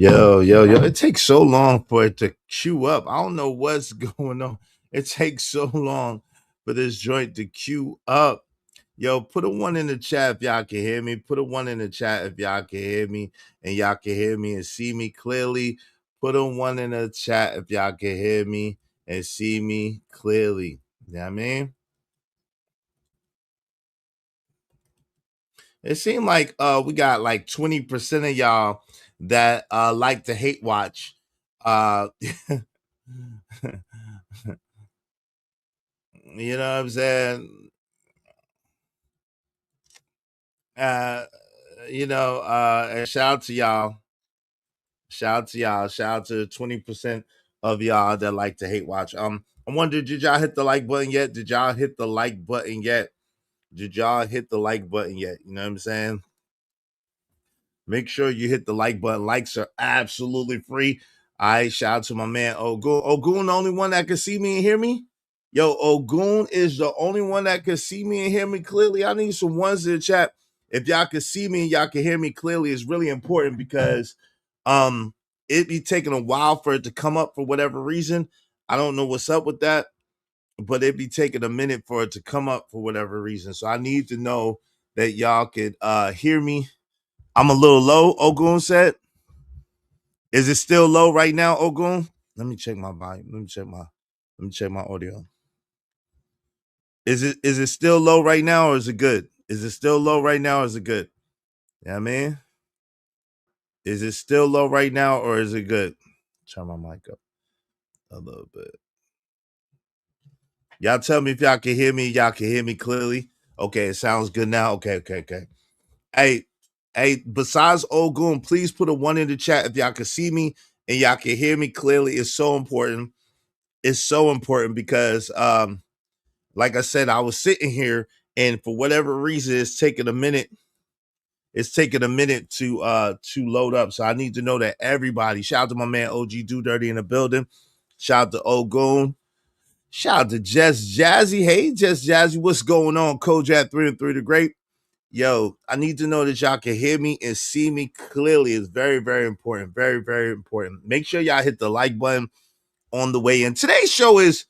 Yo. It takes so long for it to queue up. I don't know what's going on. It takes so long for this joint to queue up. Yo, put a one in the chat if y'all can hear me. Put a one in the chat if y'all can hear me and y'all can hear me and see me clearly. Put a one in the chat if y'all can hear me and see me clearly. You know what I mean? It seemed like we got like 20% of y'all that like to hate watch. Uh You know what I'm saying? Uh, and shout out to y'all. Shout out to y'all. Shout out to 20% of y'all that like to hate watch. I wonder, did y'all hit the like button yet? Did y'all hit the like button yet? Did y'all hit the like button yet? You know what I'm saying? Make sure you hit the like button. Likes are absolutely free. I shout out to my man Ogun. Ogun, the only one that can see me and hear me. Yo, Ogun is the only one that can see me and hear me clearly. I need some ones in the chat. If y'all can see me and y'all can hear me clearly, it's really important because um it be taking a while for it to come up for whatever reason. I don't know what's up with that, but it be taking a minute for it to come up for whatever reason. So I need to know that y'all could hear me. I'm a little low, Ogun said. Is it still low right now, Ogun? Let me check my volume. Let me check my audio. Is it still low right now or is it good? Is it still low right now or is it good? Yeah, man. Is it still low right now or is it good? Turn my mic up a little bit. Y'all tell me if y'all can hear me. Y'all can hear me clearly. Okay, it sounds good now. Okay. Hey, besides Ogun, please put a one in the chat if y'all can see me and y'all can hear me clearly. It's so important. It's so important because like I said, I was sitting here and for whatever reason it's taking a minute. It's taking a minute to load up. So I need to know that everybody, shout out to my man OG Do Dirty in the building. Shout out to Ogun. Shout out to Jess Jazzy. Hey, Jess Jazzy, what's going on? Kojak 3 and 3 the Great. Yo, I need to know that y'all can hear me and see me clearly. It's very, very important. Very, very important. Make sure y'all hit the like button on the way in. Today's show is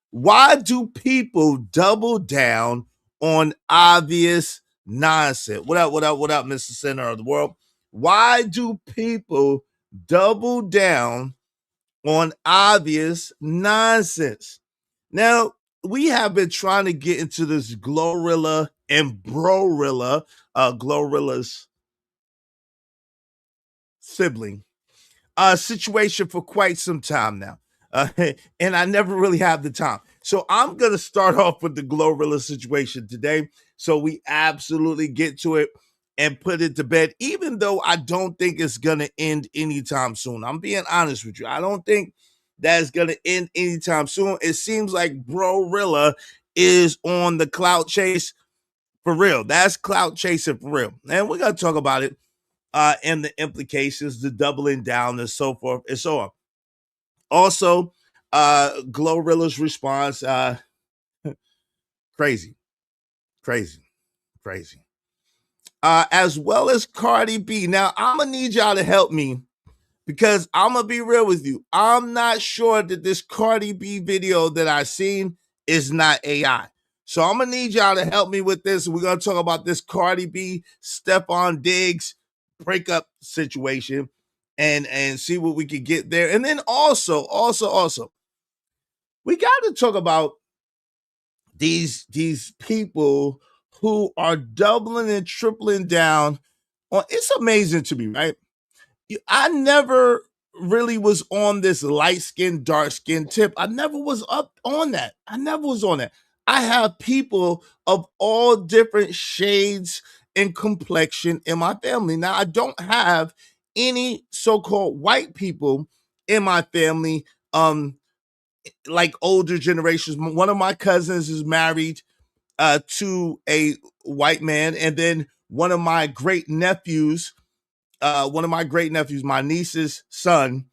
why do people double down on obvious nonsense? What up, Mr. Center of the World? Why do people double down on obvious nonsense? Now, we have been trying to get into this Glorilla and Brorilla, Glorilla's sibling, situation for quite some time now. Uh, and I never really have the time. So I'm going to start off with the Glorilla situation today. So we absolutely get to it and put it to bed, even though I don't think it's going to end anytime soon. I'm being honest with you. I don't think that's going to end anytime soon. It seems like Brorilla is on the clout chase for real. That's clout chasing for real. And we're going to talk about it and the implications, the doubling down, and so forth and so on. Also, Glorilla's response, crazy, crazy, crazy. As well as Cardi B. Now, I'm gonna need y'all to help me because I'm gonna be real with you. I'm not sure that this Cardi B video that I seen is not AI. So I'm gonna need y'all to help me with this. We're gonna talk about this Cardi B, Stephon Diggs breakup situation and see what we can get there. And then also, we got to talk about these people who are doubling and tripling down on. It's amazing to me, right? I never really was on this light skin, dark skin tip. I never was up on that. I never was on that. I have people of all different shades and complexion in my family. Now, I don't have any so-called white people in my family, like older generations. One of my cousins is married to a white man, and then one of my great nephews, my niece's son,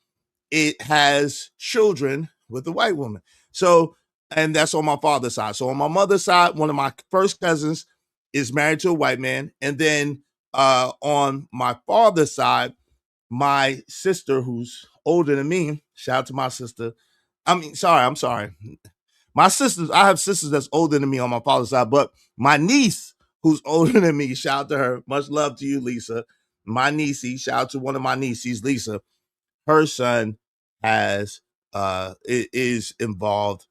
it has children with a white woman. So, and that's on my father's side. So on my mother's side, one of my first cousins is married to a white man, and then on my father's side, my sister, who's older than me, shout out to my sister. I'm sorry. My sisters, I have sisters that's older than me on my father's side, but my niece, who's older than me, shout out to her. Much love to you, Lisa. My niecey, shout out to one of my nieces, Lisa. Her son is involved.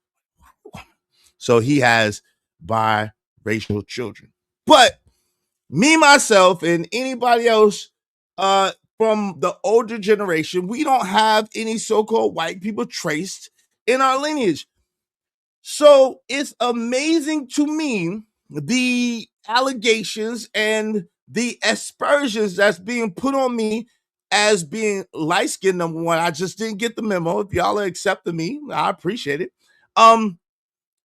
So he has biracial children. But me, myself, and anybody else from the older generation, we don't have any so-called white people traced in our lineage. So it's amazing to me the allegations and the aspersions that's being put on me as being light-skinned. Number one, I just didn't get the memo. If y'all are accepting me, I appreciate it. And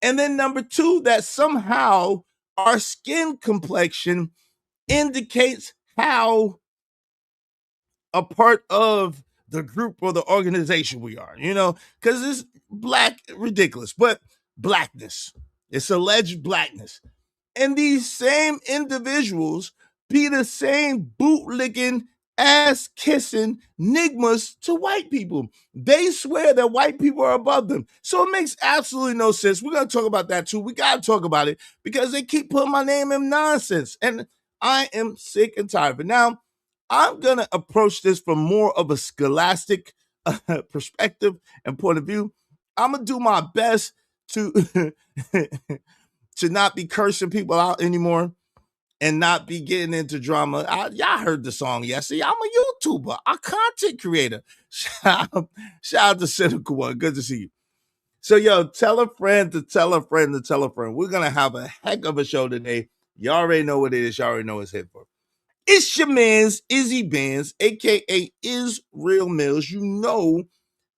then number two, that somehow our skin complexion indicates how a part of the group or the organization we are, because it's black, ridiculous, but blackness, it's alleged blackness. And these same individuals be the same bootlicking, ass kissing nigmas to white people. They swear that white people are above them. So it makes absolutely no sense. We're going to talk about that too. We got to talk about it because they keep putting my name in nonsense. And I am sick and tired of it. Now, I'm going to approach this from more of a scholastic perspective and point of view. I'm going to do my best to to not be cursing people out anymore and not be getting into drama. Y'all heard the song yesterday. I'm a YouTuber, a content creator. Shout out to Cynical One. Good to see you. So, tell a friend to tell a friend to tell a friend. We're going to have a heck of a show today. You already know what it is. You already know what's hit for. It's your man's Izzy Bands, a.k.a. Israel Mills. You know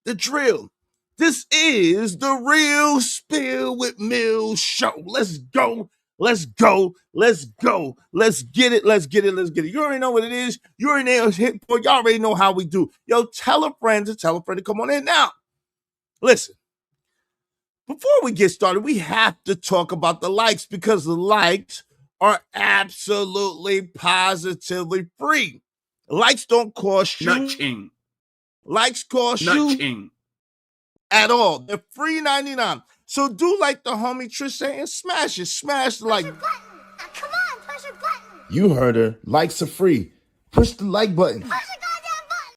the drill. This is the Real Spill with Mills show. Let's go. Let's go. Let's go. Let's get it. Let's get it. Let's get it. You already know what it is. You already know what's hit for. Y'all already know how we do. Tell a friend to come on in. Now, listen. Before we get started, we have to talk about the likes because the likes are absolutely positively free. Likes don't cost you. Nothing. Likes cost Nothing. you at all. They're free 99. So do like the homie Trish saying, smash it. Smash the like. Push your button. Come on, push your button. You heard her. Likes are free. Push the like button. Push the goddamn button.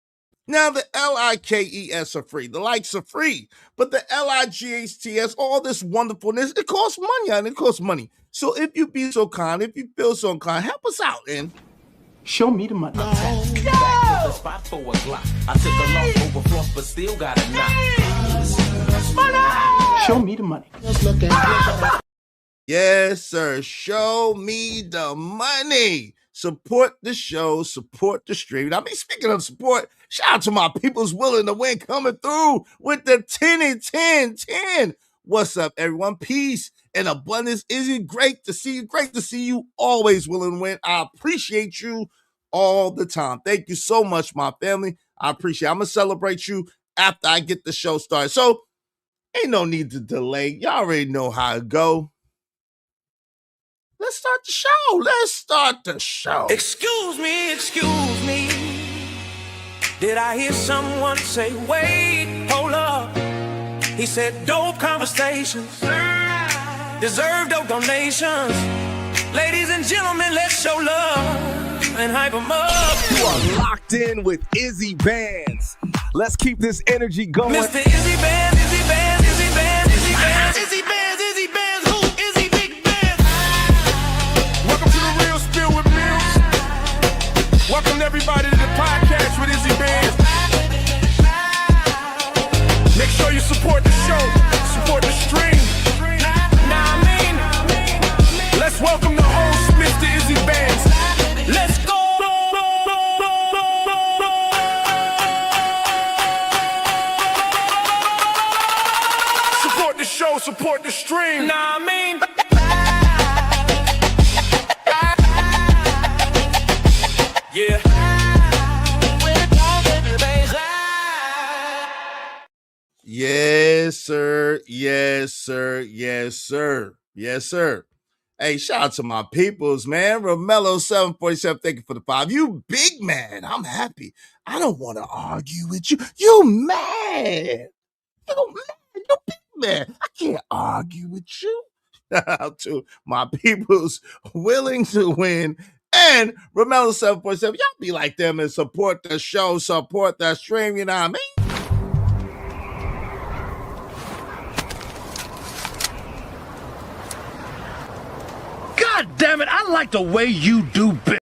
Now the LIKES are free. The likes are free. But the LIGHTS, all this wonderfulness, it costs money, and it costs money. So if you be so kind, if you feel so kind, help us out, and show me the money. Back to the spot for a Glock. I took a loss over floss, but still got a knock. Show me the money. Yes, sir. Show me the money. Support the show. Support the stream. I mean, speaking of support, shout out to my people's willing to win coming through with the 10 and 10, 10. What's up, everyone? Peace and abundance. Is it great to see you? Great to see you. Always willing to win. I appreciate you all the time. Thank you so much, my family. I appreciate it. I'm going to celebrate you after I get the show started. So, ain't no need to delay. Y'all already know how it go. Let's start the show. Let's start the show. Excuse me. Did I hear someone say, wait, hold up? He said, dope conversations deserve dope donations. Ladies and gentlemen, let's show love and hype them up. You are locked in with Izzy Bands. Let's keep this energy going. Mr. Izzy Bands, Izzy Bands, Izzy Bands, Izzy Bands, Izzy Bands, Izzy Bands, who? Izzy Big Bands. Welcome to the Real Spill with Mills. Welcome everybody to the podcast with Izzy Bands. Make sure you support the show, support the stream. Now I mean, Let's welcome the host, Mr. Izzy Bands. let's go. Support the show, support the stream. Now I mean, yeah. Yes, sir. Yes, sir. Yes, sir. Yes, sir. Hey, shout out to my peoples, man. Romello 747, thank you for the 5. You big man. I'm happy. I don't want to argue with you. You mad. You mad. You big man. I can't argue with you. Shout out to my peoples willing to win. And Romello 747, y'all be like them and support the show, support the stream, you know what I mean? God damn it, I like the way you do business.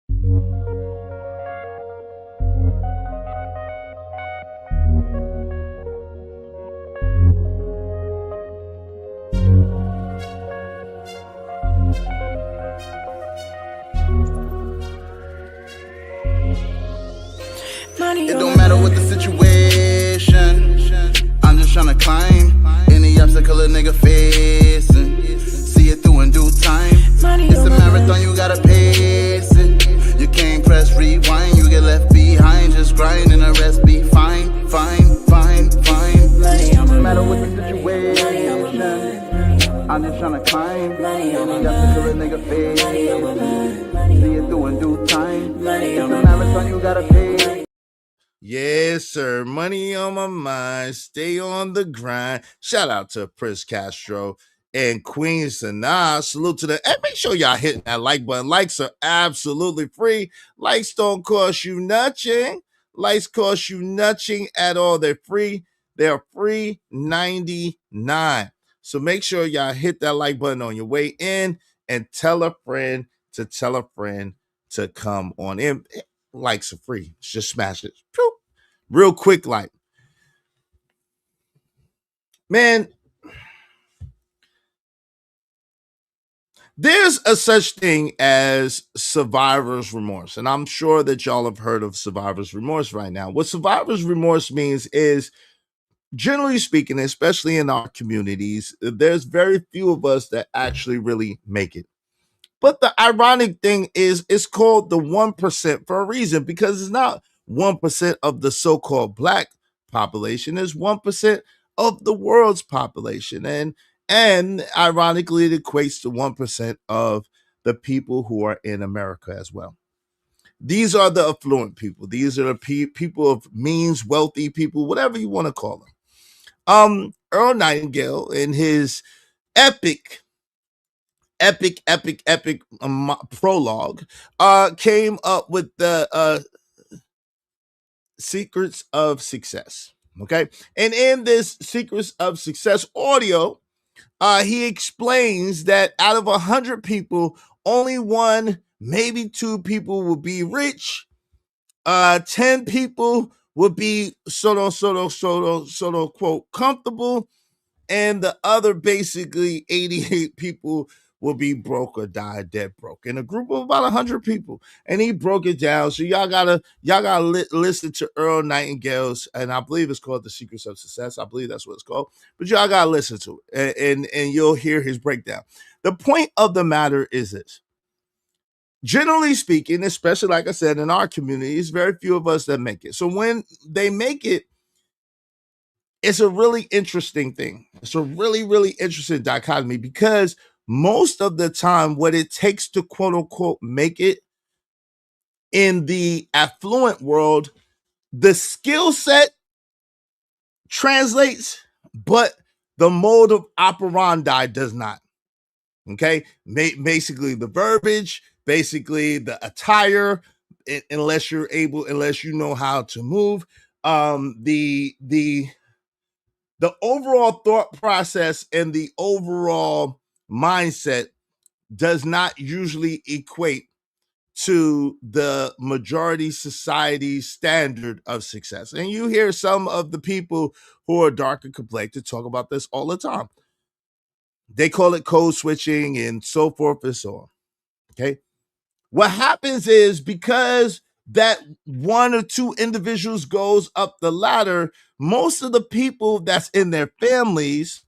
It don't matter what the situation, I'm just tryna climb any obstacle a nigga facing. See it through in due time. It's a marathon, you gotta pace it. You can't press rewind, you get left behind. Just grind and the rest be fine, fine, fine, fine. It don't matter what the situation, I'm just tryna climb any obstacle a nigga facing. See it through in due time. It's a marathon, you gotta pace. Yes, sir. Money on my mind. Stay on the grind. Shout out to Pris Castro and Queen Sanaa. Salute to them. And make sure y'all hitting that like button. Likes are absolutely free. Likes don't cost you nothing. Likes cost you nothing at all. They're free. They're free 99. So make sure y'all hit that like button on your way in and tell a friend to come on in. Likes are free. Just smash it. Pew. Real quick, like, man, there's a such thing as survivor's remorse. And I'm sure that y'all have heard of survivor's remorse right now. What survivor's remorse means is, generally speaking, especially in our communities, there's very few of us that actually really make it. But the ironic thing is, it's called the 1% for a reason, because it's not 1% of the so-called black population, it's 1% of the world's population. And ironically, it equates to 1% of the people who are in America as well. These are the affluent people. These are the people of means, wealthy people, whatever you want to call them. Earl Nightingale, in his epic prologue, came up with the Secrets of Success. Okay. And in this Secrets of Success audio, he explains that out of 100 people, only 1, maybe 2 people will be rich. 10 people will be sort of quote comfortable. And the other basically 88 people will be broke or die dead broke, in a group of about 100 people. And he broke it down. So y'all gotta listen to Earl Nightingale's, and I believe it's called The Secrets of Success. I believe that's what it's called. But y'all gotta listen to it, and you'll hear his breakdown. The point of the matter is this. Generally speaking, especially like I said, in our communities, very few of us that make it. So when they make it, it's a really interesting thing. It's a really, really interesting dichotomy, because most of the time, what it takes to quote unquote make it in the affluent world, the skill set translates, but the mode of operandi does not. Okay. Basically, the verbiage, basically the attire, unless you know how to move. The overall thought process and the overall mindset does not usually equate to the majority society's standard of success. And you hear some of the people who are darker complected talk about this all the time. They call it code switching and so forth and so on. Okay. What happens is, because that 1 or 2 individuals goes up the ladder, most of the people that's in their families,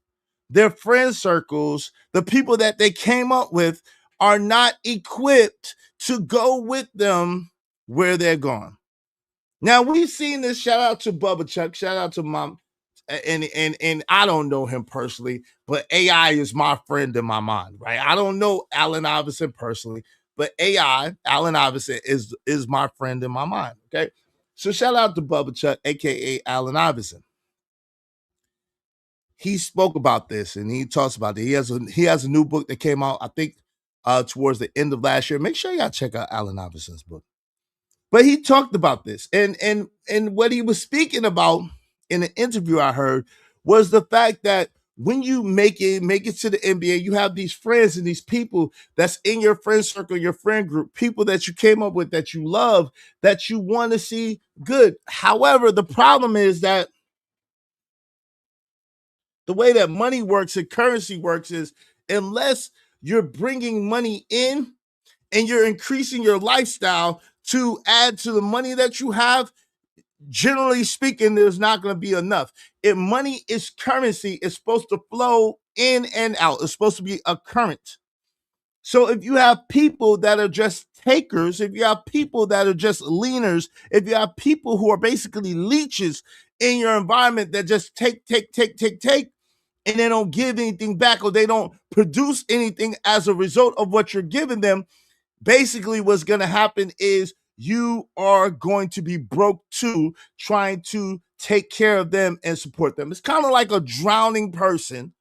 their friend circles, the people that they came up with, are not equipped to go with them where they're going. Now, we've seen this. Shout out to Bubba Chuck. Shout out to Mom. and I don't know him personally, but AI is my friend in my mind, right? I don't know Allen Iverson personally, but Allen Iverson is my friend in my mind. Okay. So shout out to Bubba Chuck, aka Allen Iverson. He spoke about this and he talks about it. He has a new book that came out, I think, towards the end of last year. Make sure y'all check out Allen Iverson's book. But he talked about this, and what he was speaking about in an interview I heard was the fact that when you make it to the NBA, you have these friends and these people that's in your friend circle, your friend group, people that you came up with, that you love, that you want to see good. However, the problem is that the way that money works and currency works is unless you're bringing money in and you're increasing your lifestyle to add to the money that you have, generally speaking, there's not going to be enough. If money is currency, it's supposed to flow in and out. It's supposed to be a current. So if you have people that are just takers, if you have people that are just leaners, if you have people who are basically leeches in your environment that just take, and they don't give anything back, or they don't produce anything as a result of what you're giving them, basically what's going to happen is you are going to be broke too, trying to take care of them and support them. It's kind of like a drowning person.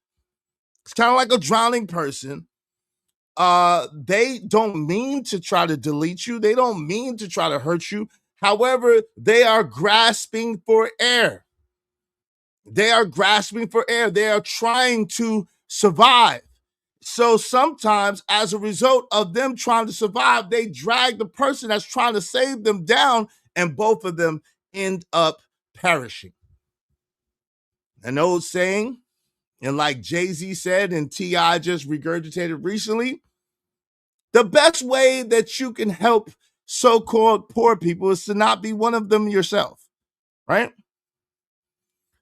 They don't mean to try to delete you. They don't mean to try to hurt you. However, they are grasping for air. They are trying to survive. So sometimes, as a result of them trying to survive, they drag the person that's trying to save them down, and both of them end up perishing. An old saying, and like Jay-Z said and T.I. just regurgitated recently, the best way that you can help so-called poor people is to not be one of them yourself, right?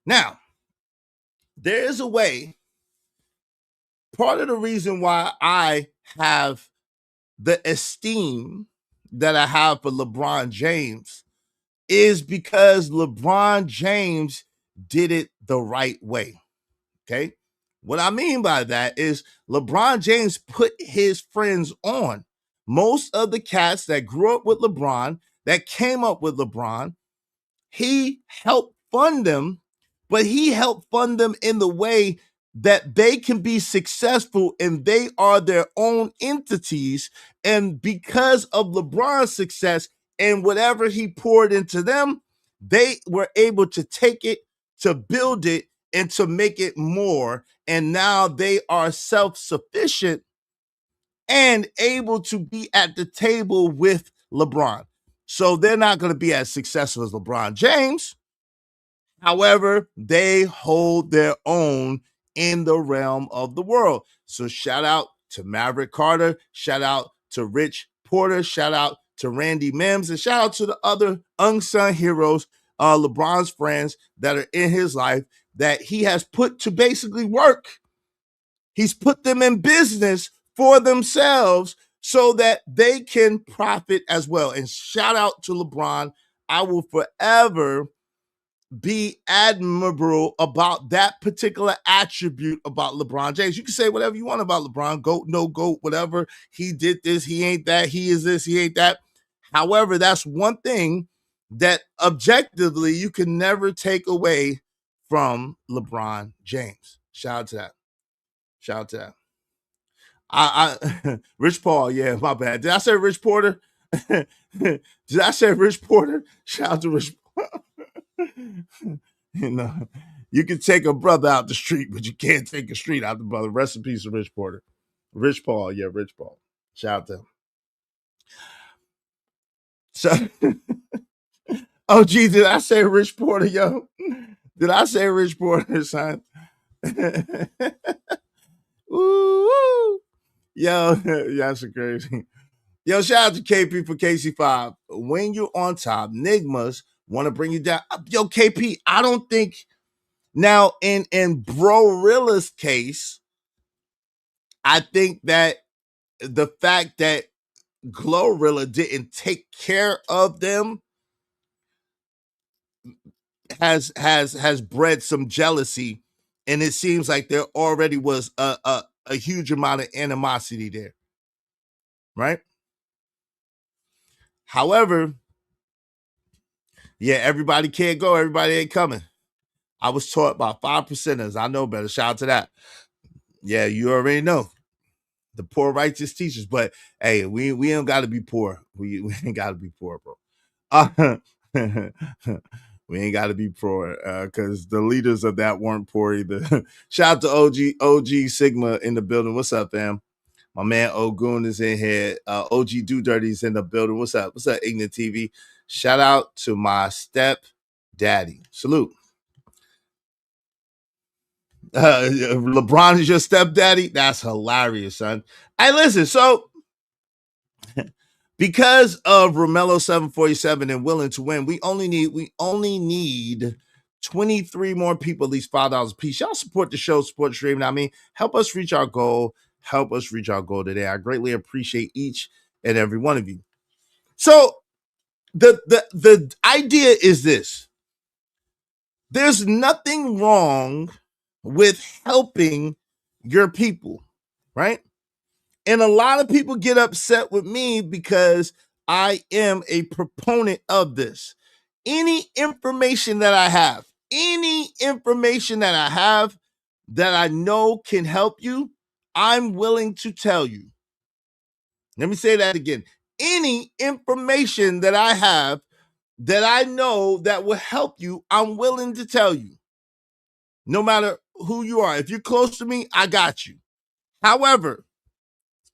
Now, there is a way. Part of the reason why I have the esteem that I have for LeBron James is because LeBron James did it the right way. Okay. What I mean by that is LeBron James put his friends on. Most of the cats that grew up with LeBron, that came up with LeBron, he helped fund them, but he helped fund them in the way that they can be successful and they are their own entities. And because of LeBron's success and whatever he poured into them, they were able to take it, to build it, and to make it more. And now they are self-sufficient and able to be at the table with LeBron. So they're not going to be as successful as LeBron James. However, they hold their own in the realm of the world. So shout out to Maverick Carter, shout out to Rich Porter, shout out to Randy Mims, and shout out to the other unsung heroes, LeBron's friends that are in his life that he has put to basically work. He's put them in business for themselves so that they can profit as well. And shout out to LeBron. I will forever be admirable about that particular attribute about LeBron James. You can say whatever you want about LeBron, GOAT, no GOAT, whatever. He did this, he ain't that, he is this, he ain't that. However, that's one thing that objectively you can never take away from LeBron James. Shout out to that. Shout out to that. I Rich Paul, yeah, my bad. Did I say Rich Porter? Did I say Rich Porter? Shout out to Rich Porter. You know, you can take a brother out the street, but you can't take a street out the brother. Rest in peace to Rich Porter. Rich Paul, yeah, Rich Paul. Shout out to him. So, oh, gee, did I say Rich Porter, yo? Did I say Rich Porter, son? Ooh, yo, that's crazy. Yo, shout out to KP for KC5. When you're on top, Nigmas want to bring you down. Yo, KP, I don't think now in Bro-Rilla's case, I think that the fact that Glorilla didn't take care of them has bred some jealousy, and it seems like there already was a huge amount of animosity there, right? However, yeah, everybody can't go, everybody ain't coming. I was taught by 5%ers. I know better. Shout out to that. Yeah, you already know. The poor righteous teachers. But hey, we ain't gotta be poor. We ain't gotta be poor, bro. We ain't gotta be poor because the leaders of that weren't poor either. Shout out to OG Sigma in the building. What's up, fam? My man Ogun is in here. OG Do Dirty's in the building. What's up? What's up, Ignorant TV? Shout out to my step daddy. Salute. LeBron is your stepdaddy? That's hilarious, son. Hey, listen, so because of Romello 747 and Willing to Win, we only need 23 more people, at least $5 a piece. Y'all support the show, support the stream. I mean, help us reach our goal. Help us reach our goal today. I greatly appreciate each and every one of you. So the idea is this. There's nothing wrong with helping your people, right? And a lot of people get upset with me because I am a proponent of this. Any information that I have that I know can help you, I'm willing to tell you. Let me say that again. Any information that I have that I know that will help you, I'm willing to tell you. No matter who you are. If you're close to me, I got you. However,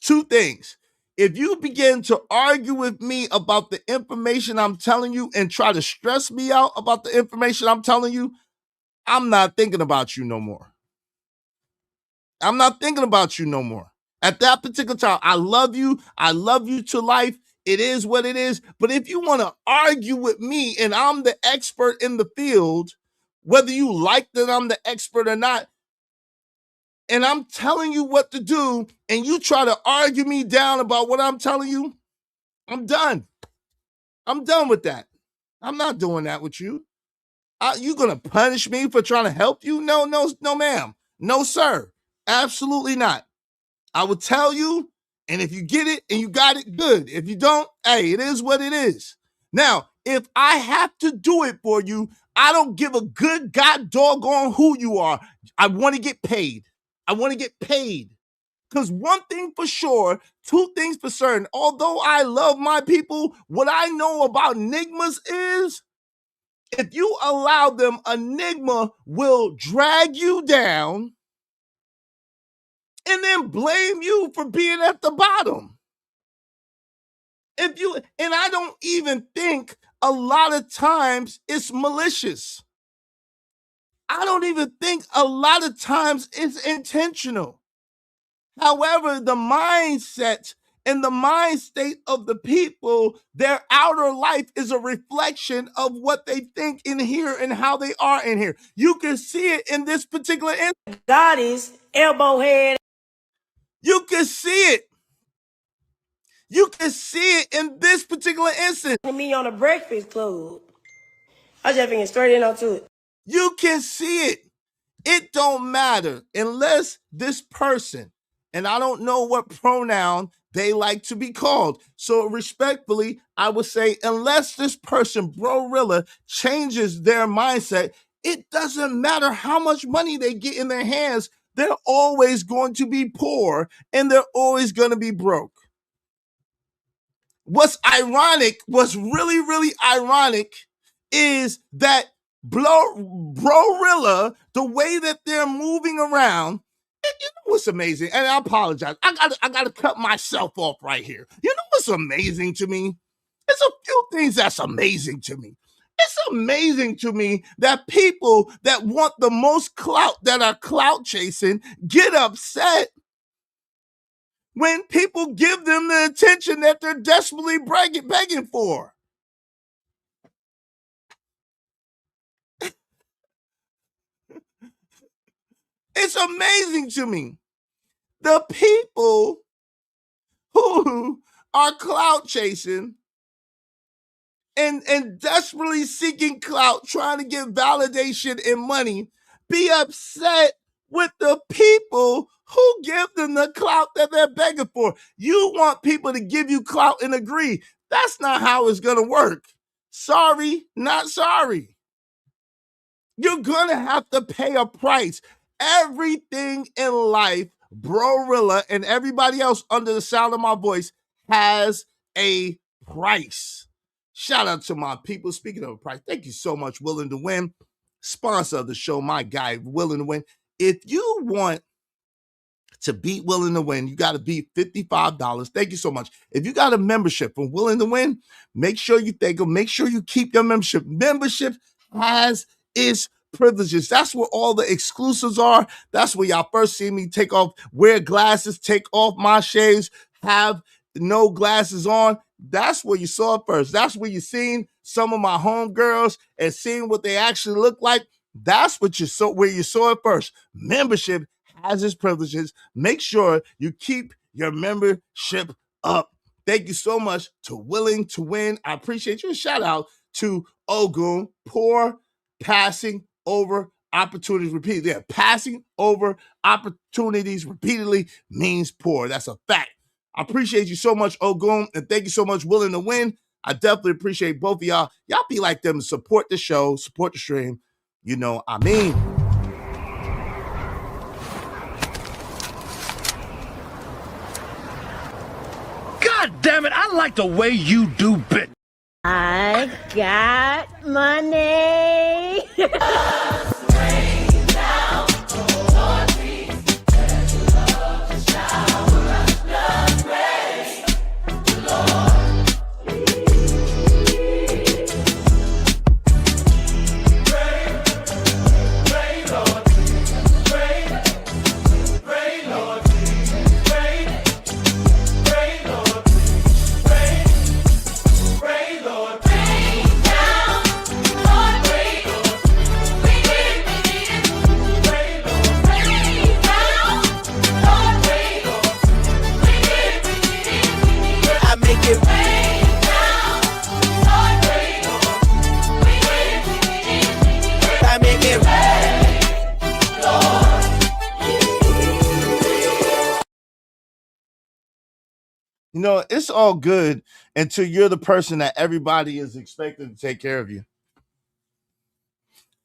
two things. If you begin to argue with me about the information I'm telling you and try to stress me out about the information I'm telling you, I'm not thinking about you no more. I'm not thinking about you no more. At that particular time, I love you. I love you to life. It is what it is. But if you want to argue with me and I'm the expert in the field, whether you like that I'm the expert or not, and I'm telling you what to do, and you try to argue me down about what I'm telling you, I'm done. I'm done with that. I'm not doing that with you. You gonna punish me for trying to help you? No, ma'am. No, sir. Absolutely not. I will tell you, and if you get it and you got it, good. If you don't, hey, it is what it is. Now, if I have to do it for you, I don't give a good god doggone who you are. I want to get paid. I want to get paid. Because one thing for sure, two things for certain. Although I love my people, what I know about Nigmas is if you allow them, a Nigma will drag you down and then blame you for being at the bottom. And I don't even think a lot of times it's malicious. I don't even think a lot of times it's intentional. However, the mindset and the mind state of the people, their outer life is a reflection of what they think in here and how they are in here. You can see it in this particular instance. God is elbow head. You can see it. You can see it in this particular instance. Me on the Breakfast Club. I just been straight in onto it. You can see it. It don't matter unless this person, and I don't know what pronoun they like to be called. So respectfully, I would say unless this person, Brorilla, changes their mindset, it doesn't matter how much money they get in their hands. They're always going to be poor and they're always going to be broke. What's really, really ironic is that Brorilla, the way that they're moving around, you know what's amazing? And I apologize. I gotta cut myself off right here. You know what's amazing to me? There's a few things that's amazing to me. It's amazing to me that people that want the most clout, that are clout chasing, get upset when people give them the attention that they're desperately begging for. It's amazing to me. The people who are clout chasing and desperately seeking clout, trying to get validation and money, be upset with the people who give them the clout that they're begging for. You want people to give you clout and agree. That's not how it's going to work. Sorry, not sorry. You're going to have to pay a price. Everything in life, Brorilla and everybody else under the sound of my voice has a price. Shout out to my people. Speaking of a price, thank you so much, Willing to Win, sponsor of the show, my guy, Willing to Win. If you want to beat Willing to Win, you got to beat $55. Thank you so much. If you got a membership from Willing to Win, make sure you thank them. Make sure you keep your membership. Membership has its privileges. That's where all the exclusives are. That's where y'all first see me take off, wear glasses, take off my shades, have no glasses on. That's where you saw it first. That's where you seen some of my homegirls and seeing what they actually look like. That's what you saw, where you saw it first. Membership has its privileges. Make sure you keep your membership up. Thank you so much to Willing to Win. I appreciate you. A shout out to Ogun. Poor passing over opportunities repeatedly. Yeah, passing over opportunities repeatedly means poor. That's a fact. I appreciate you so much, Ogun, and thank you so much, Willing to Win. I definitely appreciate both of y'all. Y'all be like them, support the show, support the stream. You know, I mean. God damn it, I like the way you do bit. I got money. You know, it's all good until you're the person that everybody is expected to take care of you.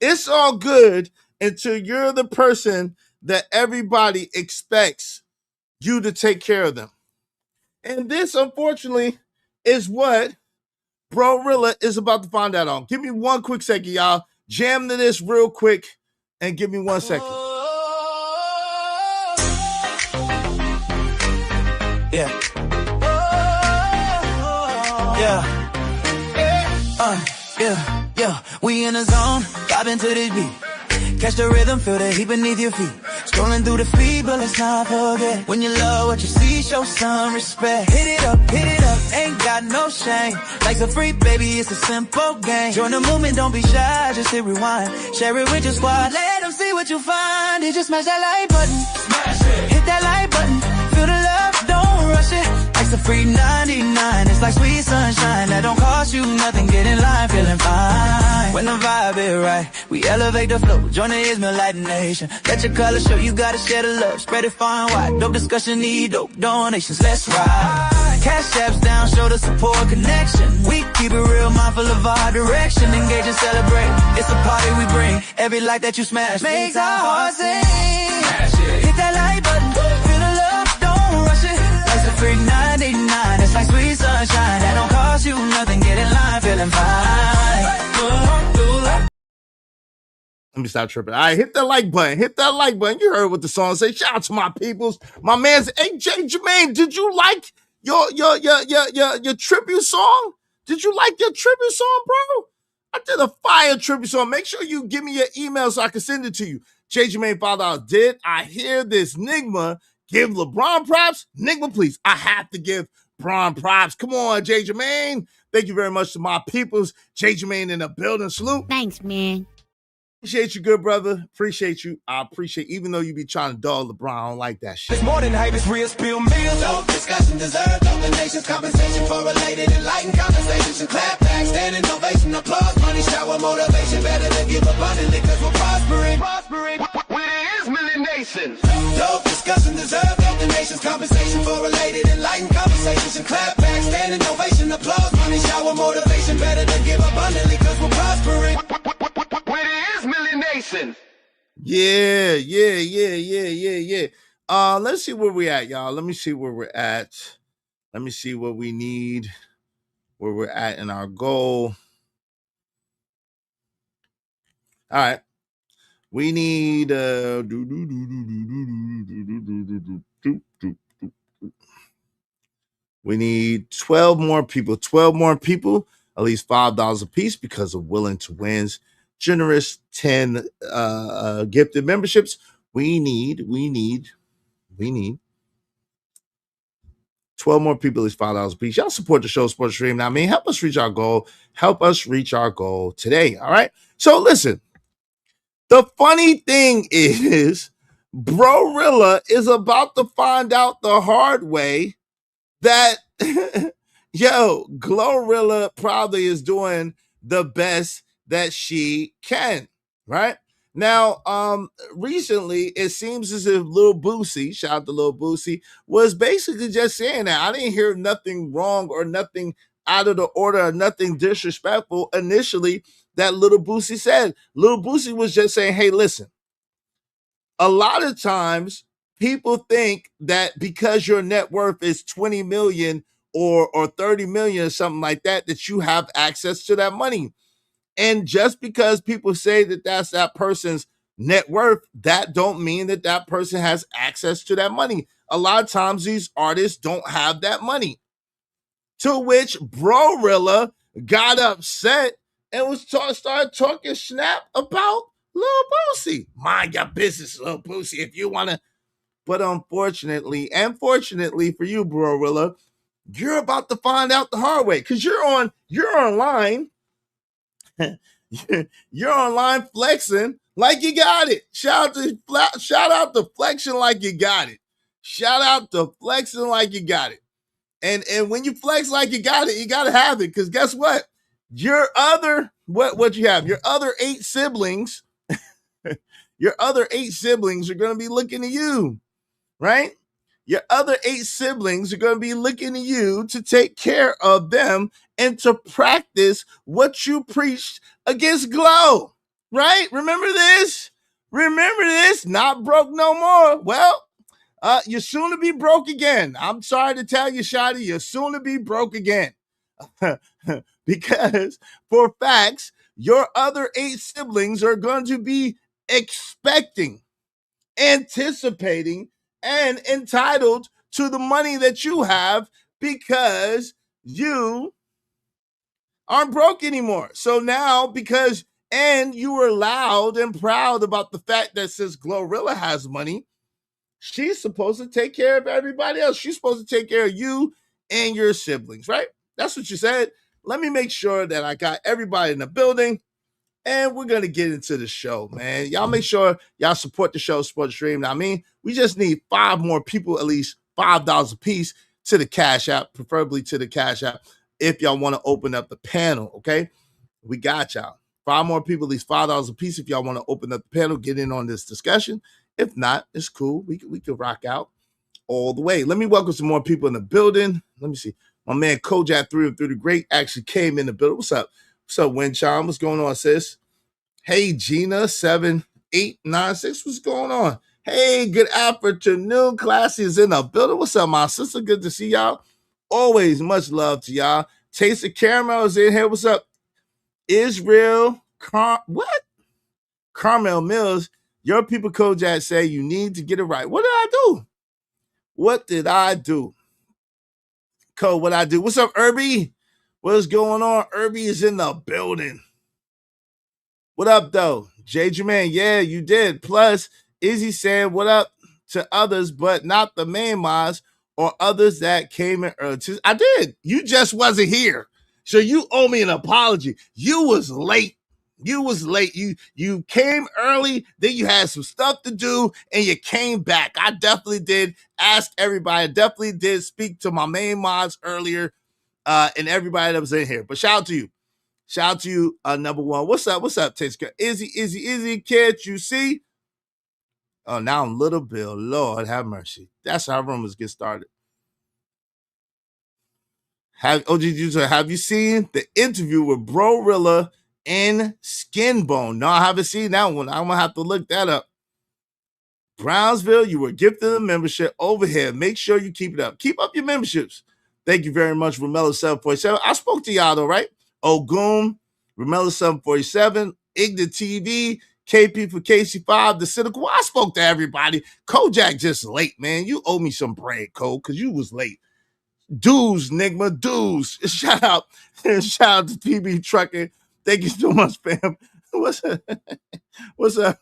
It's all good until you're the person that everybody expects you to take care of them. And this, unfortunately, is what Brorilla is about to find out on. Give me one quick second, y'all. Jam to this real quick and give me 1 second. Yeah. Yeah, we in the zone, vibing to this beat. Catch the rhythm, feel the heat beneath your feet. Scrolling through the feed, but let's not forget. When you love what you see, show some respect. Hit it up, ain't got no shame. Life's a free, baby, it's a simple game. Join the movement, don't be shy, just hit rewind. Share it with your squad, let them see what you find. You just smash that like button, smash it. Hit that like button, feel the love, don't rush it. Life's a free 99, it's like sweet sunshine. That don't cost you nothing, get in line, feeling fine. When the vibe is right, we elevate the flow. Join the Ismail Light Nation. Let your colors show, you gotta share the love. Spread it far and wide, dope discussion, need dope donations. Let's ride. Cash apps down, show the support connection. We keep it real, mindful of our direction. Engage and celebrate, it's a party we bring. Every light that you smash makes our hearts sing. Hit that like button, feel the love, don't rush it. Life's a free 99, it's like sweet sunshine. That don't cost you nothing, get in line, feeling fine. Let me stop tripping. All right, hit that like button. Hit that like button. You heard what the song say. Shout out to my peoples. My man's AJ Jermaine. Did you like your tribute song? Did you like your tribute song, bro? I did a fire tribute song. Make sure you give me your email so I can send it to you. J Jermaine Father, did I hear this Nigma give LeBron props? Nigma, please. I have to give Bron props. Come on, J Jermaine. Thank you very much to my peoples. J Jermaine in the building. Salute. Thanks, man. Appreciate you, good brother. Appreciate you. I appreciate, even though you be trying to dog LeBron, I don't like that shit. It's more than hype, it's real spill meals. Dope discussion deserved donations, compensation for related enlightened conversations and clap backs. stand innovation, applause, money, shower, motivation, better to give abundantly, cause we're prospering. Where there is Millie Nation. Dope discussion deserve donations, compensation for related enlightened conversations, and clap back, stand innovation, applause, money, shower, motivation, better to give abundantly, cause we're prospering. Where there is Millie Nation. Yeah. Let's see where we at, y'all. Let me see where we're at. Let me see what we need, where we're at in our goal. All right. We need we need 12 more people. 12 more people, at least $5 a piece because of Willing to Win's generous 10 gifted memberships. We need 12 more people, at least $5 a piece. Y'all support the show, support the stream. Now, I mean, help us reach our goal. Help us reach our goal today. All right. So listen, the funny thing is, Brorilla is about to find out the hard way that, Glorilla probably is doing the best that she can, right? Now, recently, it seems as if Lil Boosie, shout out to Lil Boosie, was basically just saying that. I didn't hear nothing wrong or nothing out of the order or nothing disrespectful initially that Lil Boosie said. Lil Boosie was just saying, hey, listen, a lot of times people think that because your net worth is 20 million or 30 million or something like that, that you have access to that money. And just because people say that that's that person's net worth, that don't mean that that person has access to that money. A lot of times these artists don't have that money. To which Brorilla got upset and was started talking snap about Lil Boosie. Mind your business, Lil Boosie, if you want to. But unfortunately, and fortunately for you, Brorilla, you're about to find out the hard way because you're online. You're online flexing like you got it. Shout out to flexing like you got it. Shout out to flexing like you got it. And when you flex like you got it, you got to have it. Because guess what? Your other, what you have, your other 8 siblings, your other 8 siblings are going to be looking to you, right? Your other 8 siblings are going to be looking to you to take care of them and to practice what you preached against Glow, right? Remember this? Not broke no more. Well, you're soon to be broke again. I'm sorry to tell you, Shotty, you're soon to be broke again. Because for facts, your other 8 siblings are going to be expecting, anticipating, and entitled to the money that you have because you aren't broke anymore. So now, and you were loud and proud about the fact that since Glorilla has money, she's supposed to take care of everybody else. She's supposed to take care of you and your siblings, right? That's what you said. Let me make sure that I got everybody in the building. And we're going to get into the show, man. Y'all make sure y'all support the show, support the stream. Now, I mean, we just need 5 more people, at least $5 a piece to the Cash App, preferably to the Cash App, if y'all want to open up the panel, okay? We got y'all. 5 more people, at least $5 a piece if y'all want to open up the panel, get in on this discussion. If not, it's cool. We could rock out all the way. Let me welcome some more people in the building. Let me see. My man Kojak through the Great actually came in the building. What's up? What's up, Winchon? What's going on, sis? Hey, Gina, 7896. What's going on? Hey, good afternoon. Classy is in the building. What's up, my sister? Good to see y'all. Always much love to y'all. Taste of Caramel is in here. What's up? Israel. What? Carmel Mills. Your people, Kojak, say you need to get it right. What did I do? What did I do? Cole, what I do? What's up, Irby? What's going on? Irby is in the building. What up, though? Jay Jermaine, yeah, you did. Plus, Izzy saying what up to others, but not the main mods or others that came in early. I did. You just wasn't here. So you owe me an apology. You was late. You came early, then you had some stuff to do, and you came back. I definitely did ask everybody. I definitely did speak to my main mods earlier, and everybody that was in here. But shout out to you. Shout out to you, number one. What's up? What's up, Taste? Izzy, can't you see? Oh, now I'm Little Bill. Lord have mercy. That's how rumors get started. Have you seen the interview with Brorilla and Skinbone? No, I haven't seen that one. I'm gonna have to look that up. Brownsville, you were gifted a membership over here. Make sure you keep it up. Keep up your memberships. Thank you very much, Romello 747. I spoke to y'all though, right? Ogun, Romello 747, Igna TV, KP for KC5, The Cynical. I spoke to everybody. Kojak just late, man. You owe me some bread, Cole, because you was late. Dues, Nigma, dues. Shout out to TB Trucking. Thank you so much, fam. What's up?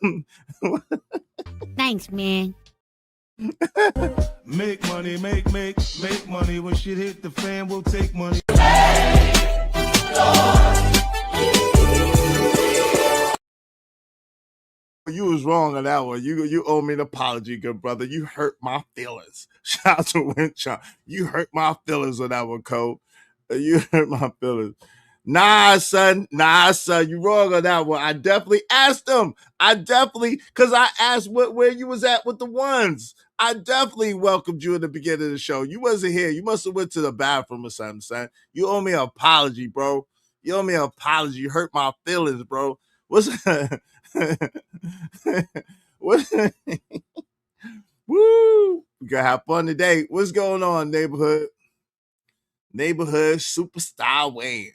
Thanks, man. Make money, make money. When shit hit the fan, we'll take money. You was wrong on that one. You owe me an apology, good brother. You hurt my feelings. Shout out to Winchon. You hurt my feelings on that one, Cole. You hurt my feelings. Nah, son. You wrong on that one. I definitely asked him. Because I asked where you was at with the ones. I definitely welcomed you in the beginning of the show. You wasn't here. You must have went to the bathroom or something, son. You owe me an apology, bro. You owe me an apology. You hurt my feelings, bro. What's what? Woo! We gonna have fun today. What's going on, neighborhood? Neighborhood superstar Wayne.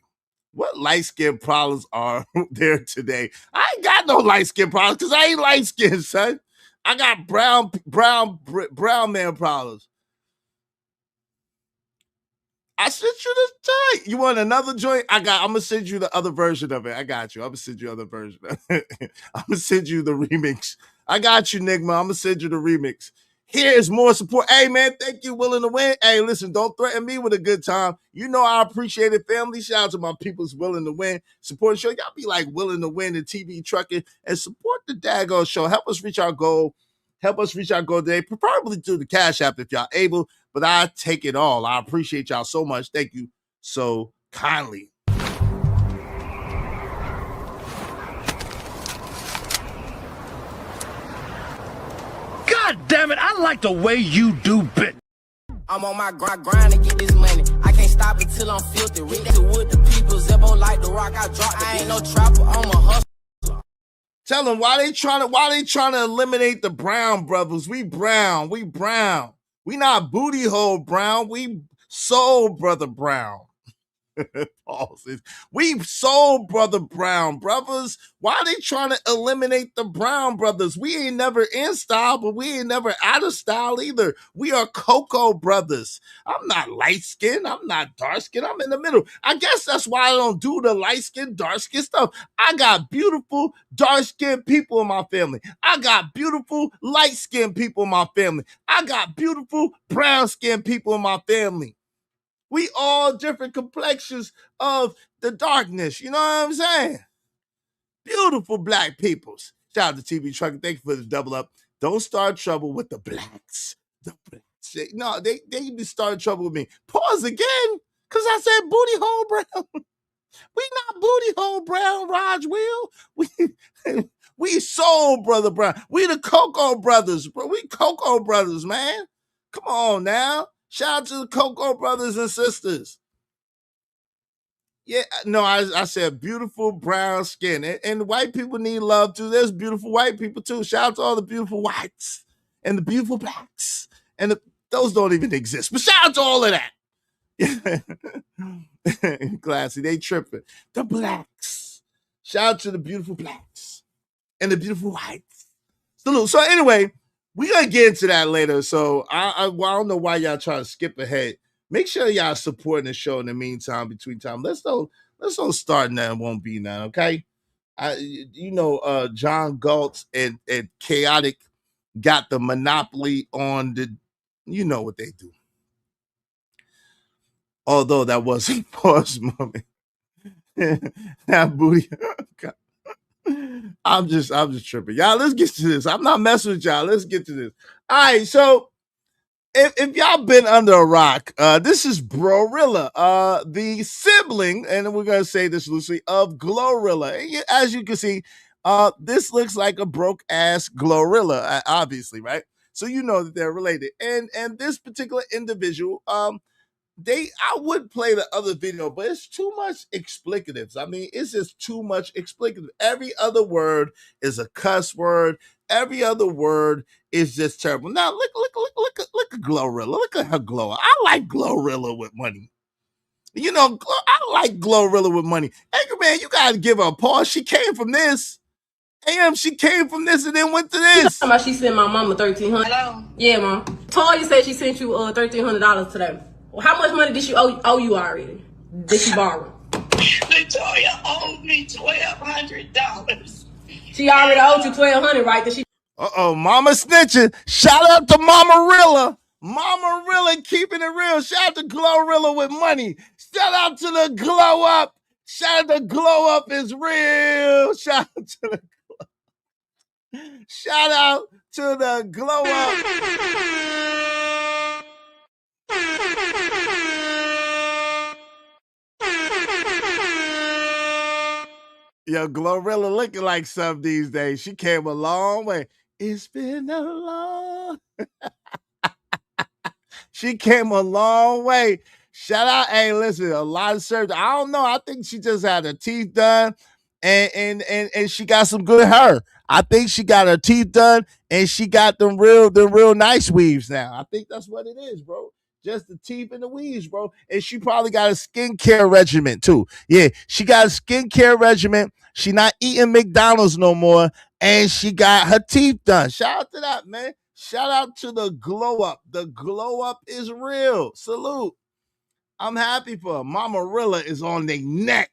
What light skin problems are there today? I ain't got no light skin problems because I ain't light skinned, son. I got brown man problems. I sent you the joint. You want another joint? I'm gonna send you the other version of it. I got you. I'm gonna send you the other version of it. I'm gonna send you the remix. I got you, Nigma. I'm gonna send you the remix. Here's more support. Hey, man, thank you, Willing to Win. Hey, listen, don't threaten me with a good time. You know I appreciate it, family. Shout out to my people's Willing to Win. Support the show. Y'all be like Willing to Win and TV Trucking and support the daggone show. Help us reach our goal. Today, preferably through the Cash App if y'all able. But I take it all. I appreciate y'all so much. Thank you so kindly. God damn it, I like the way you do bit. I'm on my grind to get this money. I can't stop until I'm filthy. Rich to wood, the people, Zebo like the rock. I dropped. I ain't no trapper, I'm a hustler. Tell them why they trying to eliminate the Brown brothers. We brown. We not booty hole brown. We soul brother Brown. We soul brother Brown brothers. Why they trying to eliminate the Brown brothers? We ain't never in style, but we ain't never out of style either. We are Cocoa brothers. I'm not light skinned. I'm not dark skinned. I'm in the middle. I guess that's why I don't do the light skin, dark skin stuff. I got beautiful dark skinned people in my family. I got beautiful light skinned people in my family. I got beautiful brown skinned people in my family. We all different complexions of the darkness. You know what I'm saying? Beautiful black peoples. Shout out to TV Trucking. Thank you for the double up. Don't start trouble with the blacks. No, they even started trouble with me. Pause again, because I said booty hole brown. We not booty hole brown, Raj Will. We soul brother brown. We the Cocoa brothers, bro. We Cocoa brothers, man. Come on now. Shout out to the Cocoa brothers and sisters. Yeah, no, I said beautiful brown skin. And white people need love too. There's beautiful white people too. Shout out to all the beautiful whites and the beautiful blacks. And those don't even exist. But shout out to all of that. Classy, they tripping. The blacks. Shout out to the beautiful blacks and the beautiful whites. Salute. So anyway, we're going to get into that later. So I don't know why y'all trying to skip ahead. Make sure y'all supporting the show in the meantime, between time. Let's don't start nothing, won't be none, okay? John Galtz and Chaotic got the monopoly on the, you know what they do. Although that was a pause moment. That booty. I'm just tripping. Y'all, let's get to this. I'm not messing with y'all. Let's get to this. All right, so if y'all been under a rock, this is Brorilla, the sibling, and we're gonna say this loosely, of Glorilla. As you can see, this looks like a broke ass Glorilla, obviously, right? So you know that they're related. And this particular individual, I would play the other video, but it's too much explicatives. I mean, it's just too much explicative. Every other word is a cuss word. Every other word is just terrible. Now look at Glorilla. Look at her glow. I like Glorilla with money. You know, I like Glorilla with money. Anchor man, you gotta give her a pause. She came from this. She came from this and then went to this. She sent my mama $1,300. Hello? Yeah, Mom. Toya said she sent you $1,300 today. Well, how much money did she owe you already? Did she borrow? Latoya owed me $1,200. She already owed you $1,200, right? That she. Mama snitching. Shout out to Mama Rilla. Mama Rilla keeping it real. Shout out to Glorilla with money. Shout out to the Glow Up. Shout out to Glow Up is real. Shout out to the Glow Up. Yo, Glorilla looking like something these days. She came a long way. It's been a long. She came a long way. Shout out, hey, listen, a lot of surgery. I don't know. I think she just had her teeth done, and she got some good hair. I think she got her teeth done, and she got them real nice weaves now. I think that's what it is, bro. Just the teeth and the weaves, bro. And she probably got a skincare regimen too. Yeah, she got a skincare regimen. She not eating McDonald's no more, and she got her teeth done. Shout out to that, man. Shout out to the Glow Up. The Glow Up is real. Salute. I'm happy for her. Mama Rilla is on their neck.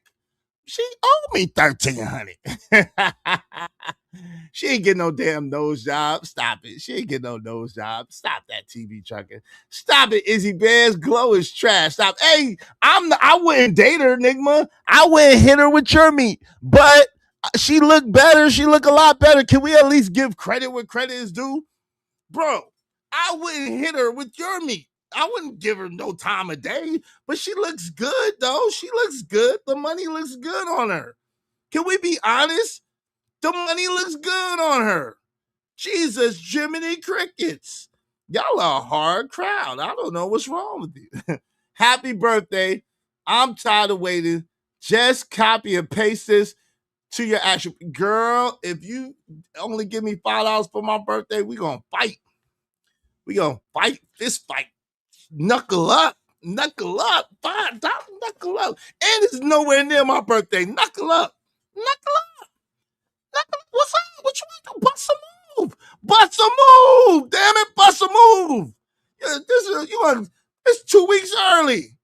She owed me $1,300. She ain't getting no damn nose job. Stop it. She ain't getting no nose job. Stop that TV trucking. Stop it, Izzy Bears. Glow is trash. Stop. Hey, I wouldn't date her, Enigma. I wouldn't hit her with your meat. But she looked better. She looked a lot better. Can we at least give credit where credit is due? Bro, I wouldn't hit her with your meat. I wouldn't give her no time of day, but she looks good, though. She looks good. The money looks good on her. Can we be honest? The money looks good on her. Jesus, Jiminy Crickets. Y'all are a hard crowd. I don't know what's wrong with you. Happy birthday. I'm tired of waiting. Just copy and paste this to your actual girl. If you only give me $5 for my birthday, we're going to fight. We're going to fight this fight. Knuckle up. Knuckle up. Knuckle up. And it's nowhere near my birthday. Knuckle up. Knuckle up. What's up? What you want to bust a move? Bust a move. Damn it. Bust a move. Yeah, it's 2 weeks early.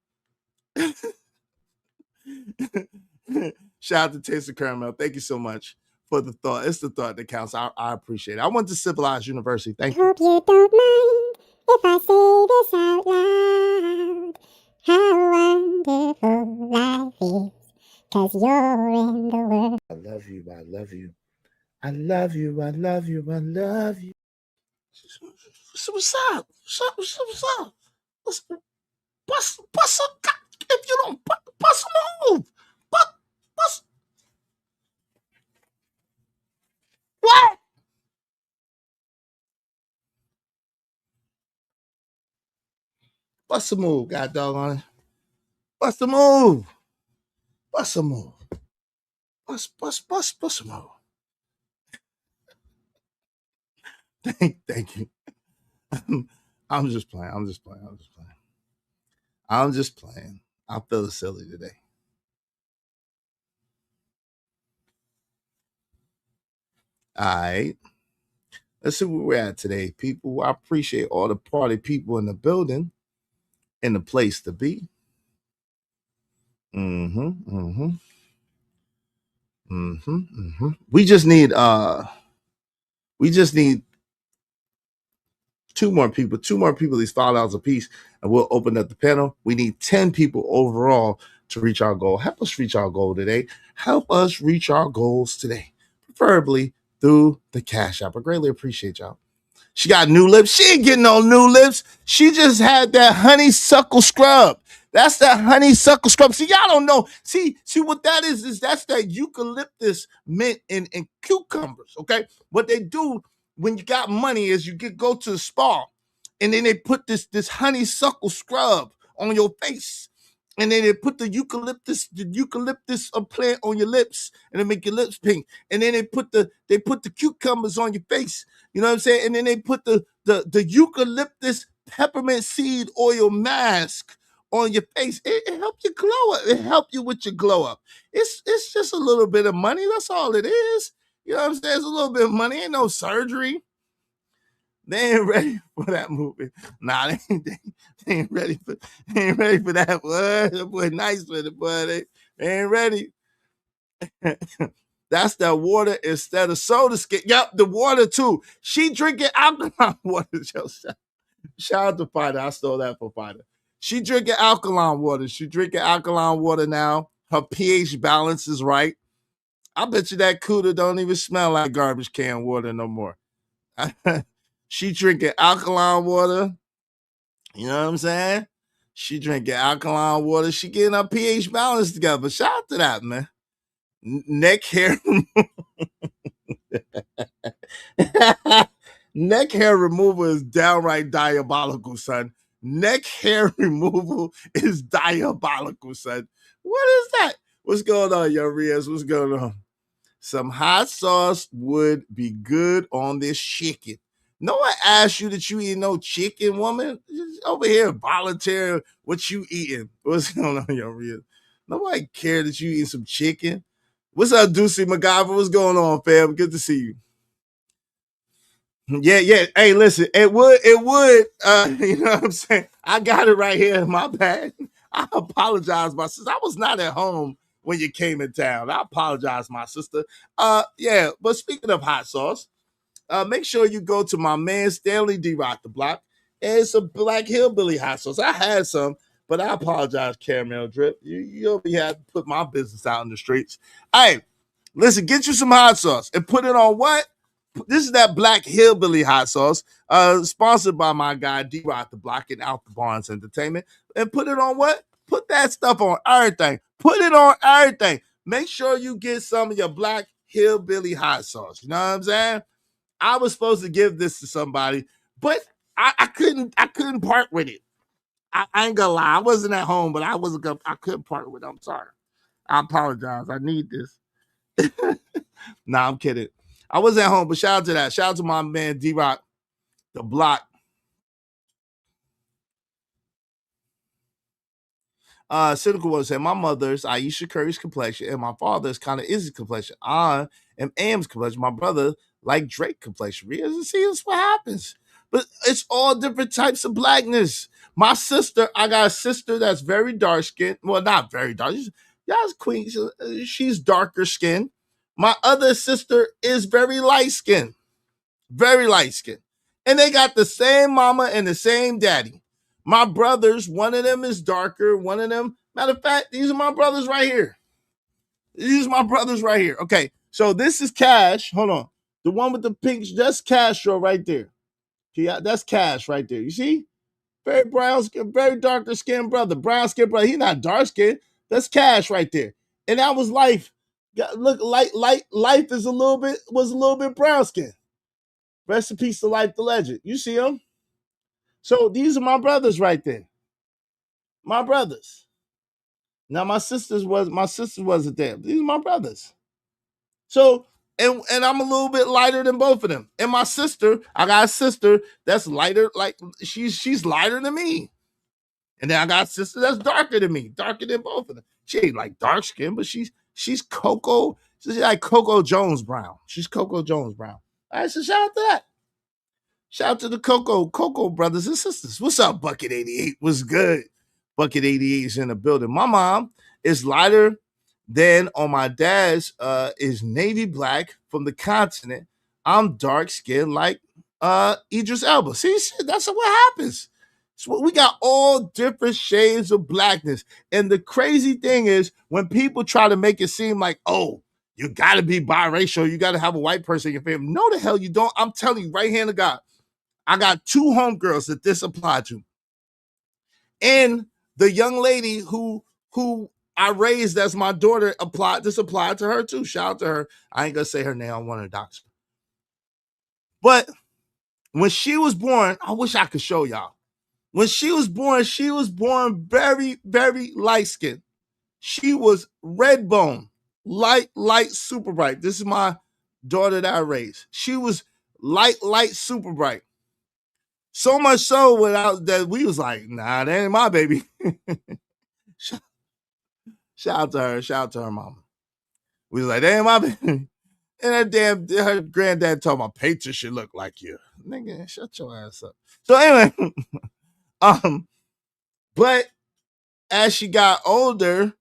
Shout out to Taste of Caramel. Thank you so much for the thought. It's the thought that counts. I appreciate it. I went to Civilized University. Thank you. Hope you don't mind if I say this out loud. How wonderful life is, 'cause you're in the world. I love you. I love you. I love you. I love you. I love you. What's up? What's up? Bust a, if you don't bust a move. Bust. What? Bust a move, god doggone it. Bust a move. Bust a move. Bust a move. Thank you. I'm just playing. I'm feeling silly today. All right. Let's see where we're at today, people. I appreciate all the party people in the building and the place to be. We just need two more people, these $5 a piece, and we'll open up the panel. We need 10 people overall to reach our goal. Help us reach our goal today. Help us reach our goals today, preferably through the Cash App. I greatly appreciate y'all. She got new lips. She ain't getting no new lips. She just had that honeysuckle scrub. That's that honeysuckle scrub. See, y'all don't know. See what that is that's that eucalyptus mint and cucumbers, okay? What they do when you got money is you go to the spa, and then they put this honeysuckle scrub on your face. And then they put the eucalyptus plant on your lips, and they make your lips pink. And then they put the cucumbers on your face. You know what I'm saying? And then they put the eucalyptus peppermint seed oil mask on your face. It helps you glow up. It helps you with your glow up. It's just a little bit of money. That's all it is. You know what I'm saying? It's a little bit of money. Ain't no surgery. They ain't ready for that movie. Nah, they ain't ready for that. Boy, that boy nice with it, boy. They ain't ready. That's the water instead of soda skin. Yep, the water too. She drinking alkaline water. Shout out to Fighter. I stole that from Fighter. She drinking alkaline water. She drinking alkaline water now. Her pH balance is right. I bet you that cooler don't even smell like garbage can water no more. She drinking alkaline water. You know what I'm saying? She drinking alkaline water. She getting her pH balance together. Shout out to that, man. Neck hair. Neck hair removal is downright diabolical, son. Neck hair removal is diabolical, son. What is that? What's going on, yo, Riaz? What's going on? Some hot sauce would be good on this chicken. No one asked you that you eat no chicken, woman. Just over here volunteering what you eating. What's going on, yo, Riaz? Nobody care that you eat some chicken. What's up, Deucey MacGyver? What's going on, fam? Good to see you. Yeah. Hey, listen, it would, you know what I'm saying? I got it right here. My bad. I apologize, my sister. I was not at home when you came in town. I apologize, my sister. Yeah, but speaking of hot sauce, make sure you go to my man Stanley D. Rock the Block. It's a Black Hillbilly hot sauce. I had some, but I apologize, Caramel Drip. You only had to put my business out in the streets. Hey, listen, get you some hot sauce and put it on what? This is that Black Hillbilly hot sauce, sponsored by my guy D. Rock the Block and Out the Barnes Entertainment. And put it on what? Put that stuff on everything. Put it on everything. Make sure you get some of your Black Hillbilly hot sauce. You know what I'm saying? I was supposed to give this to somebody, but I couldn't part with it. I ain't gonna lie. I wasn't at home, but I couldn't part with it. I'm sorry. I apologize. I need this. Nah, I'm kidding. I was at home, but shout out to that. Shout out to my man D-Rock, the Block. Cynical was saying, my mother's Aisha Curry's complexion, and my father's kind of Izzy's complexion. I am Am's complexion. My brother like Drake complexion. See, that's what happens. But it's all different types of blackness. My sister, I got a sister that's very dark skinned. Well, not very dark. Y'all's queen. She's darker skinned. My other sister is very light skinned. Very light skinned. And they got the same mama and the same daddy. My brothers, one of them is darker. One of them, matter of fact, these are my brothers right here. These are my brothers right here. Okay, so this is Cash. Hold on. The one with the pink, that's Castro right there. Okay, that's Cash right there. You see? Very brown skin, very darker skinned brother. Brown skin brother. He's not dark skinned. That's Cash right there. And that was Life. Look, Life was a little bit brown skin. Rest in peace to Life the Legend. You see him? So these are my brothers right there. My brothers. Now my sisters wasn't there. These are my brothers. So and I'm a little bit lighter than both of them. And my sister, I got a sister that's lighter, like she's lighter than me. And then I got a sister that's darker than me, darker than both of them. She ain't like dark skin, but she's Coco. She's like Coco Jones Brown. She's Coco Jones Brown. All right, so shout out to that. Shout out to the Coco brothers and sisters. What's up, Bucket 88? What's good? Bucket 88 is in the building. My mom is lighter than on my dad's is navy black from the continent. I'm dark skinned like Idris Elba. See, that's what happens. So we got all different shades of blackness. And the crazy thing is when people try to make it seem like, oh, you got to be biracial. You got to have a white person in your family. No, the hell you don't. I'm telling you, right hand of God. I got 2 homegirls that this applied to. And the young lady who I raised as my daughter this applied to her too. Shout out to her. I ain't gonna say her name. I want to dox her. But when she was born, I wish I could show y'all. When she was born very, very light skinned. She was red bone, light, super bright. This is my daughter that I raised. She was light, super bright. So much so that we was like, nah, that ain't my baby. Shout out to her. Shout out to her mama. We was like, that ain't my baby. And her granddad told my Patriot should look like you. Nigga, shut your ass up. So anyway, but as she got older,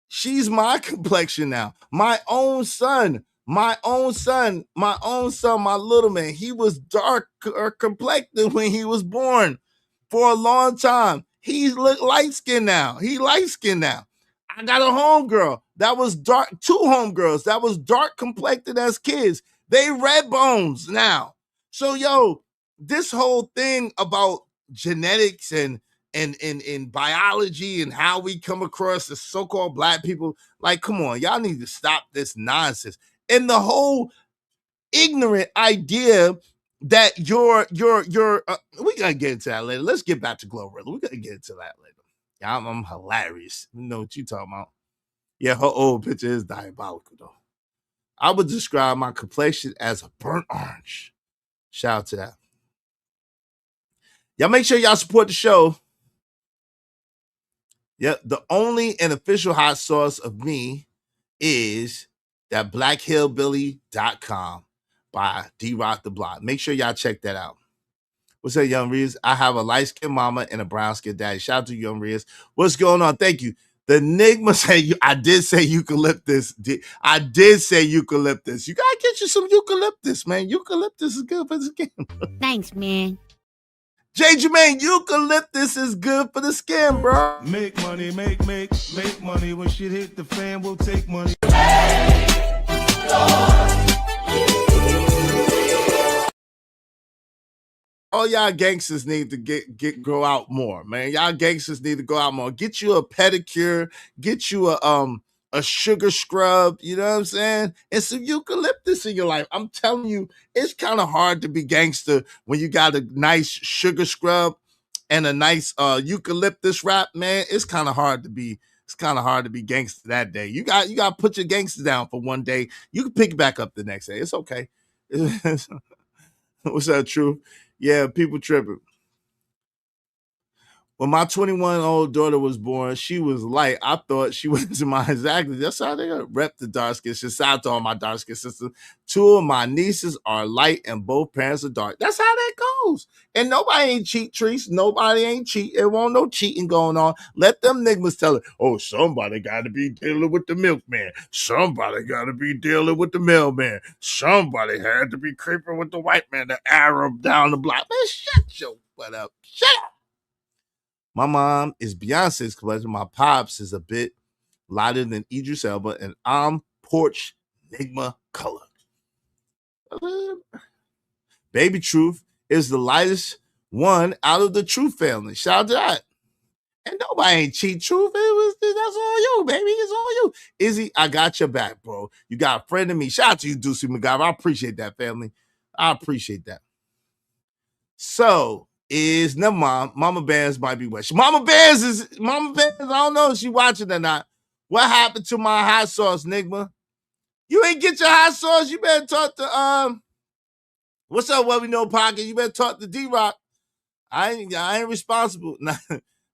she's my complexion now. My own son, my little man, he was dark complected when he was born for a long time. He's light skinned now. I got a homegirl that was dark, 2 homegirls that was dark complected as kids. They red bones now. So yo, this whole thing about genetics and biology and how we come across the so-called black people, like, come on, y'all need to stop this nonsense. And the whole ignorant idea that you're we gotta get into that later. Let's get back to Glorilla. We gotta get into that later. Yeah, I'm hilarious. You know what you talking about. Yeah, her old picture is diabolical though. I would describe my complexion as a burnt orange. Shout out to that. Y'all make sure y'all support the show. Yeah, the only and official hot sauce of me is that blackhillbilly.com by D-Rock the Block. Make sure y'all check that out. What's up, Young Riz? I have a light-skinned mama and a brown-skinned daddy. Shout out to Young Riz. What's going on? Thank you. The Enigma said, I did say eucalyptus. I did say eucalyptus. You gotta get you some eucalyptus, man. Eucalyptus is good for the skin. Thanks, man. J. Jermaine, eucalyptus is good for the skin, bro. Make money, make money. When shit hit the fan, we'll take money. All y'all gangsters need to grow out more, man. Y'all gangsters need to go out more. Get you a pedicure, get you a sugar scrub, you know what I'm saying? And some eucalyptus in your life. I'm telling you, it's kind of hard to be gangster when you got a nice sugar scrub and a nice eucalyptus wrap, man. It's kind of hard to be gangster that day. You got to put your gangster down for one day. You can pick it back up the next day. It's okay. What's that, True? Yeah, people tripping. When my 21-year-old daughter was born, she was light. I thought she went to my exactly. That's how they rep the dark skin. Shout out to all my dark skin sisters. 2 of my nieces are light and both parents are dark. That's how that goes. And nobody ain't cheat, Trees. Nobody ain't cheat. There won't no cheating going on. Let them niggas tell it. Oh, somebody got to be dealing with the milkman. Somebody got to be dealing with the mailman. Somebody had to be creeping with the white man, the Arab down the block. Man, shut your butt up. Shut up. My mom is Beyonce's complexion. My pops is a bit lighter than Idris Elba, and I'm Porch Enigma color. Baby Truth is the lightest one out of the Truth family. Shout out to that. And nobody ain't cheat, Truth. That's all you, baby. It's all you. Izzy, I got your back, bro. You got a friend of me. Shout out to you, Deucey McGovern. I appreciate that, family. I appreciate that. So, never mind. Mama Bears might be wet. Mama Bears, I don't know if she watching or not. What happened to my hot sauce, Nigma? You ain't get your hot sauce. You better talk to what's up, What We Know Pocket? You better talk to D-Rock. I ain't responsible.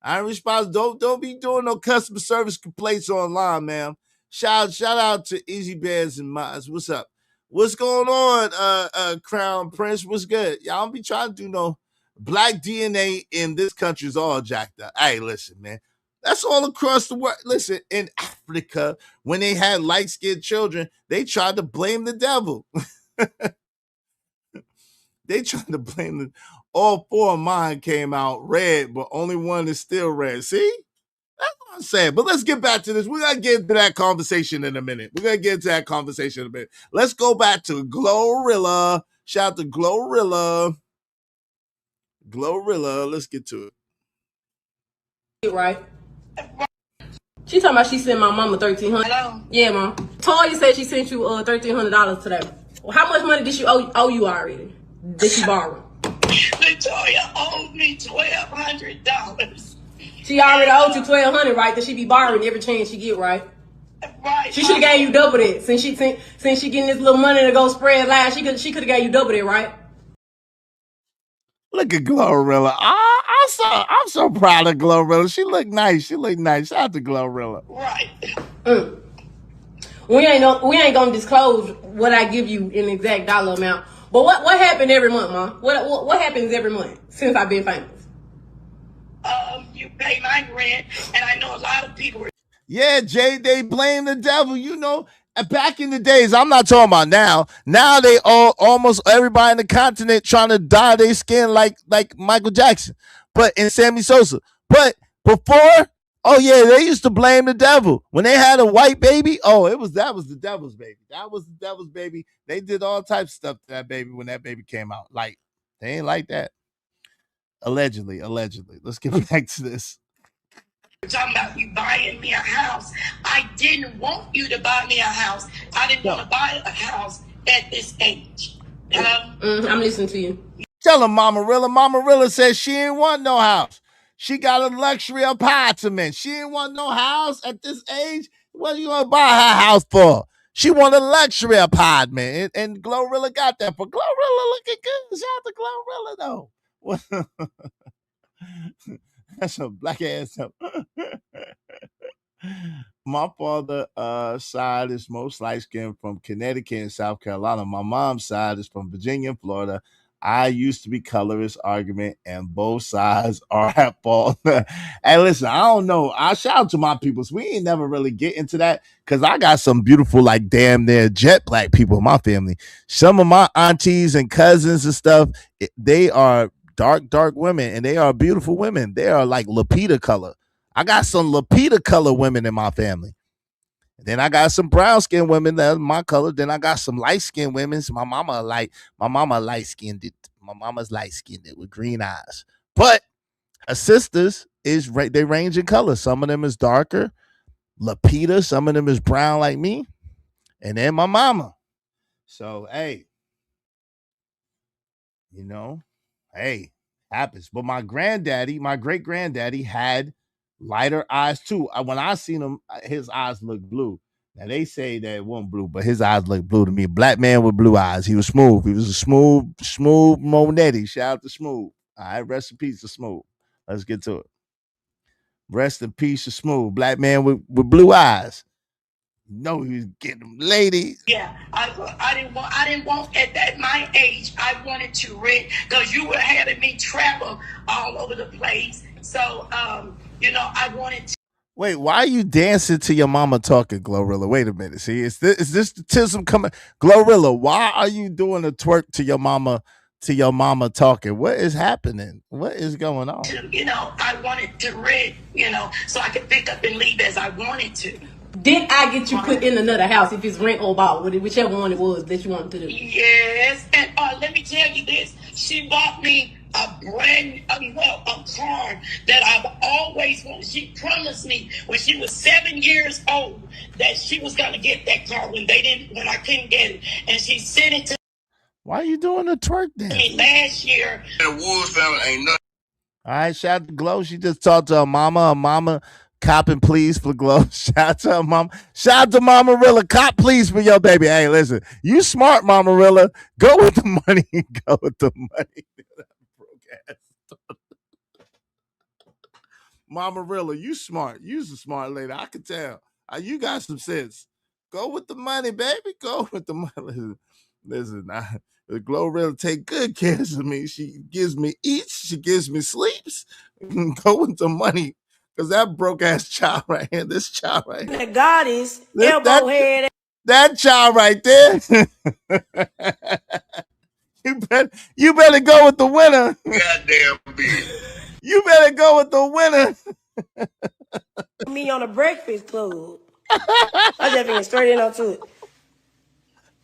I ain't responsible. Don't be doing no customer service complaints online, man. Shout out to Easy Bears and Miles. What's up? What's going on, Crown Prince? What's good? Y'all don't be trying to do no black DNA in this country is all jacked up. Hey, listen, man. That's all across the world. Listen, in Africa, when they had light-skinned children, they tried to blame the devil. They tried to blame all 4 of mine came out red, but only one is still red. See? That's what I'm saying. But let's get back to this. We're going to get into that conversation in a minute. Let's go back to Glorilla. Shout out to Glorilla. Glorilla, let's get to it. Right. She talking about she sent my mama $1,300. Hello? Yeah, mom. Toya said she sent you $1,300 today. Well, how much money did she owe you already? Did she borrow? Latoya owed me $1,200. She already owed you $1,200, right? That she be borrowing every chance she get, right? Right. She should have gave you double that. Since she getting this little money to go spread lies, she could have gave you double that, right? Look at Glorilla. I'm so proud of Glorilla. She look nice. Shout out to Glorilla. Right. We ain't gonna disclose what I give you in exact dollar amount. But what happened every month, Mom? What happens every month since I've been famous? You pay my rent, and I know a lot of people. Yeah, Jay, they blame the devil. You know, back in the days, I'm not talking about now. Now they almost everybody in the continent trying to dye their skin like Michael Jackson, but in Sammy Sosa. But before, oh yeah, they used to blame the devil when they had a white baby. Oh, that was the devil's baby. That was the devil's baby. They did all types of stuff to that baby when that baby came out. Like they ain't like that. Allegedly. Let's get back to this. You're talking about you buying me a house. I didn't want you to buy me a house. I didn't want to buy a house at this age. Hello? I'm listening to you. Tell him, Mama Rilla. Mama Rilla says she ain't want no house. She got a luxury apartment. She ain't want no house at this age. What are you gonna buy her house for? She want a luxury apartment, and Glorilla got that. For Glorilla looking good. Shout out to Glorilla though. That's a black ass up. My father side is most light skinned from Connecticut and South Carolina. My mom's side is from Virginia and Florida. I used to be colorist argument, and both sides are at fault. Hey, listen, I don't know. I shout out to my peoples. We ain't never really get into that because I got some beautiful, like damn near jet black people in my family. Some of my aunties and cousins and stuff, they are dark women, and they are beautiful women. They are like Lupita color. I got some Lupita color women in my family. Then I got some brown skinned women that's my color. Then I got some light skinned women. So my mama light skinned. My mama's light skinned with green eyes. But her sisters they range in color. Some of them is darker, Lupita. Some of them is brown like me. And then my mama. So hey, happens. But my great granddaddy had lighter eyes too. When I seen him, his eyes looked blue. Now they say that it wasn't blue, but his eyes looked blue to me. Black man with blue eyes. He was smooth. He was a smooth Monetti. Shout out to Smooth. All right, rest in peace to Smooth. Let's get to it. Rest in peace to Smooth. Black man with blue eyes. No, he was getting them ladies. Yeah, I didn't want at my age. I wanted to rent because you were having me travel all over the place. So, I wanted to. Wait, why are you dancing to your mama talking, Glorilla? Wait a minute. See, is this the tism coming? Glorilla, why are you doing a twerk to your mama talking? What is happening? What is going on? I wanted to rent, so I could pick up and leave as I wanted to. Did I get you put in another house if it's rent or bought, whichever one it was that you wanted to do? Yes, and let me tell you this. She bought me a car that I've always wanted. She promised me when she was 7 years old that she was going to get that car when I couldn't get it. And she sent it to Why are you doing a twerk dance? me last year. The Woods family ain't nothing. All right, shout out to Glow. She just talked to her mama. Her mama copping please for Glow. Shout out to her mama. Shout out to Mama Rilla. Cop please for your baby. Hey, listen, you smart, Mama Rilla. Go with the money. Go with the money. Mama Rilla, you smart. You's a smart lady. I can tell. You got some sense. Go with the money, baby. Go with the money. Listen, the Glorilla take good care of me. She gives me eats. She gives me sleeps. Go with the money. Because that broke ass child right here, this child right here. The goddess, elbow head. That child right there. You better go with the winner. Goddamn bitch. You better go with the winner. Me on a Breakfast Club. I just been straight in onto it.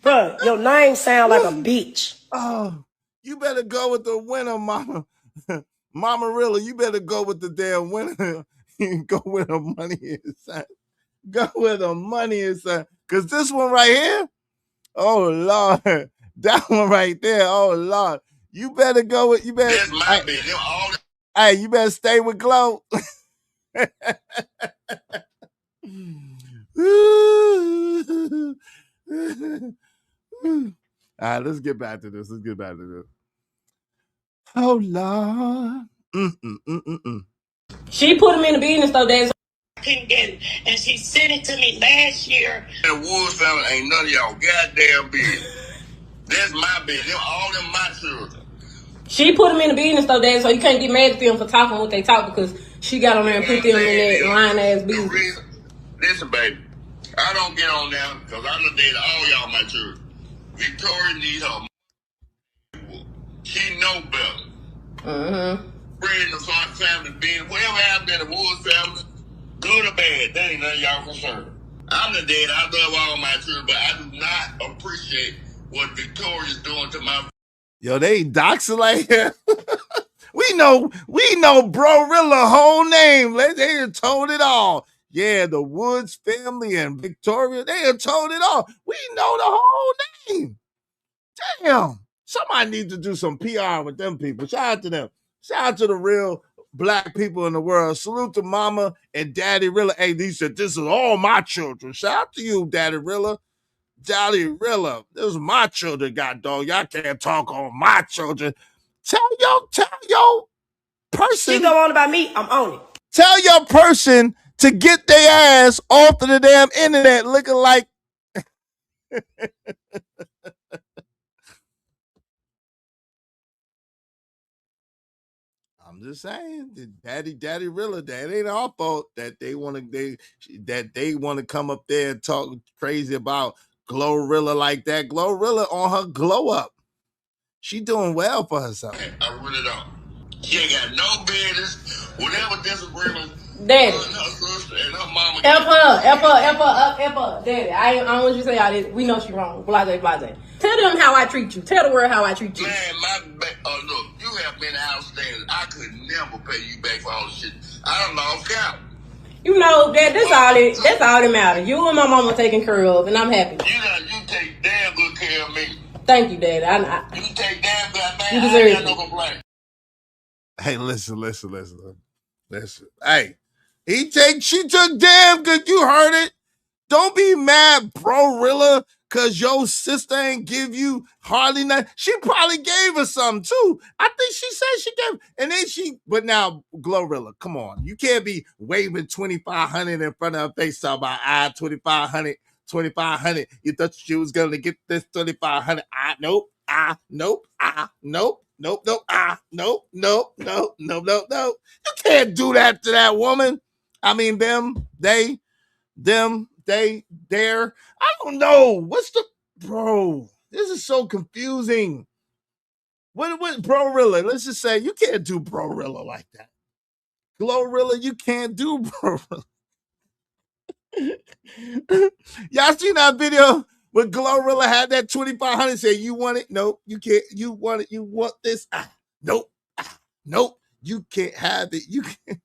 Bruh, your name sound like a bitch. Oh, you better go with the winner, mama. Mama Rilla, you better go with the damn winner. Go where the money is, son. Go where the money is, son. Because this one right here, oh, Lord. That one right there, oh, Lord. You better go with, you better. That's my business. Hey, you better stay with Glow. All right, let's get back to this. Oh, Lord. She put him in the business though, Dad. Couldn't get it. And she sent it to me last year. The Woods family ain't none of y'all goddamn business. That's my business. All them my children. She put him in the business though, Dad, so you can't get mad at them for talking what they talk because she got on there and put them in that lying ass business. Listen, baby. I don't get on there because I done dated all y'all my children. Victoria needs her. She know better. Bring the family being whatever happened to the Woods family, good or bad, that ain't none of y'all concerned. I'm the dad. I love all my children, but I do not appreciate what Victoria's doing to my. Yo, they doxing like we know Bro Rilla whole name. They done told it all. Yeah, the Woods family and Victoria, they done told it all. We know the whole name. Damn. Somebody needs to do some PR with them people. Shout out to them. Shout out to the real black people in the world. Salute to Mama and Daddy Rilla. Hey, these said, this is all my children. Shout out to you, Daddy Rilla. Daddy Rilla. This is my children, god dog. Y'all can't talk on my children. Tell your person. She go on about me, I'm on it. Tell your person to get their ass off of the damn internet looking like I'm just saying, Daddy Rilla, that ain't our fault that they want to come up there and talk crazy about Glorilla like that. Glorilla on her glow up. She doing well for herself. I really don't. She ain't got no business. Whatever disagreement. Daddy. Her sister and her mama. F her. Daddy, I don't want you to say all this. We know she wrong. Blase. Tell them how I treat you. Tell the world how I treat you. Man, look, you have been outstanding. I could never pay you back for all the shit. I done lost count. You know, that's all that matters. You and my mama taking care of, and I'm happy. You take damn good care of me. Thank you, Daddy. You take damn good, man. You deserve I ain't got it. no complaint. Hey, listen. Hey, she took damn good. You heard it. Don't be mad, Bro Rilla, because your sister ain't give you hardly nothing. She probably gave her something too. I think she said she gave, and then but now, Glorilla, come on. You can't be waving 2,500 in front of her face talking about 2,500. You thought she was gonna get this 2,500. Nope. Nope. Nope. You can't do that to that woman. I mean, there. I don't know. Bro? This is so confusing. What Bro Rilla? Let's just say you can't do Bro Rilla like that. Glorilla, you can't do Bro Rilla. Y'all seen that video where Glorilla had that 2,500? Say you want it? Nope, you can't. You want it? You want this? Nope. Nope. You can't have it. You can't.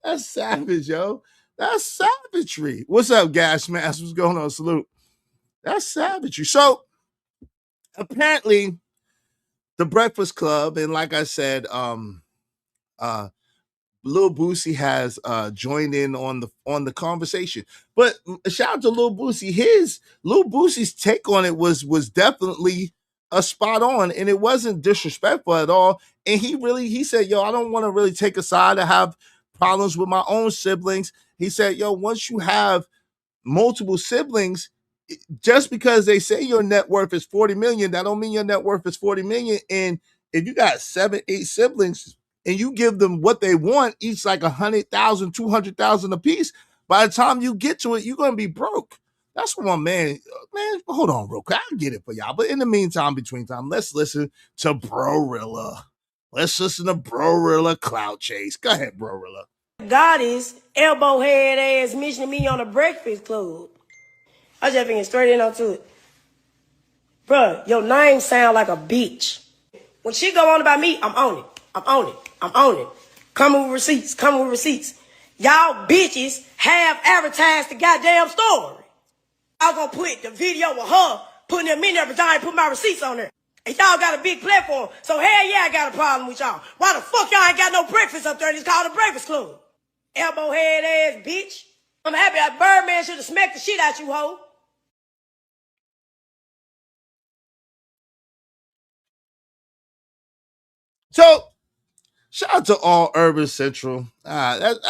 That's savage, yo. That's savagery. What's up, Gas Mask? What's going on? Salute. That's savagery. So apparently, the Breakfast Club, and like I said, Lil Boosie has joined in on the conversation. But shout out to Lil Boosie. Lil Boosie's take on it was definitely a spot on, and it wasn't disrespectful at all. And he said, yo, I don't want to really take a side. I have problems with my own siblings. He said, yo, once you have multiple siblings, just because they say your net worth is 40 million, that don't mean your net worth is 40 million. And if you got 7-8 siblings and you give them what they want, each like 100,000, 200,000 a piece, by the time you get to it, you're going to be broke. That's what my man, hold on real quick. I get it for y'all. But in the meantime, between time, let's listen to Bro Rilla. Let's listen to Bro Rilla Clout Chase. Go ahead, Bro Rilla. Goddess, elbow head ass mentioning me on the Breakfast Club. I just thinking straight in onto it. Bruh, your name sound like a bitch. When she go on about me, I'm on it. I'm on it. I'm on it. Come with receipts. Come with receipts. Y'all bitches have advertised the goddamn story. I was gonna put the video of her putting them in there, but y'all ain't put my receipts on there. And y'all got a big platform, so hell yeah, I got a problem with y'all. Why the fuck y'all ain't got no breakfast up there and it's called a Breakfast Club? Elbow head ass bitch. I'm happy that Birdman should have smacked the shit out you, hoe. So, shout out to all Urban Central. And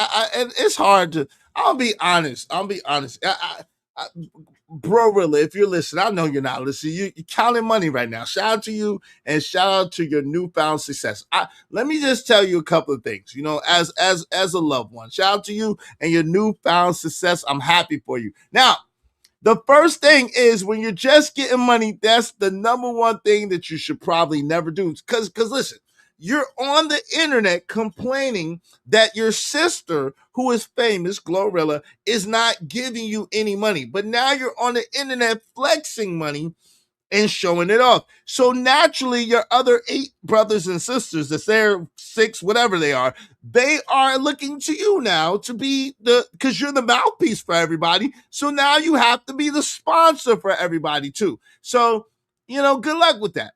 it's hard to. I'll be honest. Bro, really, if you're listening, I know you're not listening. You're counting money right now. Shout out to you and shout out to your newfound success. Let me just tell you a couple of things. You know, as a loved one, shout out to you and your newfound success. I'm happy for you. Now, the first thing is when you're just getting money, that's the number one thing that you should probably never do. Because listen, you're on the internet complaining that your sister, who is famous, Glorilla, is not giving you any money. But now you're on the internet flexing money and showing it off. So naturally, your other 8 brothers and sisters, that's there 6, whatever they are looking to you now to be because you're the mouthpiece for everybody. So now you have to be the sponsor for everybody too. So, you know, good luck with that.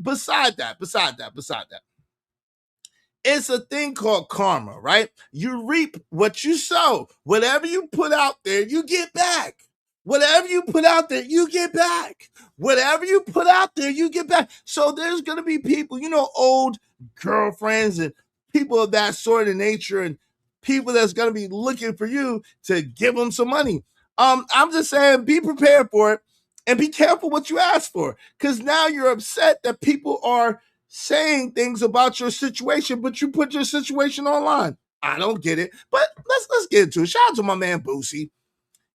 Beside that, it's a thing called karma, right? You reap what you sow. Whatever you put out there, you get back. Whatever you put out there, you get back. Whatever you put out there, you get back. So there's going to be people, you know, old girlfriends and people of that sort of nature and people that's going to be looking for you to give them some money. I'm just saying, be prepared for it and be careful what you ask for, because now you're upset that people are saying things about your situation, but you put your situation online. I don't get it, but let's get into it. Shout out to my man Boosie.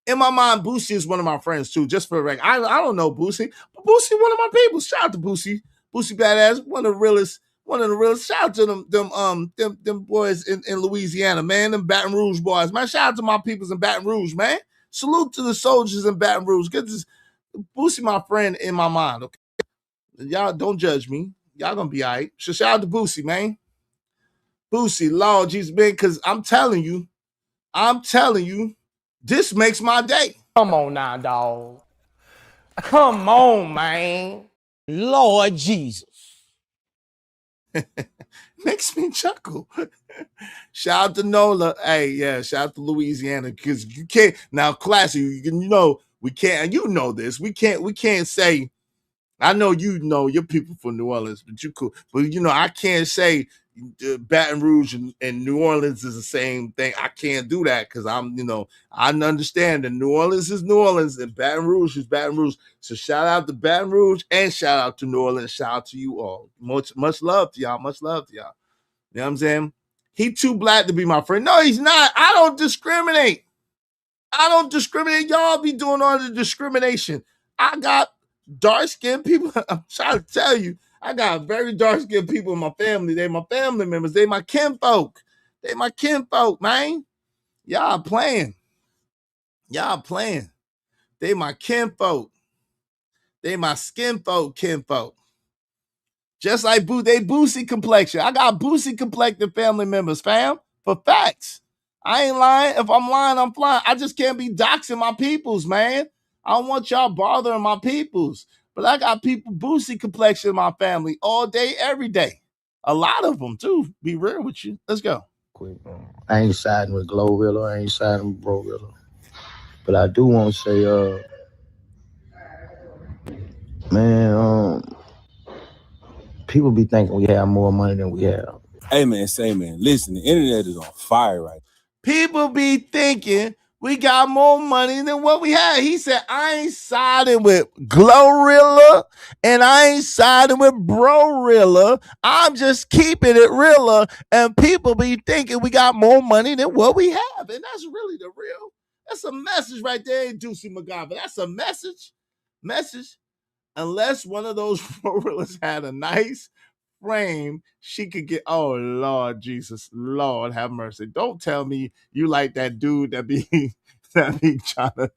In my mind, Boosie is one of my friends too, just for the record. I don't know Boosie, but Boosie, one of my people. Shout out to Boosie. Boosie badass, one of the realest. Shout out to them boys in Louisiana, man. Them Baton Rouge boys, man. Shout out to my peoples in Baton Rouge, man. Salute to the soldiers in Baton Rouge. Get this Boosie, my friend, in my mind. Okay, y'all don't judge me. Y'all gonna be all right. So shout out to Boosie, man. Boosie, Lord Jesus, man, because I'm telling you, this makes my day. Come on now, dog. Come on, man. Lord Jesus. Makes me chuckle. Shout out to Nola. Hey, yeah, shout out to Louisiana, because you can't now, classy. You know, we can't, and you know this. We can't say. I know you know your people from New Orleans, but you cool. But you know, I can't say Baton Rouge and New Orleans is the same thing. I can't do that because I understand that New Orleans is New Orleans and Baton Rouge is Baton Rouge. So shout out to Baton Rouge and shout out to New Orleans. Shout out to you all. Much love to y'all. Much love to y'all. You know what I'm saying? He too black to be my friend. No, he's not. I don't discriminate. Y'all be doing all the discrimination. I got dark-skinned people. I'm trying to tell you, I got very dark-skinned people in my family. They my family members. They my kinfolk. Man. Y'all playing. They my kinfolk. They my skinfolk, kinfolk. Just like they Boosie complexion. I got Boosie complected family members, fam. For facts. I ain't lying. If I'm lying, I'm flying. I just can't be doxing my peoples, man. I don't want y'all bothering my peoples. But I got people Boosie complexion in my family all day, every day. A lot of them, too. Be real with you. Let's go. I ain't siding with Glorilla. I ain't siding with Brorilla. But I do want to say, man, people be thinking we have more money than we have. Hey, man, listen, the internet is on fire right now. People be thinking we got more money than what we had. He said, I ain't siding with Glorilla and I ain't siding with Brorilla. I'm just keeping it realer. And people be thinking we got more money than what we have. And that's really the real. That's a message right there, Deucey McGovern. That's a message. Unless one of those Brorillas had a nice frame, she could get. Oh Lord Jesus, Lord have mercy! Don't tell me you like that dude that be trying to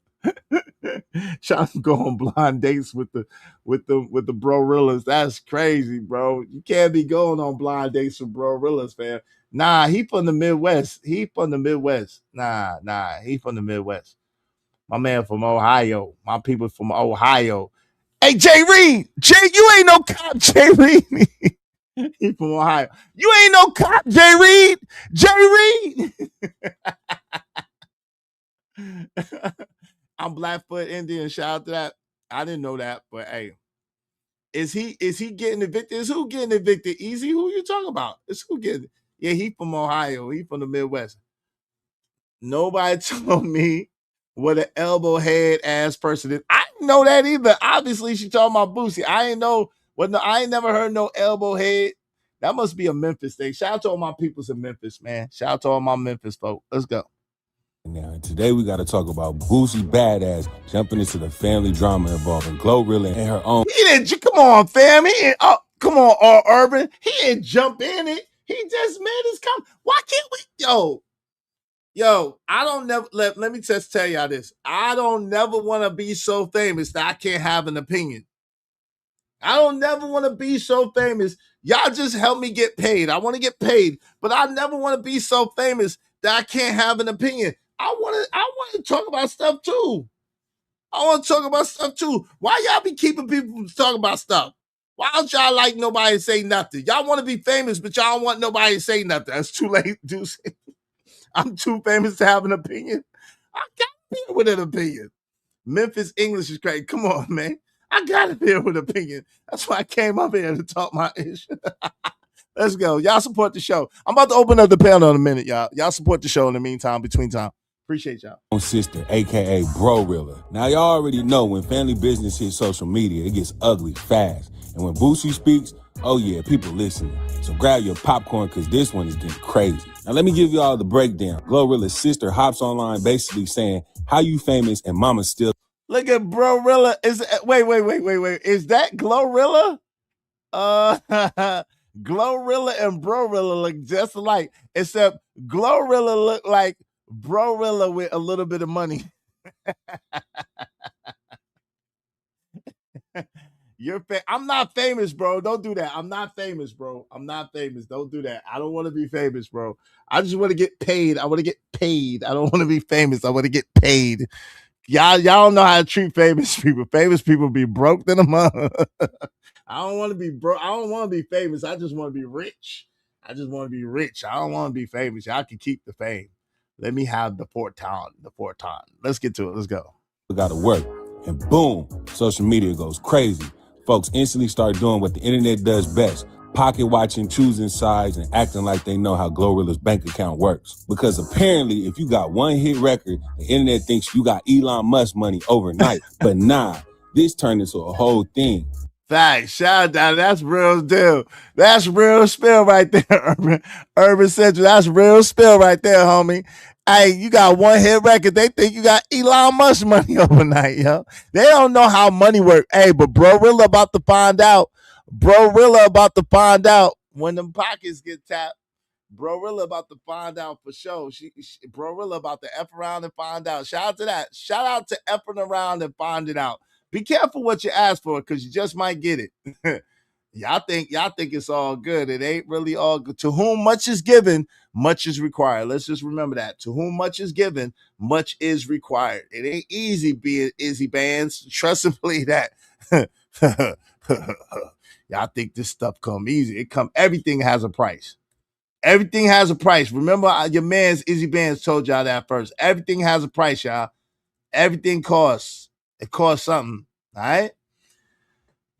Trying to go on blind dates with the Brorillas. That's crazy, bro. You can't be going on blind dates with Brorillas, fam. Nah, he from the Midwest. Nah, he from the Midwest. My man from Ohio. My people from Ohio. Hey, Jay Reed. You ain't no cop, Jay Reed. He from Ohio. You ain't no cop, Jay Reed. I'm Blackfoot Indian. Shout out to that. I didn't know that, but hey, is he getting evicted? Is who getting evicted? Easy. Who you talking about? It's who getting? Yeah, he from Ohio. He from the Midwest. Nobody told me what an elbow head ass person is. I didn't know that either. Obviously, she talking about Boosie. I ain't know. I ain't never heard no elbow head. That must be a Memphis thing. Shout out to all my peoples in Memphis, man. Shout out to all my Memphis folks. Let's go. Now, today we got to talk about Boosie Badass jumping into the family drama involving Glorilla and her own. He didn't. Come on, fam. Come on, Urban. He didn't jump in it. He just made his comment. Why can't we? Yo, I don't never let me just tell y'all this. I don't never want to be so famous that I can't have an opinion. I don't never want to be so famous. Y'all just help me get paid. I want to get paid, but I never want to be so famous that I can't have an opinion. I want to talk about stuff too. Why y'all be keeping people from talking about stuff? Why don't y'all like nobody to say nothing? Y'all want to be famous, but y'all don't want nobody to say nothing. That's too late, Deuce. I'm too famous to have an opinion. I got to be with an opinion. Memphis English is crazy. Come on, man. I got to be with an opinion. That's why I came up here to talk my issue. Let's go. Y'all support the show. I'm about to open up the panel in a minute, y'all. Y'all support the show in the meantime, between time. Appreciate y'all. Sister, aka Brorilla. Now y'all already know when family business hits social media, it gets ugly fast. And when Boosie speaks, oh yeah, people listening. So grab your popcorn because this one is getting crazy. Now let me give y'all the breakdown. Glorilla's sister hops online basically saying, how you famous and mama still. Look at Brorilla. Wait. Is that Glorilla? Glorilla and Brorilla look just alike, except Glorilla look like Brorilla with a little bit of money. I'm not famous, bro. Don't do that. I'm not famous, bro. I'm not famous. Don't do that. I don't want to be famous, bro. I just want to get paid. I want to get paid. I don't want to be famous. I want to get paid. Y'all don't know how to treat famous people. Famous people be broke than a mother. I don't want to be broke. I don't want to be famous. I just want to be rich. I don't want to be famous. Y'all can keep the fame. Let me have the fortune. Let's get to it. Let's go. Got to work. And boom, social media goes crazy. Folks instantly start doing what the internet does best. Pocket watching, choosing sides, and acting like they know how Glorilla's bank account works. Because apparently, if you got one hit record, the internet thinks you got Elon Musk money overnight. But nah, this turned into a whole thing. Facts. Shout out. That's real deal. That's real spill right there, Urban Central. That's real spill right there, homie. Hey, you got one hit record. They think you got Elon Musk money overnight, yo. They don't know how money works. Hey, but Brorilla about to find out. When them pockets get tapped. Brorilla about to find out for sure. Brorilla about to F around and find out. Shout out to that. Shout out to F'ing around and find it out. Be careful what you ask for because you just might get it. Y'all think it's all good. It ain't really all good. To whom much is given, much is required. Let's just remember that. To whom much is given, much is required. It ain't easy being Izzy Bands. Trust and believe that. Y'all think this stuff come easy. Everything has a price. Everything has a price. Remember, your man's Izzy Bands told y'all that first. Everything has a price, y'all. Everything costs. It costs something. All right?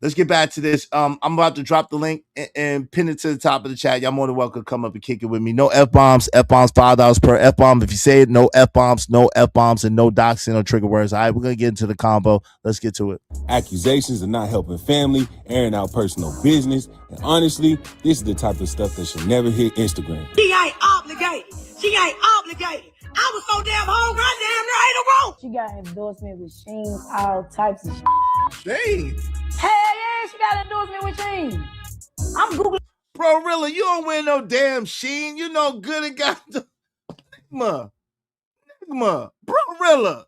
Let's get back to this. I'm about to drop the link and pin it to the top of the chat. Y'all more than welcome to come up and kick it with me. No F-bombs. F-bombs, $5 per F-bomb. If you say it, no F-bombs, and no doxing or trigger words. All right, we're going to get into the combo. Let's get to it. Accusations of not helping family, airing out personal business. And honestly, this is the type of stuff that should never hit Instagram. She ain't obligated. I was so damn hungry, I damn near ate a roll. She got endorsement with Shein, all types of shit. Shein? Hell yeah, she got endorsement with Shein. I'm Googling. Brorilla, you don't wear no damn Shein. You know good and got the Nigma. Brorilla.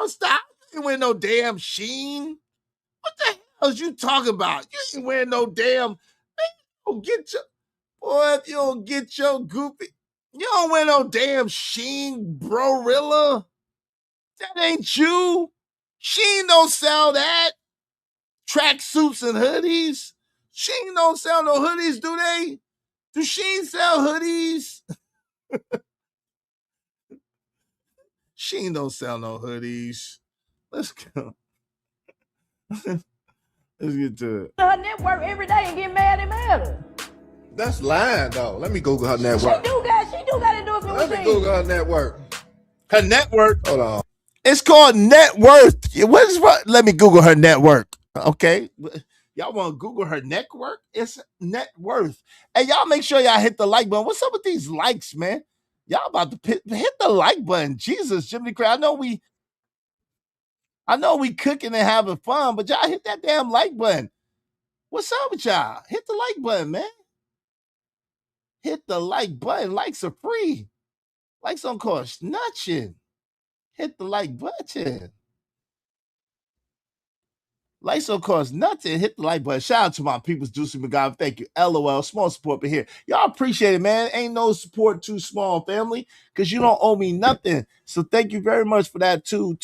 stop. You ain't wearing no damn Sheen. What the hell is you talking about? You ain't wearing no damn. Man, get your boy. If you don't get your goofy, you don't wear no damn Sheen Brorilla. That ain't you. Sheen don't sell that. Track suits and hoodies. Sheen don't sell no hoodies, do they? Do Sheen sell hoodies? Sheen don't sell no hoodies. Let's go. Let's get to it. Her network every day and get mad and mad. That's lying, though. Let me Google her network. She do got endorsement Let me Google her network. Her network. Hold on. It's called net worth. What is what? Let me Google her network. Okay. Y'all want to Google her network? It's net worth. Hey, y'all make sure y'all hit the like button. What's up with these likes, man? Y'all about to hit the like button. Jesus, Jimmy Craig. I know we cooking and having fun, but y'all hit that damn like button. What's up with y'all? Hit the like button, man. Hit the like button. Likes are free. Likes don't cost nothing. Hit the like button. Likes don't cost nothing. Hit the like button. Shout out to my people's Juicy McGovern. Thank you. LOL. Small support but here. Y'all appreciate it, man. Ain't no support too small, family, because you don't owe me nothing. So thank you very much for that too.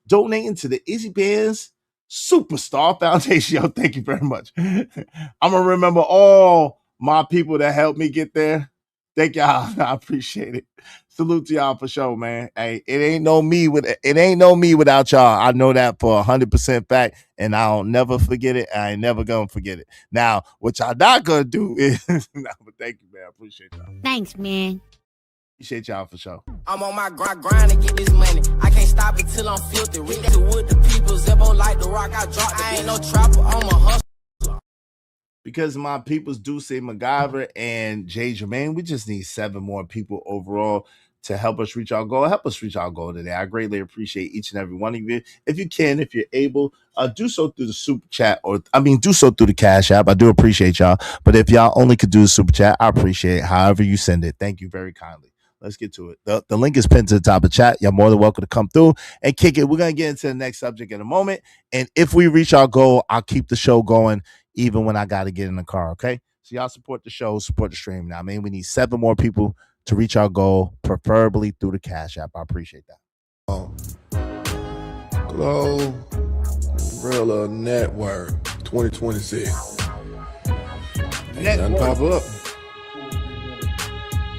Donating to the Izzy Bands Superstar Foundation. Yo, thank you very much. I'm gonna remember all my people that helped me get there. Thank y'all. I appreciate it. Salute to y'all for sure, man. Hey, it ain't no me without y'all. I know that for 100% fact, and I'll never forget it. I ain't never gonna forget it. Now, what y'all not gonna do is but thank you, man. I appreciate y'all. Thanks, man. Appreciate y'all for sure. I'm on my grind to get this money. I can't stop it till I'm filthy. Rich to wood, the people, Zebo like the rock. I drop. I ain't no trapper. I'm a hustler. Because my peoples do say MacGyver and Jay Jermaine, we just need 7 more people overall to help us reach our goal. Help us reach our goal today. I greatly appreciate each and every one of you. If you can, if you're able, do so through the super chat, do so through the Cash App. I do appreciate y'all. But if y'all only could do the super chat, I appreciate it. However you send it. Thank you very kindly. Let's get to it. The link is pinned to the top of the chat. You're more than welcome to come through and kick it. We're going to get into the next subject in a moment. And if we reach our goal, I'll keep the show going even when I got to get in the car, okay? So y'all support the show, support the stream. Now, I mean, we need 7 more people to reach our goal, preferably through the Cash App. I appreciate that. Glorilla Network 2026. Nothing pop up.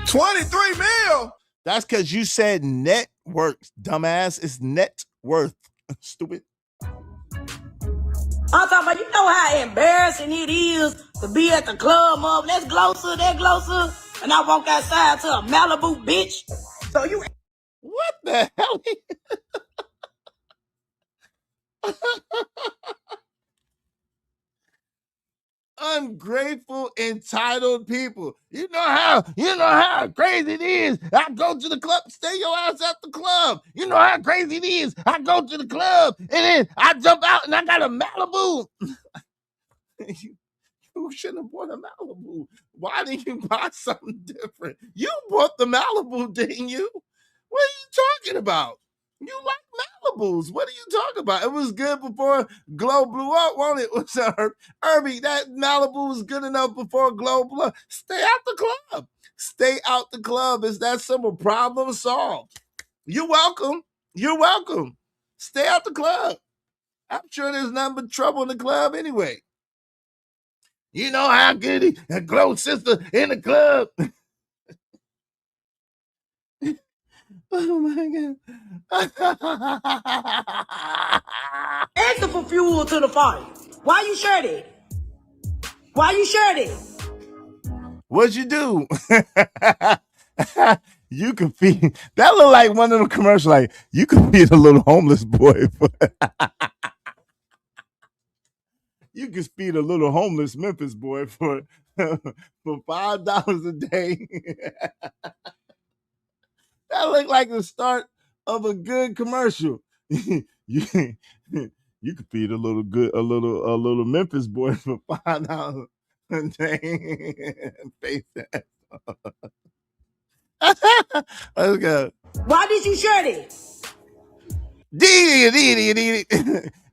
23 mil. That's because you said net worth, dumbass. It's net worth. Stupid. I'm talking about, you know how embarrassing it is to be at the club, mom. Let's glossa, that glossa. And I walk outside to a Malibu bitch. So you. What the hell? Ungrateful, entitled people. You know how crazy it is. I go to the club, stay your ass at the club. You know how crazy it is. I go to the club and then I jump out and I got a Malibu. You shouldn't have bought a Malibu. Why didn't you buy something different? You bought the Malibu, didn't you? What are you talking about? You like Malibus. What are you talking about? It was good before Glow blew up, wasn't it? What's up, Herbie? That Malibu was good enough before Glow blew up. Stay out the club. Stay out the club. Is that simple? Problem solved. You're welcome. You're welcome. Stay out the club. I'm sure there's nothing but trouble in the club anyway. You know how good a Glow sister in the club. Oh my God. Extra for fuel to the fire. Why you share that? Why you share that? What'd you do? You can feed. That look like one of the commercials. Like, you can feed a little homeless boy. You can feed a little homeless Memphis boy for $5 a day. That looked like the start of a good commercial. You can feed a little Memphis boy for $5 a day. Face that. Let's go. Why did you share that?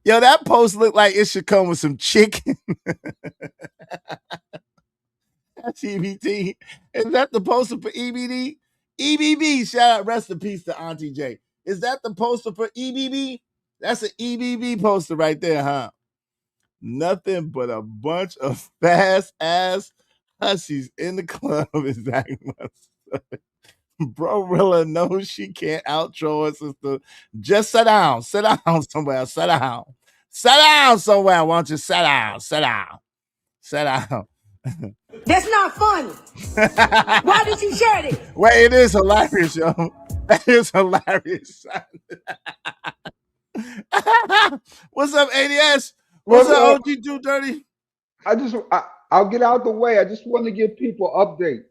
Yo, that post looked like it should come with some chicken. That's EBT. Is that the poster for EBD? EBB, shout out, rest in peace to Auntie J. Is that the poster for EBB? That's an EBB poster right there, huh? Nothing but a bunch of fast-ass hussies in the club. Is that Bro Rilla knows she can't outro her sister. Just sit down somewhere. Sit down somewhere. Why don't you sit down? That's not funny. Why did you share it? Wait, it is hilarious, yo. That is hilarious. What's up, ADS? What's up, OG Do Dirty? I'll get out the way. I just want to give people update.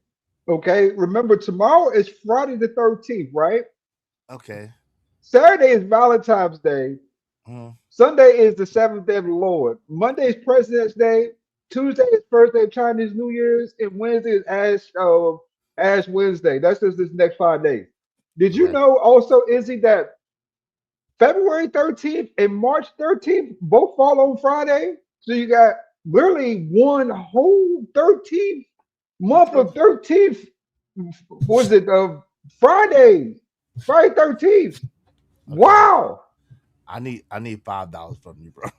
Okay, remember tomorrow is Friday the 13th, right? Okay. Saturday is Valentine's Day. Sunday is the 7th day of the Lord. Monday is President's Day. Tuesday is first day of Chinese New Year's, and Wednesday is Ash Wednesday. That's just this next 5 days. Did you know also, Izzy, that February 13th and March 13th both fall on Friday? So you got literally one whole 13th month of 13th. Was it Friday 13th? Wow. I need $5 from you, bro.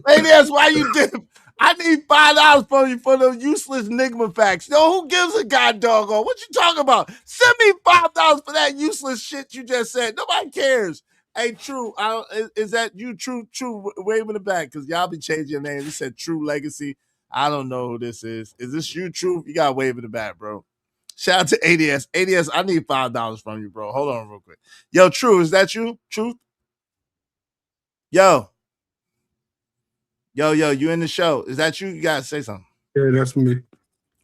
Lady, that's why you did. I need $5 from you for the useless Nigma facts. Yo, who gives a god doggone? What you talking about? Send me $5 for that useless shit you just said. Nobody cares. Hey, True, is that you, True, waving the back? Because y'all be changing your name. You said True Legacy. I don't know who this is. Is this you, True? You got to wave in the back, bro. Shout out to ADS. ADS, I need $5 from you, bro. Hold on real quick. Yo, True, is that you? Truth? Yo, you in the show. Is that you? You got to say something. Yeah, that's me.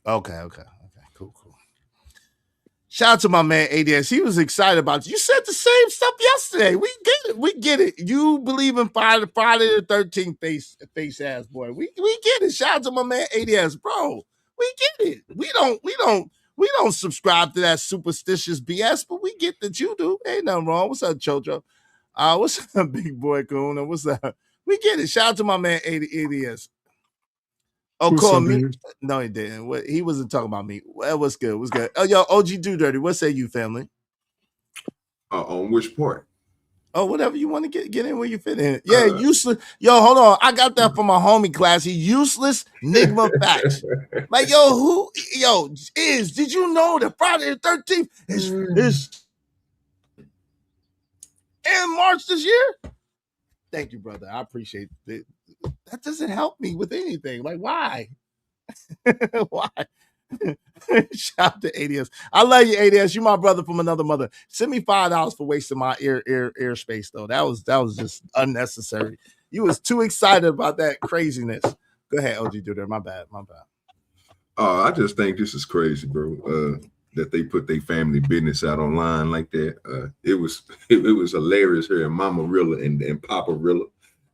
Okay, cool. Shout out to my man ADS. He was excited about you. You said the same stuff yesterday. We get it. You believe in Friday the 13th face ass boy. We get it. Shout out to my man ADS, bro. We get it. We don't subscribe to that superstitious BS, but we get that you do. Ain't nothing wrong. What's up, Chojo? What's up, big boy Coon? What's up? We get it. Shout out to my man ADS. Oh, call me. Dude? No, he didn't. He wasn't talking about me. Well, what's good? What's good? Oh, yo, OG Do Dirty. What say you, family? On which part? Oh, whatever you want to get in where you fit in. Yeah, useless. Yo, hold on. I got that from my homie class. He useless Nigma facts. Like, did you know that Friday the 13th is in March this year? Thank you, brother. I appreciate it. That doesn't help me with anything. Like, why? Why? Shout out to ADS. I love you, ADS. You my brother from another mother. Send me $5 for wasting my ear space, though. That was just unnecessary. You was too excited about that craziness. Go ahead, OG Do that. My bad. I just think this is crazy, bro. That they put their family business out online like that. It was hilarious here, and Mama Rilla and Papa Rilla,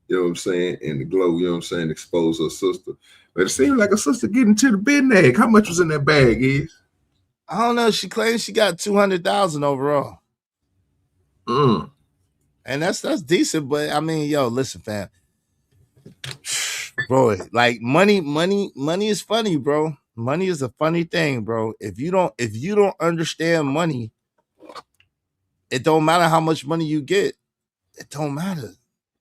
you know what I'm saying, and the Glow, you know what I'm saying, expose her sister. But it seemed like a sister getting to the bag. How much was in that bag, is? I don't know. She claims she got 200,000 overall. And that's decent, but I mean, yo, listen, fam. Bro, like money is funny, bro. Money is a funny thing, bro. If you don't understand money, it don't matter how much money you get. It don't matter.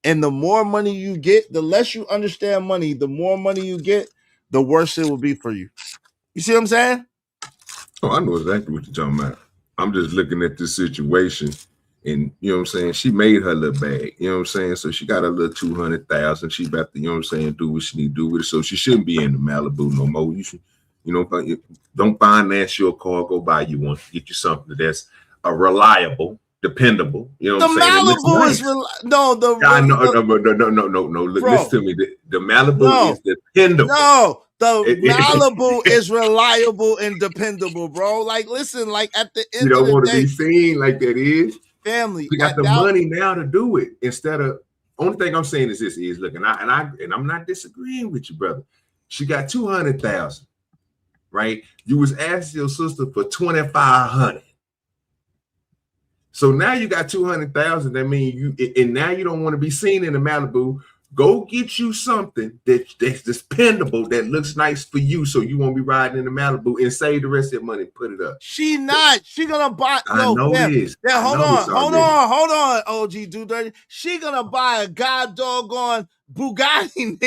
And the more money you get, the less you understand money, the more money you get, the worse it will be for you. You see what I'm saying? Oh, I know exactly what you're talking about. I'm just looking at this situation, and you know what I'm saying? She made her little bag, you know what I'm saying? So she got a little 200,000. She about to, you know what I'm saying, do what she need to do with it. So she shouldn't be in the Malibu no more. You should, you know, don't finance your car, go buy you one. Get you something that's reliable, dependable. You know what I'm saying? Malibu is no. Listen to me. The Malibu is dependable. No, the Malibu is reliable and dependable, bro. Like, listen, like at the end, you don't want to be seen like that is family. You got the money now to do it instead of. Only thing I'm saying is this: is look, and I'm not disagreeing with you, brother. She got 200,000. right? You was asking your sister for $2,500. So now you got 200,000. That means you, and now you don't want to be seen in the Malibu. Go get you something that's dependable, that looks nice for you, so you won't be riding in the Malibu, and save the rest of your money and put it up. She gonna buy. I know this. Yeah, hold on, OG Do Dirty. She gonna buy a god doggone Bugatti.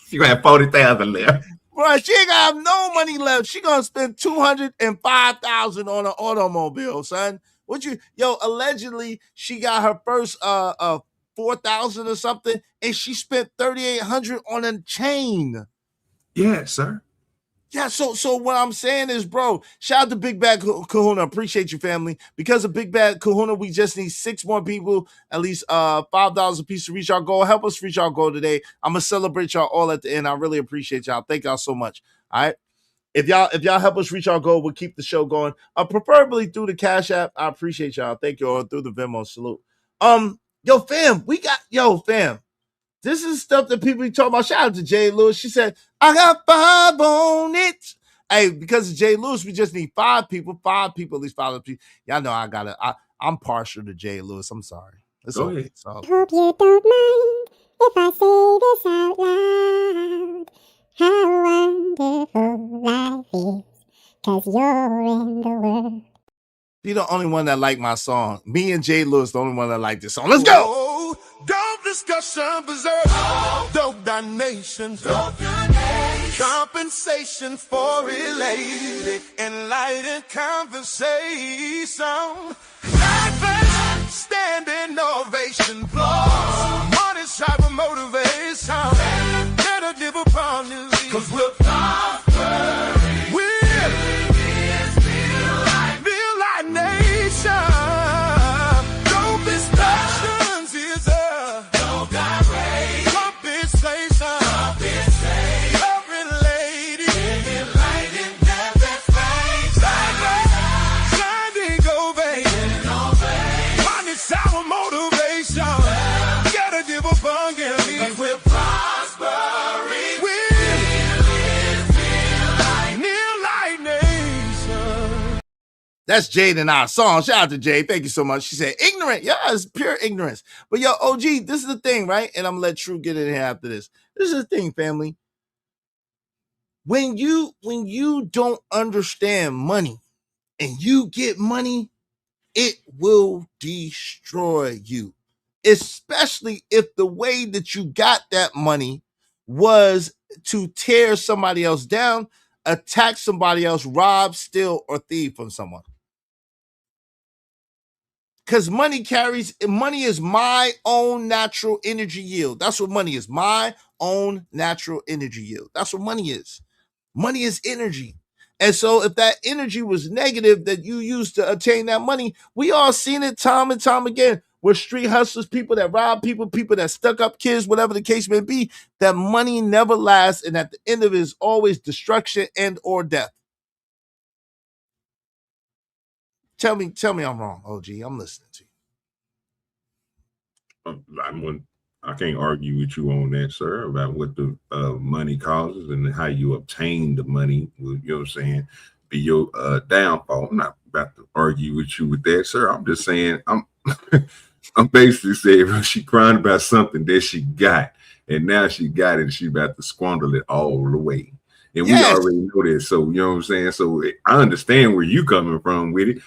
She gonna have 40,000 left. Bro, she ain't gonna have no money left. She gonna spend $205,000 on an automobile, son. Allegedly she got her first 4,000 or something, and she spent 3,800 on a chain. Yeah, sir. Yeah, so what I'm saying is, bro, shout out to Big Bad Kahuna. Appreciate you, family. Because of Big Bad Kahuna, we just need 6 more people, at least $5 a piece to reach our goal. Help us reach our goal today. I'm gonna celebrate y'all all at the end. I really appreciate y'all. Thank y'all so much. All right. If y'all help us reach our goal, we'll keep the show going. Preferably through the Cash App. I appreciate y'all. Thank you all. Through the Venmo. Salute. Fam. This is stuff that people be talking about. Shout out to Jay Lewis. She said, I got 5 on it. Hey, because of Jay Lewis, we just need 5 people. 5 people, at least 5 people. Y'all know I'm partial to Jay Lewis. I'm sorry. It's okay. So. Hope you don't mind if I say this out loud. How wonderful life is, 'cause you're in the world. You're the only one that like my song. Me and Jay Lewis, the only one that like this song. Let's go. Oh, dope discussion preserve. Dope donations. Compensation for related enlightened conversation. Life standing ovation. Money type of motivation. Better give upon this. 'Cause we're prospering. We're Real Life Nation. Dope discussions is a dope direct compensation. Covering ladies. Enlightened standing ovation. Money sour motivation. Gotta give upon me. We're prospering. That's Jade and our song. Shout out to Jade. Thank you so much. She said, ignorant. Yeah, it's pure ignorance. But yo, OG, this is the thing, right? And I'm going to let True get in here after this. This is the thing, family. When you don't understand money and you get money, it will destroy you. Especially if the way that you got that money was to tear somebody else down, attack somebody else, rob, steal, or thieve from someone. Because money is my own natural energy yield. That's what money is. My own natural energy yield. That's what money is. Money is energy. And so if that energy was negative that you used to attain that money, we all seen it time and time again. We're street hustlers, people that rob people, people that stuck up kids, whatever the case may be, that money never lasts. And at the end of it is always destruction and or death. Tell me I'm wrong, OG. I'm listening to you. I can't argue with you on that, sir, about what the money causes and how you obtain the money. You know what I'm saying? Be your downfall. I'm not about to argue with you with that, sir. I'm just saying I'm basically saying she crying about something that she got, and now she got it, and she about to squander it all the way. And we already know this. So, you know what I'm saying? So I understand where you coming from with it.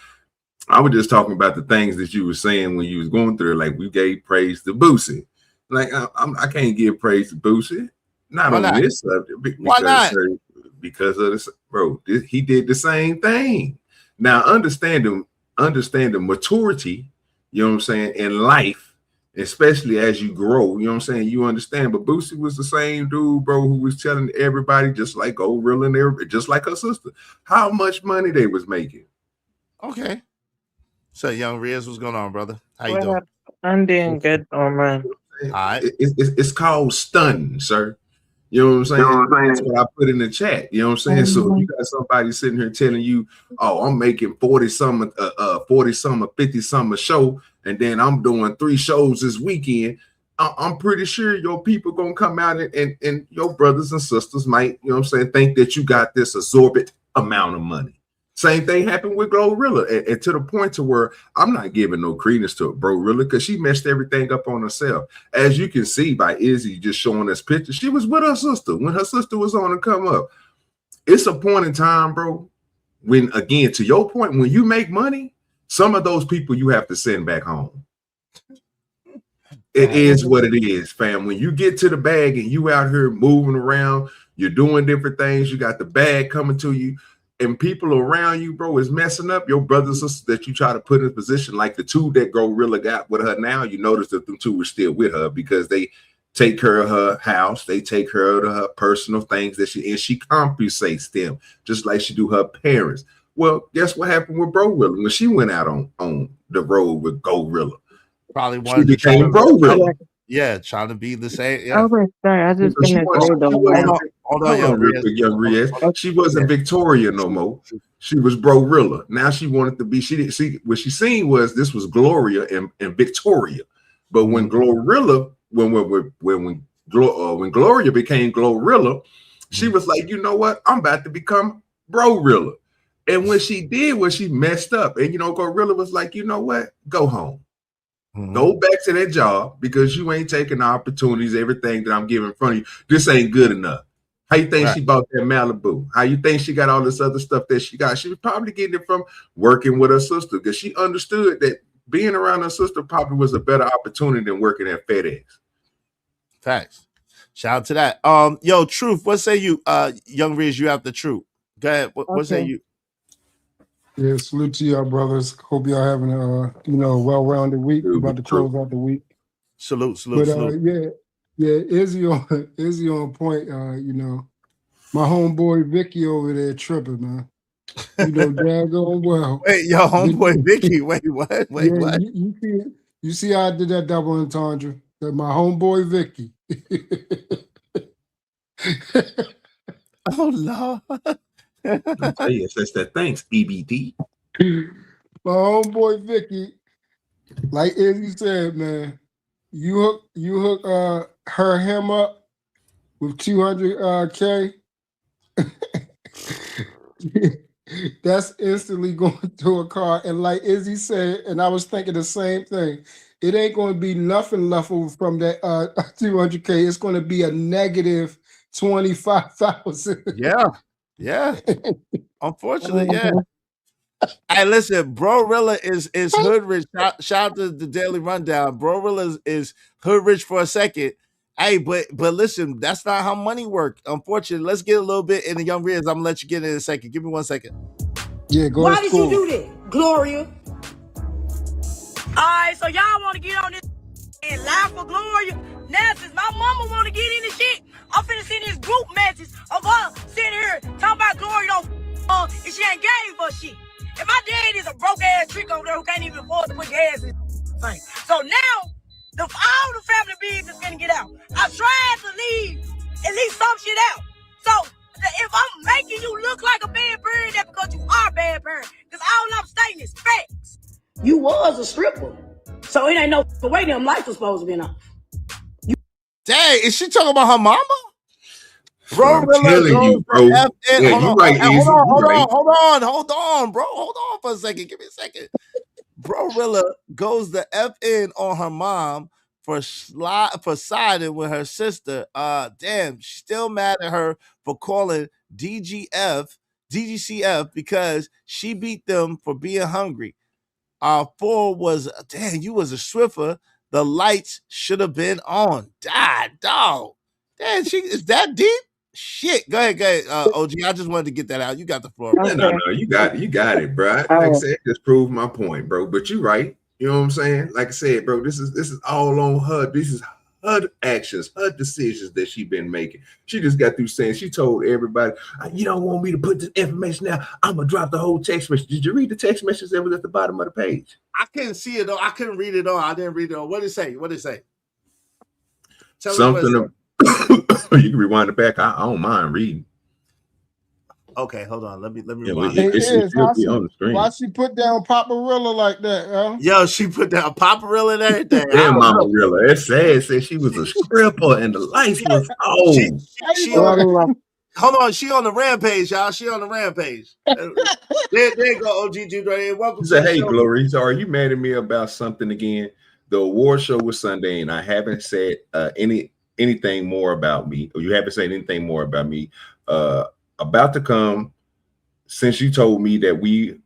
I was just talking about the things that you were saying when you was going through it. Like, we gave praise to Boosie. Like, I can't give praise to Boosie. Not on this subject. Why not? Because of this, bro. He did the same thing. Now, understand the maturity, you know what I'm saying, in life, especially as you grow, you know what I'm saying, you understand. But Boosie was the same dude, bro, who was telling everybody, just like Gorilla and everybody, just like her sister, how much money they was making. Okay. So, Young Riz, what's going on, brother? How you doing? I'm doing good, man. All right. It's called stunning, sir. You know what I'm saying? That's what I put in the chat. You know what I'm saying? So if you got somebody sitting here telling you, oh, I'm making 40-some, 50-some a show, and then I'm doing 3 shows this weekend. I'm pretty sure your people gonna come out and your brothers and sisters might, you know what I'm saying, think that you got this exorbitant amount of money. Same thing happened with Glorilla, and to the point to where I'm not giving no credence to Glorilla because she messed everything up on herself. As you can see by Izzy just showing us pictures, she was with her sister when her sister was on to come up. It's a point in time, bro, when, again, to your point, when you make money, some of those people you have to send back home. It is what it is, fam. When you get to the bag and you out here moving around, you're doing different things, you got the bag coming to you, and people around you, bro, is messing up. Your brothers and sisters that you try to put in position, like the two that Glorilla got with her now, you notice that the two were still with her because they take care of her house, they take care of her personal things that she compensates them just like she do her parents. Well, guess what happened with Glorilla when she went out on the road with Glorilla? Probably she became Glorilla. Yeah, trying to be the same. Yeah. Okay, sorry, I just finished. Hold on, young Riz. She wasn't Victoria no more. She was Glorilla. Now she wanted to be. She didn't see what she seen was this was Gloria and Victoria. But when Glorilla, when Gloria became Glorilla, she was like, you know what? I'm about to become Glorilla. And when she did, was she messed up. And Glorilla was like, you know what? Go home. Go back to that job because you ain't taking the opportunities, everything that I'm giving in front of you. This ain't good enough. How you think she bought that Malibu? How you think she got all this other stuff that she got? She was probably getting it from working with her sister because she understood that being around her sister probably was a better opportunity than working at FedEx. Facts. Shout out to that. Yo, Truth, what say you? Young Riz, you have the truth. Go ahead. What say you? Yeah, salute to y'all, brothers. Hope y'all having a well-rounded week. We're about to close out the week. Salute. Yeah, Izzy on point. My homeboy Vicky over there tripping, man. Daggone well. Wait, yo, homeboy Vicky. Wait, what? Wait, yeah, what? You see how I did that double entendre? That my homeboy Vicky. Oh Lord. Yes, that's that. Thanks, BBD. My homeboy Vicky, like Izzy said, man, you hook him up with 200K. That's instantly going to a car. And like Izzy said, and I was thinking the same thing. It ain't going to be nothing left over from that 200K. It's going to be a negative 25,000. Yeah. Unfortunately, yeah. Hey, listen, Glorilla is hood rich. Shout out to the Daily Rundown. Glorilla is hood rich for a second. Hey, but listen, that's not how money works. Unfortunately, let's get a little bit in the Young Riz. I'm gonna let you get in a second. Give me 1 second. Yeah, go. Why did you do that, Gloria? All right, so y'all want to get on this and lie for Gloria? Now, since my mama want to get in the shit, I'm finna send this group message of her sitting here talking about Gloria don't and she ain't gave her shit. And my dad is a broke ass trick over there who can't even afford to put gas in thing. So now, all the family business is gonna get out. I tried to leave at least some shit out. So if I'm making you look like a bad parent, that's because you are a bad parent. Because all I'm stating is facts. You was a stripper. So it ain't no the way them lights was supposed to be on. Dang, is she talking about her mama? I'm telling you, bro. Yeah, you right, Izzy. Hold on, bro. Hold on for a second. Give me a second. Glorilla goes the F in on her mom for siding with her sister. Damn, she's still mad at her for calling DGCF because she beat them for being hungry. 4 was, damn, you was a Swiffer. The lights should have been on. Dog. Damn, is that deep? Shit. Go ahead, OG. I just wanted to get that out. You got the floor. Bro. No. You got it, bro. Like I said, just proved my point, bro. But you're right. You know what I'm saying? Like I said, bro, this is all on her. This is her actions, her decisions that she been making. She just got through saying, she told everybody, you don't want me to put this information out. I'm going to drop the whole text message. Did you read the text message that was at the bottom of the page? I couldn't see it, though. I couldn't read it all. I didn't read it all. What did it say? Tell something. You can rewind it back. I don't mind reading. Okay, hold on. Let me Yeah, rewind. Hey, it should is how be on the screen. why she put down Paparilla like that, yo? Yo, she put down Paparilla and everything. I Damn, don't Mama know. Rilla. It's sad. Said she was a stripper and the lights was old. She on, hold on, she on the rampage, y'all. She on the rampage. There go OG Jude right here. Welcome He to said, the "Hey, show. Glory. So are you mad at me about something again? The award show was Sunday, and I haven't said anything more about me, or you haven't said anything more about me. About to come, since you told me that we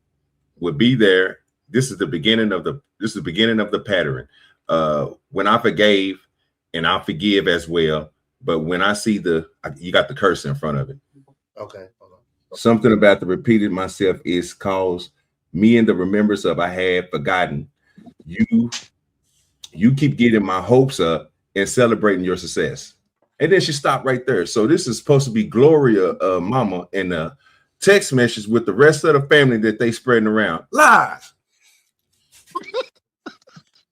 would be there. This is the beginning of the pattern. When I forgave, and I forgive as well. But when I see you got the curse in front of it. Okay, hold on. Something about the repeated myself is caused me and the remembrance of I had forgotten. You keep getting my hopes up and celebrating your success." And then she stopped right there. So this is supposed to be Gloria, mama, and a text message with the rest of the family that they spreading around. Lies.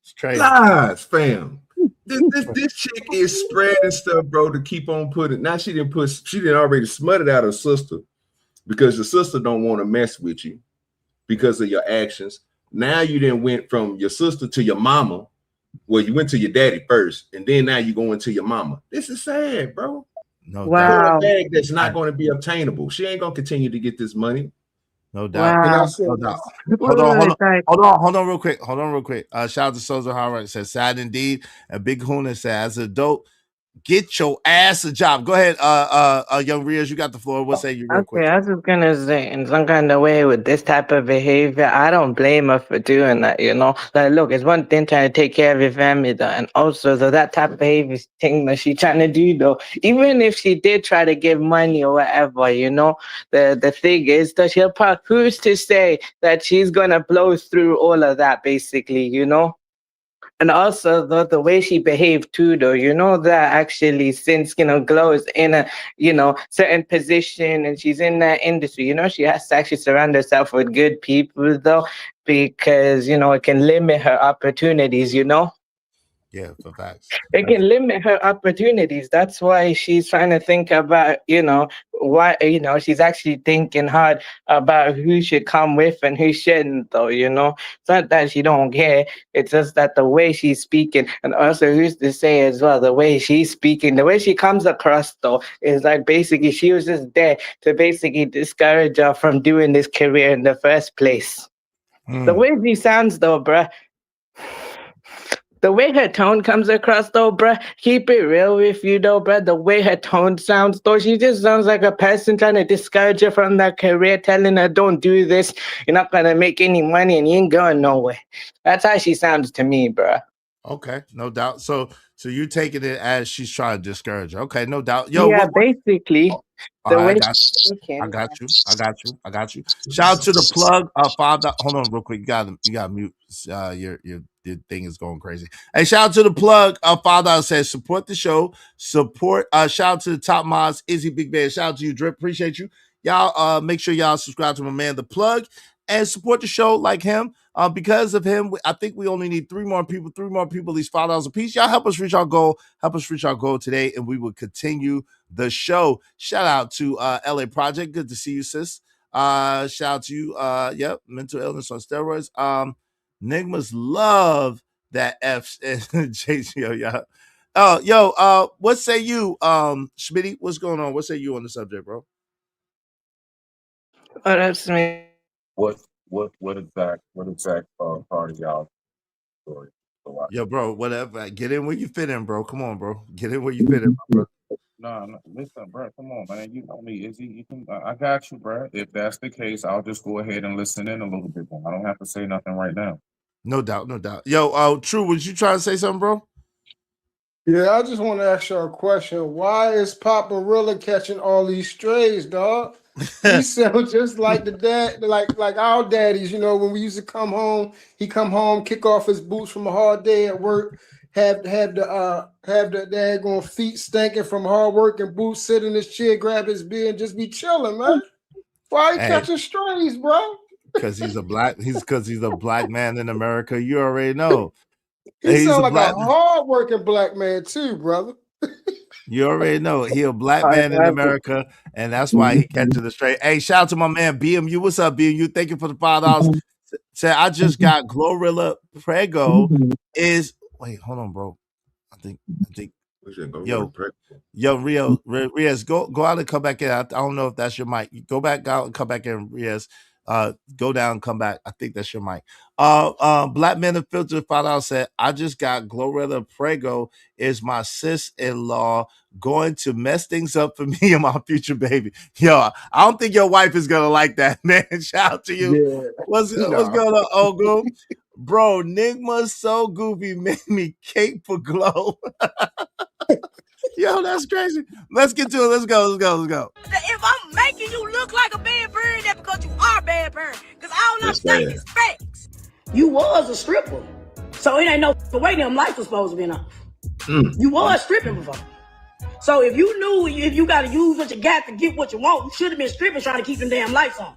It's crazy. Lies, fam. This chick is spreading stuff, bro, to keep on putting. Now she didn't already smut it out her sister because your sister don't want to mess with you because of your actions. Now you then went from your sister to your mama. Well, you went to your daddy first, and then now you going to your mama. This is sad, bro. No doubt. A bag that's not going to be obtainable. She ain't going to continue to get this money. No doubt. Wow. No doubt. Hold on real quick. Shout out to Sozo Howard. It says sad indeed. And Big Huna says, as a dope, get your ass a job. Go ahead, young Riaz, you got the floor. What say you real quick? Okay, I was just gonna say, in some kind of way, with this type of behavior, I don't blame her for doing that. You know, like, look, it's one thing trying to take care of your family, though, and also that type of behavior thing that she trying to do, though. Even if she did try to give money or whatever, you know, the thing is that she'll probably, who's to say that she's gonna blow through all of that, basically, you know. And also the way she behaved too, though, you know, that actually since, you know, Glow is in a, you know, certain position and she's in that industry, you know, she has to actually surround herself with good people, though, because, you know, it can limit her opportunities, you know. Yeah, for facts. It can limit her opportunities. That's why she's trying to think about, you know, why, you know, she's actually thinking hard about who should come with and who shouldn't, though, you know. It's not that she don't care. It's just that the way she's speaking, and also who's to say as well, the way she's speaking, the way she comes across, though, is like basically she was just there to basically discourage her from doing this career in the first place. The way she sounds, though, bruh. The way her tone comes across, though, bruh, keep it real with you, though, bruh. The way her tone sounds, though, she just sounds like a person trying to discourage her from that career, telling her, don't do this. You're not going to make any money and you ain't going nowhere. That's how she sounds to me, bruh. Okay, no doubt. So you taking it as she's trying to discourage her. Okay, no doubt. Yo, yeah, basically. The way I got you. Shout out to the plug. Father, hold on real quick. You got to mute. Your thing is going crazy. Hey, shout out to the plug. Father says support the show. Support. Shout out to the top mods. Izzy Big Bad. Shout out to you, Drip. Appreciate you. Y'all make sure y'all subscribe to my man, the plug, and support the show like him. Because of him, I think we only need three more people, these $5 a piece. Y'all help us reach our goal. Today, and we will continue the show. Shout out to LA Project. Good to see you, sis. Shout out to you. Mental illness on steroids. Nigmas love that F JCO, y'all. Oh, what say you, Schmitty? What's going on? What say you on the subject, bro? Oh, that's me. What exact part of y'all story? Yo, bro, whatever. Get in where you fit in, bro. Come on, bro. Get in where you fit in, bro. No, listen, bro. Come on, man. You know me, Izzy. You can. I got you, bro. If that's the case, I'll just go ahead and listen in a little bit more. I don't have to say nothing right now. No doubt. Yo, True, was you trying to say something, bro? Yeah, I just want to ask you a question. Why is Paparilla catching all these strays, dog? He sounds just like the dad, like our daddies. You know, when we used to come home, he come home, kick off his boots from a hard day at work, have the daggone feet stinking from hard work and boots, sit in his chair, grab his beer, and just be chilling, man. Why he catching strays, bro? Because he's a black man in America. You already know. He sounds like a hard-working black man too, brother. You already know he a black I man in love it. America, and that's why he catching the straight. Hey, shout out to my man BMU. What's up, BMU? Thank you for the $5. Say I just got Glorilla Prego. Is wait, hold on, bro. I think yo, Riaz, go out and come back in. I don't know if that's your mic. You go back out and come back in, Riaz. Go down and come back. I think that's your mic. Black Men Unfiltered $5 said, I just got Glorilla Prego. Is my sis-in-law going to mess things up for me and my future baby? Yo, I don't think your wife is gonna like that, man. Shout out to you. Yeah. What's going on, Ogo? Bro, Nigma's so goofy, made me cape for glow. Yo, that's crazy. Let's get to it. Let's go. If I'm making you look like a bad bird, that's because you are a bad bird. Because all I'm saying is facts. You was a stripper. So it ain't no way them lights was supposed to be off. You was stripping before. So if you knew if you got to use what you got to get what you want, you should have been stripping trying to keep them damn lights on.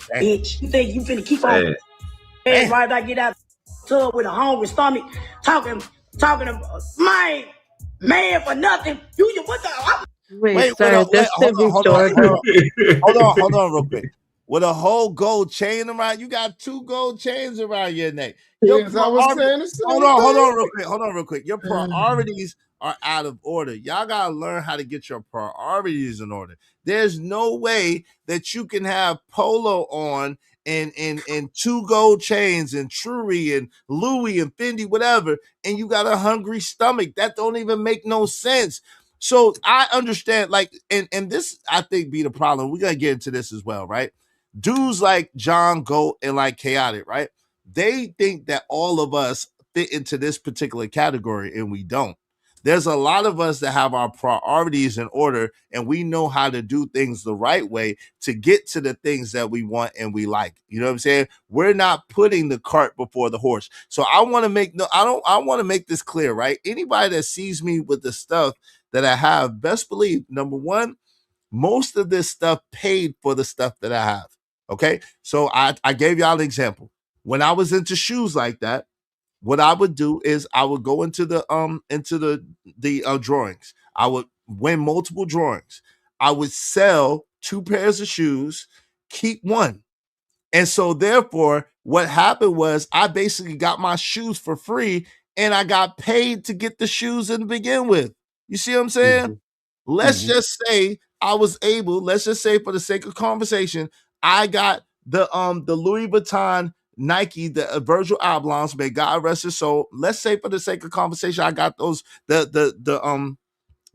Damn. Bitch, you think you finna keep on? And right I get out the tub with a hungry stomach, talking to my man for nothing. You what the? Wait, sorry, hold on, real quick. With a whole gold chain around, you got 2 gold chains around your neck. Yes, I was saying the same Hold on, real quick. Your priorities are out of order. Y'all gotta learn how to get your priorities in order. There's no way that you can have polo on and 2 gold chains and Truly and Louis and Fendi, whatever, and you got a hungry stomach. That don't even make no sense. So I understand, like, and this I think be the problem. We're gonna get into this as well, right? Dudes like John Goat and like Chaotic, right? They think that all of us fit into this particular category, and we don't. There's a lot of us that have our priorities in order, and we know how to do things the right way to get to the things that we want and we like. You know what I'm saying? We're not putting the cart before the horse. So I want to make I want to make this clear, right? Anybody that sees me with the stuff that I have, best believe, number one, most of this stuff paid for the stuff that I have. Okay, so I gave y'all an example. When I was into shoes like that, what I would do is I would go into the drawings. I would win multiple drawings. I would sell 2 pairs of shoes, keep 1. And so therefore, what happened was I basically got my shoes for free, and I got paid to get the shoes to begin with. You see what I'm saying? Let's just say I was able, let's just say for the sake of conversation, I got the Louis Vuitton Nike, the Virgil Ablohs, may God rest his soul. Let's say for the sake of conversation, I got those the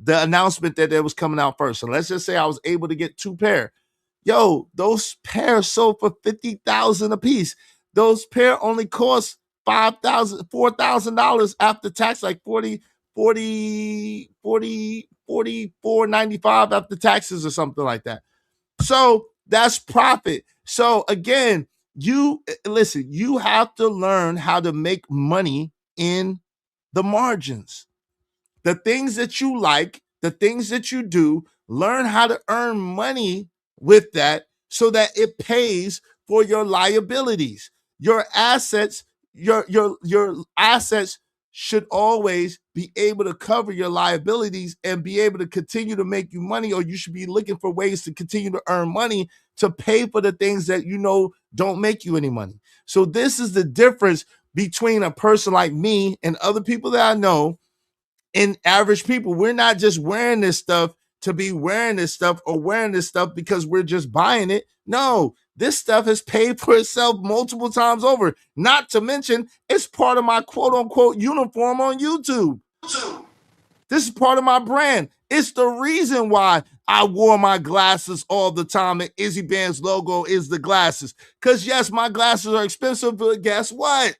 announcement that they was coming out first. So let's just say I was able to get 2 pair. Yo, those pairs sold for $50,000 a piece. Those pair only cost $4,000 after tax, like $44.95 after taxes or something like that. So that's profit. So again, you have to learn how to make money in the margins. The things that you like, the things that you do, learn how to earn money with that so that it pays for your liabilities. Your assets, your assets should always be able to cover your liabilities and be able to continue to make you money, or you should be looking for ways to continue to earn money to pay for the things that you know don't make you any money. So this is the difference between a person like me and other people that I know and average people. We're not just wearing this stuff to be wearing this stuff or wearing this stuff because we're just buying it. No, this stuff has paid for itself multiple times over. Not to mention, it's part of my quote unquote uniform on YouTube. This is part of my brand. It's the reason why I wore my glasses all the time, and Izzy Band's logo is the glasses. Because yes, my glasses are expensive, but guess what?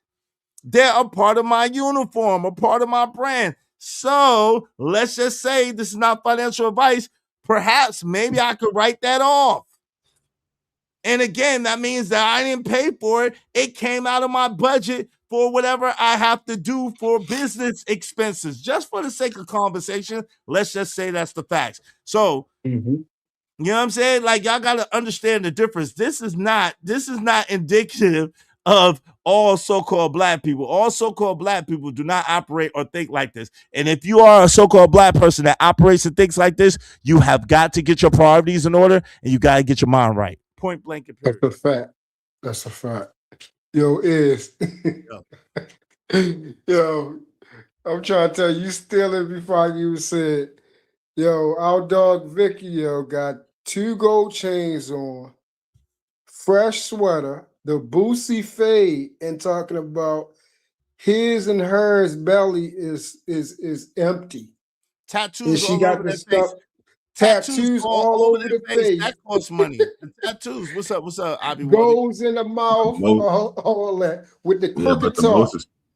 They're a part of my uniform, a part of my brand. So let's just say this is not financial advice. Perhaps maybe I could write that off. And again, that means that I didn't pay for it. It came out of my budget for whatever I have to do for business expenses. Just for the sake of conversation, let's just say that's the facts. So, you know what I'm saying? Like, y'all got to understand the difference. This is not indicative of all so-called black people. All so-called black people do not operate or think like this. And if you are a so-called black person that operates and thinks like this, you have got to get your priorities in order and you got to get your mind right. Point blank and period. That's a fact. That's a fact. Yo, yo, I'm trying to tell you, stealing before you said, yo, our dog Vicky, yo, got 2 gold chains on, fresh sweater, the Boosie fade, and talking about his and hers belly is empty. Tattoos and she all got over the their stuff. face. Tattoos all over the face. That costs money. The tattoos. What's up? What's up, Abby? Goes in the mouth, all that with the crooked talk.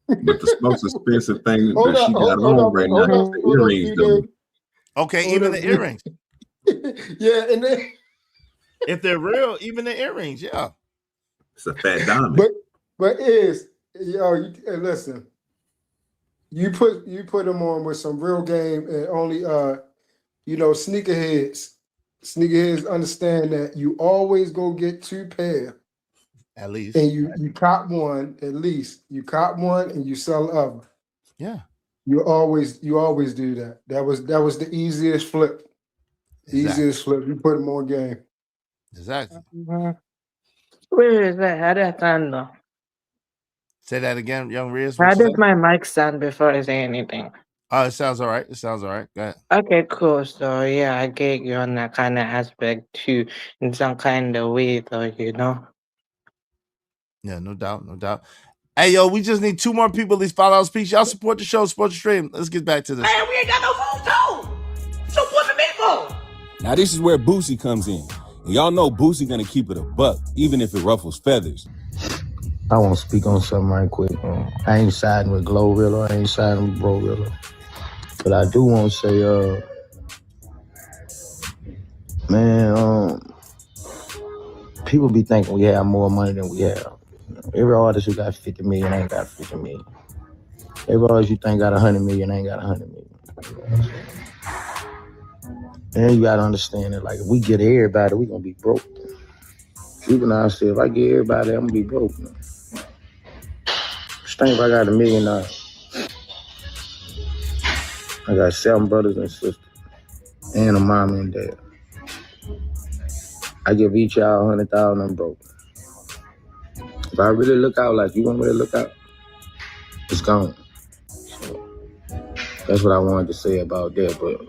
But the most expensive thing Hold that up, she got hold on up, right hold now up, is the hold up, earrings, though. Okay, Hold even up, the earrings. Yeah, and then If they're real, even the earrings, yeah. It's a fat diamond. but is yo, hey, listen. You put them on with some real game and only sneakerheads. Sneakerheads understand that you always go get 2 pair. At least. And you cop one, at least. You cop one and you sell the other. Yeah. You always do that. That was the easiest flip. Exactly. Easiest flip. You put them on game. Exactly. Where is that? How does that though? Say that again, young Riz. How does my mic sound before I say anything? Oh, it sounds all right. It sounds all right. Go ahead. Okay, cool. So yeah, I get you on that kind of aspect too, in some kind of way, though, you know. Yeah, no doubt, no doubt. Hey, yo, we just need 2 more people. At least $5 piece. Y'all support the show, support the stream. Let's get back to this. Man, we ain't got no food too. Support the people. Now this is where Boosie comes in. And y'all know Boosie gonna keep it a buck, even if it ruffles feathers. I want to speak on something right quick. I ain't siding with Glorilla. I ain't siding with Brorilla. But I do want to say, people be thinking we have more money than we have. Every artist who got 50 million ain't got 50 million. Every artist you think got 100 million ain't got 100 million. And you gotta understand that, like, if we get everybody, we gonna be broke. Even I said, if I get everybody, I'm gonna be broke. Just think if I got $1 million. I got 7 brothers and sisters, and a mom and dad. I give each y'all 100,000, I'm broke. If I really look out like you want me to look out, it's gone. So that's what I wanted to say about that. But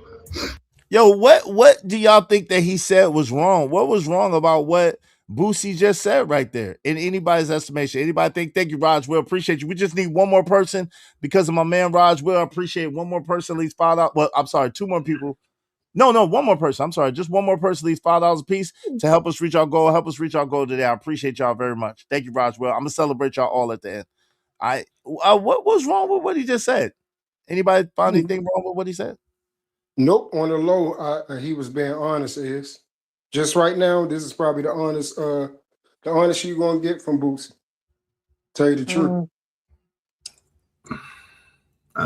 yo, what do y'all think that he said was wrong? What was wrong about what Boosie just said right there? In anybody's estimation, anybody think? Thank you, Raj. Will, appreciate you. We just need 1 more person because of my man Raj. Will, appreciate 1 more person, at least $5. Well, I'm sorry, 2 more people. No, 1 more person. I'm sorry, just 1 more person, at least $5 a piece to help us reach our goal. Help us reach our goal today. I appreciate y'all very much. Thank you, Raj. Will, I'm gonna celebrate y'all all at the end. What was wrong with what he just said? Anybody find anything wrong with what he said? Nope. On the low, he was being honest. Is just right now. This is probably the honest you're gonna get from Boosie. Tell you the truth. I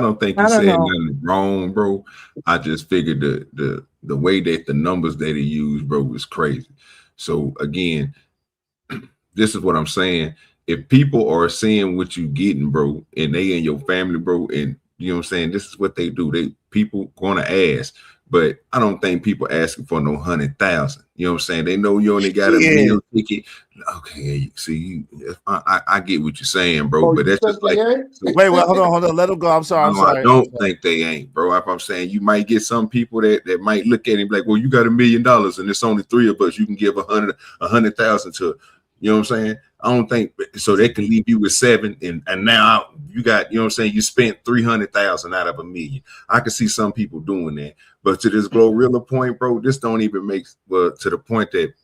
don't think he said nothing wrong, bro. I just figured the way that the numbers that he used, bro, was crazy. So again, this is what I'm saying. If people are seeing what you getting, bro, and they in your family, bro, and you know what I'm saying, this is what they do. People gonna ask, but I don't think people asking for no 100,000. You know what I'm saying? They know you only got a meal ticket. Okay, see, I get what you're saying, bro. But that's just like, wait, hold on, let him go. I'm sorry. I don't think they ain't, bro. I'm saying you might get some people that might look at him like, well, you got $1 million and it's only 3 of us. You can give 100,000 to. You know what I'm saying? I don't think so. They can leave you with 7, and now you got, you know what I'm saying, you spent 300,000 out of $1 million. I can see some people doing that, but to this Glorilla point, bro, this don't even make to the point that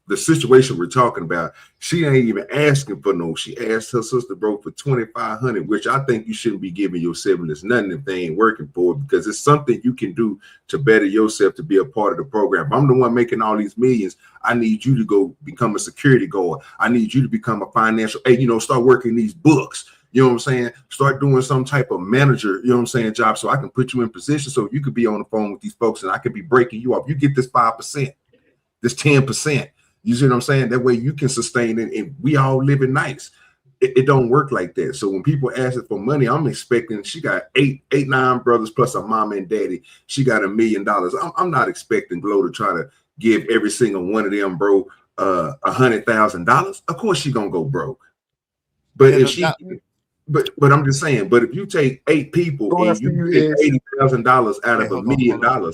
the situation we're talking about, she ain't even asking for no. She asked her sister, bro, for 2,500, which I think you shouldn't be giving your siblings nothing if they ain't working for it, because it's something you can do to better yourself, to be a part of the program. If I'm the one making all these millions, I need you to go become a security guard. I need you to become a financial, start working these books. You know what I'm saying? Start doing some type of manager, you know what I'm saying, job, so I can put you in position so you could be on the phone with these folks and I could be breaking you off. You get this 5%, this 10%. You see what I'm saying? That way you can sustain it, and we all living nice. It don't work like that. So when people ask for money, I'm expecting she got eight, 9 brothers plus a mom and daddy. She got $1 million. I'm not expecting Glow to try to give every single one of them, bro, $100,000. Of course she gonna go broke. But if she, but I'm just saying. But if you take 8 people and you take $80,000 out of $1 million.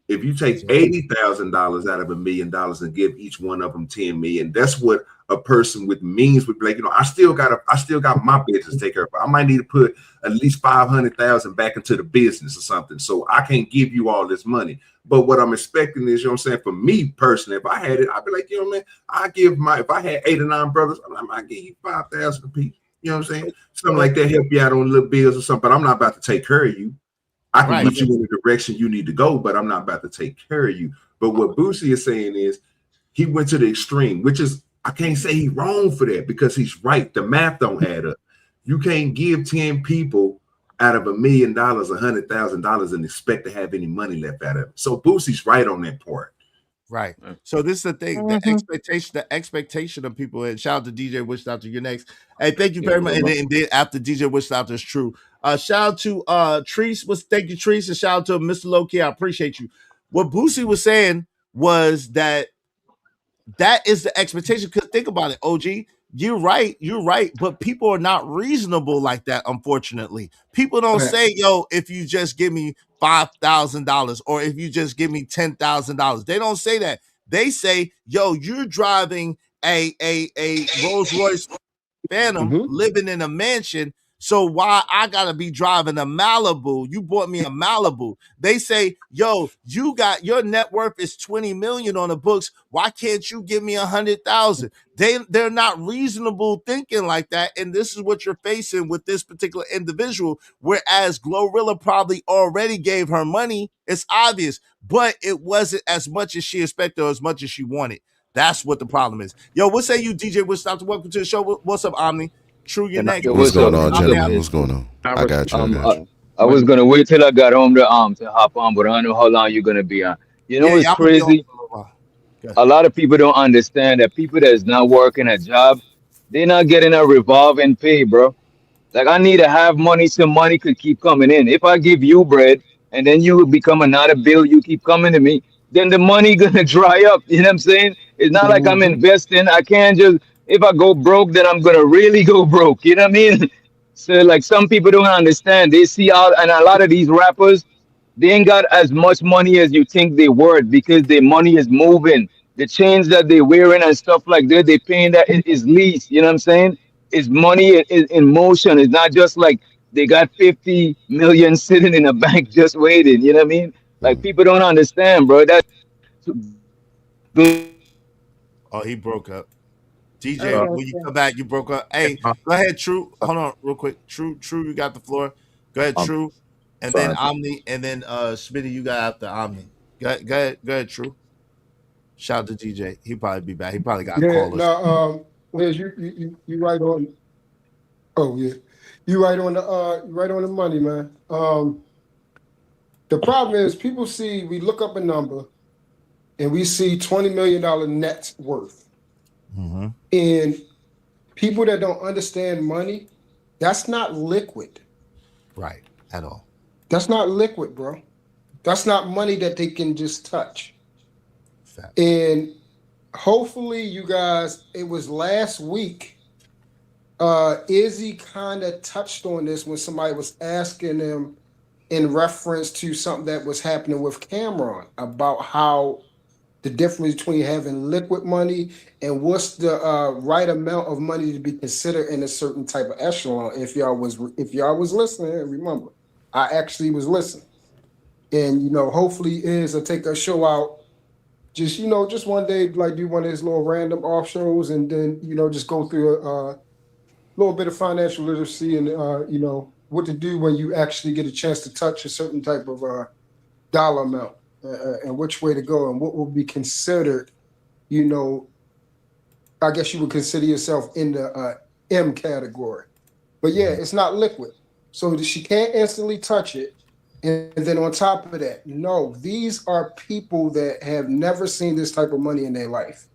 If you take $80,000 out of $1 million and give each one of them 10 million, that's what a person with means would be like. You know, I still got my business to take care of. I might need to put at least 500,000 back into the business or something. So I can't give you all this money. But what I'm expecting is, you know what I'm saying, for me personally, if I had it, I'd be like, you know, man, if I had 8 or 9 brothers, I might give you 5,000 a piece. You know what I'm saying? Something like that, help you out on little bills or something. But I'm not about to take care of you. I can get you in the direction you need to go, but I'm not about to take care of you. But what Boosie is saying is he went to the extreme, which is, I can't say he's wrong for that because he's right. The math don't add up. You can't give 10 people out of $1 million, $100,000 and expect to have any money left out of it. So Boosie's right on that part. Right. So this is the thing, the expectation of people. And shout out to DJ Wish Doctor. You're next. Hey, thank you very much. And then after DJ Wish Doctor is true. Shout out to Treese. Thank you, Treese, and shout out to Mr. Loki. I appreciate you. What Boosie was saying was that is the expectation. Because think about it, OG. You're right. But people are not reasonable like that, unfortunately. People don't say, yo, if you just give me $5,000 or if you just give me $10,000. They don't say that. They say, yo, you're driving a Rolls Royce Phantom, living in a mansion. So why I gotta be driving a Malibu? You bought me a Malibu. They say, yo, you got your net worth is 20 million on the books. Why can't you give me 100,000? They're not reasonable thinking like that. And this is what you're facing with this particular individual. Whereas Glorilla probably already gave her money. It's obvious, but it wasn't as much as she expected or as much as she wanted. That's what the problem is. Yo, what say you, DJ? Welcome to the show. What's up, Omni? True, you're next. What's going on, gentlemen? What's going on? I got you. I was gonna wait till I got home to hop on, but I don't know how long you're gonna be on. You know what's crazy? A lot of people don't understand that people that's not working a job, they're not getting a revolving pay, bro. Like I need to have money so money could keep coming in. If I give you bread and then you become another bill, you keep coming to me, then the money gonna dry up. You know what I'm saying? It's not like I'm investing. I can't just, if I go broke, then I'm gonna really go broke. You know what I mean? So like some people don't understand. They see all, and a lot of these rappers, they ain't got as much money as you think they worth because their money is moving. The chains that they wearing and stuff like that, they paying that is lease. You know what I'm saying? It's money in motion. It's not just like they got 50 million sitting in a bank just waiting. You know what I mean? Like people don't understand, bro. That's oh, he broke up. DJ, when you come back, you broke up. Hey, go ahead, True. Hold on, real quick. True, you got the floor. Go ahead, True, and then Omni, and then Smitty, you got after Omni. Go ahead, True. Shout out to DJ. He probably be back. He probably got callers. No, Liz, you right on. Oh yeah, you right on the money, man. The problem is people see, we look up a number, and we see $20 million net worth. And people that don't understand money, that's not liquid. Right, at all. That's not liquid, bro. That's not money that they can just touch. Fact. And hopefully you guys, it was last week, Izzy kind of touched on this when somebody was asking him in reference to something that was happening with Cameron about how the difference between having liquid money and what's the right amount of money to be considered in a certain type of echelon. If y'all was listening, remember, I actually was listening. And, hopefully I'll take a show out just one day, like do one of his little random off shows and then, just go through a little bit of financial literacy and, what to do when you actually get a chance to touch a certain type of dollar amount. And which way to go and what will be considered, I guess you would consider yourself in the M category. But yeah, it's not liquid. So she can't instantly touch it. And then on top of that, no, these are people that have never seen this type of money in their life.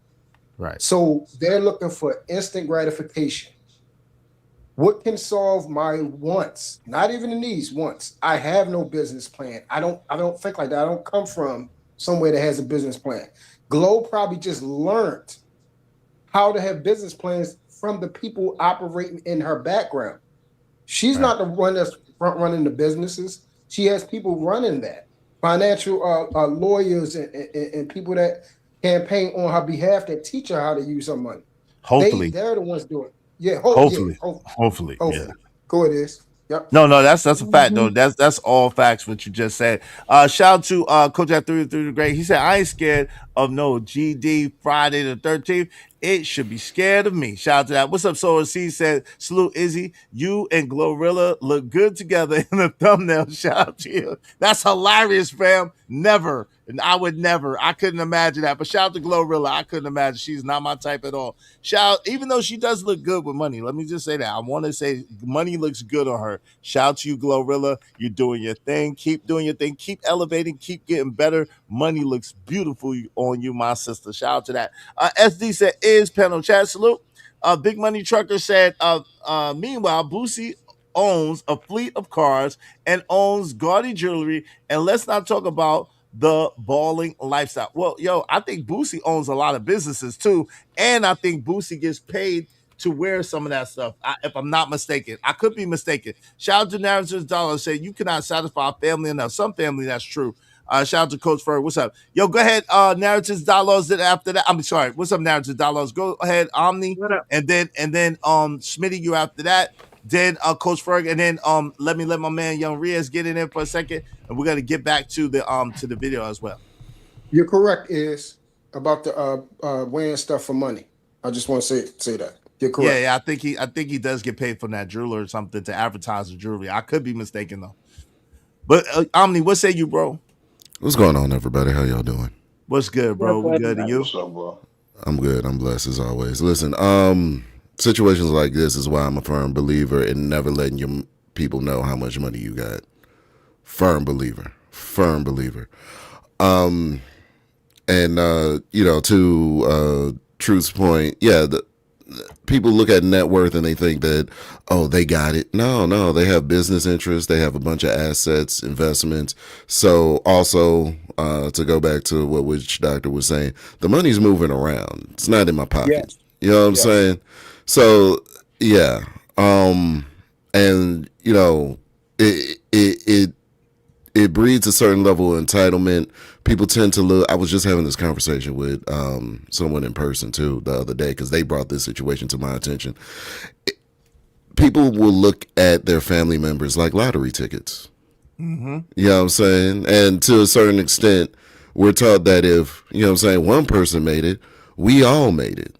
Right. So they're looking for instant gratification. What can solve my wants? Not even the needs, wants. I have no business plan. I don't think like that. I don't come from somewhere that has a business plan. Glow probably just learned how to have business plans from the people operating in her background. She's not the one that's front running the businesses. She has people running that. Financial lawyers and people that campaign on her behalf that teach her how to use her money. Hopefully. They're the ones doing it. Yeah, hopefully. Yeah. Go it is. Yep. No, that's a fact though. That's all facts what you just said. Shout out to Coach at 3 the Great. He said, I ain't scared of no GD Friday the 13th. It should be scared of me. Shout out to that. What's up, Solar C said, salute Izzy. You and Glorilla look good together in the thumbnail. Shout out to you. That's hilarious, fam. Never. And I would never. I couldn't imagine that. But shout out to Glorilla. I couldn't imagine. She's not my type at all. Shout out, even though she does look good with money. Let me just say that. I want to say money looks good on her. Shout out to you, Glorilla. You're doing your thing. Keep doing your thing. Keep elevating. Keep getting better. Money looks beautiful on you, my sister. Shout out to that. SD said, is panel chat. Salute. Big Money Trucker said, meanwhile, Boosie owns a fleet of cars and owns gaudy jewelry. And let's not talk about the balling lifestyle. Well, I think Boosie owns a lot of businesses too. And I think Boosie gets paid to wear some of that stuff, if I'm not mistaken. I could be mistaken. Shout out to Narratives Dollar. Say, you cannot satisfy a family enough. Some family, that's true. Shout out to Coach Ferg. What's up? Yo, go ahead. Narratives Dollars. Then after that, I'm sorry. What's up, Narratives Dollars? Go ahead, Omni. And then Smitty, you after that. Then Coach Ferg, and then let my man Young Riaz get in there for a second, and we're gonna get back to the video as well. You're correct, is about the wearing stuff for money. I just want to say that. You're correct. Yeah, I think he does get paid from that jeweler or something to advertise the jewelry. I could be mistaken though. But Omni, what say you, bro? What's going on, everybody? How y'all doing? What's good, bro? We good, and you? What's up, bro? I'm good. I'm blessed as always. Listen, situations like this is why I'm a firm believer in never letting your people know how much money you got. Firm believer. To Truth's point, people look at net worth and they think that, oh, they got it. No, they have business interests. They have a bunch of assets, investments. So also, to go back to what Witch Doctor was saying, the money's moving around. It's not in my pocket. Yes. You know what I'm saying? So, yeah. It breeds a certain level of entitlement. People tend to look. I was just having this conversation with someone in person too the other day because they brought this situation to my attention. People will look at their family members like lottery tickets. Mm-hmm. You know what I'm saying? And to a certain extent, we're taught that if, one person made it, we all made it.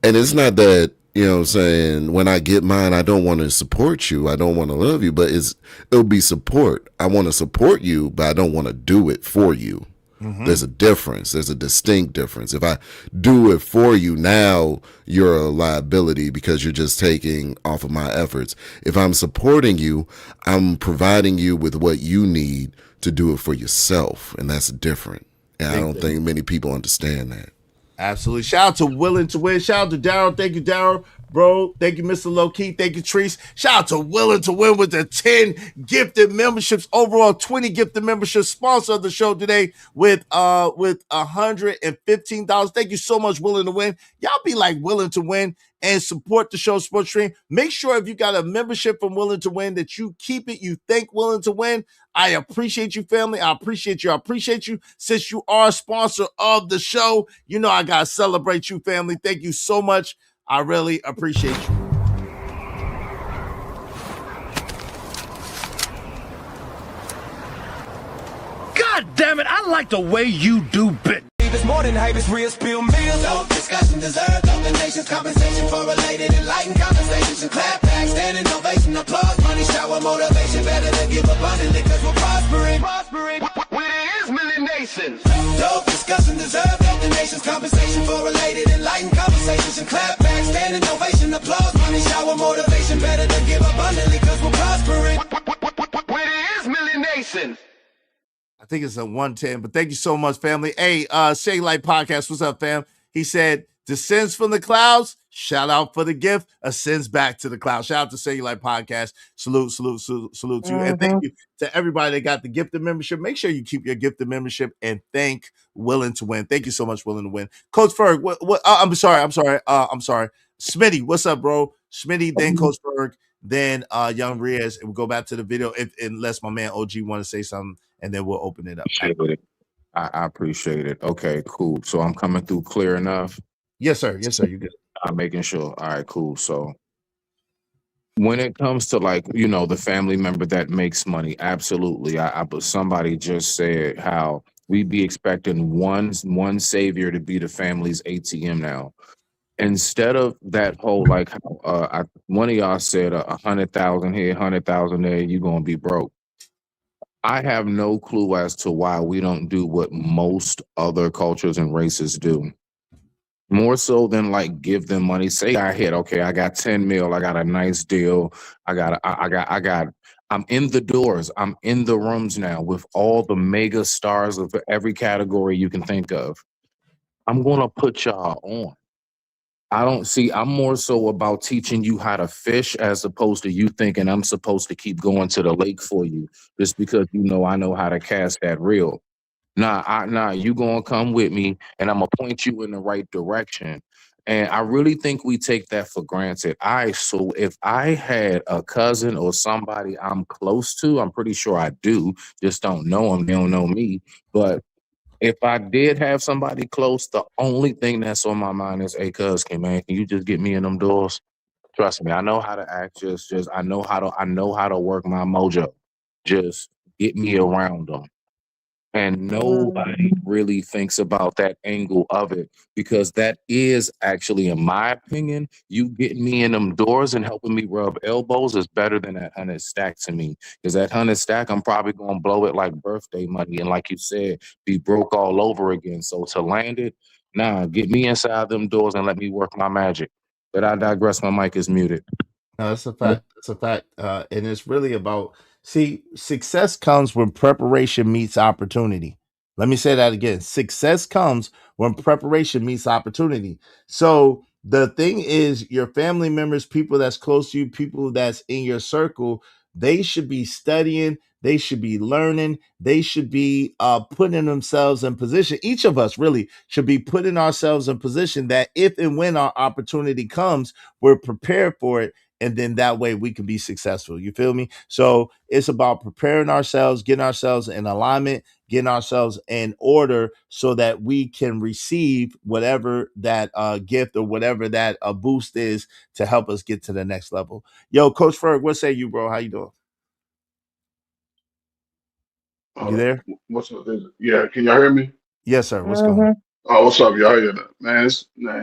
And it's not that, when I get mine, I don't want to support you. I don't want to love you, but it'll be support. I want to support you, but I don't want to do it for you. Mm-hmm. There's a difference. There's a distinct difference. If I do it for you, now you're a liability because you're just taking off of my efforts. If I'm supporting you, I'm providing you with what you need to do it for yourself. And that's different. And I don't think many people understand that. Absolutely. Shout out to Willing to Win. Shout out to Daryl. Thank you, Daryl. Bro, thank you, Mr. Low Key. Thank you, Treese. Shout out to Willing to Win with the 10 gifted memberships. Overall, 20 gifted memberships. Sponsor of the show today with $115. Thank you so much, Willing to Win. Y'all be like Willing to Win and support the show, Sports Stream. Make sure if you got a membership from Willing to Win that you keep it. You thank Willing to Win. I appreciate you, family. I appreciate you. Since you are a sponsor of the show, I got to celebrate you, family. Thank you so much. I really appreciate you. God damn it, I like the way you do bit. It's more than hype, it's real spill meals. No discussion deserved, donations, compensation for related enlightened conversations and clap back, standing ovation, applause, money shower, motivation, better than give abundantly because we're prospering. When it is Million Nations. Dope discussion deserved, donations, compensation for related enlightened conversations and clap back, standing ovation, applause, money shower, motivation, better than give abundantly because we're prospering. When it is Million Nations. I think it's a 110, but thank you so much, family. Hey, Shade Light Podcast, what's up, fam? He said, descends from the clouds. Shout out for the gift. Ascends back to the clouds. Shout out to Say You Like Podcast. Salute to you. And thank you to everybody that got the gifted membership. Make sure you keep your gifted membership and thank Willing to Win. Thank you so much, Willing to Win. Coach Ferg, what I'm sorry. Smitty, what's up, bro? Smitty, then Coach Ferg, then Young Riaz. And we'll go back to the video unless my man OG want to say something, and then we'll open it up. I appreciate it. Okay, cool. So I'm coming through clear enough? Yes, sir. You good. I'm making sure. All right, cool. So when it comes to the family member that makes money, absolutely. But somebody just said how we be expecting one savior to be the family's ATM now. Instead of that whole one of y'all said 100,000 here, 100,000 there, you're gonna be broke. I have no clue as to why we don't do what most other cultures and races do. More so than give them money. Say I hit, okay, I got 10 mil, I got a nice deal. I'm in the doors. I'm in the rooms now with all the mega stars of every category you can think of. I'm gonna put y'all on. I'm more so about teaching you how to fish as opposed to you thinking I'm supposed to keep going to the lake for you just because I know how to cast that reel. Nah, you gonna come with me and I'm gonna point you in the right direction. And I really think we take that for granted. So if I had a cousin or somebody I'm close to, I'm pretty sure I do, just don't know them, they don't know me. But if I did have somebody close, the only thing that's on my mind is, hey, cuz, can you just get me in them doors? Trust me, I know how to act. Just I know how to work my mojo. Just get me around them. And nobody really thinks about that angle of it, because that is actually, in my opinion, you getting me in them doors and helping me rub elbows is better than that 100 stack to me. Because that 100 stack, I'm probably going to blow it like birthday money. And like you said, be broke all over again. So to land it, get me inside them doors and let me work my magic. But I digress. My mic is muted. No, that's a fact. That's a fact. And it's really about, success comes when preparation meets opportunity. Let me say that again. Success comes when preparation meets opportunity. So the thing is, your family members, people that's close to you, people that's in your circle, they should be studying. They should be learning. They should be putting themselves in position. Each of us really should be putting ourselves in position that if and when our opportunity comes, we're prepared for it. And then that way we can be successful. You feel me? So it's about preparing ourselves, getting ourselves in alignment, getting ourselves in order so that we can receive whatever that gift or whatever that boost is to help us get to the next level. Yo, Coach Ferg, what say you, bro? How you doing? You there? What's up? Yeah, can y'all hear me? Yes, sir. What's going on? Oh, what's up, y'all? Yeah, man,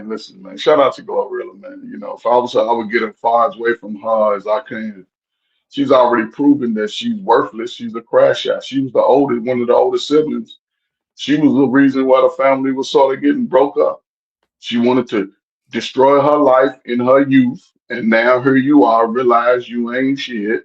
listen, man. Shout out to Glorilla, man. If I was, I would get as far away from her as I can. She's already proven that she's worthless. She's a crash out. She was one of the oldest siblings. She was the reason why the family was sort of getting broke up. She wanted to destroy her life in her youth, and now here you are, realize you ain't shit.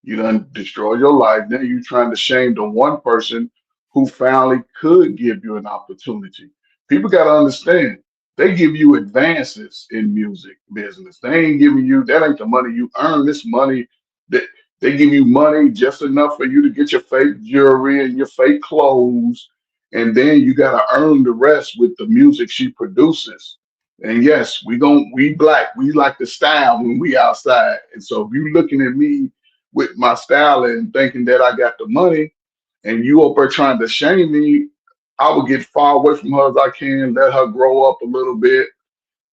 You done destroy your life. Now you trying to shame the one person who finally could give you an opportunity. People got to understand, they give you advances in music business. They ain't giving you, that ain't the money you earn. This money, that they give you money just enough for you to get your fake jewelry and your fake clothes. And then you got to earn the rest with the music she produces. And yes, we black, we like the style when we outside. And so if you looking at me with my style and thinking that I got the money and you up there trying to shame me, I would get far away from her as I can, let her grow up a little bit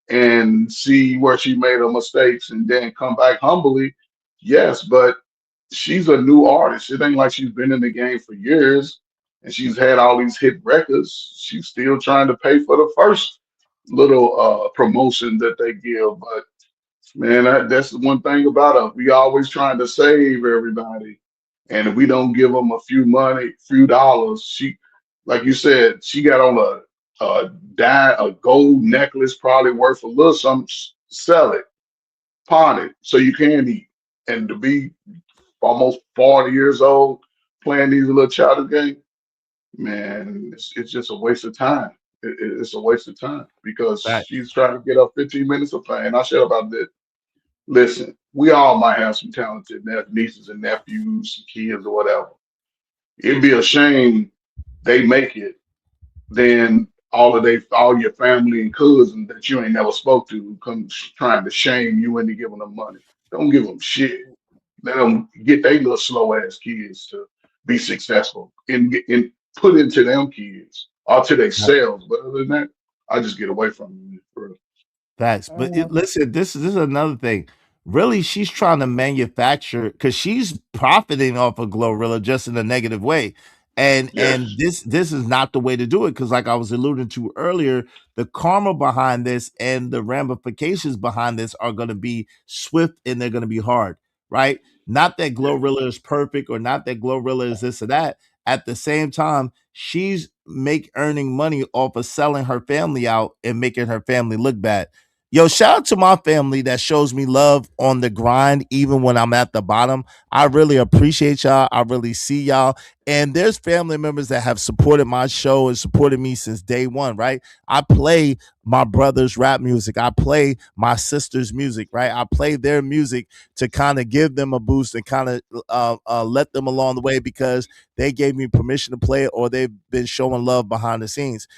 and see where she made her mistakes and then come back humbly. Yes, but she's a new artist. It ain't like she's been in the game for years and she's had all these hit records. She's still trying to pay for the first little promotion that they give. But man, that's the one thing about us. We always trying to save everybody. And if we don't give them a few dollars, she, like you said, she got on a gold necklace, probably worth a little something. Sell it, pawn it, so you can eat. And to be almost 40 years old playing these little childish games, man, it's just a waste of time. it's a waste of time because she's trying to get up 15 minutes of fame. I said about this. Listen, we all might have some talented nieces and nephews, kids, or whatever. It'd be a shame they make it, then all your family and cousins that you ain't never spoke to come trying to shame you into giving them money. Don't give them shit. Let them get their little slow ass kids to be successful and put into them kids or to themselves. But other than that, I just get away from them. Facts. But listen, this is another thing. Really, she's trying to manufacture because she's profiting off of Glorilla just in a negative way. And this is not the way to do it, because like I was alluding to earlier, the karma behind this and the ramifications behind this are going to be swift and they're going to be hard, right? Not that Glorilla is perfect or not that Glorilla is this or that. At the same time, she's earning money off of selling her family out and making her family look bad. Yo, shout out to my family that shows me love on the grind, even when I'm at the bottom. I really appreciate y'all. I really see y'all. And there's family members that have supported my show and supported me since day one, right? I play my brother's rap music. I play my sister's music, right? I play their music to kind of give them a boost and kind of let them along the way because they gave me permission to play it or they've been showing love behind the scenes.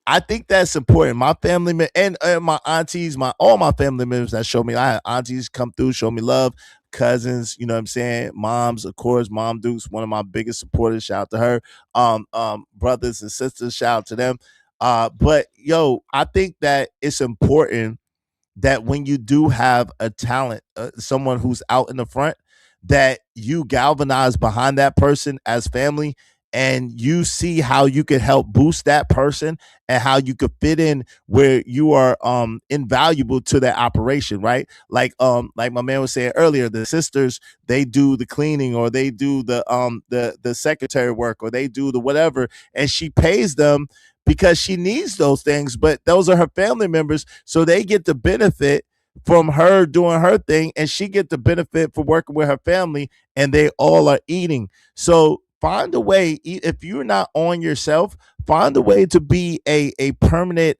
I think that's important. My family and my aunties, all my family members that show me, I had aunties come through, show me love, cousins, you know what I'm saying? Moms, of course, Mom Dukes, one of my biggest supporters. Shout out to her. Brothers and sisters, shout out to them. But yo, I think that it's important that when you do have a talent, someone who's out in the front, that you galvanize behind that person as family and you see how you could help boost that person and how you could fit in where you are invaluable to that operation, right? Like my man was saying earlier, the sisters, they do the cleaning or they do the secretary work or they do the whatever, and she pays them because she needs those things, but those are her family members, so they get the benefit from her doing her thing and she get the benefit for working with her family, and they all are eating. So find a way, if you're not on yourself, find a way to be a permanent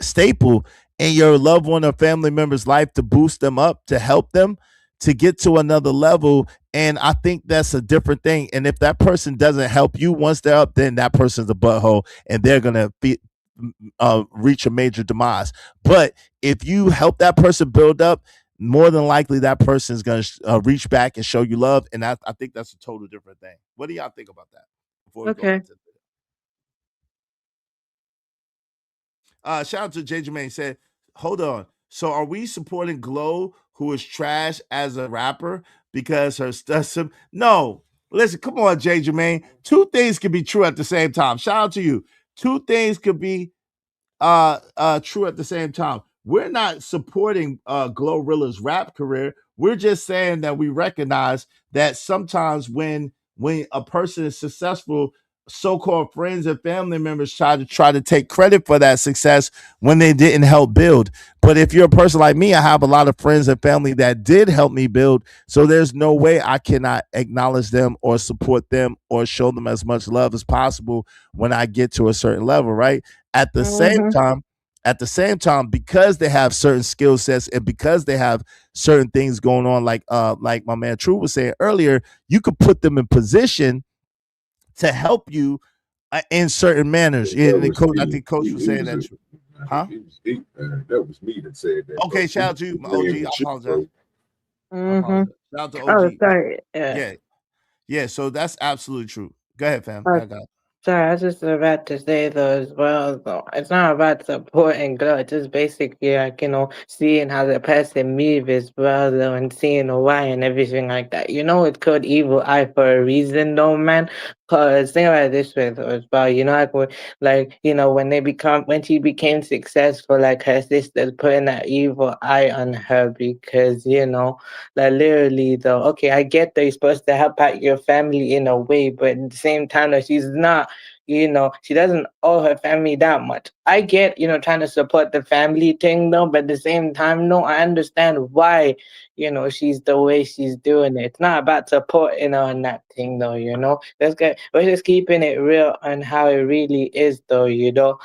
staple in your loved one or family member's life to boost them up, to help them to get to another level. And I think that's a different thing. And if that person doesn't help you once they're up, then that person's a butthole and they're gonna reach a major demise. But if you help that person build up, more than likely that person is going to reach back and show you love. And I think that's a total different thing. What do y'all think about that? Before we go into shout out to J. Jermaine, said, hold on. So are we supporting Glow, who is trash as a rapper because her stuff? No, listen, come on, J. Jermaine. Two things can be true at the same time. Shout out to you. Two things could be true at the same time. We're not supporting Glorilla's rap career. We're just saying that we recognize that sometimes when a person is successful, so-called friends and family members try to take credit for that success when they didn't help build. But if you're a person like me, I have a lot of friends and family that did help me build. So there's no way I cannot acknowledge them or support them or show them as much love as possible when I get to a certain level, right? At the same time, because they have certain skill sets and because they have certain things going on, like my man True was saying earlier, you could put them in position to help you in certain manners. I think Coach was saying that. Huh? That was me that said that. Okay, shout out to you, OG. I apologize. Shout out to OG. Oh, sorry. Yeah. So that's absolutely true. Go ahead, fam. Sorry, I was just about to say though as well, though. It's not about supporting Glow, it's just basically like, seeing how the person moves as well though and seeing why and everything like that. It's called Evil Eye for a reason though, man. Cause think about it this way though as well, when she became successful, like her sisters putting that evil eye on her because, literally though, okay, I get that you're supposed to help out your family in a way, but at the same time though, she's not you know, she doesn't owe her family that much. I get, you know, trying to support the family thing though, but at the same time, no, I understand why, you know, she's the way she's doing it. It's not about supporting her on that thing though, you know. We're just keeping it real on how it really is though, you know.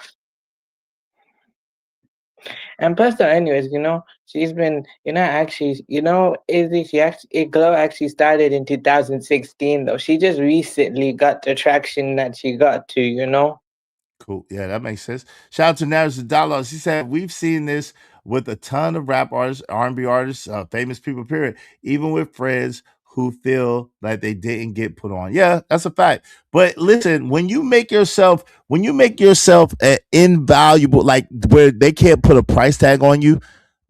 And plus, though, anyways, you know, she's been, you know, actually, you know, Glow actually started in 2016, though. She just recently got the traction that she got to, you know. Cool. Yeah, that makes sense. Shout out to Naris Dollar. She said, we've seen this with a ton of rap artists, R&B artists, famous people, period, even with friends who feel like they didn't get put on. Yeah, that's a fact. But listen, when you make yourself invaluable, like where they can't put a price tag on you,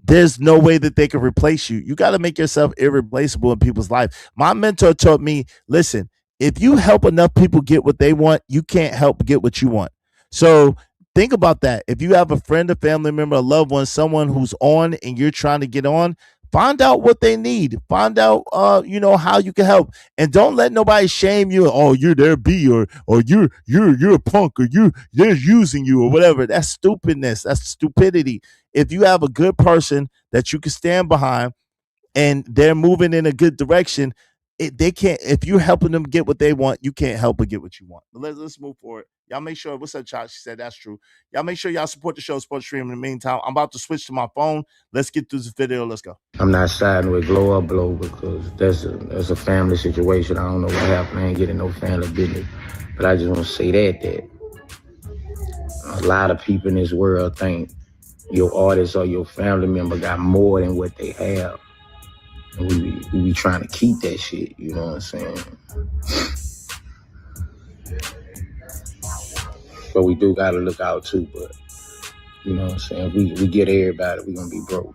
there's no way that they can replace you. You got to make yourself irreplaceable in people's life. My mentor taught me, listen, if you help enough people get what they want, you can't help get what you want. So think about that. If you have a friend, a family member, a loved one, someone who's on and you're trying to get on, find out what they need. Find out, you know, how you can help, and don't let nobody shame you. Oh, you're their B, or you're a punk, or they're using you, or whatever. That's stupidness. That's stupidity. If you have a good person that you can stand behind, and they're moving in a good direction, they can't. If you're helping them get what they want, you can't help but get what you want. But let's move forward. Y'all make sure. What's up, Chop? She said that's true. Y'all make sure y'all support the show, support the stream. In the meantime, I'm about to switch to my phone. Let's get through this video. Let's go. I'm not siding with Glow or Blow because that's a family situation. I don't know what happened. I ain't getting no family business. But I just want to say that a lot of people in this world think your artist or your family member got more than what they have. And we be trying to keep that shit, you know what I'm saying? So we do gotta look out too, but you know what I'm saying? We get everybody, we gonna be broke.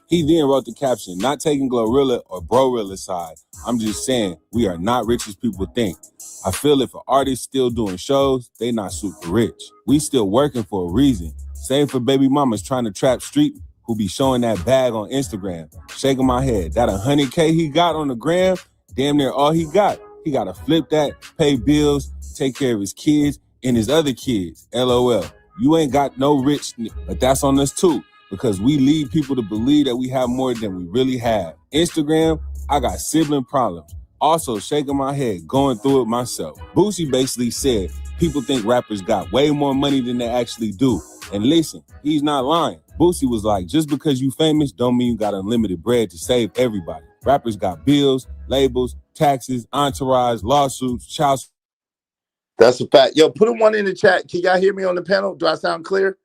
He then wrote the caption, not taking Glorilla or Brorilla side. I'm just saying, we are not rich as people think. I feel if an artist still doing shows, they not super rich. We still working for a reason. Same for baby mamas trying to trap street who be showing that bag on Instagram. Shaking my head. That 100K he got on the gram, damn near all he got. He got to flip that, pay bills, take care of his kids and his other kids. LOL. You ain't got no rich, but that's on us too, because we lead people to believe that we have more than we really have. Instagram, I got sibling problems. Also shaking my head, going through it myself. Boosie basically said, people think rappers got way more money than they actually do. And listen, he's not lying. Boosie was like, just because you famous don't mean you got unlimited bread to save everybody. Rappers got bills, labels, taxes, entourage, lawsuits, child. That's a fact. Yo, put a one in the chat. Can y'all hear me on the panel? Do I sound clear?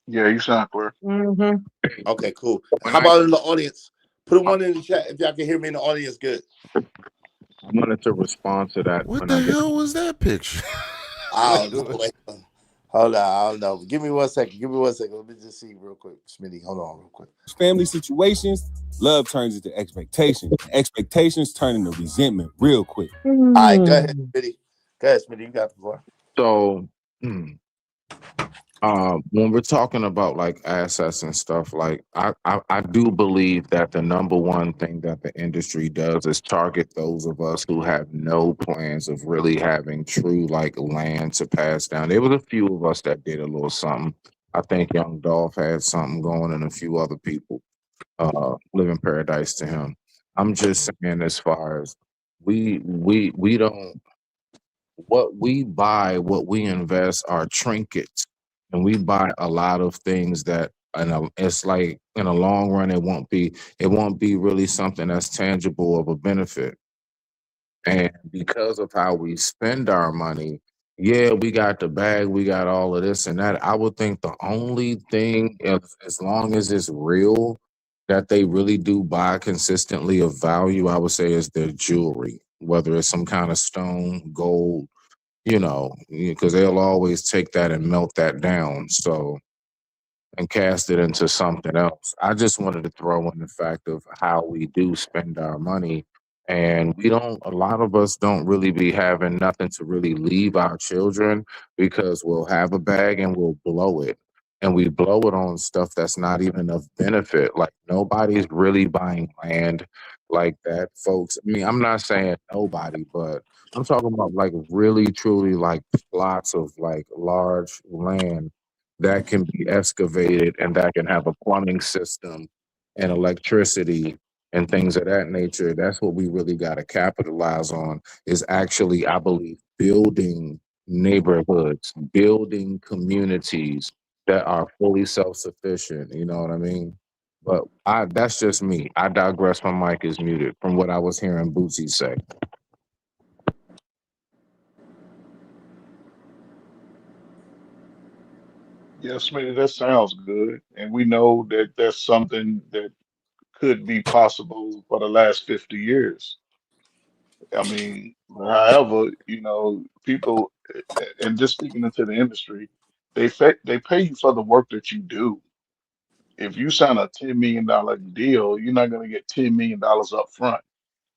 Yeah, you sound clear. Mm-hmm. Okay, cool. How about in the audience? Put a one in the chat if y'all can hear me in the audience. Good. I wanted to respond to that. What the hell was that picture? I don't know. Hold on, I don't know. Give me 1 second. Let me just see real quick. Smitty, hold on real quick. Family situations, love turns into expectations. Expectations turn into resentment real quick. All right, go ahead, Smitty. You got the floor. So, when we're talking about like assets and stuff, like I do believe that the number one thing that the industry does is target those of us who have no plans of really having true like land to pass down. There was a few of us that did a little something. I think Young Dolph had something going, and a few other people. Living paradise to him. I'm just saying, as far as we don't, what we buy, what we invest are trinkets. And we buy a lot of things that, and it's like in the long run, it won't be really something that's tangible of a benefit. And because of how we spend our money, yeah, we got the bag, we got all of this and that. I would think the only thing, as long as it's real, that they really do buy consistently of value, I would say, is their jewelry, whether it's some kind of stone, gold, you know, because they'll always take that and melt that down, so, and cast it into something else. I just wanted to throw in the fact of how we do spend our money, and a lot of us don't really be having nothing to really leave our children, because we'll have a bag and we'll blow it. And we blow it on stuff that's not even of benefit. Like, nobody's really buying land. like that, folks. I mean, I'm not saying nobody, but I'm talking about like really, truly like plots of like large land that can be excavated and that can have a plumbing system and electricity and things of that nature. That's what we really got to capitalize on is actually, I believe, building neighborhoods, building communities that are fully self-sufficient. You know what I mean? But that's just me. I digress. My mic is muted from what I was hearing Bootsy say. Yes, man, that sounds good. And we know that that's something that could be possible for the last 50 years. I mean, however, people, and just speaking into the industry, they pay you for the work that you do. If you sign a $10 million deal, you're not going to get $10 million up front.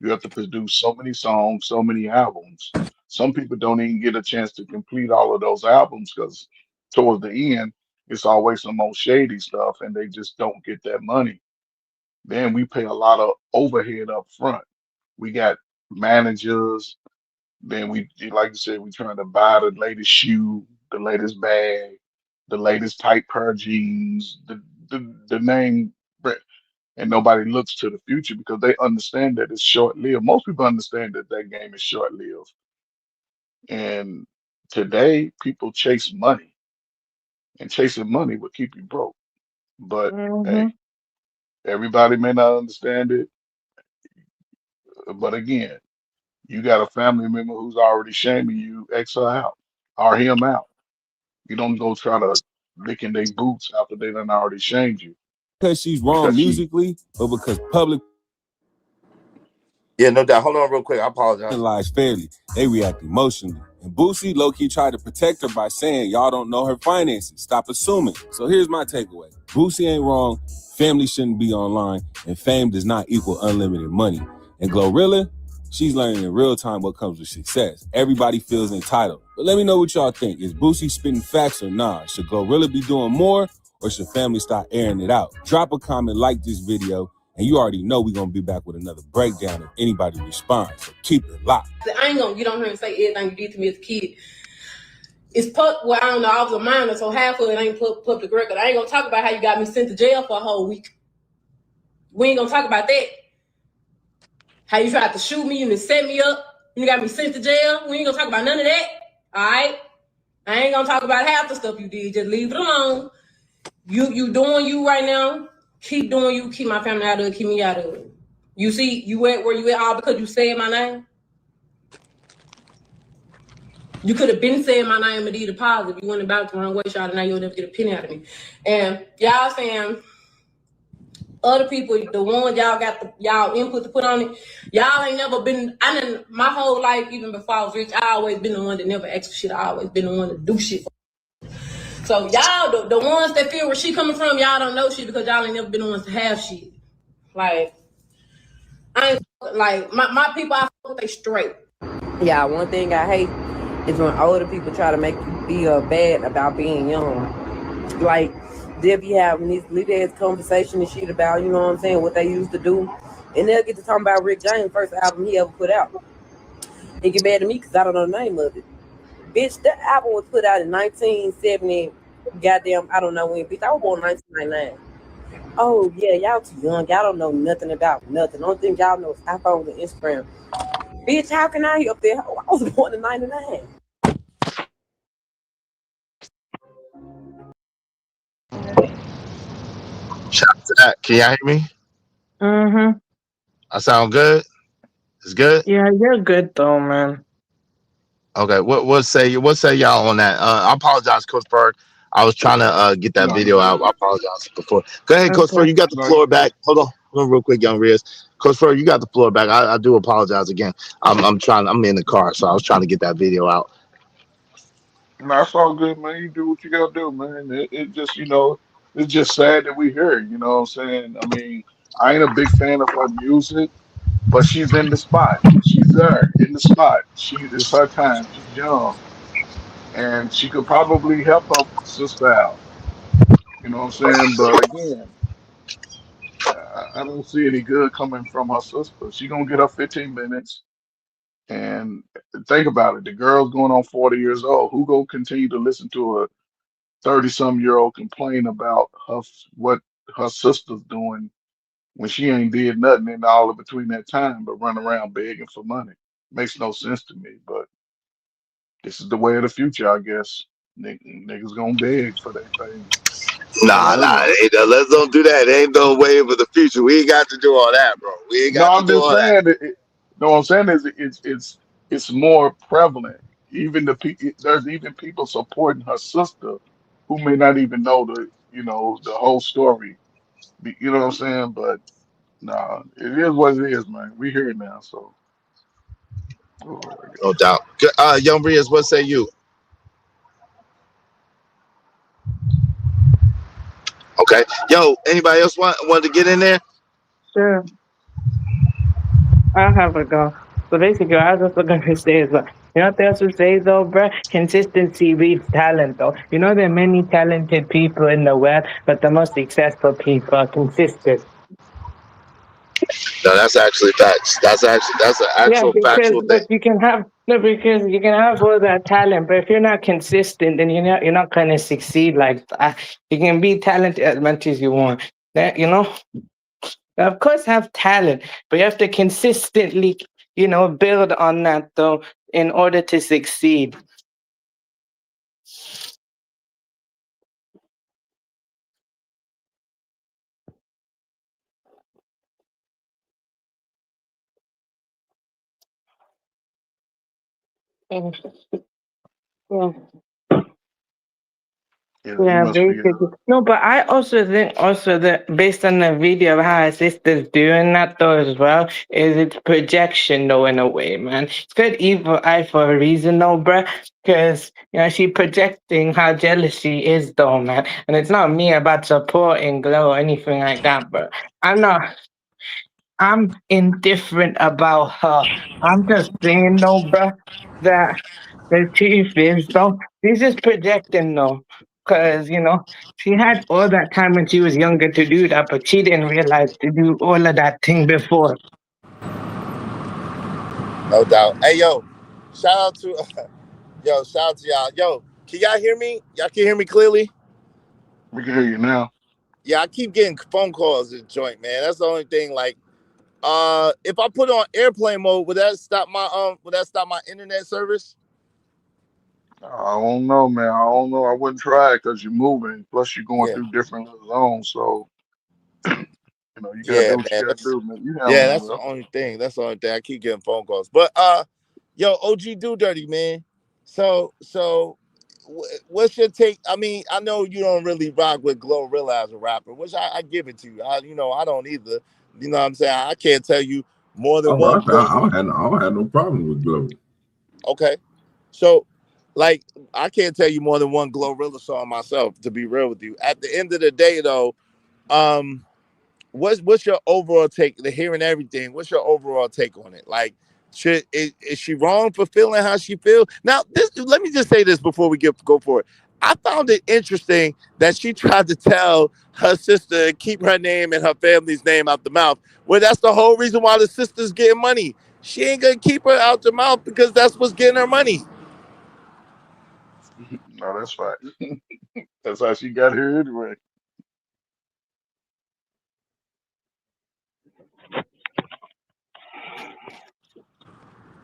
You have to produce so many songs, so many albums. Some people don't even get a chance to complete all of those albums because towards the end, it's always some more shady stuff and they just don't get that money. Then we pay a lot of overhead up front. We got managers. Then like you said, we trying to buy the latest shoe, the latest bag, the latest tight pair of jeans, the name brand, and nobody looks to the future because they understand that it's short-lived. Most people understand that that game is short-lived. And today, people chase money, and chasing money will keep you broke. But hey, everybody may not understand it. But again, you got a family member who's already shaming you, X her out or him out. You don't go try to lick in their boots after they done already shamed you. Because she's wrong musically, but because public. Yeah, no doubt. Hold on real quick. I apologize. Lies fairly. They react emotionally. And Boosie low-key tried to protect her by saying, y'all don't know her finances. Stop assuming. So here's my takeaway. Boosie ain't wrong. Family shouldn't be online. And fame does not equal unlimited money. And Glorilla, she's learning in real time what comes with success. Everybody feels entitled. But let me know what y'all think. Is Boosie spitting facts or not? Should Glorilla be doing more? Or should family start airing it out? Drop a comment, like this video. And you already know we're going to be back with another breakdown if anybody responds. So keep it locked. I ain't going to get on here and say everything you did to me as a kid. It's well, I don't know, I was a minor, so half of it ain't public record. I ain't going to talk about how you got me sent to jail for a whole week. We ain't going to talk about that. How you tried to shoot me, you set me up, you got me sent to jail. We ain't going to talk about none of that. All right? I ain't going to talk about half the stuff you did. Just leave it alone. You doing you right now. Keep doing you, keep my family out of it, keep me out of it. You see, you at where you at all because you said my name? You could have been saying my name and did a positive. You went about it the wrong way, shot, and now you'll never get a penny out of me. And y'all saying other people, the ones y'all got y'all input to put on it, y'all ain't never been, my whole life, even before I was rich, I always been the one that never asked for shit. I always been the one to do shit for. So y'all, the ones that feel where she coming from, y'all don't know shit because y'all ain't never been the ones to have shit. Like, I ain't, like, my people, I fuck they straight. Yeah, one thing I hate is when older people try to make you feel bad about being young. Like, they'll be having these little ass conversation and shit about, you know what I'm saying, what they used to do. And they'll get to talking about Rick James' first album he ever put out. They get mad at me because I don't know the name of it. Bitch, that album was put out in 1970. Goddamn, I don't know when. Bitch, I was born in 1999. Oh, yeah, y'all too young. Y'all don't know nothing about nothing. The only thing y'all know is iPhones and Instagram. Bitch, how can I up there? I was born in 99. Shout out to that. Can y'all hear me? Mm-hmm. I sound good? It's good? Yeah, you're good though, man. Okay, what say y'all on that? I apologize, Coach Berg. I was trying to get that video out. I apologize before. Go ahead, Coach Berg. You got the floor back. Hold on real quick, Young Riz. Coach Berg, you got the floor back. I do apologize again. I'm in the car, so I was trying to get that video out. No, that's all good, man. You do what you gotta do, man. It just, it's just sad that we hear it, you know what I'm saying? I mean, I ain't a big fan of her music, but she's in the spot. She's there in the spot. It's her time. She's young. And she could probably help her sister out. You know what I'm saying? But again, I don't see any good coming from her sister. She gonna get her 15 minutes. And think about it, the girl's going on 40 years old. Who gonna continue to listen to a 30-some-year-old complain about what her sister's doing when she ain't did nothing in all of between that time but run around begging for money? Makes no sense to me, but this is the way of the future, I guess. Niggas gonna beg for their thing. Nah, let's don't do that. There ain't no way for the future. We ain't got to do all that, bro. We ain't No, got to I'm do just all that. saying that. No, I'm saying is it's more prevalent. Even there's even people supporting her sister who may not even know the whole story. You know what I'm saying? But nah, it is what it is, man. We here now, so. No doubt. Young Brias, what say you? Okay. Yo, anybody else want to get in there? Sure. I'll have a go. So basically, I was just looking to say is, you know what they also say though, bro? Consistency beats talent, though. You know there are many talented people in the world, but the most successful people are consistent. No, that's actually facts. That's an actual factual thing. But you can have because you can have all that talent, but if you're not consistent, then you're not gonna succeed like that. You can be talented as much as you want. That of course have talent, but you have to consistently, build on that though in order to succeed. Yeah, basically. No, but I also think that based on the video of how her sister's doing that though as well, is it's projection though in a way, man. It's good evil eye for a reason though, bruh. Because she projecting how jealous she is though, man. And it's not me about supporting Glow or anything like that, but I'm indifferent about her. I'm just saying though, bruh, that the truth is though, she's just projecting though. Because, she had all that time when she was younger to do that, but she didn't realize to do all of that thing before. No doubt. Hey, yo, shout out to y'all. Yo, can y'all hear me? Y'all can hear me clearly? We can hear you now. Yeah, I keep getting phone calls in joint, man. That's the only thing. Like, if I put on airplane mode, would that stop my internet service? I don't know, man. I don't know. I wouldn't try it because you're moving. Plus, you're going through different zones. So, you gotta do what you gotta do, man. That's the only thing. That's the only thing. I keep getting phone calls. But yo, OG Do Dirty, man. So what's your take? I mean, I know you don't really rock with Glorilla as a rapper, which I give it to you. I don't either. You know what I'm saying? I can't tell you more than one. I don't have no problem with Glorilla. Okay. So, like, I can't tell you more than one Glorilla song myself, to be real with you. At the end of the day, though, what's your overall take? The hearing everything. What's your overall take on it? Like, is she wrong for feeling how she feels? Now, let me just say this before we go for it. I found it interesting that she tried to tell her sister to keep her name and her family's name out the mouth. Well, that's the whole reason why the sister's getting money. She ain't gonna keep her out the mouth because that's what's getting her money. No, that's fine. That's how she got here anyway.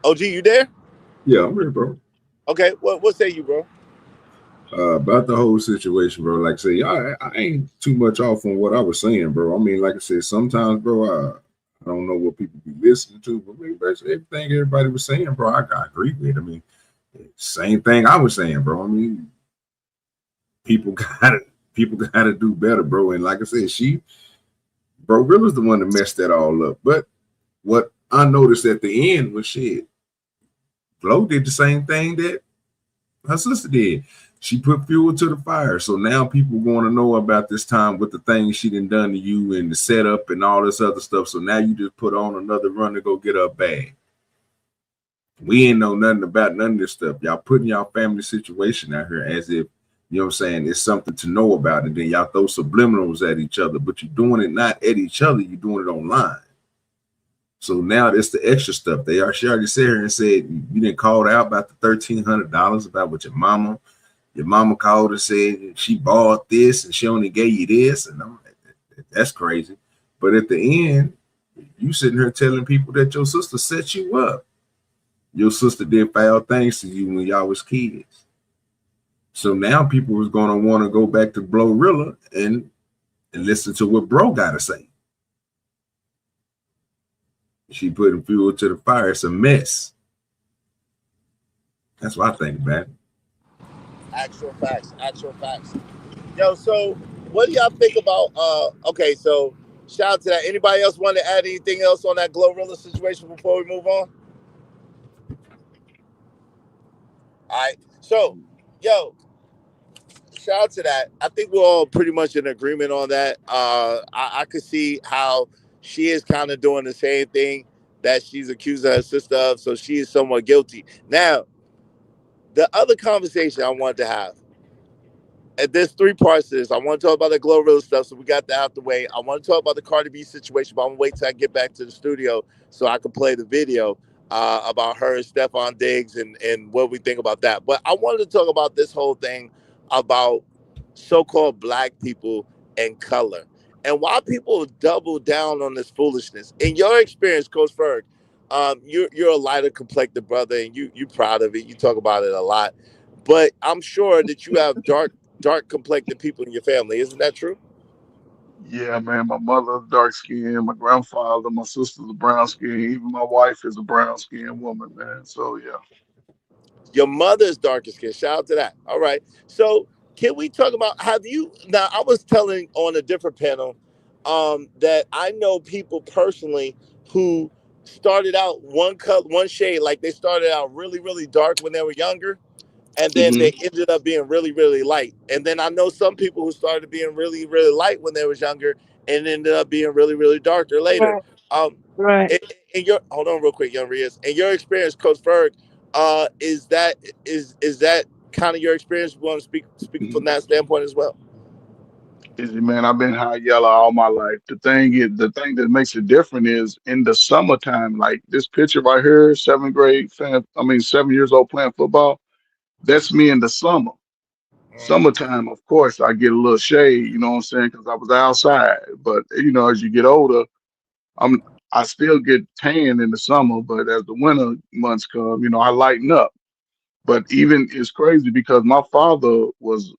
OG, you there? Yeah, I'm here, bro. Okay, what say you, bro? About the whole situation, bro. Like I say, I ain't too much off on what I was saying, bro. I mean, like I said, sometimes, bro, I don't know what people be listening to, but basically everything everybody was saying, bro, I agree with. I mean, same thing I was saying, bro. I mean, people gotta do better, bro. And like I said, Rilla's the one that messed that all up. But what I noticed at the end was Flo did the same thing that her sister did. She put fuel to the fire. So now people want to know about this time with the things she done to you and the setup and all this other stuff. So now you just put on another run to go get her bag. We ain't know nothing about none of this stuff. Y'all putting y'all family situation out here as if You know what I'm saying? It's something to know about it. Then y'all throw subliminals at each other, but you're doing it not at each other, you're doing it online. So now that's the extra stuff. She already sat here and said, you didn't call out about the $1,300 about what your mama called and said she bought this and she only gave you this. And I'm like, that's crazy. But at the end, you sitting here telling people that your sister set you up. Your sister did foul things to you when y'all was kids. So now people was going to want to go back to Glorilla and listen to what bro got to say. She putting fuel to the fire. It's a mess. That's what I think, man. Actual facts. Yo, so what do y'all think about okay, so shout out to that. Anybody else want to add anything else on that Glorilla situation before we move on? All right. So, yo, shout out to that. I think we're all pretty much in agreement on that. I could see how she is kind of doing the same thing that she's accusing her sister of, so she is somewhat guilty. Now, the other conversation I wanted to have, and there's 3 parts to this. I want to talk about the Glorilla stuff, so we got that out the way. I want to talk about the Cardi B situation, but I'm going to wait till I get back to the studio so I can play the video about her and Stephon Diggs and what we think about that. But I wanted to talk about this whole thing about so-called black people and color and why people double down on this foolishness. In your experience, Coach Ferg, you're a lighter complected brother and you're proud of it. You talk about it a lot. But I'm sure that you have dark complected people in your family. Isn't that true? Yeah, man. My mother's dark skinned, my grandfather, my sister's a brown skin, even my wife is a brown skinned woman, man. So yeah. Your mother's darker skin. Shout out to that. All right. So can we talk about, now I was telling on a different panel that I know people personally who started out one shade, like they started out really, really dark when they were younger. And then they ended up being really, really light. And then I know some people who started being really, really light when they was younger and ended up being really, really darker later. Right. Hold on real quick, Young Rios. In your experience, Coach Ferg, is that kind of your experience? You want to speak from that standpoint as well? Easy, man. I've been high yellow all my life. The thing that makes it different is in the summertime, like this picture right here, 7 years old playing football. That's me in the summer. Summertime, of course, I get a little shade, you know what I'm saying, because I was outside. But as you get older, I still get tan in the summer, but as the winter months come, I lighten up. But even it's crazy because my father was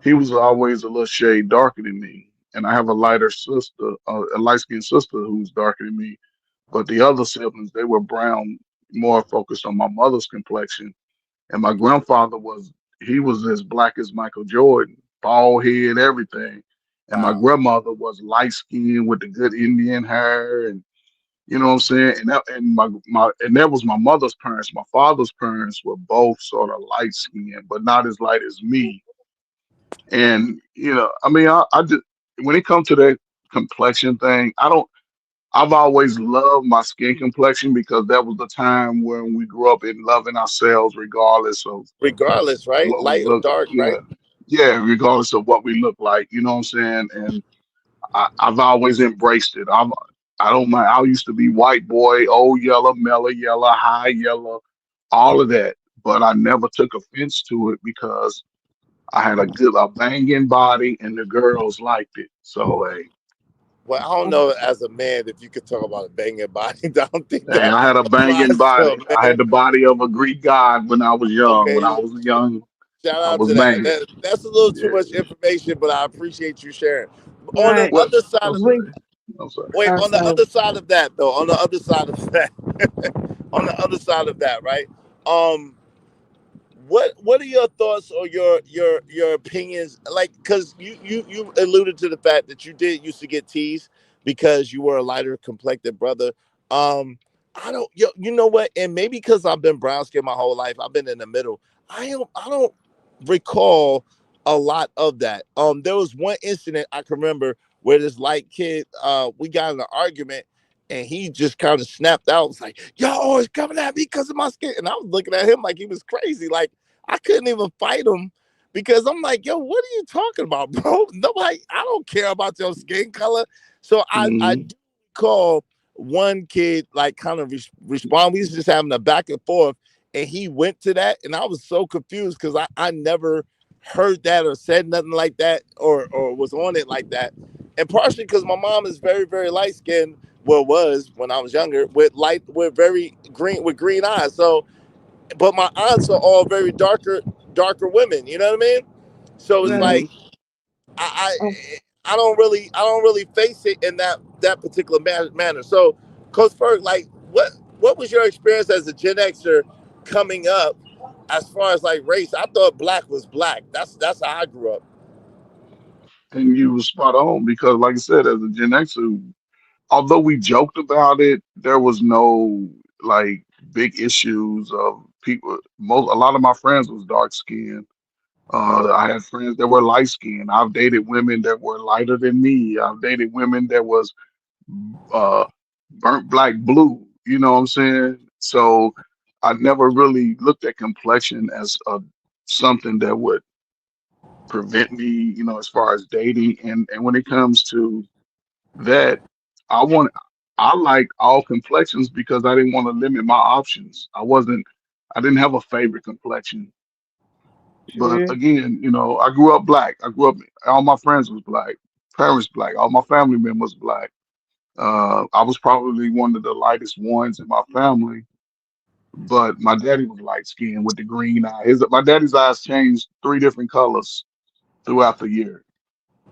always a little shade darker than me, and I have a lighter sister, a light-skinned sister who's darker than me. But the other siblings, they were brown, more focused on my mother's complexion. And my grandfather was as black as Michael Jordan, bald head, everything. And my grandmother was light skinned with the good Indian hair, and you know what I'm saying. And that was my mother's parents. My father's parents were both sort of light skinned, but not as light as me. And I just, when it comes to that complexion thing, I've always loved my skin complexion because that was the time when we grew up in loving ourselves regardless, right? Light or dark, right? Yeah, regardless of what we look like, you know what I'm saying? And I've always embraced it. I don't mind. I used to be white boy, old yellow, mellow yellow, high yellow, all of that. But I never took offense to it because I had a banging body and the girls liked it. So, hey. Well, I don't know as a man if you could talk about a banging body. I don't think that. I had a banging body. I had the body of a Greek god when I was young. Okay. When I was young, shout out to that. That's a little too much information, but I appreciate you sharing. On the other side of on the other side of that, though, on the other side of that, right? What are your thoughts or your opinions? Like, because you alluded to the fact that you did used to get teased because you were a lighter complected brother. I don't, you know what? And maybe because I've been brown skinned my whole life, I've been in the middle. I don't recall a lot of that. There was one incident I can remember where this light kid, we got in an argument. And he just kind of snapped out. Was like, y'all always coming at me because of my skin. And I was looking at him like he was crazy. Like, I couldn't even fight him because I'm like, yo, what are you talking about, bro? Nobody, I don't care about your skin color. So I do recall one kid like kind of respond. We was just having a back and forth, and he went to that, and I was so confused because I never heard that or said nothing like that or was on it like that. And partially because my mom is very, very light skinned, well, was when I was younger, with very green eyes. So, but my aunts are all very darker women, you know what I mean? So it's like I don't really face it in that particular manner. So, Coach Ferg, like what was your experience as a Gen Xer coming up as far as like race? I thought black was black. That's how I grew up. And you were spot on because, like I said, as a Gen Xer, although we joked about it, there was no like big issues of people. A lot of my friends was dark skinned. I had friends that were light skinned. I've dated women that were lighter than me. I've dated women that was burnt black blue. You know what I'm saying? So I never really looked at complexion as something that would prevent me, you know, as far as dating. And when it comes to that, I like all complexions because I didn't want to limit my options. I didn't have a favorite complexion. But again, you know, I grew up black. All my friends was black, parents black, all my family members black. I was probably one of the lightest ones in my family, but my daddy was light skinned with the green eye. My daddy's eyes changed 3 different colors throughout the year.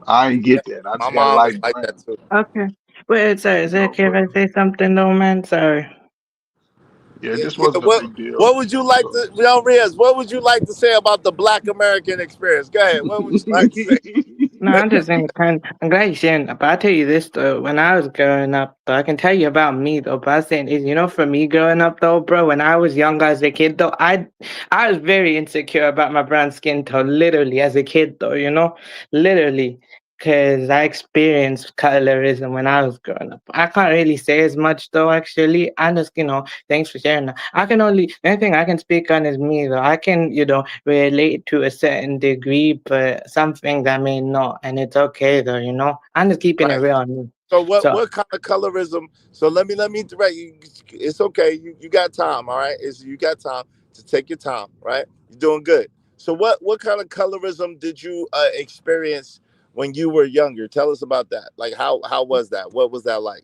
I ain't get that. I My just got mom was light like brown. that too. Okay. Wait, sorry, is it okay if I say something though, man? Sorry. Yeah, this wasn't a big deal. What would you like to, Young Riaz, what would you like to say about the Black American experience? Go ahead. What would you like to say? No, I'm just saying, I'm glad you're sharing that. But I'll tell you this, though. When I was growing up, though, I can tell you about me, though. But I was saying, is, you know, for me growing up, though, bro, when I was younger as a kid, though, I was very insecure about my brown skin, though, literally, as a kid, though, you know? Literally. Because I experienced colorism when I was growing up. I can't really say as much, though, actually. I just, you know, thanks for sharing that. The only thing I can speak on is me, though. I can, you know, relate to a certain degree, but some things I may not. And it's okay, though, you know? I'm just keeping it real on me. So what kind of colorism? So let me direct you. It's okay. You got time, all right? You got time to take your time, right? You're doing good. So what kind of colorism did you experience when you were younger? Tell us about that. Like how was that? What was that like?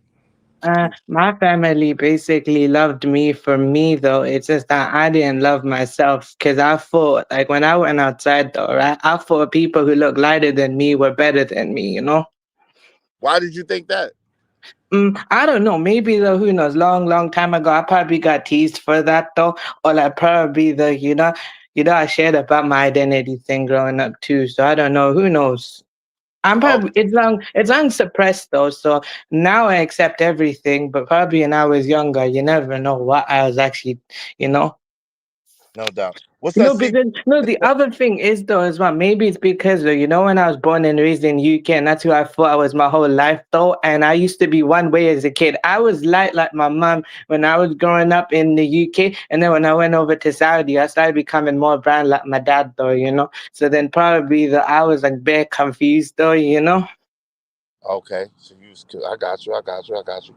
My family basically loved me for me, though. It's just that I didn't love myself because I thought, like, when I went outside, though, right, I thought people who looked lighter than me were better than me, you know? Why did you think that? I don't know. Maybe, though, who knows? Long time ago, I probably got teased for that, though. Or, like, probably, you know, I shared about my identity thing growing up, too. So I don't know. Who knows? I'm probably it's unsuppressed though, so now I accept everything. But probably when I was younger, you never know what I was actually, you know. No doubt. What's No, that? because the other thing is though as well. Maybe it's because you know, when I was born and raised in UK, and that's who I thought I was my whole life though. And I used to be one way as a kid. I was light like my mom when I was growing up in the UK, and then when I went over to Saudi, I started becoming more brown like my dad though. You know, so then probably I was like bare confused though. You know. Okay, so I got you.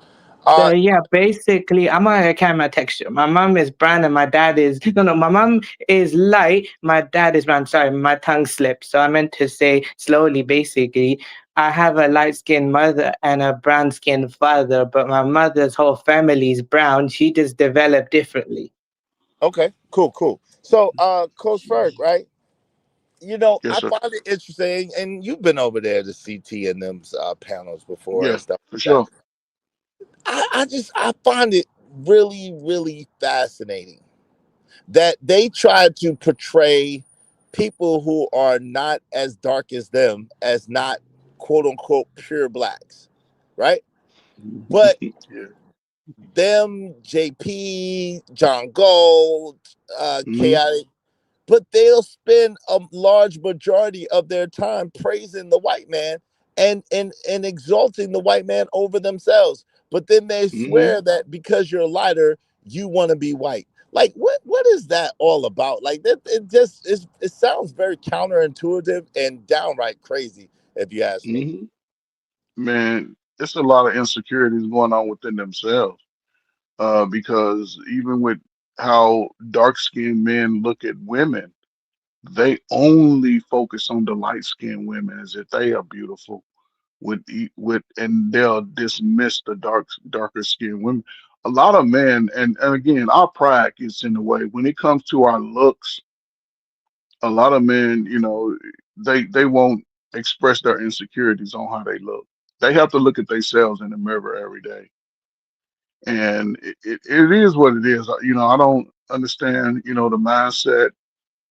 So yeah, basically, I'm on camera texture. My mom is brown and my dad is no. My mom is light. My dad is brown. Sorry, my tongue slipped. So I meant to say slowly. Basically, I have a light-skinned mother and a brown-skinned father, but my mother's whole family is brown. She just developed differently. Okay, cool. So, Coach Ferg, right? You know, yes, I find it interesting, and you've been over there to CT and them panels before and stuff. For sure. I find it really, really fascinating that they try to portray people who are not as dark as them as not quote unquote pure blacks, right? But them, JP, John Gold, Chaotic, but they'll spend a large majority of their time praising the white man and exalting the white man over themselves. But then they swear that because you're lighter, you want to be white. Like what is that all about? Like that it sounds very counterintuitive and downright crazy, if you ask me. Man, it's a lot of insecurities going on within themselves. Because even with how dark-skinned men look at women, they only focus on the light-skinned women as if they are beautiful. And they'll dismiss the darker skinned women. A lot of men, and again, our pride gets in the way when it comes to our looks. A lot of men, they won't express their insecurities on how they look. They have to look at themselves in the mirror every day, and it is what it is. I don't understand, the mindset,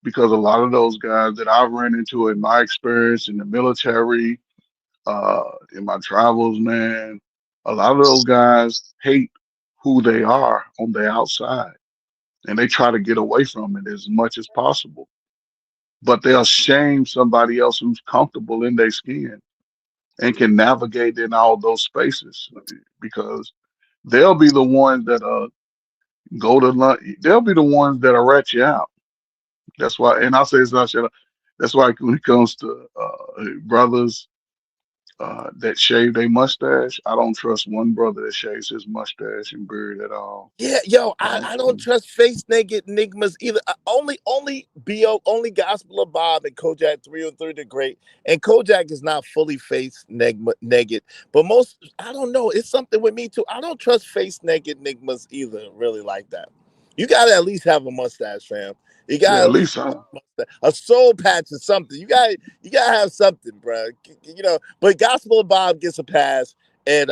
because a lot of those guys that I've ran into in my experience in the military, in my travels, man, a lot of those guys hate who they are on the outside, and they try to get away from it as much as possible. But they'll shame somebody else who's comfortable in their skin and can navigate in all those spaces, because they'll be the ones that go to lunch. They'll be the ones that rat you out. That's why, and I say it's not shut. That's why when it comes to brothers that shave their mustache, I don't trust one brother that shaves his mustache and beard at all. Yeah, yo, I don't trust face naked nigmas either. Only Gospel of Bob and Kojak 303 the Great, and Kojak is not fully face naked, but most, I don't know, it's something with me too. I don't trust face naked nigmas either, really, like that. You gotta at least have a mustache, fam. You gotta at least a soul patch or something. You gotta have something, bro. But Gospel of Bob gets a pass, and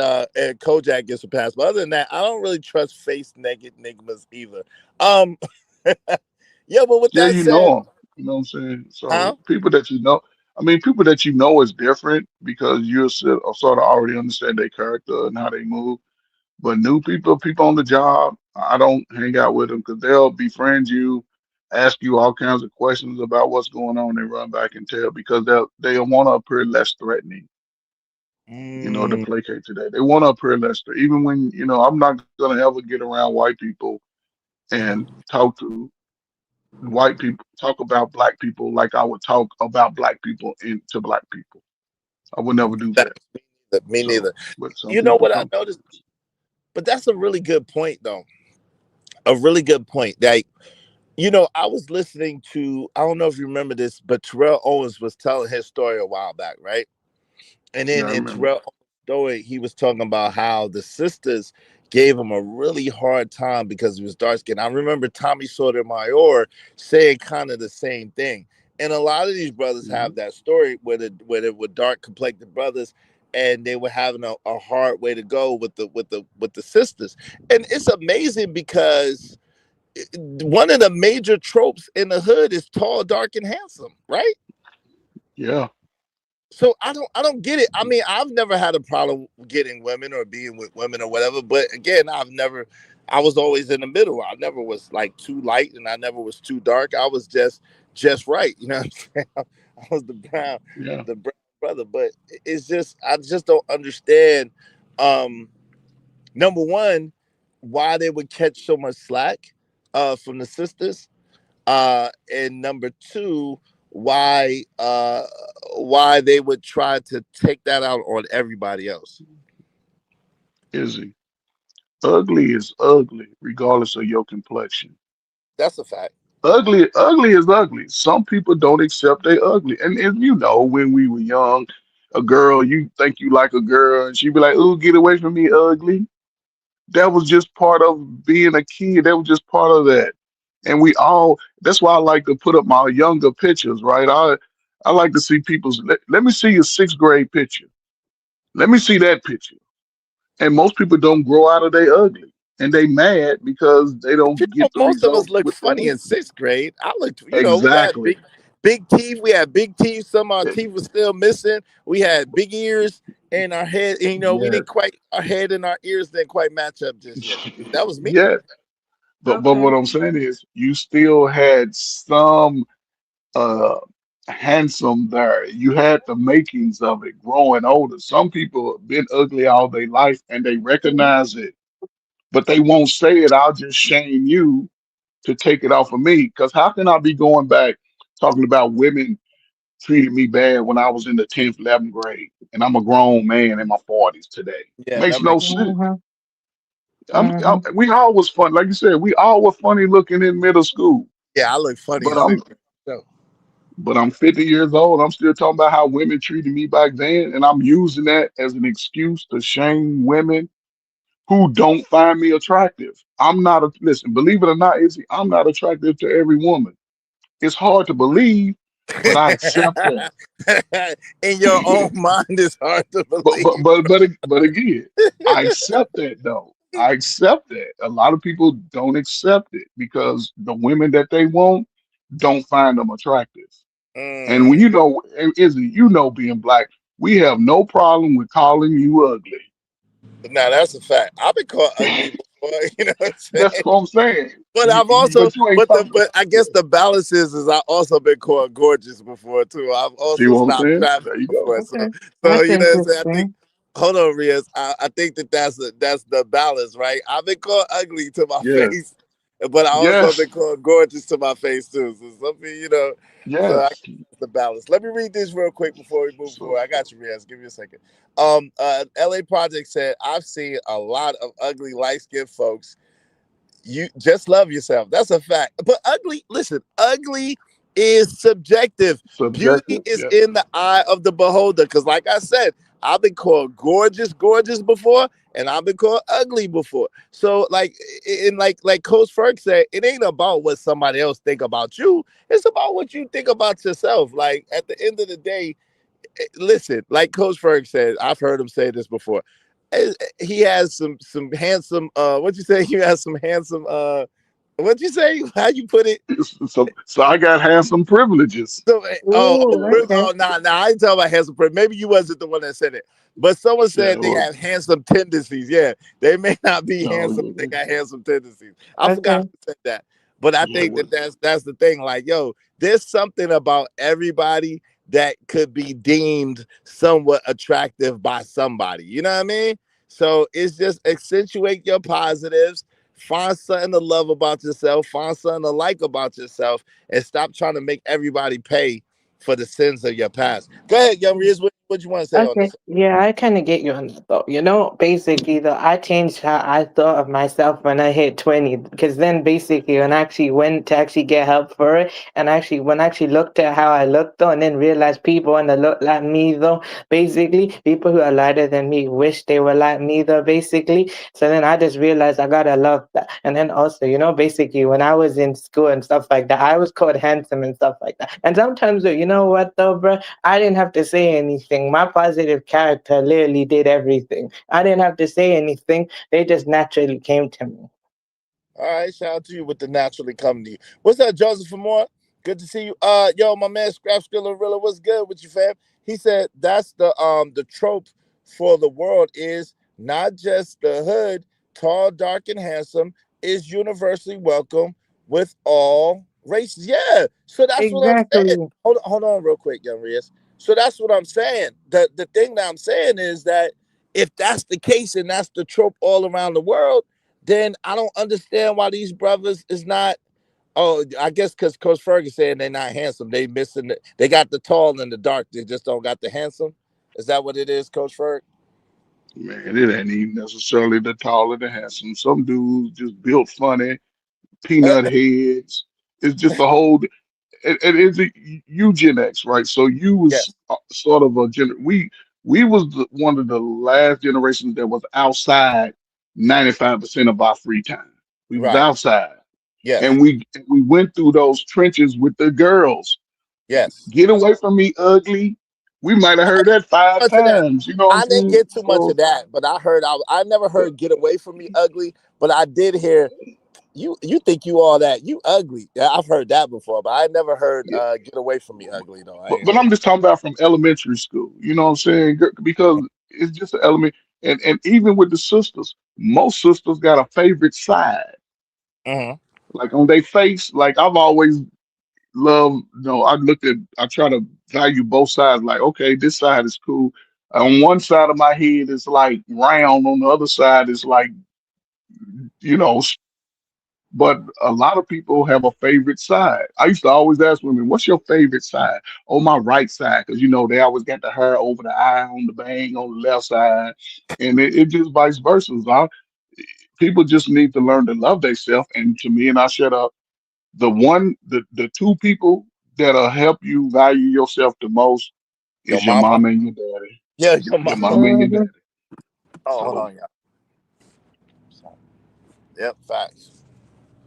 Kojak gets a pass. But other than that, I don't really trust face naked nigmas either. Yeah, but with that you said, know 'em, you know what I'm saying? So people that people that is different, because you sort of already understand their character and how they move. But new people on the job, I don't hang out with them, because they'll befriend you, ask you all kinds of questions about what's going on, and run back and tell, because they'll want to appear less threatening. To placate today. They want to appear less threatening. Even when, I'm not gonna ever get around white people and talk to white people, talk about black people like I would talk about black people to black people. I would never do that. Me neither. But You know what I noticed? But that's a really good point, though. A really good point. Like, I was listening to, I don't know if you remember this, but Terrell Owens was telling his story a while back, right? And then in Terrell Owens' story, he was talking about how the sisters gave him a really hard time because he was dark skinned. I remember Tommy Sotomayor saying kind of the same thing. And a lot of these brothers have that story where they were dark complected brothers, and they were having a hard way to go with the sisters. And it's amazing because one of the major tropes in the hood is tall, dark, and handsome, right? Yeah. So I don't get it. I mean, I've never had a problem getting women or being with women or whatever. But again, I was always in the middle. I never was like too light, and I never was too dark. I was just right. You know what I'm saying? I was the brown brother. But it's just, I just don't understand. Number one, why they would catch so much slack from the sisters. And number two, why they would try to take that out on everybody else. Izzy, ugly is ugly, regardless of your complexion. That's a fact. Ugly is ugly. Some people don't accept they ugly. And when we were young, a girl, you think you like a girl, and she'd be like, "Ooh, get away from me, ugly." That was just part of being a kid. That was just part of that. And that's why I like to put up my younger pictures, right? I like to see people's, let me see your 6th grade picture. Let me see that picture. And most people don't grow out of their ugly, and they mad because they don't get the most of us results look with funny in 6th grade. I looked, exactly. We had big teeth. We had big teeth. Some of our teeth were still missing. We had big ears in our head. And, we didn't quite, our head and our ears didn't quite match up just yet. That was me. Yeah. But what I'm saying is, you still had some handsome there. You had the makings of it growing older. Some people have been ugly all their life, and they recognize it, but they won't say it. I'll just shame you to take it off of me. Because how can I be going back talking about women treated me bad when I was in the 10th, 11th grade, and I'm a grown man in my 40s today? Yeah, Makes that no makes sense. Mhm. We all was fun, like you said. We all were funny looking in middle school. I look funny But in I'm 6th grade. So but I'm 50 years old. I'm still talking about how women treated me back then, and I'm using that as an excuse to shame women who don't find me attractive. I'm not a listen. Believe it or not, Izzy, I'm not attractive to every woman. It's hard to believe, but I accept that. in your own mind, it's hard to believe. But again, I accept that though. I accept that. A lot of people don't accept it because the women that they want don't find them attractive. And when and Izzy, being black, we have no problem with calling you ugly. Now that's a fact. I've been called ugly before, you know what I'm That's saying? what I'm saying. But I've also, But you ain't talking. but I guess the balance is I also been called gorgeous before too. I've See also what I'm stopped saying? traffic There you go. before, Okay, so that's you know what I'm saying. I think, interesting. hold on, Riaz. I think that's the balance, right? I've been called ugly to my Yes. face, but I also Yes. been called gorgeous to my face too. So something, so I Yes. the balance. Let me read this real quick before we move So forward. I got you, Riaz. Give me a second. LA Project said, I've seen a lot of ugly light-skinned folks. You just love yourself. That's a fact. But ugly, listen, ugly is subjective. Beauty subjective. is Yes. in the eye of the beholder. Because, like I said, I've been called gorgeous before, and I've been called ugly before. So, like Coach Ferg said, it ain't about what somebody else think about you. It's about what you think about yourself. Like at the end of the day, listen, like Coach Ferg said, I've heard him say this before. He has some handsome what you say? He has some handsome what'd you say? How you put it? So I got handsome privileges. So, Ooh, okay. nah, I ain't talking about handsome privilege. Maybe you wasn't the one that said it, but someone Yeah. said they have handsome tendencies. Yeah, they may not be handsome, but they got handsome tendencies. I forgot Okay. who said that, but I think that's the thing. Like, yo, there's something about everybody that could be deemed somewhat attractive by somebody. You know what I mean? So it's just accentuate your positives. Find something to love about yourself. Find something to like about yourself, and stop trying to make everybody pay for the sins of your past. Go ahead, Young Riz. What you want to say on Okay, this? yeah, I kind of get you on that though. Basically, though, I changed how I thought of myself when I hit 20. Because then, basically, when I actually went to actually get help for it, and when I actually looked at how I looked though, and then realized people want to look like me though, basically, people who are lighter than me wish they were like me though, basically. So then I just realized I gotta love that. And then also, basically, when I was in school and stuff like that, I was called handsome and stuff like that. And sometimes, though, you know what though, bro? I didn't have to say anything. My positive character literally did everything. I didn't have to say anything. They just naturally came to me. All right, shout out to you with the naturally coming to you. What's up, Joseph Famore? Good to see you. Yo, my man Scrap Skillerilla, what's good with you, fam? He said that's the trope for the world is not just the hood, tall, dark, and handsome, is universally welcome with all races. Yeah. So that's what I'm saying. Exactly. Hold on real quick, Young Riz. So that's what I'm saying. The thing that I'm saying is that if that's the case and that's the trope all around the world, then I don't understand why these brothers is not. Oh, I guess because Coach Ferguson saying they're not handsome. They missing. They got the tall and the dark. They just don't got the handsome. Is that what it is, Coach Ferg? Man, it ain't even necessarily the tall or the handsome. Some dudes just built funny, peanut heads. It's just a whole. It's a eugenics, right? So you was sort of we was one of the last generations that was outside 95% of our free time. We was outside. Yes. And we went through those trenches with the girls. Yes. Get away from me, ugly. We might have heard that 5 times. You know what I I'm didn't saying? get too much of that, but I heard I never heard "Get Away From Me" ugly, but I did hear you think you all that you ugly. Yeah, I've heard that before, but I never heard "Get Away From Me" ugly though. But I'm just talking about from elementary school. You know what I'm saying? Because it's just an element. And even with the sisters, most sisters got a favorite side. Like on their face, like I've always loved, I try to value both sides. Like, okay, this side is cool. On one side of my head is like round, on the other side is like, you know, But a lot of people have a favorite side. I used to always ask women, "What's your favorite side?" "Oh, my right side," because they always got the hair over the eye on the bang on the left side, and it just vice versa. People just need to learn to love themselves. And to me, and I shut up. The two people that'll help you value yourself the most Your is your mama? mama and your daddy. Yeah, your Your mama. mama and your daddy. Oh, hold So on, y'all. Yep, facts.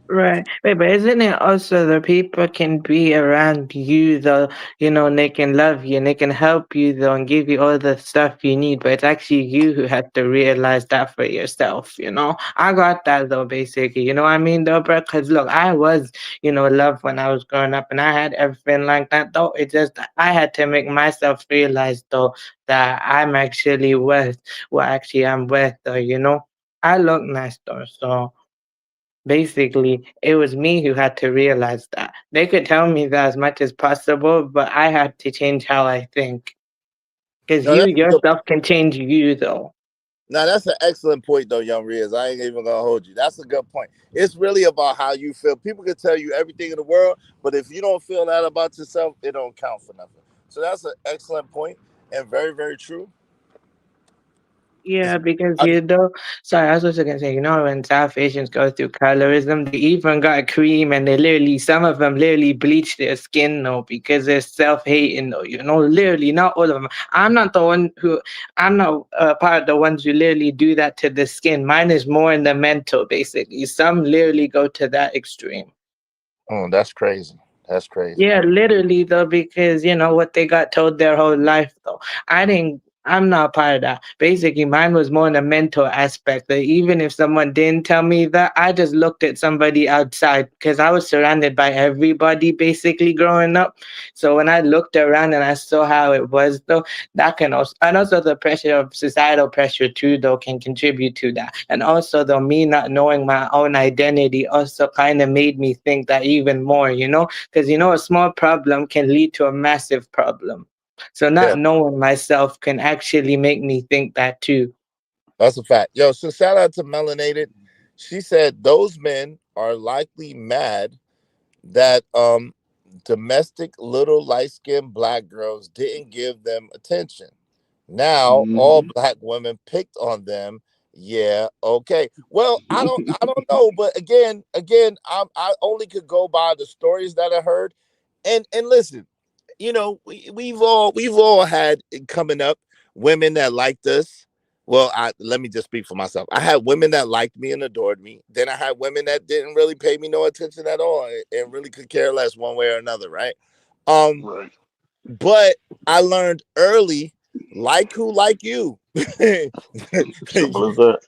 Right. Wait, but isn't it also the people can be around you though, and they can love you and they can help you though and give you all the stuff you need, but it's actually you who had to realize that for yourself. I got that though, basically. You know what I mean though, bro? Because look, I was, loved when I was growing up and I had everything like that though. It just, I had to make myself realize though that I'm actually worth what actually I'm worth though. I look nice though, so. Basically, it was me who had to realize that. They could tell me that as much as possible, but I had to change how I think. Because No, you that's a good, yourself can change you, though. now that's an excellent point, though, Young Riz. I ain't even gonna hold you. That's a good point. It's really about how you feel. People can tell you everything in the world, but if you don't feel that about yourself, it don't count for nothing. So that's an excellent point and very, very true. Yeah, because I, sorry, I was also gonna say, when South Asians go through colorism, they even got cream and some of them literally bleach their skin though because they're self-hating though, literally, not all of them. I'm not part of the ones who literally do that to the skin. Mine is more in the mental, basically. Some literally go to that extreme. Oh, that's crazy. That's crazy. Yeah, literally though, because what they got told their whole life though. I'm not part of that. Basically, mine was more in the mental aspect that even if someone didn't tell me that, I just looked at somebody outside because I was surrounded by everybody basically growing up. So when I looked around and I saw how it was though, that can also, and also the pressure of societal pressure too though can contribute to that. And also though, me not knowing my own identity also kind of made me think that even more, because a small problem can lead to a massive problem. So not knowing myself can actually make me think that too. That's a fact. Yo, so shout out to Melanated. She said those men are likely mad that domestic little light-skinned black girls didn't give them attention. Now all black women picked on them. Yeah, okay. Well, I don't know, but again, I only could go by the stories that I heard. And listen, we've all had coming up women that liked us. Well, let me just speak for myself. I had women that liked me and adored me. Then I had women that didn't really pay me no attention at all and really could care less one way or another, right? right. But I learned early, like who like you. Simple as that.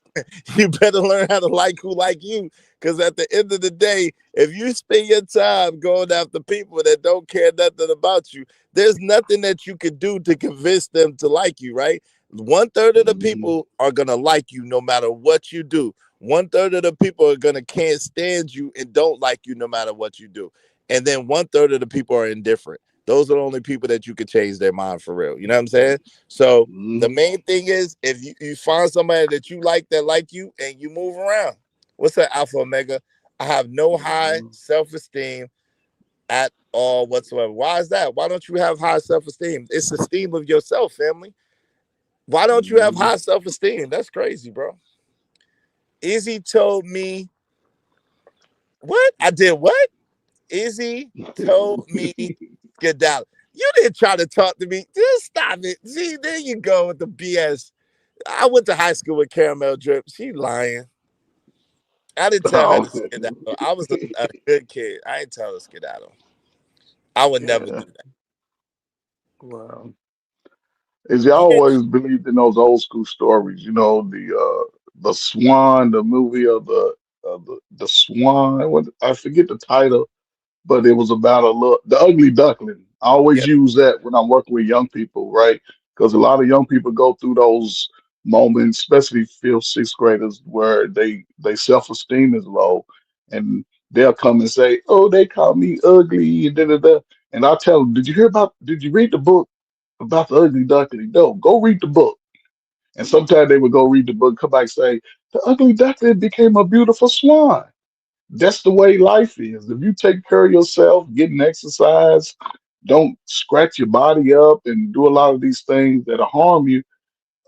You better learn how to like who like you. Because at the end of the day, if you spend your time going after people that don't care nothing about you, there's nothing that you could do to convince them to like you, right? 1/3 of the people are going to like you no matter what you do. 1/3 of the people are going to can't stand you and don't like you no matter what you do. And then 1/3 of the people are indifferent. Those are the only people that you could change their mind for real. You know what I'm saying? So the main thing is if you find somebody that you like that like you and you move around. What's that, Alpha Omega? I have no high self-esteem at all whatsoever. Why is that? Why don't you have high self-esteem? It's esteem of yourself, family. Why don't you have high self-esteem? That's crazy, bro. Izzy told me what? I did what? Izzy told me skedaddle. You didn't try to talk to me. Just stop it. See, there you go with the BS. I went to high school with Caramel Drip. She lying. I didn't tell her to skedaddle. I was a good kid. I didn't tell her to skedaddle. I would never do that. Wow. Is you always believed in those old school stories, the Swan, the movie of the Swan. What, I forget the title, but it was about the Ugly Duckling. I always use that when I'm working with young people, right? Because a lot of young people go through those moments, especially 5th, 6th graders, where they self-esteem is low, and they'll come and say, "Oh, they call me ugly," and da da da. And I tell them, Did you read the book about the Ugly Duckling? No, go read the book." And sometimes they would go read the book, come back and say, "The Ugly Duckling became a beautiful swan." that's the way life is. If you take care of yourself, getting exercise, don't scratch your body up and do a lot of these things that'll harm you,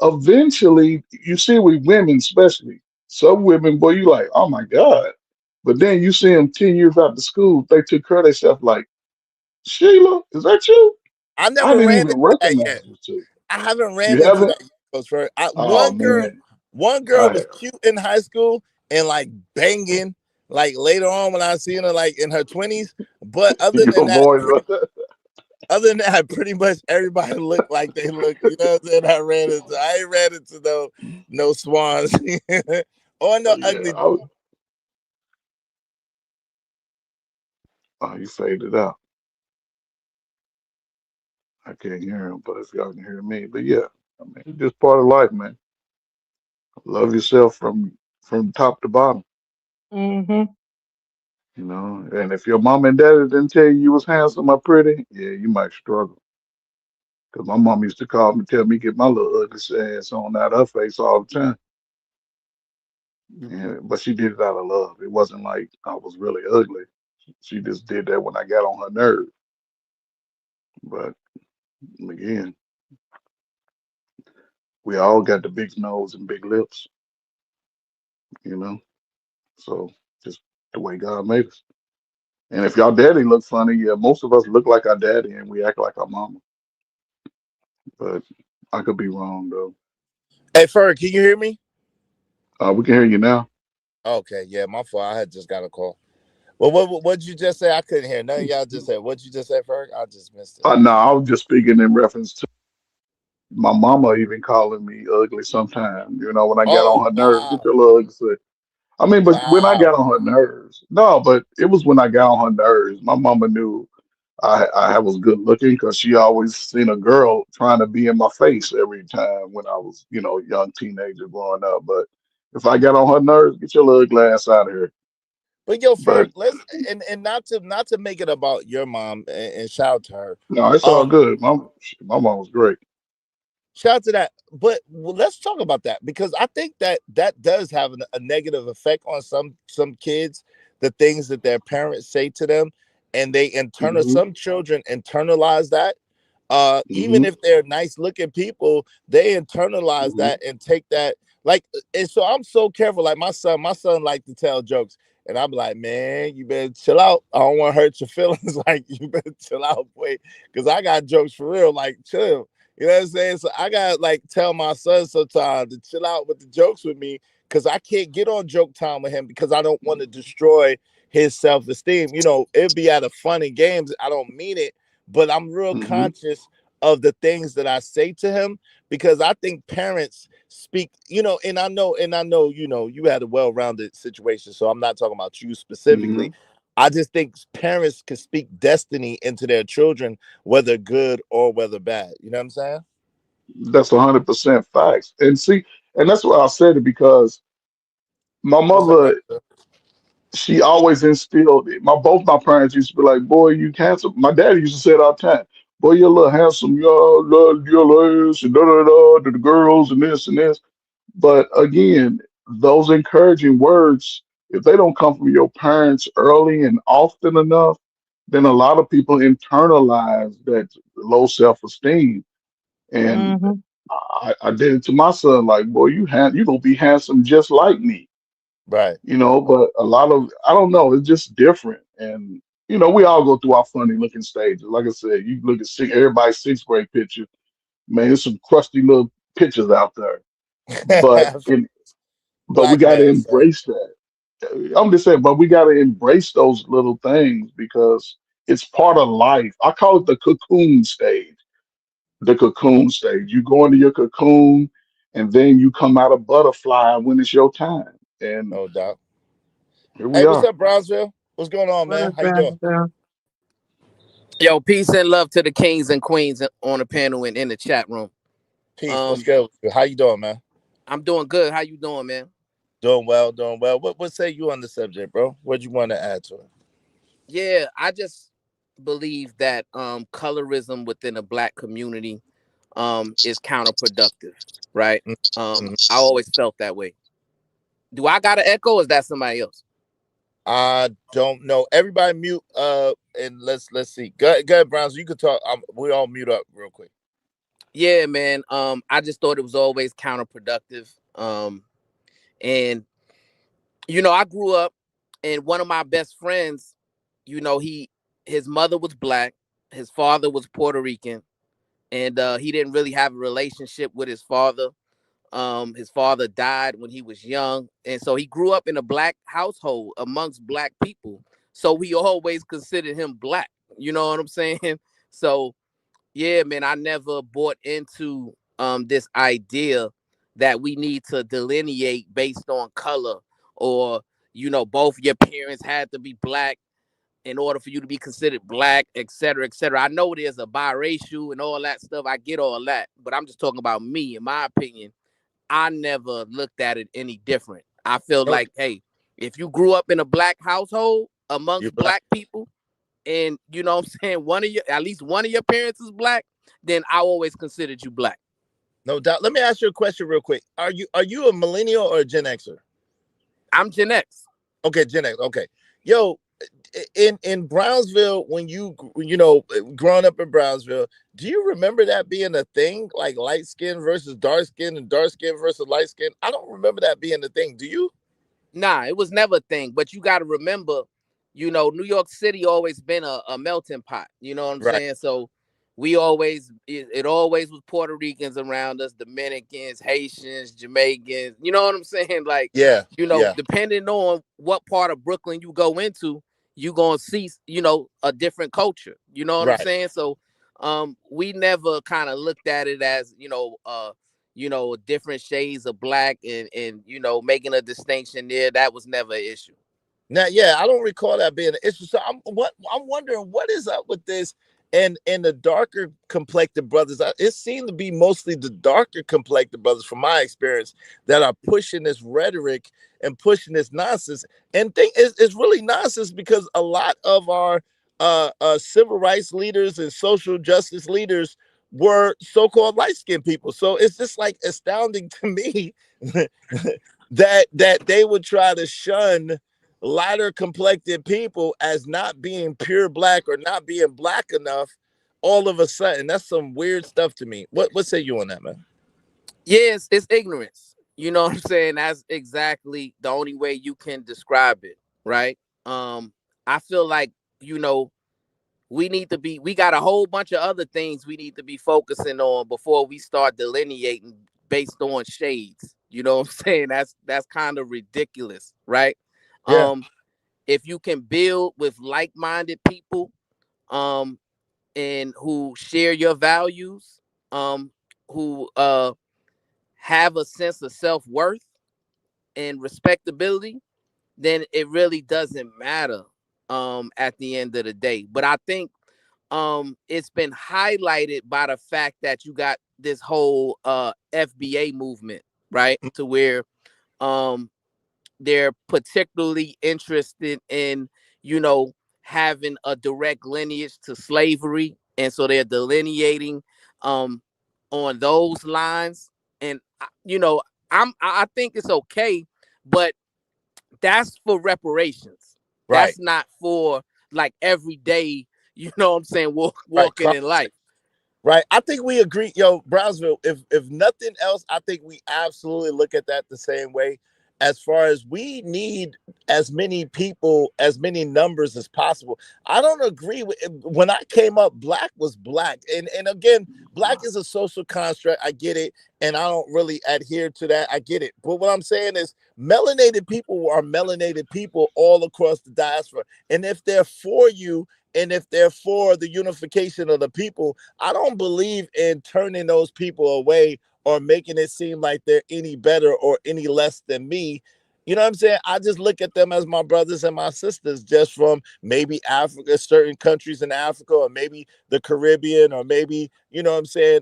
eventually you see with women especially, some women, boy, you like, oh my God. But then you see them 10 years after school, they took care of themselves like, Sheila, is that you? I I never didn't ran even into that recognize yet. you too. I haven't ran You into haven't? that yet, Coach Ferg. Oh man. One girl I was have. cute in high school and like banging, like later on when I seen her like in her 20s. But Your voice. other than that, pretty much everybody looked like they look. You know what I'm saying? I ain't ran into no swans or no Yeah, ugly. oh, you faded out. I can't hear him, but if y'all can hear me. But yeah, I mean, it's just part of life, man. Love yourself from top to bottom, Mm-hmm. you know. And if your mom and daddy didn't tell you was handsome or pretty, yeah, you might struggle. Cause my mom used to call me, tell me get my little ugly ass on out of her face all the time. Yeah, but she did it out of love. It wasn't like I was really ugly. She just did that when I got on her nerves. But again, we all got the big nose and big lips, you know. So just the way God made us. And if y'all daddy look funny, yeah, most of us look like our daddy and we act like our mama. But I could be wrong though. Hey, Ferg, can you hear me? We can hear you now. Okay, yeah, my fault. I had just got a call. Well, what'd you just say? I couldn't hear. None of y'all just said. What'd you just say, Ferg? I just missed it. No, I was just speaking in reference to my mama even calling me ugly sometimes. You know, when I got Oh on her nerves, get wow, your little ugly. Self. I mean, but when I wow. got on her nerves, no, but it was when I got on her nerves. My mama knew I was good looking because she always seen a girl trying to be in my face every time when I was, you know, young teenager growing up. But if I got on her nerves, get your little glass out of here. But yo, But Ferg, let's and not to make it about your mom and shout out to her. no, it's all good. My mom was great. Shout out to that. But let's talk about that because I think that does have a negative effect on some kids, the things that their parents say to them, and they Hmm. some children internalize that. Even Hmm. if they're nice looking people, they internalize Hmm. that and take that like. And so I'm so careful. Like my son like to tell jokes, and I'm like, man, you better chill out. I don't want to hurt your feelings. Like you better chill out, boy, because I got jokes for real. Like chill. You know what I'm saying? So I gotta like tell my son sometimes to chill out with the jokes with me because I can't get on joke time with him because I don't want to destroy his self-esteem. You know, it'd be out of fun and games. I don't mean it, but I'm real Hmm. conscious of the things that I say to him because I think parents speak, you know, and I know, you know, you had a well-rounded situation. So I'm not talking about you specifically. Hmm. I just think parents can speak destiny into their children, whether good or whether bad. You know what I'm saying? That's 100% facts. And see, and that's why I said it because my What's up, brother? mother, she always instilled it. Both my parents used to be like, "Boy, you handsome." My daddy used to say it all the time. "Boy, you're a little handsome, your ass, and da da da to the girls and this and this." But again, those encouraging words, if they don't come from your parents early and often enough, then a lot of people internalize that low self-esteem. And Mm-hmm. I did it to my son, like, boy, you gonna be handsome just like me, Right. you know. But a lot of I don't know, it's just different. And you know, we all go through our funny looking stages. Like I said, you look at everybody's sixth grade picture, man, there's some crusty little pictures out there. But we Black got to man, son. embrace that. I'm just saying, but we got to embrace those little things because it's part of life. I call it the cocoon stage. The cocoon stage. You go into your cocoon, and then you come out a butterfly when it's your time. And No doubt. here we Hey, what's are. up, Brownsville? What's going on, What man? up, How you doing? Brownsville? Yo, peace and love to the kings and queens on the panel and in the chat room. Peace. What's good? How you doing, man? I'm doing good. How you doing, man? Doing well, doing well. What say you on the subject, bro? What you want to add to it? Yeah, I just believe that colorism within the black community is counterproductive, right? Mm-hmm. I always felt that way. Do I got an echo or is that somebody else? I don't know. Everybody mute. And let's see. Go ahead, Browns. You could talk. We all mute up real quick. Yeah, man. I just thought it was always counterproductive. And I grew up, and one of my best friends, his mother was black, his father was Puerto Rican, and he didn't really have a relationship with his father. His father died when he was young, and so he grew up in a black household amongst black people. So we always considered him black. You know what I'm saying? So yeah, man, I never bought into this idea that we need to delineate based on color, or both your parents had to be black in order for you to be considered black, et cetera, et cetera. I know there's a biracial and all that stuff. I get all that, but I'm just talking about me. In my opinion, I never looked at it any different. I feel like, hey, if you grew up in a black household amongst black people, and you know what I'm saying, at least one of your parents is black, then I always considered you black. No doubt. Let me ask you a question real quick. Are you a millennial or a Gen Xer? I'm Gen X. Okay, Gen X. Okay. Yo, in Brownsville, when you growing up in Brownsville, do you remember that being a thing, like light skin versus dark skin and dark skin versus light skin? I don't remember that being a thing. Do you? Nah, it was never a thing. But you got to remember, New York City always been a melting pot. You know what I'm saying? So we always, it always was Puerto Ricans around us, Dominicans, Haitians, Jamaicans. You know what I'm saying? Like, depending on what part of Brooklyn you go into, you gonna see, a different culture. You know what I'm saying? So, we never kind of looked at it as, different shades of black and making a distinction there. That was never an issue. Now, I don't recall that being an issue. So I'm wondering what is up with this. And the darker complected brothers, it seemed to be mostly the darker complected brothers, from my experience, that are pushing this rhetoric and pushing this nonsense. And it's really nonsense, because a lot of our civil rights leaders and social justice leaders were so-called light-skinned people. So it's just like astounding to me that they would try to shun lighter complected people as not being pure black or not being black enough all of a sudden. That's some weird stuff to me. What say you on that, man? Yes, it's ignorance. You know what I'm saying? That's exactly the only way you can describe it, right? I feel like, we got a whole bunch of other things we need to be focusing on before we start delineating based on shades. You know what I'm saying? That's kind of ridiculous, right? Yeah. If you can build with like-minded people, and who share your values, who have a sense of self-worth and respectability, then it really doesn't matter at the end of the day. But I think it's been highlighted by the fact that you got this whole FBA movement, right? To where they're particularly interested in, having a direct lineage to slavery. And so they're delineating on those lines. And, I think it's okay, but that's for reparations. Right. That's not for like everyday, you know what I'm saying, walking in life. Right. I think we agree, Brownsville, if nothing else, I think we absolutely look at that the same way, as far as we need as many people, as many numbers as possible. I don't agree with, when I came up, black was black. And again, black is a social construct. I get it. And I don't really adhere to that. I get it. But what I'm saying is, melanated people are melanated people all across the diaspora. And if they're for you, and if they're for the unification of the people, I don't believe in turning those people away or making it seem like they're any better or any less than me. You know what I'm saying? I just look at them as my brothers and my sisters, just from maybe Africa, certain countries in Africa, or maybe the Caribbean, or maybe, you know what I'm saying,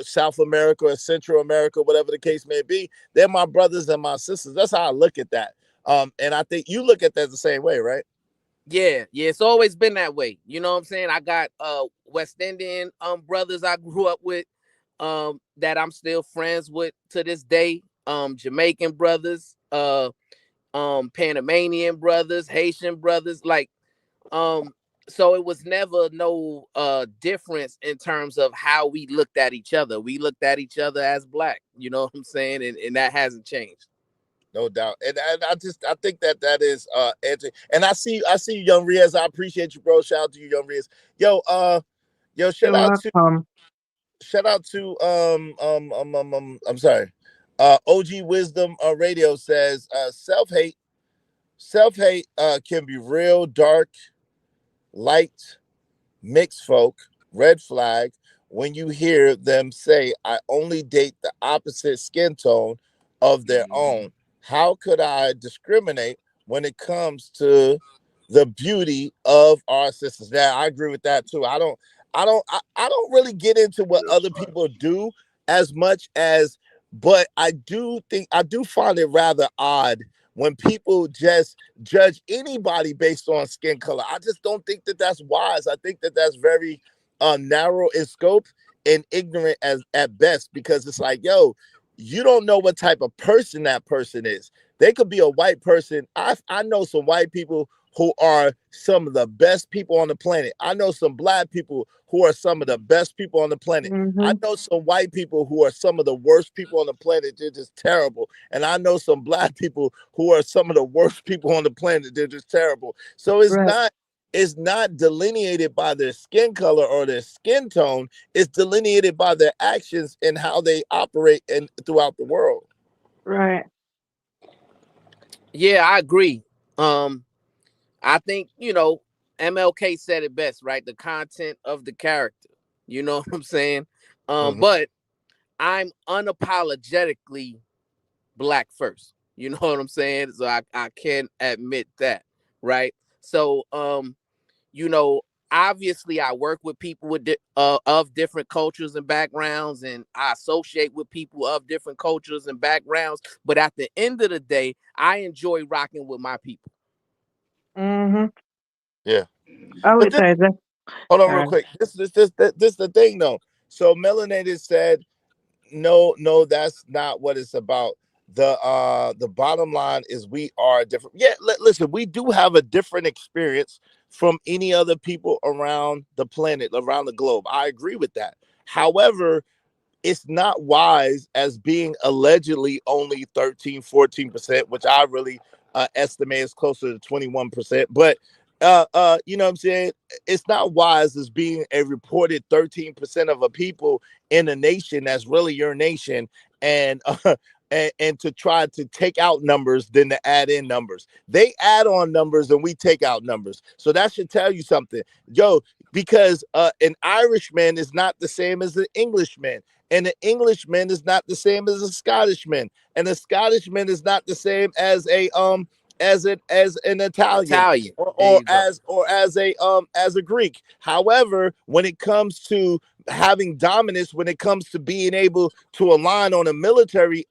South America or Central America, whatever the case may be. They're my brothers and my sisters. That's how I look at that. And I think you look at that the same way, right? Yeah, it's always been that way. You know what I'm saying? I got West Indian brothers I grew up with, that I'm still friends with to this day. Jamaican brothers, Panamanian brothers, Haitian brothers, like so it was never no difference in terms of how we looked at each other. We looked at each other as black, you know what I'm saying? And that hasn't changed. No doubt. And I think that is and I see you, Young Riaz. I appreciate you, bro. Shout out to you, Young Riaz. Yo, shout out to I'm sorry. OG Wisdom Radio says self-hate can be real, dark, light, mixed folk, red flag when you hear them say, I only date the opposite skin tone of their own. How could I discriminate when it comes to the beauty of our sisters? Now, I agree with that too. I don't really get into what other people do as much as, but I do find it rather odd when people just judge anybody based on skin color. I just don't think that that's wise. I think that that's very narrow in scope and ignorant at best, because it's like, yo, you don't know what type of person that person is. They could be a white person. I know some white people who are some of the best people on the planet. I know some black people who are some of the best people on the planet. I know some white people who are some of the worst people on the planet. They're just terrible. And I know some black people who are some of the worst people on the planet. They're just terrible. So it's not delineated by their skin color or their skin tone. It's delineated by their actions and how they operate throughout the world. Right. Yeah, I agree. I think, MLK said it best, right? The content of the character. You know what I'm saying? But I'm unapologetically black first. You know what I'm saying? So I can admit that, right? So, obviously I work with people with of different cultures and backgrounds, and I associate with people of different cultures and backgrounds. But at the end of the day, I enjoy rocking with my people. Yeah. I would say that. Hold on, real quick. This is the thing, though. So Melanated said, no, that's not what it's about. The bottom line is we are different. Yeah, listen, we do have a different experience from any other people around the planet, around the globe. I agree with that. However, it's not wise as being allegedly only 13-14%, which I really estimate is closer to 21%. But you know what I'm saying? It's not wise as being a reported 13% of a people in a nation that's really your nation, and to try to take out numbers than to add in numbers. They add on numbers and we take out numbers. So that should tell you something. Yo, because an Irishman is not the same as an Englishman, and an Englishman is not the same as a Scottishman, and a Scottishman is not the same as an Italian. or as a Greek. However, when it comes to having dominance, when it comes to being able to align on a military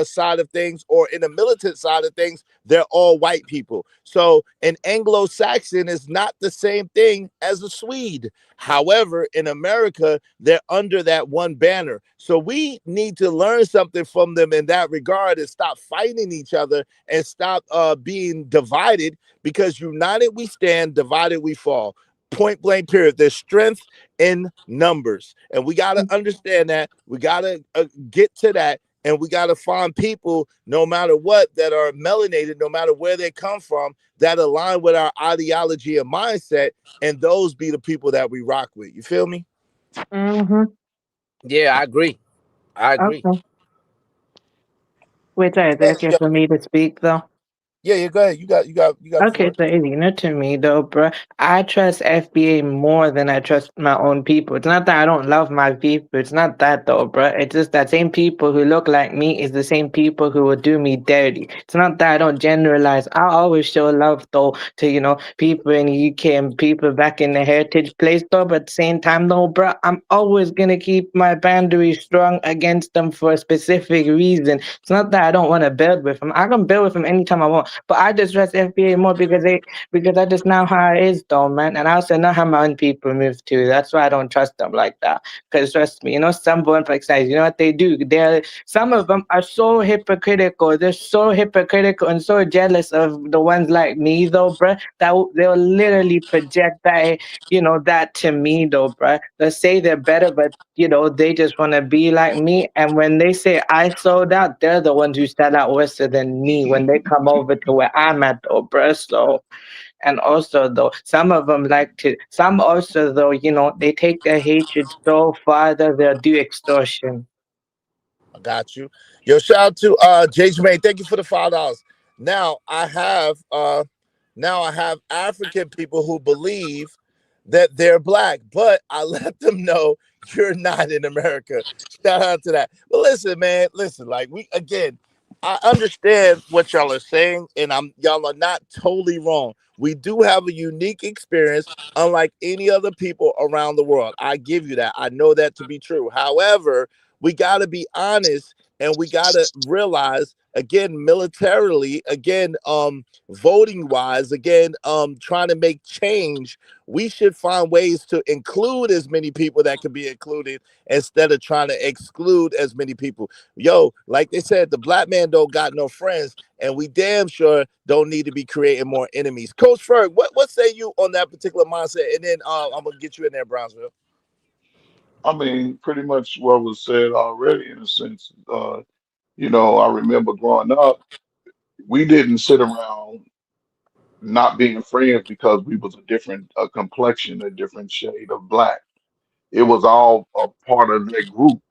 side of things or in a militant side of things, they're all white people. So an Anglo-Saxon is not the same thing as a Swede. However, in America, they're under that one banner. So we need to learn something from them in that regard and stop fighting each other and stop being divided, because united we stand, divided we fall. Point blank, period. There's strength in numbers, and we got to understand that. We got to get to that, and we got to find people, no matter what, that are melanated, no matter where they come from, that align with our ideology and mindset, and those be the people that we rock with. You feel me? Yeah, I agree. Okay. Wait, is that okay for me to speak though? Yeah, go ahead. You got. Okay, so to me though, bro, I trust FBA more than I trust my own people. It's not that I don't love my people. It's not that though, bro. It's just that same people who look like me is the same people who will do me dirty. It's not that I don't generalize. I always show love though to people in the UK and people back in the heritage place though. But at the same time though, bro, I'm always gonna keep my boundaries strong against them for a specific reason. It's not that I don't want to build with them. I can build with them anytime I want. But I just trust FBA more because I just know how it is though, man. And I also know how my own people move too. That's why I don't trust them like that. Because trust me, some bonfire guys, you know what they do? Some of them are so hypocritical. They're so hypocritical and so jealous of the ones like me though, bruh, that they'll literally project that, that to me though, bruh. They'll say they're better, but they just want to be like me. And when they say I sold out, they're the ones who sell out worse than me when they come over to where I'm at though, bruh. So, and also though, some of them some also though, they take their hatred so far that they'll do extortion. I got you. Yo, shout out to J. Jermaine. Thank you for the $5. Now I have African people who believe that they're black, but I let them know you're not in America. Shout out to that. But listen, man, like I understand what y'all are saying, and y'all are not totally wrong. We do have a unique experience, unlike any other people around the world. I give you that. I know that to be true. However, we got to be honest, and we got to realize, again, militarily, again, voting wise, again, trying to make change, we should find ways to include as many people that can be included instead of trying to exclude as many people. Yo, like they said, the black man don't got no friends, and we damn sure don't need to be creating more enemies. Coach Ferg, what say you on that particular mindset? And then I'm gonna get you in there, Brownsville. I mean, pretty much what was said already in a sense. I remember growing up, we didn't sit around not being friends because we was a different complexion, a different shade of black. It was all a part of that group.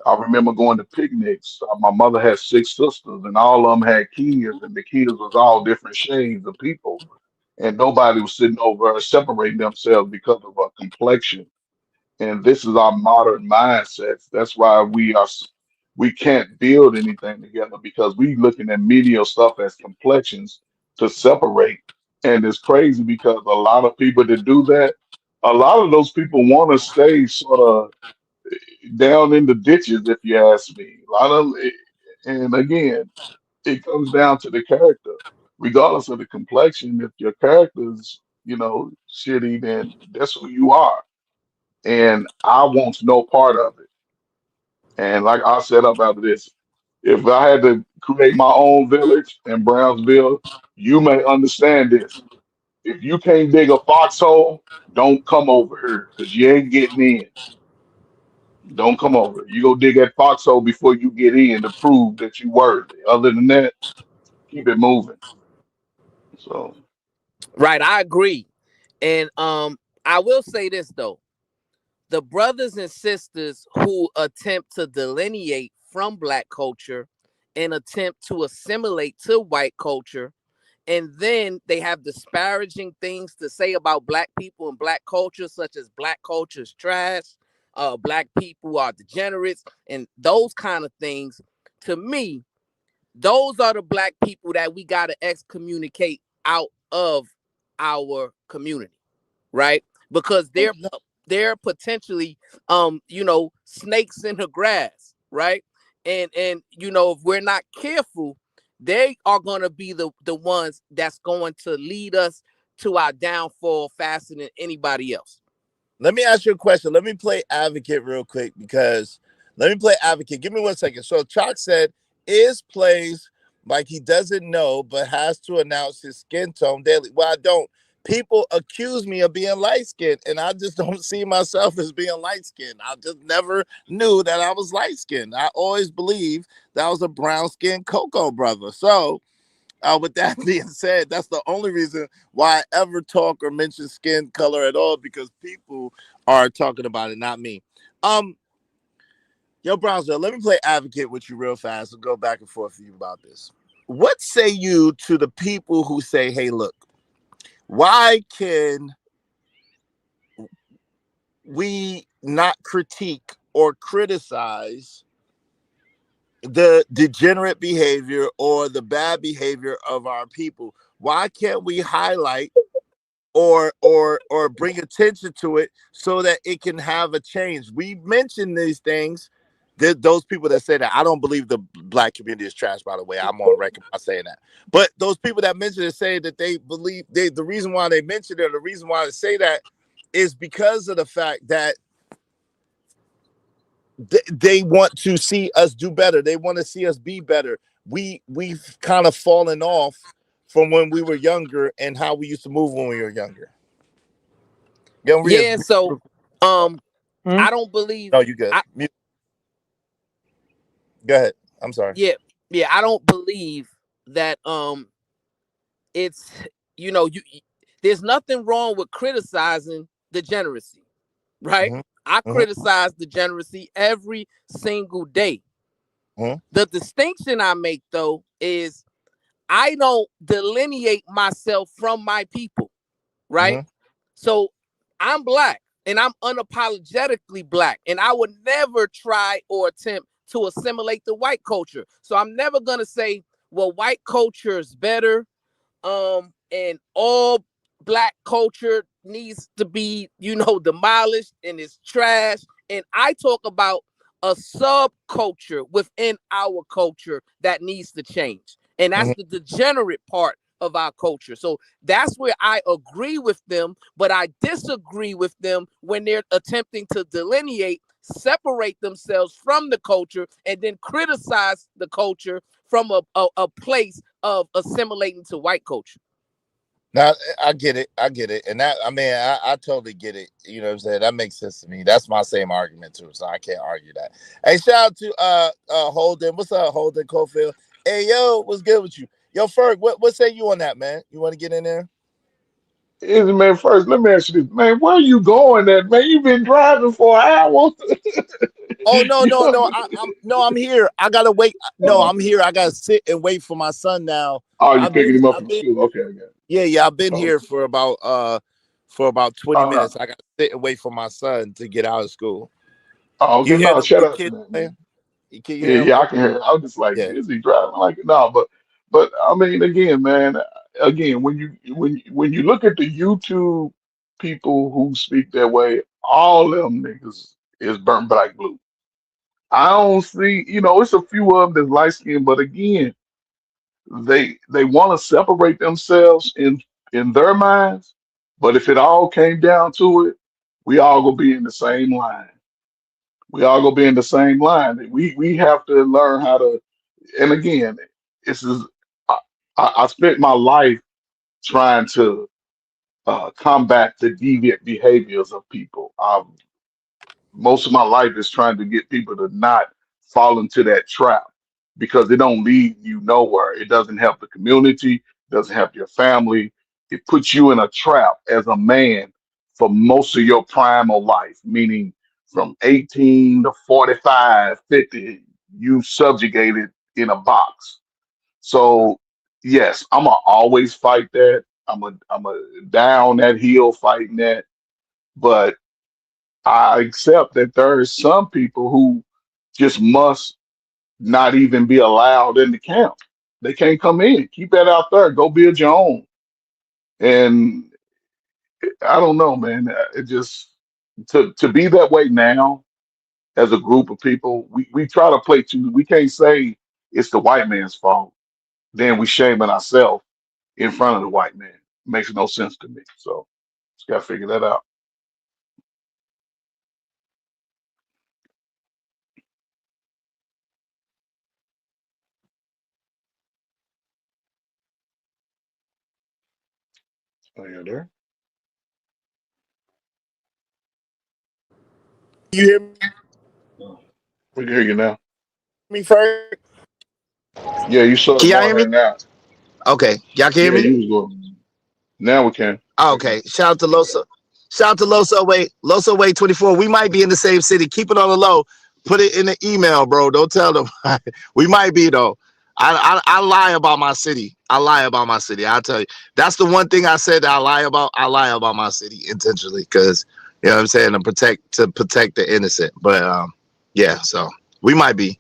I remember going to picnics. My mother had 6 sisters, and all of them had kids, and the kids was all different shades of people, and nobody was sitting over separating themselves because of a complexion. And this is our modern mindsets. That's why we can't build anything together, because we looking at media stuff as complexions to separate. And it's crazy because a lot of people that do that, a lot of those people want to stay sort of down in the ditches, if you ask me. And again, it comes down to the character. Regardless of the complexion, if your character's, shitty, then that's who you are. And I want no part of it. And like I said about this, if I had to create my own village in Brownsville, you may understand this. If you can't dig a foxhole, don't come over here, because you ain't getting in. Don't come over. You go dig that foxhole before you get in to prove that you worthy. Other than that, keep it moving. So, right, I agree. And I will say this though. The brothers and sisters who attempt to delineate from black culture and attempt to assimilate to white culture, and then they have disparaging things to say about black people and black culture, such as black culture is trash, black people are degenerates, and those kind of things. To me, those are the black people that we got to excommunicate out of our community, right? Because they're potentially snakes in the grass, right? And if we're not careful, they are going to be the ones that's going to lead us to our downfall faster than anybody else. Let me ask you a question. Let me play advocate real quick, because let me play advocate. Give me 1 second. So Chalk said, Iz plays like he doesn't know, but has to announce his skin tone daily. Well, I don't. People accuse me of being light-skinned, and I just don't see myself as being light-skinned. I just never knew that I was light-skinned. I always believed that I was a brown-skinned Cocoa brother. So with that being said, that's the only reason why I ever talk or mention skin color at all, because people are talking about it, not me. Yo, Brownsville, let me play advocate with you real fast and go back and forth with you about this. What say you to the people who say, hey, look, why can we not critique or criticize the degenerate behavior or the bad behavior of our people? Why can't we highlight or bring attention to it so that it can have a change? We mention these things those people that say that, I don't believe the black community is trash, by the way. I'm on record by saying that. But those people that mention it say that they believe the reason why they mention it, or the reason why they say that, is because of the fact that they want to see us do better. They want to see us be better. We've kind of fallen off from when we were younger and how we used to move when we were younger. Yeah, so I don't believe. No, you good. Go ahead. I'm sorry. Yeah, I don't believe that it's, you know, there's nothing wrong with criticizing degeneracy, right? I criticize degeneracy every single day. The distinction I make, though, is I don't delineate myself from my people, right? So I'm black, and I'm unapologetically black, and I would never try or attempt to assimilate the white culture. So I'm never gonna say, well, white culture is better, and all black culture needs to be, you know, demolished and it's trash. And I talk about a subculture within our culture that needs to change. And that's the degenerate part of our culture. So that's where I agree with them, but I disagree with them when they're attempting to delineate, separate themselves from the culture, and then criticize the culture from a place of assimilating to white culture. Now, I get it. And that, I mean, I totally get it. You know what I'm saying? That makes sense to me. That's my same argument too, so I can't argue that. Hey, shout out to Holden. What's up, Holden Cofield? Hey, yo, what's good with you? Yo, Ferg, what say you on that, man? You want to get in there? Man, first, let me ask you this. Man, where are you going at, man? You've been driving for an hour. Oh, no. I'm here. I gotta wait. No, I'm here. I gotta sit and wait for my son now. Oh, you're picking him up from school. Okay, I got it. Yeah. I've been here for about 20 minutes. I gotta sit and wait for my son to get out of school. Oh, okay. No, shut up. Man. Yeah, I can hear it. I was just like, is he driving? Like, no, but I mean, again, man, when you look at the YouTube people who speak that way, all them niggas is burnt black blue. I don't see, it's a few of them that's light skinned, but again, they want to separate themselves in their minds. But if it all came down to it, we all gonna be in the same line. We have to learn how to. And again, I spent my life trying to combat the deviant behaviors of people. Most of my life is trying to get people to not fall into that trap, because it don't lead you nowhere. It doesn't help the community, doesn't help your family. It puts you in a trap as a man for most of your primal life, meaning from 18 to 45, 50, you subjugated in a box. So yes, I'm gonna always fight that. I'm a down that hill fighting that. But I accept that there are some people who just must not even be allowed in the camp. They can't come in. Keep that out there. Go build your own. And I don't know, man. It just to be that way now as a group of people, we try to play too. We can't say it's the white man's fault. Then we shaming ourselves in front of the white man. Makes no sense to me. So just gotta figure that out. Are you there? You hear me? We can hear you now. Me first? Yeah, you saw. Can y'all hear me? Now. Okay, y'all can hear me? You was going. Now we can. Okay, shout out to Loso. Shout out to Loso Way 24. We might be in the same city. Keep it on the low. Put it in the email, bro. Don't tell them. We might be though. I lie about my city. I'll tell you. That's the one thing I said that I lie about. I lie about my city intentionally, because you know what I'm saying, to protect the innocent. But yeah, so we might be.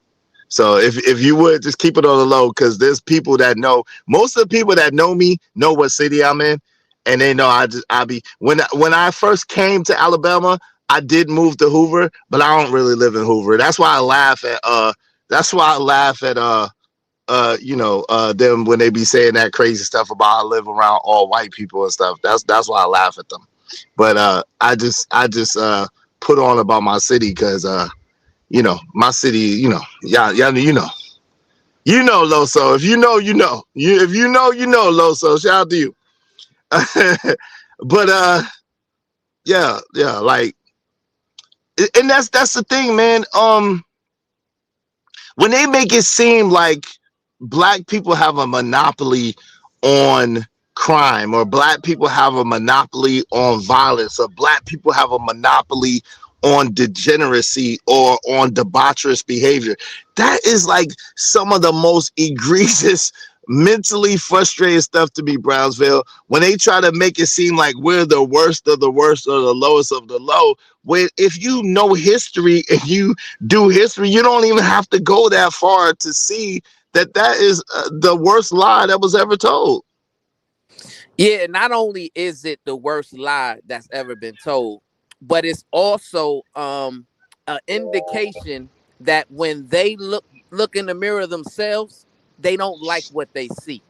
So if you would just keep it on the low, because there's people that know. Most of the people that know me know what city I'm in, and they know I be when I first came to Alabama, I did move to Hoover, but I don't really live in Hoover. That's why I laugh at them when they be saying that crazy stuff about I live around all white people and stuff. That's why I laugh at them. But I just put on about my city because my city, y'all Loso. If you know, if you know, Loso. Shout out to you. But yeah, like, and that's the thing, man. When they make it seem like black people have a monopoly on crime, or black people have a monopoly on violence, or black people have a monopoly on degeneracy or on debaucherous behavior, that is like some of the most egregious, mentally frustrated stuff to me, Brownsville, when they try to make it seem like we're the worst of the worst or the lowest of the low. When if you know history and you do history, you don't even have to go that far to see that is the worst lie that was ever told. Yeah, not only is it the worst lie that's ever been told, but it's also an indication that when they look in the mirror themselves, they don't like what they see,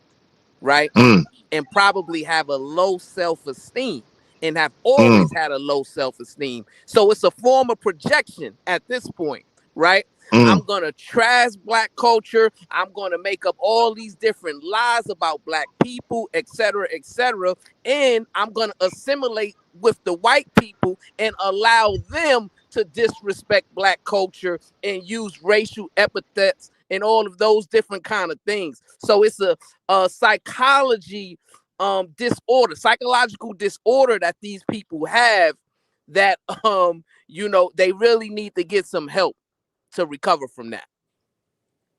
right? And probably have a low self-esteem and have always had a low self-esteem. So it's a form of projection at this point, right? I'm going to trash black culture. I'm going to make up all these different lies about black people, et cetera, and I'm going to assimilate with the white people and allow them to disrespect black culture and use racial epithets and all of those different kind of things. So it's a psychological disorder that these people have that, they really need to get some help to recover from that.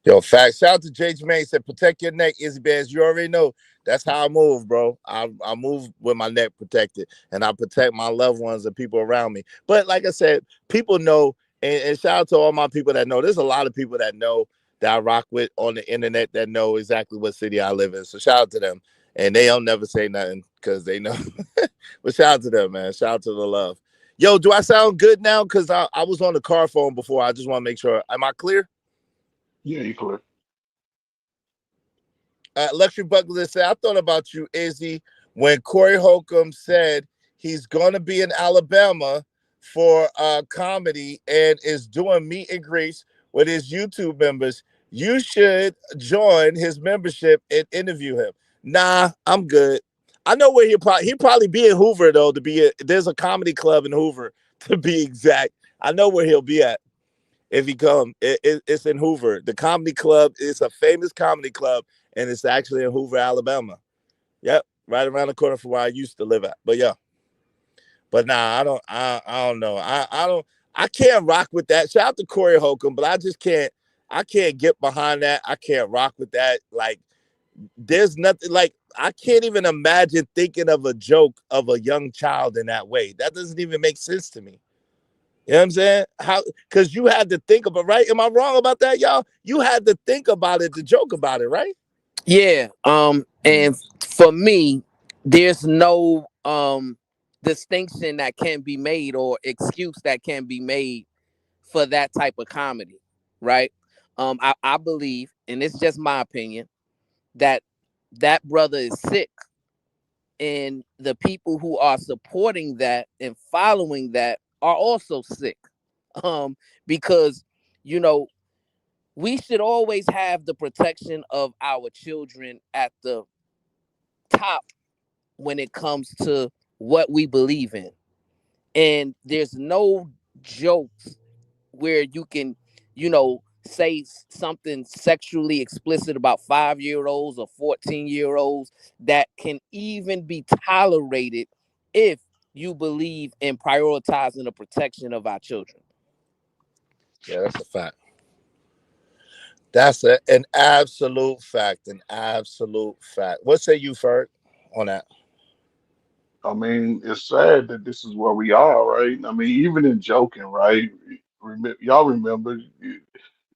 Yo, facts. Shout out to J. Jermaine, said protect your neck, Izzy Bears. You already know that's how I move, bro. I move with my neck protected, and I protect my loved ones and people around me. But like I said, people know, and shout out to all my people that know. There's a lot of people that know that I rock with on the internet that know exactly what city I live in. So shout out to them. And they don't never say nothing because they know. But shout out to them, man. Shout out to the love. Yo, do I sound good now? Because I was on the car phone before. I just want to make sure. Am I clear? Yeah, you clear. Luxury Buckler said, I thought about you, Izzy, when Corey Holcomb said he's going to be in Alabama for comedy and is doing meet and greets with his YouTube members. You should join his membership and interview him. Nah, I'm good. I know where he'll probably be in Hoover, though, there's a comedy club in Hoover, to be exact. I know where he'll be at if he come. It's in Hoover. The comedy club is a famous comedy club, and it's actually in Hoover, Alabama. Yep, right around the corner from where I used to live at. But yeah. But nah, I don't know. I can't rock with that. Shout out to Corey Holcomb, but I can't get behind that. I can't rock with that. Like, there's nothing, like, I can't even imagine thinking of a joke of a young child in that way. That doesn't even make sense to me. You know what I'm saying? Because you had to think about, right? Am I wrong about that, y'all? You had to think about it to joke about it, right? Yeah. And for me, there's no distinction that can be made or excuse that can be made for that type of comedy, right? I believe, and it's just my opinion, that brother is sick, and the people who are supporting that and following that are also sick, because we should always have the protection of our children at the top when it comes to what we believe in, and there's no jokes where you can say something sexually explicit about 5-year-olds or 14-year-olds that can even be tolerated if you believe in prioritizing the protection of our children. Yeah, that's a fact. That's an absolute fact. An absolute fact. What say you, Ferg, on that? I mean, it's sad that this is where we are, right? I mean, even in joking, right? Y'all remember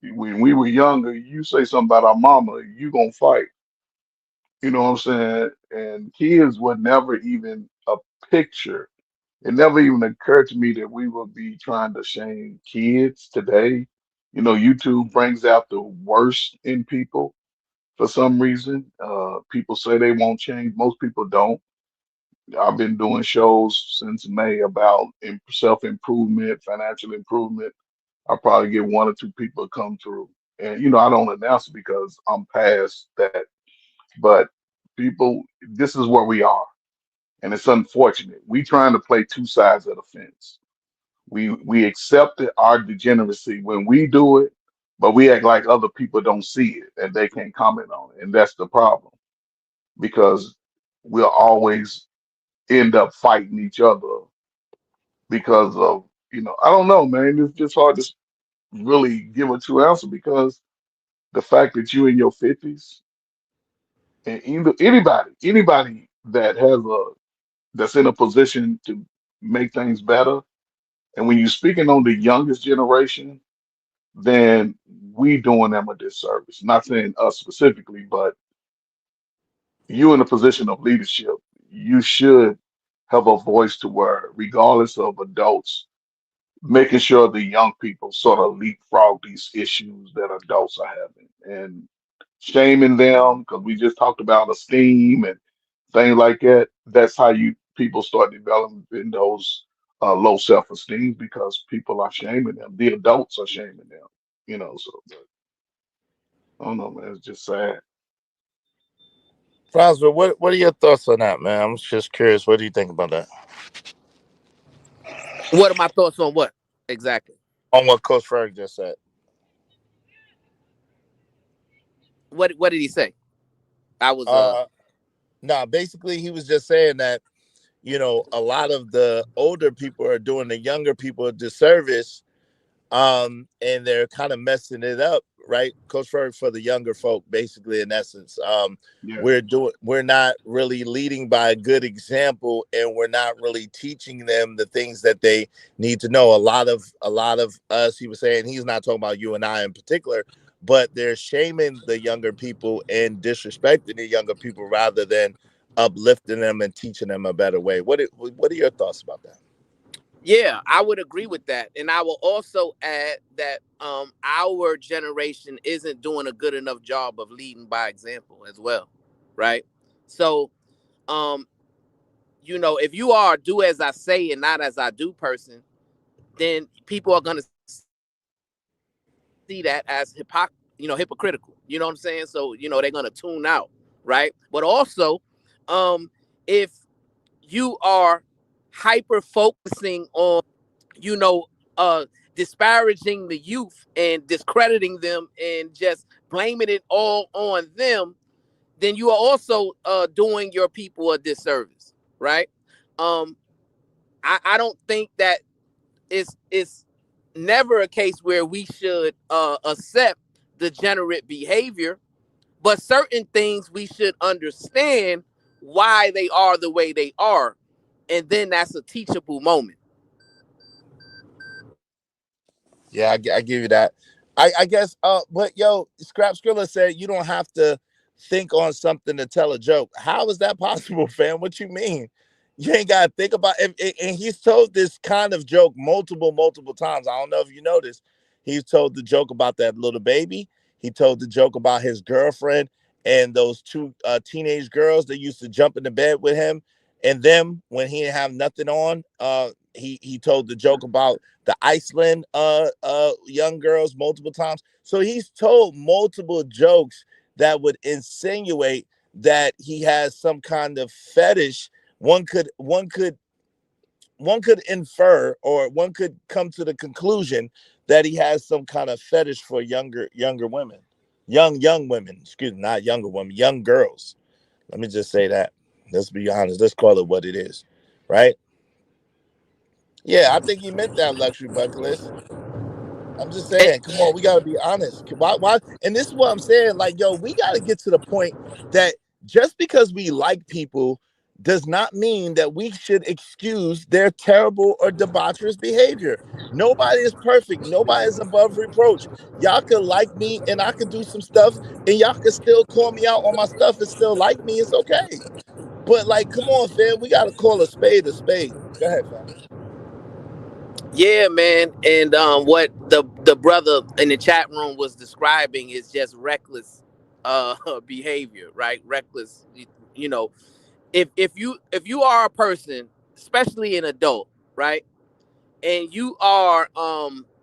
when we were younger, you say something about our mama, you gonna fight. You know what I'm saying? And kids were never even a picture It never even occurred to me that we would be trying to shame kids today. You know, YouTube brings out the worst in people for some reason. People say they won't change. Most people don't. I've been doing shows since May about self-improvement, financial improvement. I probably get one or two people to come through. And, you know, I don't announce it because I'm past that. But people, this is where we are. And it's unfortunate. We trying to play two sides of the fence. We accept our degeneracy when we do it, but we act like other people don't see it and they can't comment on it. And that's the problem because we'll always end up fighting each other because of, you know, I don't know, man. It's just hard to really give a true answer because the fact that you in your 50s and anybody that has that's in a position to make things better, and when you're speaking on the youngest generation, then we doing them a disservice. Not saying us specifically, but you in a position of leadership, you should have a voice to where, regardless of adults, making sure the young people sort of leapfrog these issues that adults are having and shaming them because we just talked about esteem and things like that. That's how you people start developing those low self-esteem because people are shaming them. The adults are shaming them, you know. So but, I don't know, man. It's just sad. Francisville, what are your thoughts on that, man? I'm just curious. What do you think about that? What are my thoughts on what exactly? On what Coach Ferg just said. What did he say? I was no, basically he was just saying that, you know, a lot of the older people are doing the younger people a disservice, and they're kind of messing it up, right? Coach Ferg, for the younger folk, basically, in essence. We're not really leading by a good example, and we're not really teaching them the things that they need to know. A lot of us, he was saying, he's not talking about you and I in particular, but they're shaming the younger people and disrespecting the younger people rather than uplifting them and teaching them a better way. What are your thoughts about that? Yeah, I would agree with that. And I will also add that our generation isn't doing a good enough job of leading by example as well, right? So, you know, if you are a do as I say and not as I do person, then people are going to see that as hypocritical. You know what I'm saying? So, you know, they're going to tune out, right? But also, if you are hyper focusing on, you know, disparaging the youth and discrediting them and just blaming it all on them, then you are also doing your people a disservice, right? I don't think that it's never a case where we should accept degenerate behavior, but certain things we should understand why they are the way they are, and then that's a teachable moment. Yeah, I give you that. I guess, but yo, Scrap Skrilla said you don't have to think on something to tell a joke. How is that possible, fam? What you mean? You ain't got to think about it. And he's told this kind of joke multiple times. I don't know if you noticed. He's told the joke about that little baby. He told the joke about his girlfriend and those two teenage girls that used to jump into bed with him. And then when he didn't have nothing on, he told the joke about the Iceland young girls multiple times. So he's told multiple jokes that would insinuate that he has some kind of fetish. One could infer, or one could come to the conclusion that he has some kind of fetish for younger women, young women. Excuse me, not younger women, young girls. Let me just say that. Let's be honest. Let's call it what it is, right? Yeah, I think he meant that, Luxury Bucket List. I'm just saying, come on, we gotta be honest. Why? And this is what I'm saying. Like, yo, we gotta get to the point that just because we like people does not mean that we should excuse their terrible or debaucherous behavior. Nobody is perfect. Nobody is above reproach. Y'all could like me and I could do some stuff, and y'all could still call me out on my stuff and still like me. It's okay. But like, come on, fam, we gotta call a spade a spade. Go ahead, fam. Yeah, man. And what the brother in the chat room was describing is just reckless behavior, right? Reckless, you know. If you are a person, especially an adult, right, and you are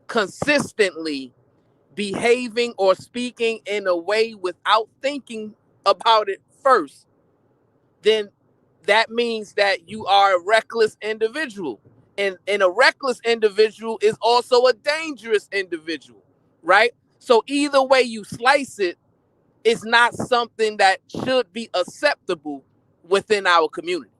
consistently behaving or speaking in a way without thinking about it first, then that means that you are a reckless individual. And a reckless individual is also a dangerous individual, right? So either way you slice it, it's not something that should be acceptable within our community.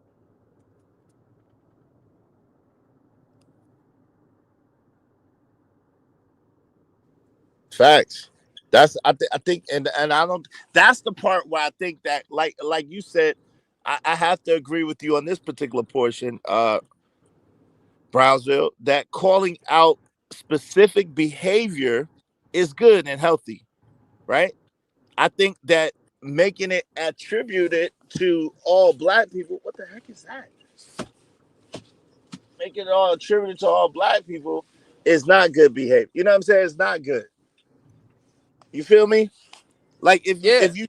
Facts. That's I think and I don't. That's the part where I think that like you said, I have to agree with you on this particular portion, Brownsville. That calling out specific behavior is good and healthy, right? I think that making it attributed to all black people. What the heck is that? Making it all attributed to all black people is not good behavior. You know what I'm saying? It's not good. You feel me? Like if you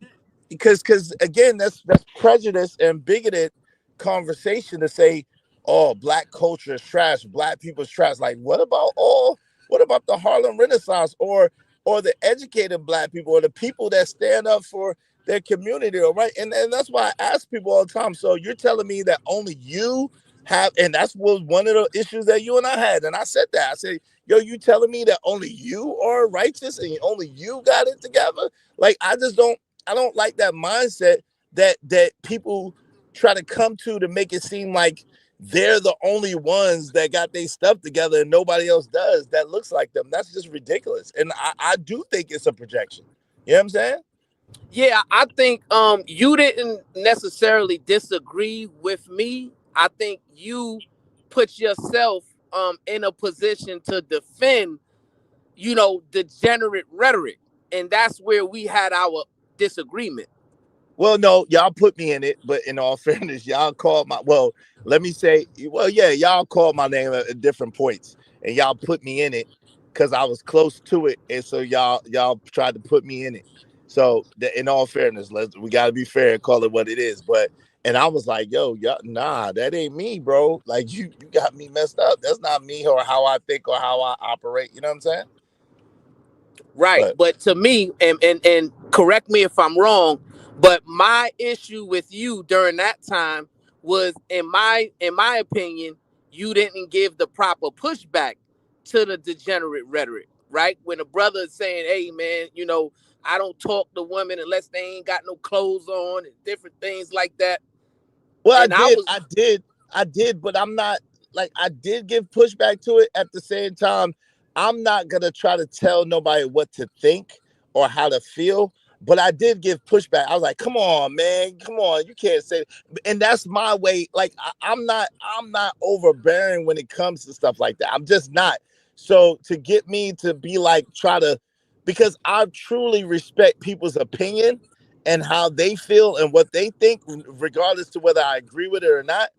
because again that's prejudice and bigoted conversation to say, oh, black culture is trash, black people's trash. Like what about the Harlem Renaissance or the educated black people or the people that stand up for their community, right? And that's why I ask people all the time. So you're telling me that only you have, and that's was one of the issues that you and I had. And I said that. I said, yo, you telling me that only you are righteous and only you got it together? Like I don't like that mindset that people try to come to make it seem like they're the only ones that got their stuff together and nobody else does that looks like them. That's just ridiculous. And I do think it's a projection. You know what I'm saying? Yeah, I think you didn't necessarily disagree with me. I think you put yourself in a position to defend, degenerate rhetoric. And that's where we had our disagreement. Well, no, y'all put me in it, but in all fairness, y'all called y'all called my name at different points, and y'all put me in it because I was close to it, and so y'all tried to put me in it. So, in all fairness, we got to be fair and call it what it is. And I was like, yo, nah, that ain't me, bro. Like you got me messed up. That's not me or how I think or how I operate. You know what I'm saying? Right. But to me, and correct me if I'm wrong, but my issue with you during that time was, in my opinion, you didn't give the proper pushback to the degenerate rhetoric, right? When a brother is saying, hey, man, I don't talk to women unless they ain't got no clothes on and different things like that. Well, I did, but I'm not like I did give pushback to it. At the same time, I'm not gonna try to tell nobody what to think or how to feel. But I did give pushback. I was like, come on, man, come on, you can't say it. And that's my way. Like I'm not overbearing when it comes to stuff like that. I'm just not. So to get me to be like because I truly respect people's opinion and how they feel and what they think, regardless to whether I agree with it or not.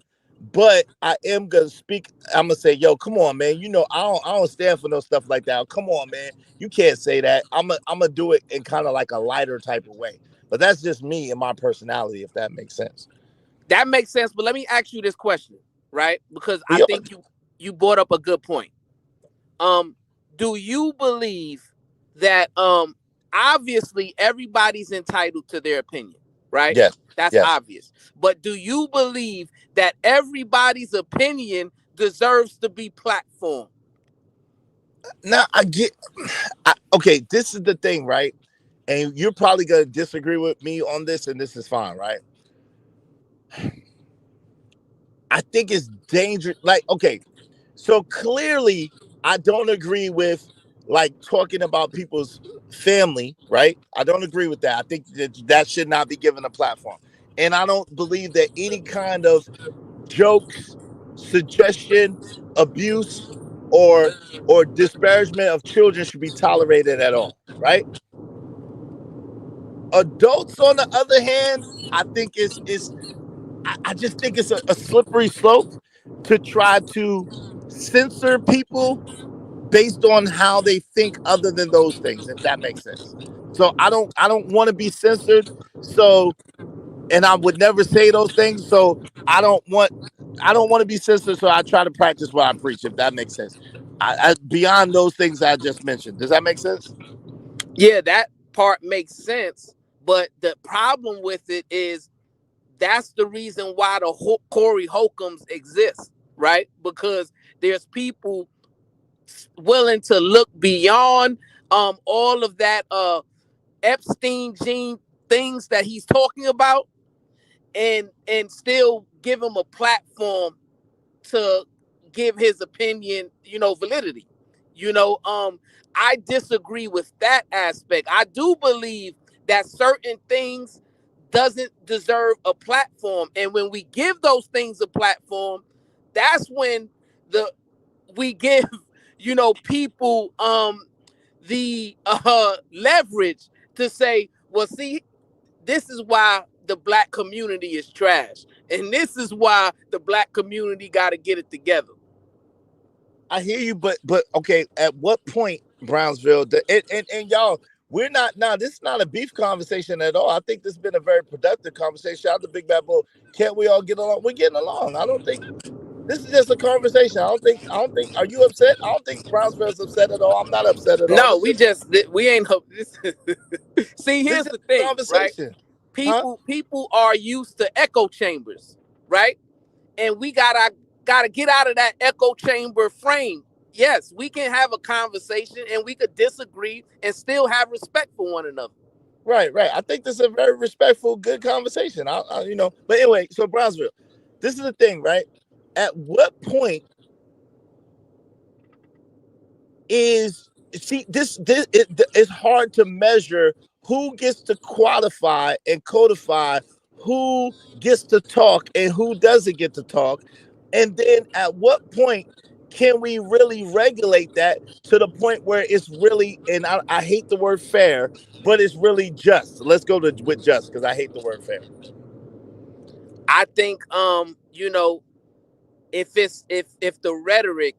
But I am gonna speak. I'm gonna say, yo, come on, man. I don't stand for no stuff like that. Come on, man. You can't say that. I'm gonna do it in kind of like a lighter type of way. But that's just me and my personality, if that makes sense. That makes sense. But let me ask you this question, right? Because I think you brought up a good point. Do you believe that obviously everybody's entitled to their opinion, right? Yes. That's obvious. But do you believe that everybody's opinion deserves to be platformed? Now okay, this is the thing, right? And you're probably gonna disagree with me on this, and this is fine, right? I think it's dangerous. Like, okay, so clearly I don't agree with like talking about people's family, right? I don't agree with that. I think that should not be given a platform. And I don't believe that any kind of jokes, suggestion, abuse, or disparagement of children should be tolerated at all, right? Adults, on the other hand, I think I just think it's a slippery slope to try to censor people based on how they think other than those things, if that makes sense. So I don't want to be censored. So, and I would never say those things. So I don't want to be censored. So I try to practice what I preach, if that makes sense. I beyond those things I just mentioned. Does that make sense? Yeah, that part makes sense. But the problem with it is that's the reason why the Corey Holcombs exist, right? Because there's people willing to look beyond all of that Epstein gene things that he's talking about and still give him a platform to give his opinion, validity. I disagree with that aspect. I do believe that certain things doesn't deserve a platform, and when we give those things a platform, that's when we give people the leverage to say, well, see, this is why the Black community is trash, and this is why the Black community got to get it together. I hear you, but okay, at what point, Brownsville, and y'all, we're not now. This is not a beef conversation at all. I think this has been a very productive conversation. Shout out to Big Bad Bull. Can't we all get along? We're getting along. I don't think this is just a conversation. I don't think. Are you upset? I don't think Brownsville's upset at all. I'm not upset at all. No, we ain't. See, here's the thing, right? People are used to echo chambers, right? And we gotta get out of that echo chamber frame. Yes, we can have a conversation and we could disagree and still have respect for one another. Right. I think this is a very respectful, good conversation. But anyway, so Brownsville, this is the thing, right? At what point it's hard to measure who gets to qualify and codify who gets to talk and who doesn't get to talk. And then at what point can we really regulate that to the point where it's really, and I hate the word fair, but it's really just. Let's go with just, because I hate the word fair. I think if the rhetoric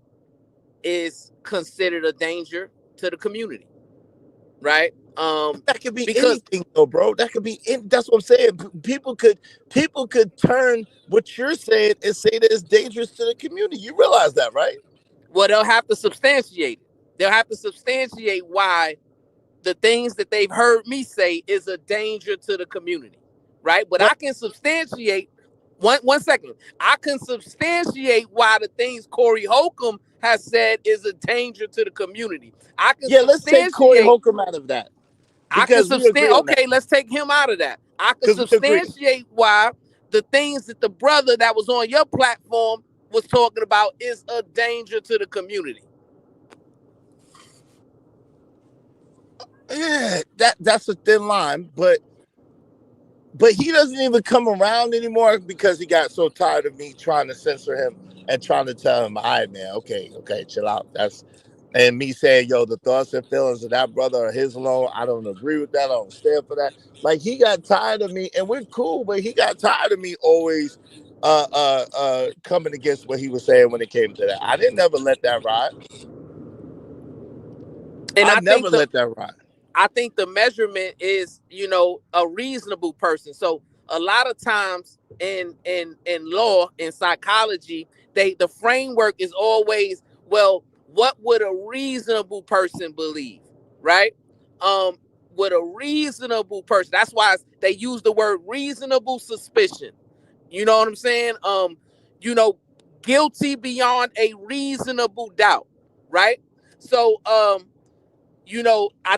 is considered a danger to the community, right? That could be anything, though, bro. That could be. That's what I'm saying. People could turn what you're saying and say that it's dangerous to the community. You realize that, right? Well, they'll have to substantiate it. They'll have to substantiate why the things that they've heard me say is a danger to the community, right? But I can substantiate. One second. I can substantiate why the things Corey Holcomb has said is a danger to the community. Let's take Corey Holcomb out of that. Let's take him out of that. I can substantiate why the things that the brother that was on your platform was talking about is a danger to the community. Yeah, that's a thin line, but he doesn't even come around anymore because he got so tired of me trying to censor him and trying to tell him, all right, man, okay, chill out. And me saying, yo, the thoughts and feelings of that brother are his alone. I don't agree with that. I don't stand for that. Like, he got tired of me, and we're cool, but he got tired of me always coming against what he was saying when it came to that. I didn't never let that ride. And I never let that ride. I think the measurement is, a reasonable person. So a lot of times in law, in psychology, the framework is always, well, what would a reasonable person believe, right? Would a reasonable person, that's why they use the word reasonable suspicion. You know what I'm saying? Guilty beyond a reasonable doubt, right? So, I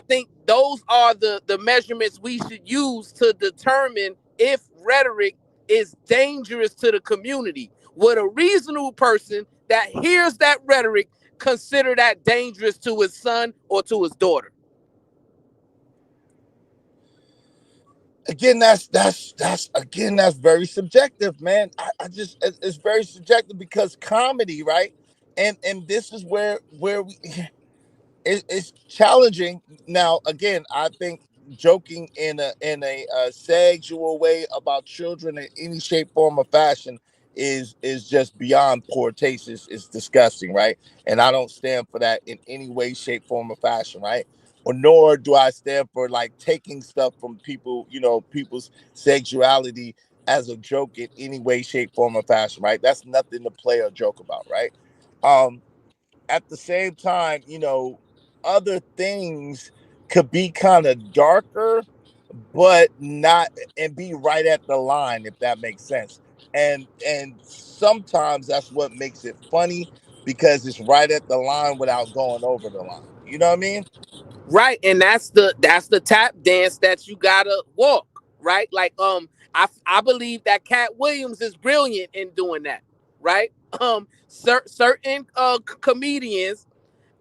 think those are the measurements we should use to determine if rhetoric is dangerous to the community. Would a reasonable person that hears that rhetoric consider that dangerous to his son or to his daughter? Again, that's very subjective, man. It's very subjective because comedy, right? And this is where we it's challenging. Now, again, I think joking in a sexual way about children in any shape, form, or fashion is just beyond poor taste. Is disgusting, right? And I don't stand for that in any way, shape, form, or fashion, right? Or nor do I stand for like taking stuff from people, people's sexuality as a joke in any way, shape, form, or fashion, right? That's nothing to play or joke about, right? At the same time, other things could be kind of darker, but not, and be right at the line, if that makes sense. And sometimes that's what makes it funny, because it's right at the line without going over the line. You know what I mean? Right, and that's the tap dance that you gotta walk, right? Like I believe that Cat Williams is brilliant in doing that, right? Certain comedians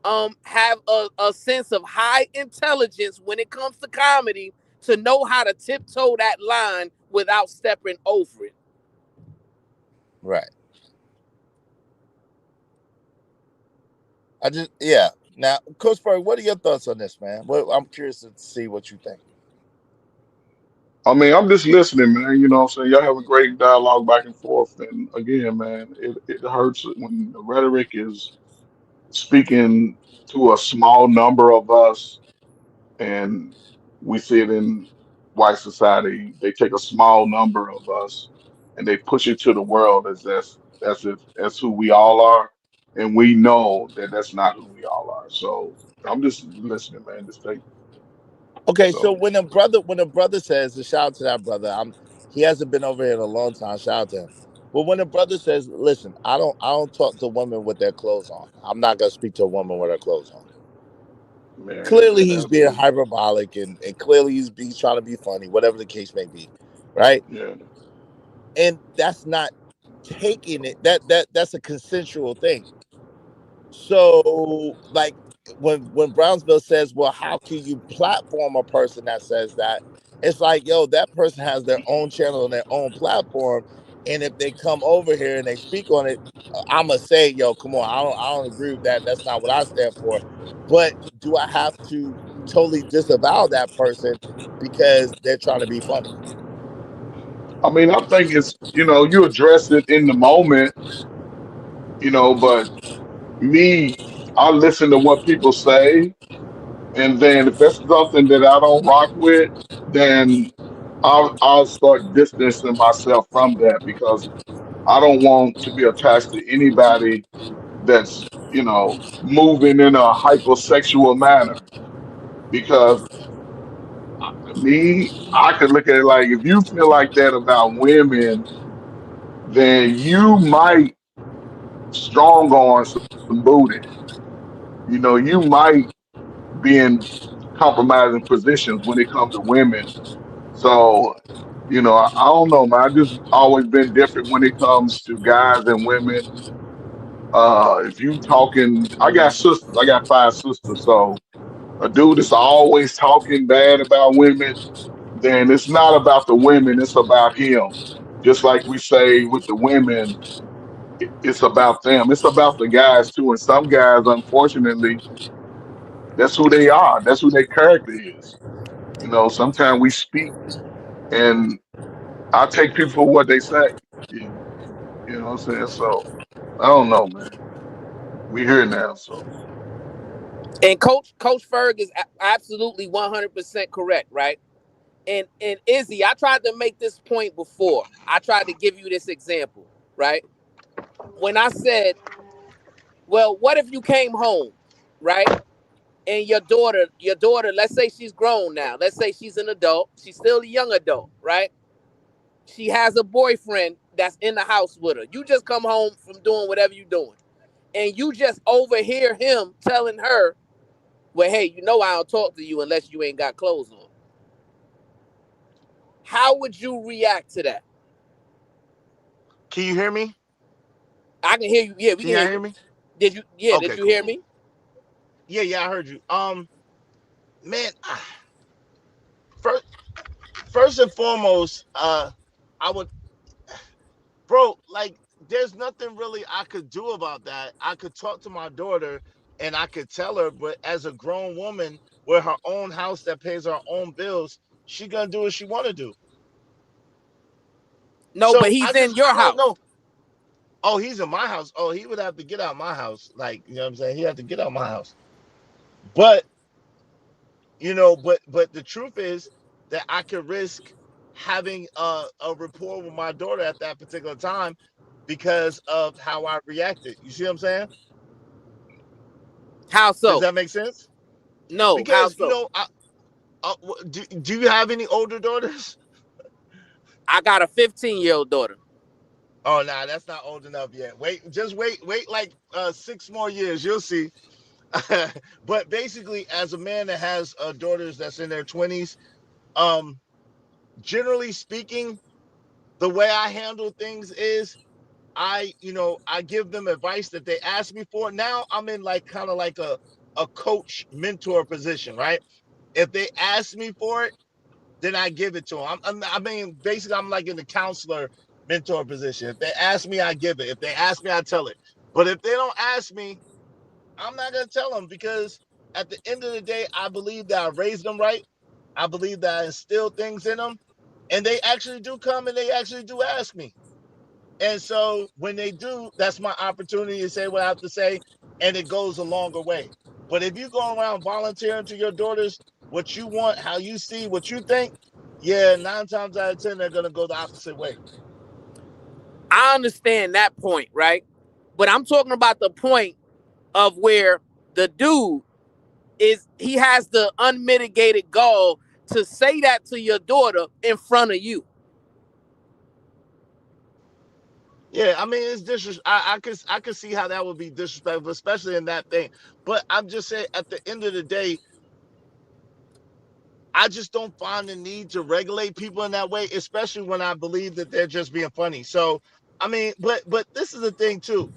have a sense of high intelligence when it comes to comedy, to know how to tiptoe that line without stepping over it. Right. Now, Coach Berg, what are your thoughts on this, man? I'm curious to see what you think. I mean, I'm just listening, man. You know what I'm saying? Y'all have a great dialogue back and forth. And again, man, it hurts when the rhetoric is speaking to a small number of us, and we see it in white society. They take a small number of us and they push it to the world as who we all are. And we know that that's not who we all are. So I'm just listening, man. Just take. Okay, so when a brother says, a shout out to that brother, he hasn't been over here in a long time. Shout out to him. But when a brother says, "Listen, I don't talk to women with their clothes on. I'm not gonna speak to a woman with her clothes on." Man, clearly, he's being hyperbolic, and clearly he's trying to be funny, whatever the case may be, right? Yeah. And that's not taking it. That's a consensual thing. So, like, when Brownsville says, "Well, how can you platform a person that says that?" It's like, yo, that person has their own channel and their own platform, and if they come over here and they speak on it, I'm gonna say, yo, come on, I don't agree with that. That's not what I stand for. But do I have to totally disavow that person because they're trying to be funny? I mean, I think it's, you address it in the moment, but I listen to what people say. And then if that's something that I don't rock with, then I'll start distancing myself from that, because I don't want to be attached to anybody that's, moving in a hypersexual manner. Because I could look at it like, if you feel like that about women, then you might strong on some booty. You might be in compromising positions when it comes to women. So, I don't know, man. I've just always been different when it comes to guys and women. If you talking, I got sisters. I got 5 sisters. So a dude is always talking bad about women, then it's not about the women, it's about him. Just like we say with the women, it's about them. It's about the guys too. And some guys, unfortunately, that's who they are. That's who their character is. Sometimes we speak, and I take people for what they say. You know what I'm saying? So I don't know, man. We here now, so. And Coach Ferg is absolutely 100% correct, right? And Izzy, I tried to make this point before. I tried to give you this example, right? When I said, well, what if you came home, right? And your daughter, let's say she's grown now. Let's say she's an adult. She's still a young adult, right? She has a boyfriend that's in the house with her. You just come home from doing whatever you're doing, and you just overhear him telling her, well, hey, I don't talk to you unless you ain't got clothes on. How would you react to that? Can you hear me? I can hear you. Yeah, we can hear me. Did you? Yeah, okay, did you hear me? Yeah, I heard you. Man, first and foremost, I would, bro, like, there's nothing really I could do about that. I could talk to my daughter and I could tell her, but as a grown woman, with her own house that pays her own bills, she gonna do what she want to do. No, but he's in your house. No. Oh, he's in my house. Oh, he would have to get out of my house. Like, you know what I'm saying? He had to get out of my house. But, you know, but the truth is that I could risk having a rapport with my daughter at that particular time because of how I reacted. You see what I'm saying? How so? Does that make sense? No. Because, how so? Do you have any older daughters? I got a 15-year-old daughter. Oh, nah, that's not old enough yet. Wait like 6 more years. You'll see. But basically, as a man that has daughters that's in their 20s, generally speaking, the way I handle things is I give them advice that they ask me for. Now I'm in like kind of like a coach mentor position, right? If they ask me for it, then I give it to them. I mean, basically, I'm like in the counselor mentor position. If they ask me, I give it. If they ask me, I tell it. But if they don't ask me, I'm not going to tell them, because at the end of the day, I believe that I raised them right. I believe that I instilled things in them. And they actually do come and they actually do ask me. And so when they do, that's my opportunity to say what I have to say, and it goes a longer way. But if you go around volunteering to your daughters what you want, how you see, what you think, yeah, 9 times out of 10, they're going to go the opposite way. I understand that point, right? But I'm talking about the point of where the dude he has the unmitigated gall to say that to your daughter in front of you. Yeah, I mean, it's disrespect. I could see how that would be disrespectful, especially in that thing. But I'm just saying, at the end of the day, I just don't find the need to regulate people in that way, especially when I believe that they're just being funny. So, I mean, but this is the thing too.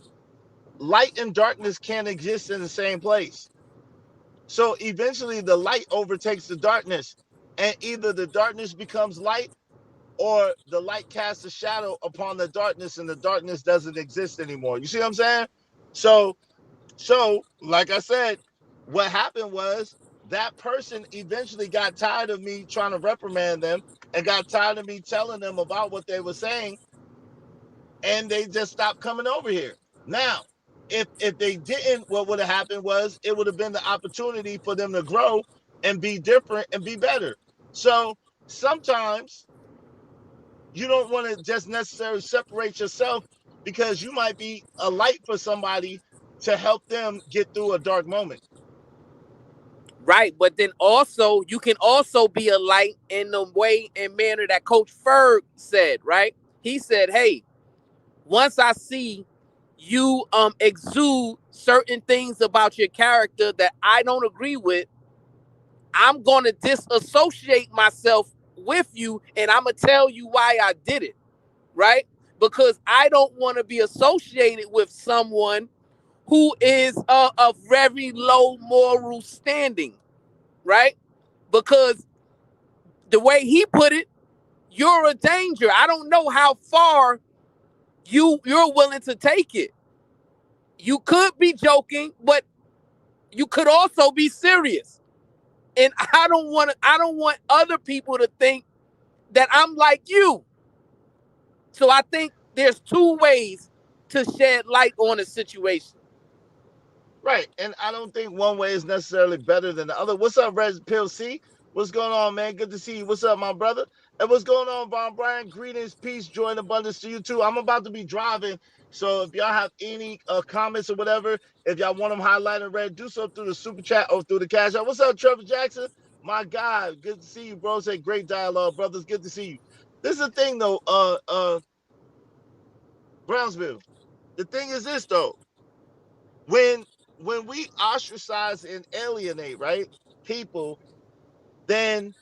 Light and darkness can't exist in the same place. So eventually the light overtakes the darkness, and either the darkness becomes light or the light casts a shadow upon the darkness and the darkness doesn't exist anymore. You see what I'm saying? So like I said, what happened was that person eventually got tired of me trying to reprimand them and got tired of me telling them about what they were saying, and they just stopped coming over here. Now, if they didn't, what would have happened was it would have been the opportunity for them to grow and be different and be better. So sometimes you don't want to just necessarily separate yourself, because you might be a light for somebody to help them get through a dark moment. Right, but then also you can also be a light in the way and manner that Coach Ferg said, right? He said, hey, once I see you exude certain things about your character that I don't agree with, I'm going to disassociate myself with you, and I'm going to tell you why I did it, right? Because I don't want to be associated with someone who is a very low moral standing, right? Because the way he put it, you're a danger. I don't know how far you're willing to take it. You could be joking, but you could also be serious. And I don't want other people to think that I'm like you. So I think there's 2 ways to shed light on a situation. Right. And I don't think one way is necessarily better than the other. What's up, Red Pill C? What's going on, man? Good to see you. What's up, my brother? And what's going on, Von Brian? Greetings, peace, joy, and abundance to you too. I'm about to be driving, so if y'all have any comments or whatever, if y'all want them highlighted in red, do so through the super chat or through the cash app. What's up, Trevor Jackson? My God, good to see you, bro. Say great dialogue, brothers. Good to see you. This is the thing, though, Brownsville. The thing is this, though. When we ostracize and alienate, right, people, then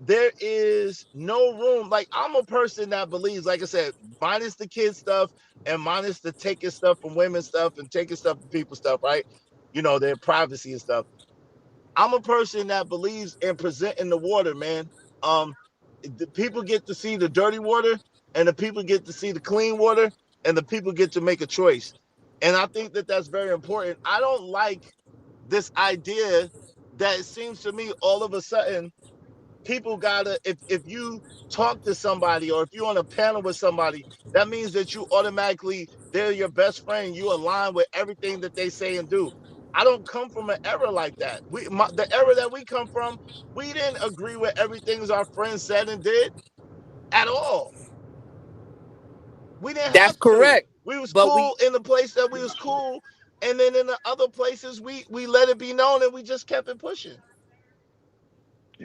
there is no room. Like, I'm a person that believes, like I said, minus the kid stuff and minus the taking stuff from women stuff and taking stuff from people stuff, right? You know, their privacy and stuff. I'm a person that believes in presenting the water, man. The people get to see the dirty water, and the people get to see the clean water, and the people get to make a choice. And I think that that's very important. I don't like this idea that it seems to me all of a sudden people gotta, if you talk to somebody or if you're on a panel with somebody, that means that you automatically, they're your best friend. You align with everything that they say and do. I don't come from an era like that. The era that we come from, we didn't agree with everything our friends said and did at all. We didn't That's have correct. to. We was But cool in the place that we was cool, and then in the other places we let it be known and we just kept it pushing.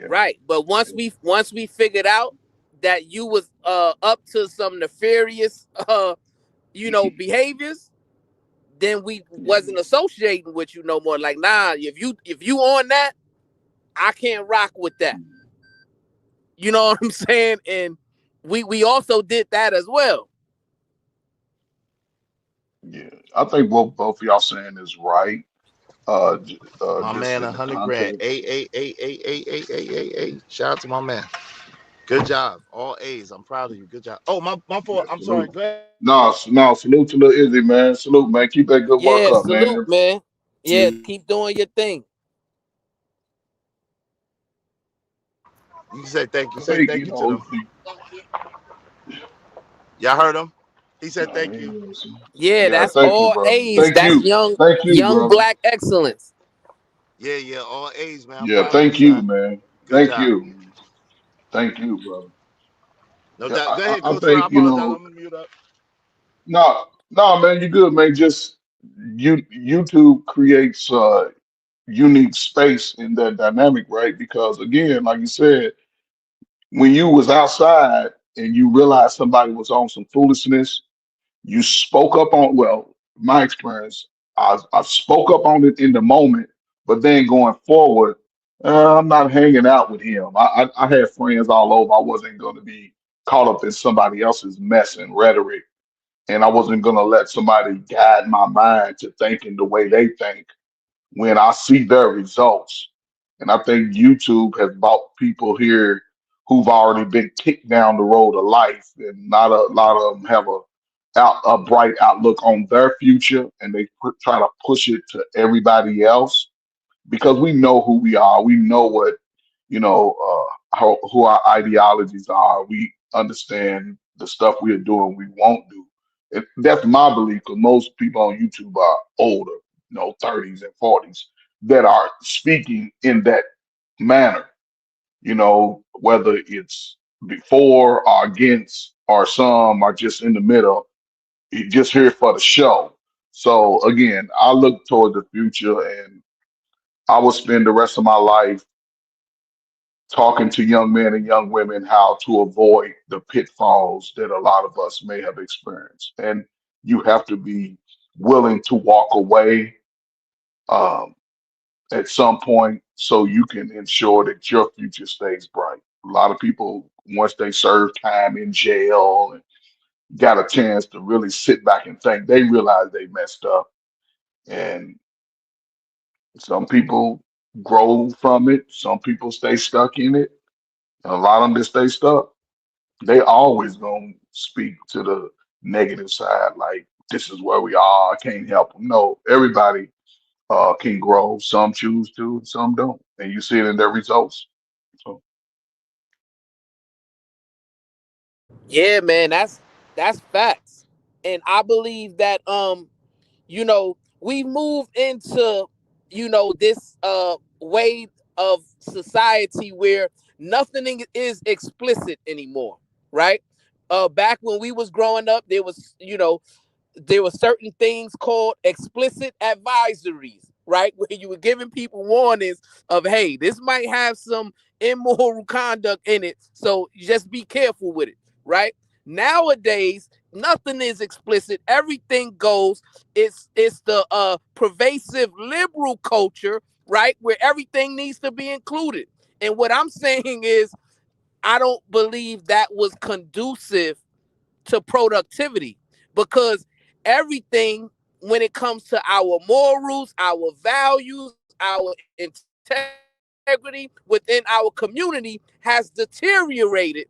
Right. But once we figured out that you was up to some nefarious behaviors, then we wasn't associating with you no more. Like, nah, if you on that, I can't rock with that. You know what I'm saying? And we also did that as well. Yeah, I think both of y'all saying is right. My Just man, in the 100 grand. context. Hey. Shout out to my man. Good job. All A's. I'm proud of you. Good job. Oh, my fault. I'm sorry. Salute. Go ahead. No, salute to Lil Izzy, man. Salute, man. Keep that good work Yeah, up, salute, man. man. Yeah, keep doing your thing. You said thank you. I Say think, thank you to them. Y'all heard him? He said thank you. Yeah, that's thank you, all brother. A's. Thank That's you. Thank you, young brother. black excellence. Yeah, all A's, man. I'm Yeah, proud of thank you, you, son. man. Good Thank job. you. Thank you, brother. No Yeah, doubt. Go ahead, I Coach Ron. I think, apologize. I'm gonna mute up. no, man, you're good, man. Just YouTube creates unique space in that dynamic, right? Because again, like you said, when you was outside and you realized somebody was on some foolishness, you spoke up on, well, my experience, I spoke up on it in the moment, but then going forward, I'm not hanging out with him. I had friends all over. I wasn't going to be caught up in somebody else's mess and rhetoric, and I wasn't going to let somebody guide my mind to thinking the way they think when I see their results. And I think YouTube has brought people here who've already been kicked down the road of life, and not a lot of them have a bright outlook on their future, and they try to push it to everybody else because we know who we are. We know what who our ideologies are. We understand the stuff we are doing. We won't do. That's my belief. Because most people on YouTube are older, 30s and 40s, that are speaking in that manner. Whether it's before or against, or some are just in the middle, just here for the show. So again, I look toward the future, and I will spend the rest of my life talking to young men and young women how to avoid the pitfalls that a lot of us may have experienced. And you have to be willing to walk away at some point so you can ensure that your future stays bright. A lot of people, once they serve time in jail and got a chance to really sit back and think, they realize they messed up. And some people grow from it, some people stay stuck in it, and a lot of them that stay stuck, they always gonna speak to the negative side, like this is where we are, I can't help them. No, everybody can grow. Some choose to, and some don't, and you see it in their results. So Yeah, man, that's facts. And I believe that we move into this way of society where nothing is explicit anymore, right? Back when we was growing up, there were certain things called explicit advisories, right? Where you were giving people warnings of, hey, this might have some immoral conduct in it, so just be careful with it, right? Nowadays, nothing is explicit. Everything goes. It's the pervasive liberal culture, right? Where everything needs to be included. And what I'm saying is, I don't believe that was conducive to productivity, because everything, when it comes to our morals, our values, our integrity within our community has deteriorated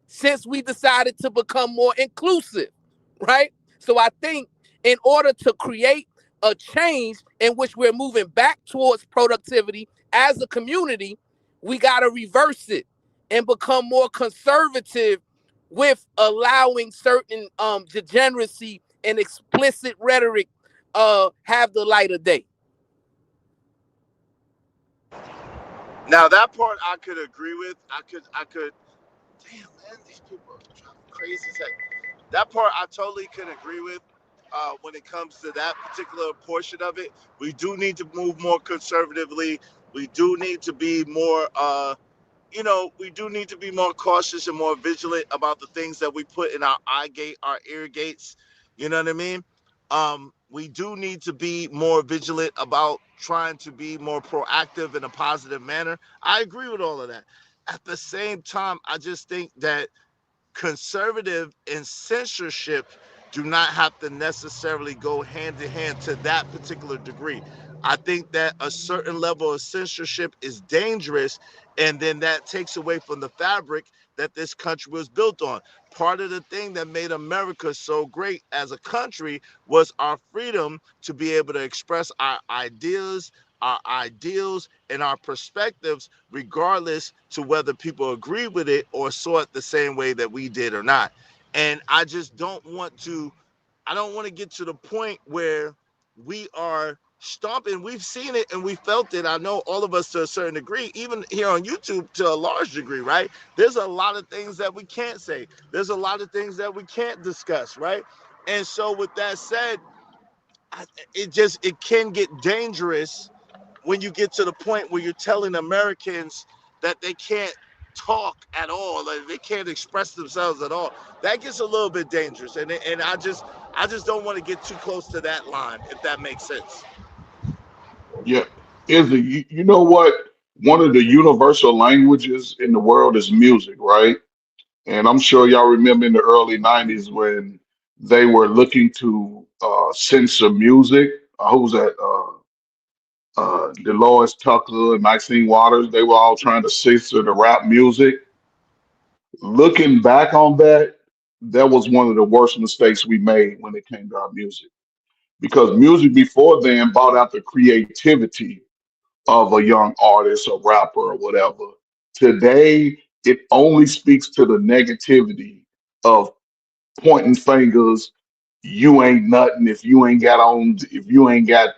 since we decided to become more inclusive, right? So I think in order to create a change in which we're moving back towards productivity as a community, we got to reverse it and become more conservative with allowing certain degeneracy and explicit rhetoric have the light of day. Now that part I could agree with. I could. Damn, man, these people are crazy as heck. That part I totally could agree with. When it comes to that particular portion of it, we do need to move more conservatively. We do need to be more, we do need to be more cautious and more vigilant about the things that we put in our eye gate, our ear gates. You know what I mean? We do need to be more vigilant about trying to be more proactive in a positive manner. I agree with all of that. At the same time, I just think that conservative and censorship do not have to necessarily go hand in hand to that particular degree. I think that a certain level of censorship is dangerous, and then that takes away from the fabric that this country was built on. Part of the thing that made America so great as a country was our freedom to be able to express our ideas, our ideals, and our perspectives, regardless to whether people agree with it or saw it the same way that we did or not. And I just don't want to get to the point where we are stomping. We've seen it and we felt it. I know all of us to a certain degree, even here on YouTube to a large degree, right? There's a lot of things that we can't say. There's a lot of things that we can't discuss, right? And so with that said, it can get dangerous when you get to the point where you're telling Americans that they can't talk at all, like they can't express themselves at all. That gets a little bit dangerous, and I just don't want to get too close to that line, if that makes sense. Yeah, Izzy, you know what? One of the universal languages in the world is music, right? And I'm sure y'all remember in the early 90s when they were looking to censor music. Who was that? Dolores Tucker, Maxine Waters, they were all trying to censor the rap music. Looking back on that, that was one of the worst mistakes we made when it came to our music. Because music before then brought out the creativity of a young artist, a rapper, or whatever. Today, it only speaks to the negativity of pointing fingers. You ain't nothing if you ain't got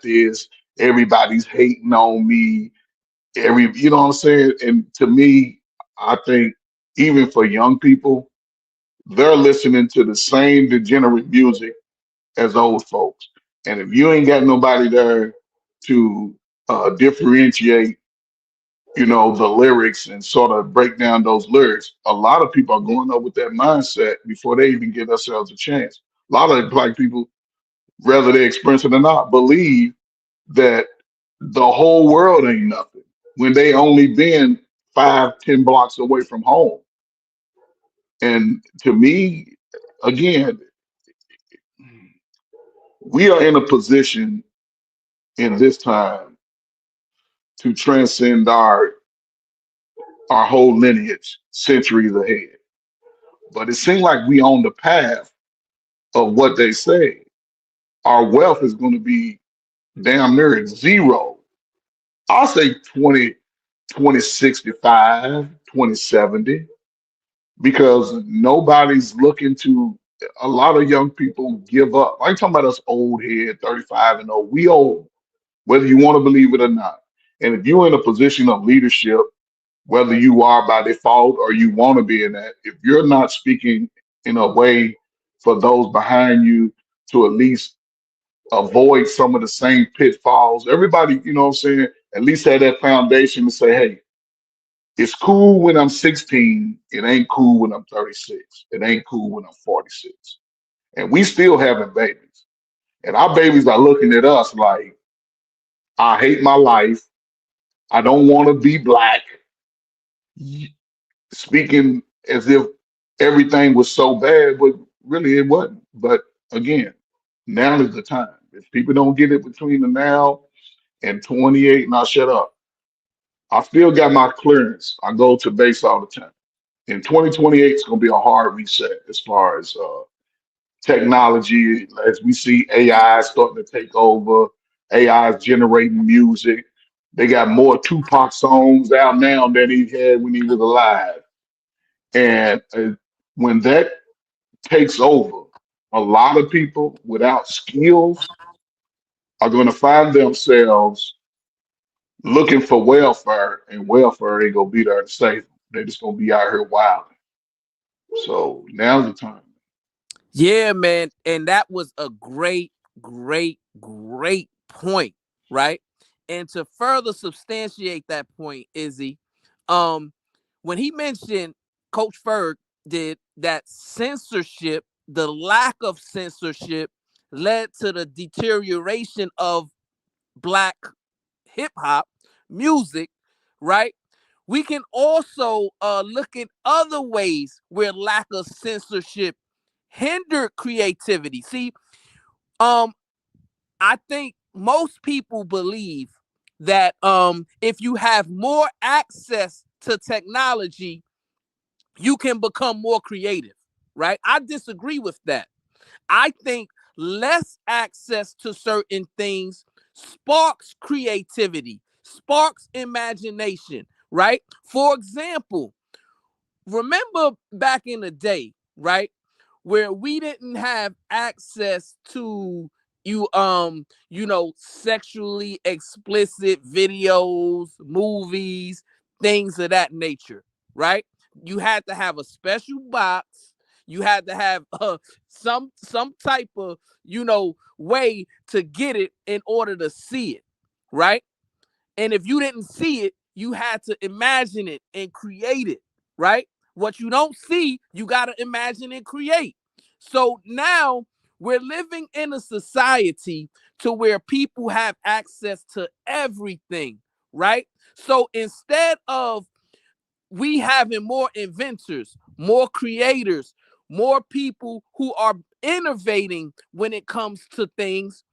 this. Everybody's hating on me. You know what I'm saying? And to me, I think even for young people, they're listening to the same degenerate music as old folks. And if you ain't got nobody there to differentiate, the lyrics and sort of break down those lyrics, a lot of people are going up with that mindset before they even give themselves a chance. A lot of black people, whether they experience it or not, believe that the whole world ain't nothing when they only been 5-10 blocks away from home. And to me, again, we are in a position in this time to transcend our whole lineage centuries ahead. But it seems like we on the path of what they say. Our wealth is going to be damn near zero. I'll say 2065, 2070, because nobody's looking to, a lot of young people give up. I'm talking about us old head, 35 and old. We old, whether you want to believe it or not. And if you're in a position of leadership, whether you are by default or you want to be in that, if you're not speaking in a way for those behind you to at least avoid some of the same pitfalls, everybody, you know what I'm saying, at least have that foundation to say, hey, it's cool when I'm 16. It ain't cool when I'm 36. It ain't cool when I'm 46. And we still having babies. And our babies are looking at us like, I hate my life. I don't want to be black. Speaking as if everything was so bad, but really it wasn't. But again, now is the time. If people don't get it between the now and 28, and I'll shut up. I still got my clearance. I go to base all the time. In 2028, it's going to be a hard reset as far as technology. As we see AI starting to take over, AI is generating music. They got more Tupac songs out now than he had when he was alive. And when that takes over, a lot of people without skills are going to find themselves looking for welfare, and welfare ain't going to be there to save them. They're just going to be out here wilding. So now's the time. Yeah, man. And that was a great point, right? And to further substantiate that point, Izzy, when he mentioned Coach Ferg did that censorship, the lack of censorship led to the deterioration of Black hip hop music, right? We can also look at other ways where lack of censorship hindered creativity. See, I think most people believe that if you have more access to technology, you can become more creative, right? I disagree with that. I think less access to certain things sparks creativity, sparks imagination, right? For example, remember back in the day, right, where we didn't have access to sexually explicit videos, movies, things of that nature, right? You had to have a special box. You had to have some type of way to get it in order to see it, right? And if you didn't see it, you had to imagine it and create it, right? What you don't see, you got to imagine and create. So now we're living in a society to where people have access to everything, right? So instead of we having more inventors, more creators, more people who are innovating when it comes to things,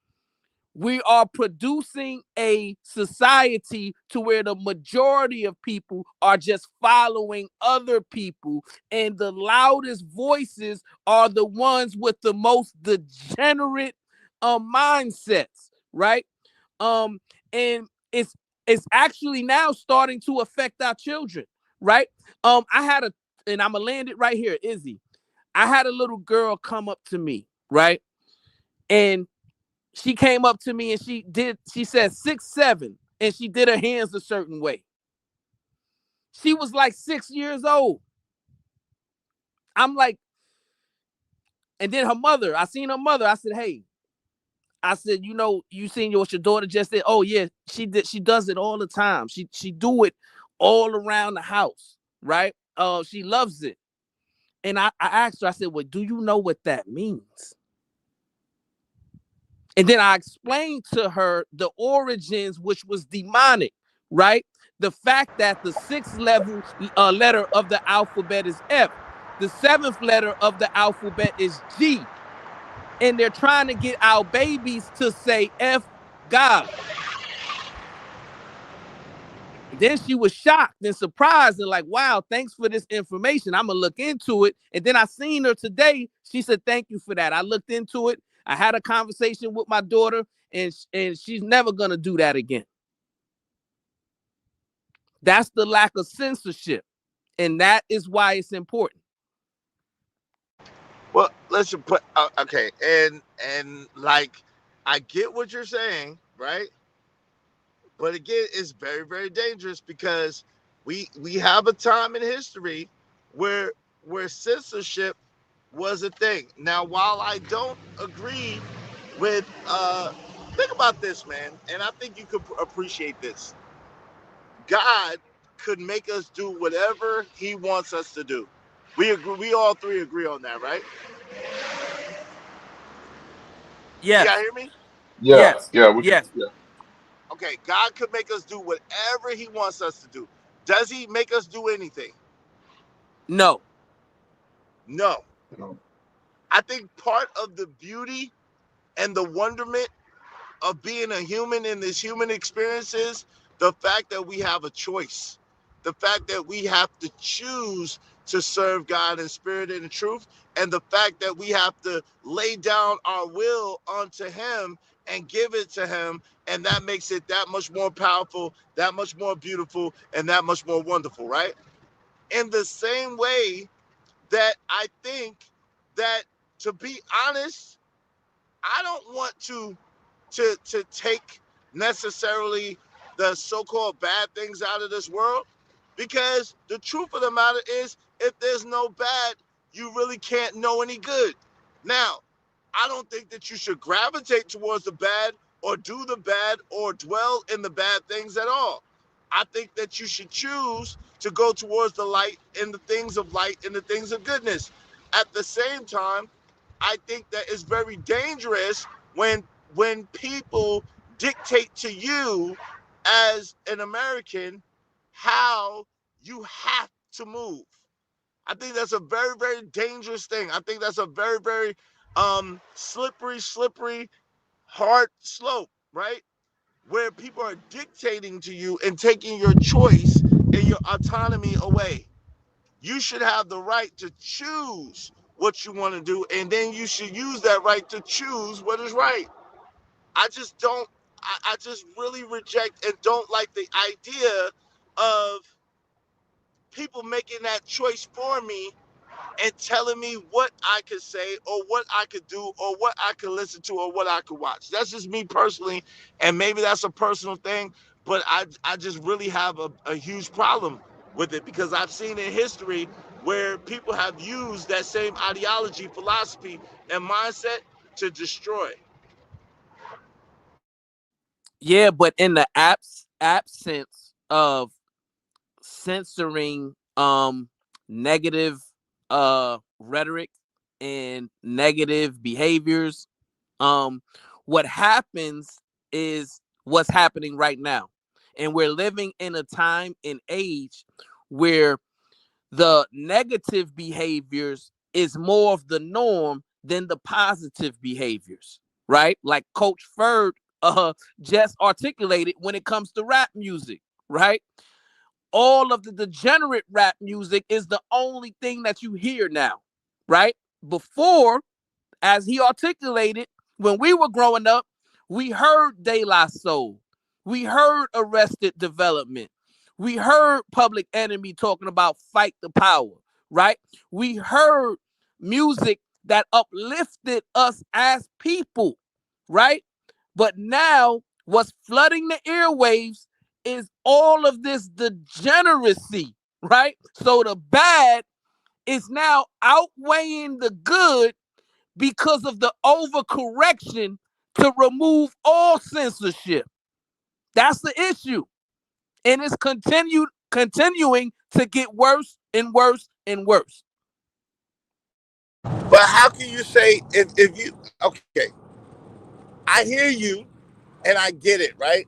we are producing a society to where the majority of people are just following other people, and the loudest voices are the ones with the most degenerate mindsets, right? And it's actually now starting to affect our children, right? And I'm gonna land it right here, Izzy. I had a little girl come up to me, right? And she came up to me and she said 6'7", and she did her hands a certain way. She was like 6 years old. I'm like, and then her mother, I seen her mother. I said, hey, I said, you seen what your daughter just did? Oh yeah, she does it all the time. She do it all around the house, right? She loves it. And I asked her, I said, well, do you know what that means? And then I explained to her the origins, which was demonic, right? The fact that the 6th letter of the alphabet is F. The 7th letter of the alphabet is G. And they're trying to get our babies to say F God. Then she was shocked and surprised and like, wow, thanks for this information. I'm going to look into it. And then I seen her today. She said, thank you for that. I looked into it. I had a conversation with my daughter, and she's never going to do that again. That's the lack of censorship. And that is why it's important. Well, let's just put, okay. And like, I get what you're saying, right? But again, it's very, very dangerous because we have a time in history where censorship was a thing. Now, while I don't agree with, think about this, man, and I think you could appreciate this. God could make us do whatever he wants us to do. We agree. We all three agree on that, right? Yes. You guys hear me? Yeah. Yes. Yeah. Yes. Yeah. Okay, God could make us do whatever he wants us to do. Does he make us do anything? No. No. I think part of the beauty and the wonderment of being a human in this human experience is the fact that we have a choice. The fact that we have to choose to serve God in spirit and in truth, and the fact that we have to lay down our will unto him and give it to him, and that makes it that much more powerful, that much more beautiful, and that much more wonderful, right? In the same way that I think that, to be honest, I don't want to take necessarily the so-called bad things out of this world, because the truth of the matter is, if there's no bad, you really can't know any good. Now, I don't think that you should gravitate towards the bad or do the bad or dwell in the bad things at all. I think that you should choose to go towards the light and the things of light and the things of goodness. At the same time, I think that it's very dangerous when people dictate to you as an American how you have to move. I think that's a very, very dangerous thing. I think that's a very, very slippery, hard slope, right? Where people are dictating to you and taking your choice and your autonomy away. You should have the right to choose what you want to do, and then you should use that right to choose what is right. I just really reject and don't like the idea of people making that choice for me and telling me what I could say or what I could do or what I could listen to or what I could watch. That's just me personally, and maybe that's a personal thing, but I just really have a huge problem with it, because I've seen in history where people have used that same ideology, philosophy, and mindset to destroy. Yeah, but in the absence of censoring negative rhetoric and negative behaviors, what happens is what's happening right now. And we're living in a time and age where the negative behaviors is more of the norm than the positive behaviors, right? Like Coach Ferg just articulated when it comes to rap music, right? All of the degenerate rap music is the only thing that you hear now, right? Before, as he articulated, when we were growing up, we heard De La Soul. We heard Arrested Development. We heard Public Enemy talking about fight the power, right? We heard music that uplifted us as people, right? But now what's flooding the airwaves is all of this degeneracy, right? So the bad is now outweighing the good because of the overcorrection to remove all censorship. That's the issue. And it's continuing to get worse and worse and worse. But how can you say, if you, okay, I hear you and I get it, right?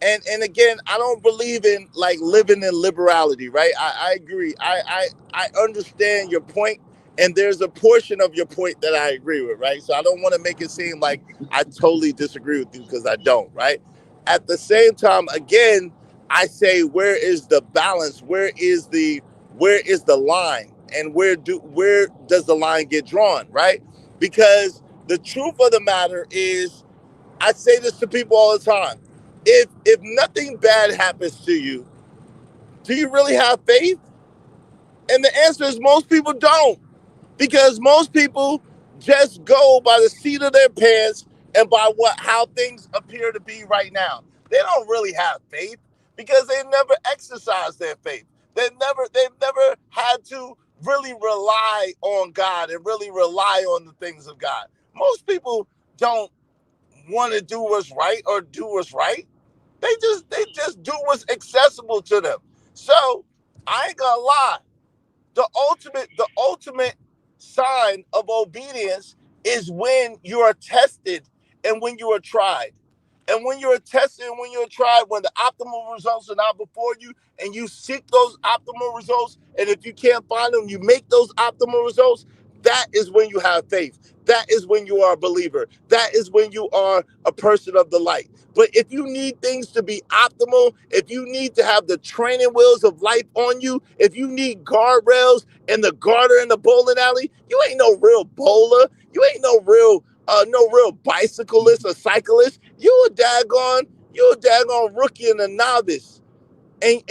And again, I don't believe in like living in liberality, right? I agree. I understand your point, and there's a portion of your point that I agree with, right? So I don't want to make it seem like I totally disagree with you, because I don't, right? At the same time, again, I say, where is the balance? Where is the line? And where does the line get drawn, right? Because the truth of the matter is, I say this to people all the time. If nothing bad happens to you, do you really have faith? And the answer is most people don't, because most people just go by the seat of their pants and by how things appear to be right now. They don't really have faith because they never exercised their faith. They've never had to really rely on God and really rely on the things of God. Most people don't want to do what's right or do what's right. They just do what's accessible to them. So I ain't gonna lie. The ultimate sign of obedience is when you are tested and when you are tried. And when you're tested and when you're tried, when the optimal results are not before you and you seek those optimal results, and if you can't find them, you make those optimal results, that is when you have faith. that is when you are a believer. That is when you are a person of the light. But if you need things to be optimal, if you need to have the training wheels of life on you, if you need guardrails and the garter in the bowling alley, you ain't no real bowler. You ain't no real bicyclist or cyclist. You a daggone rookie and a novice. And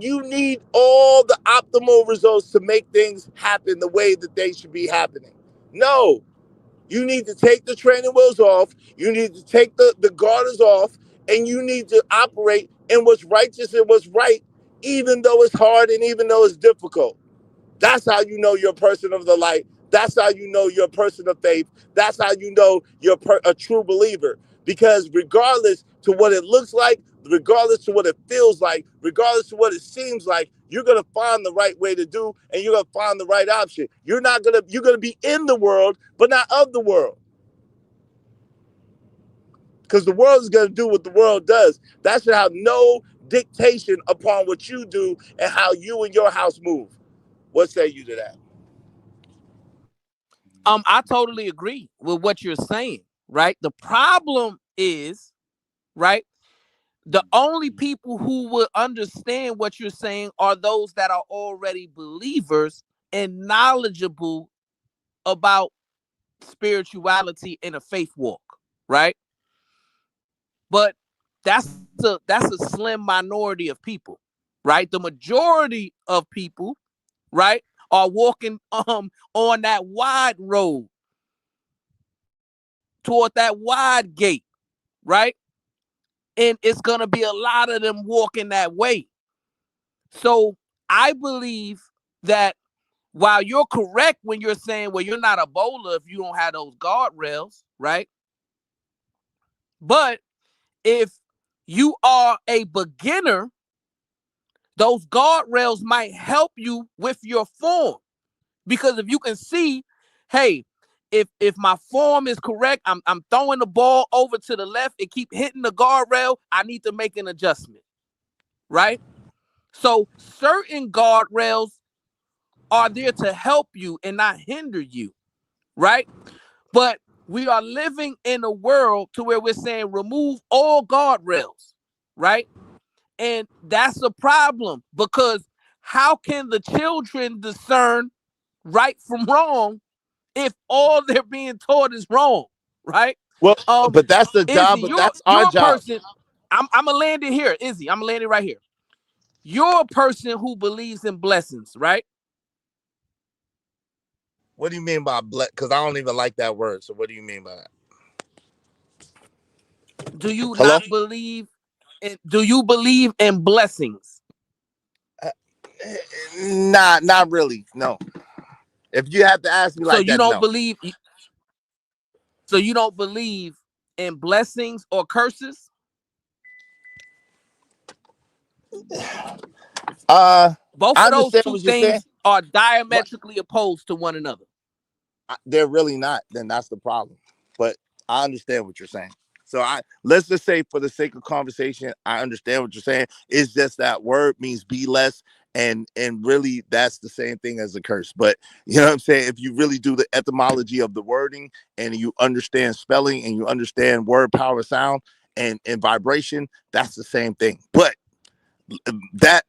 you need all the optimal results to make things happen the way that they should be happening. No, you need to take the training wheels off. You need to take the garters off, and you need to operate in what's righteous and what's right, even though it's hard and even though it's difficult. That's how you know you're a person of the light. That's how you know you're a person of faith. That's how you know you're a true believer. Because regardless to what it looks like, regardless to what it feels like, regardless to what it seems like, you're gonna find the right way to do, and you're gonna find the right option. You're gonna be in the world, but not of the world. Because the world is gonna do what the world does. That should have no dictation upon what you do and how you and your house move. What say you to that? I totally agree with what you're saying, right? The problem is, right, the only people who will understand what you're saying are those that are already believers and knowledgeable about spirituality and a faith walk, right? But that's a slim minority of people, right? The majority of people, right, are walking on that wide road toward that wide gate, right? And it's gonna be a lot of them walking that way. So I believe that while you're correct when you're saying, well, you're not a bowler if you don't have those guardrails, right? But if you are a beginner, those guardrails might help you with your form. Because if you can see, hey, if my form is correct, I'm throwing the ball over to the left and keep hitting the guardrail, I need to make an adjustment, right? So certain guardrails are there to help you and not hinder you, right? But we are living in a world to where we're saying remove all guardrails, right? And that's a problem, because how can the children discern right from wrong if all they're being taught is wrong, right? Well, but that's the job. Izzy, But that's our job. Person, I'm gonna land it here, Izzy. I'm gonna land it right here. You're a person who believes in blessings, right? What do you mean by bless? Because I don't even like that word. So what do you mean by that? Do you not believe? Do you believe in blessings? Nah, not really. No. If you have to ask me like that, so you don't believe. So you don't believe in blessings or curses? Both of those two things are diametrically opposed to one another. They're really not. Then that's the problem. But I understand what you're saying. So let's just say, for the sake of conversation, I understand what you're saying. It's just that word means be less, and really that's the same thing as a curse. But you know what I'm saying? If you really do the etymology of the wording, and you understand spelling, and you understand word power, sound, and vibration, that's the same thing. But that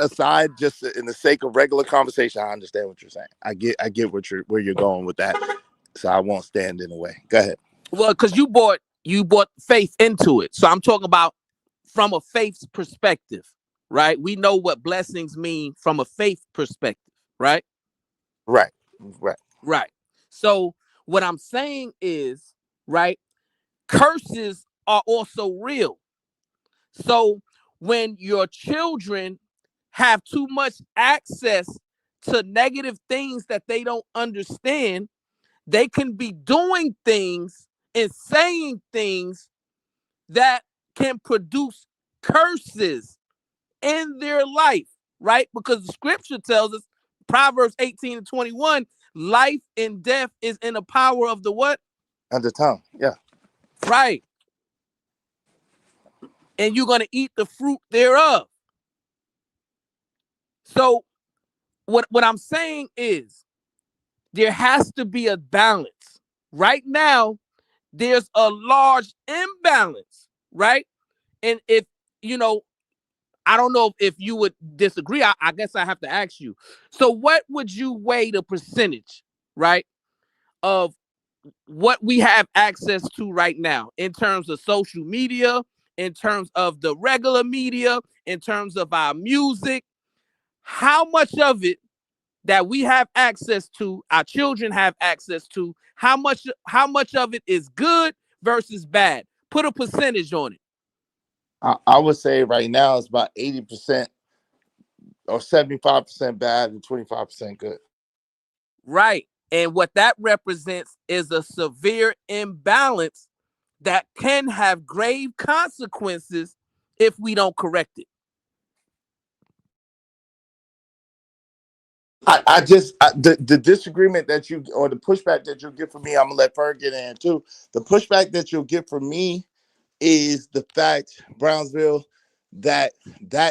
aside, just in the sake of regular conversation, I understand what you're saying. I get where you're going with that. So I won't stand in the way. Go ahead. Well, because you brought faith into it. So I'm talking about from a faith perspective, right? We know what blessings mean from a faith perspective, right? Right. So what I'm saying is, right, curses are also real. So when your children have too much access to negative things that they don't understand, they can be doing things and saying things that can produce curses in their life, right? Because the scripture tells us, Proverbs 18:21, life and death is in the power of the what? Of the tongue, yeah. Right. And you're going to eat the fruit thereof. So what I'm saying is, There has to be a balance. Right now, there's a large imbalance, right? And if, I don't know if you would disagree. I guess I have to ask you. So what would you weigh the percentage, right, of what we have access to right now in terms of social media, in terms of the regular media, in terms of our music? How much of it that we have access to, our children have access to, how much of it is good versus bad? Put a percentage on it. I would say right now it's about 80% or 75% bad and 25% good. Right. And what that represents is a severe imbalance that can have grave consequences if we don't correct it. The disagreement that you, or the pushback that you'll get from me, I'm gonna let Ferg get in too. The pushback that you'll get from me is the fact, Brownsville, that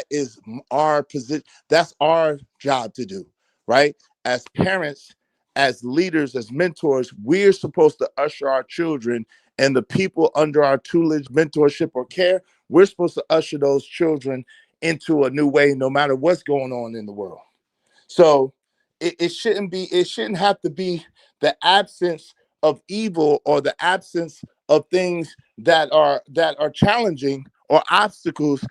is our position. That's our job to do, right? As parents, as leaders, as mentors, we're supposed to usher our children and the people under our tutelage, mentorship, or care. We're supposed to usher those children into a new way, no matter what's going on in the world. So it shouldn't have to be the absence of evil or the absence of things that are challenging or obstacles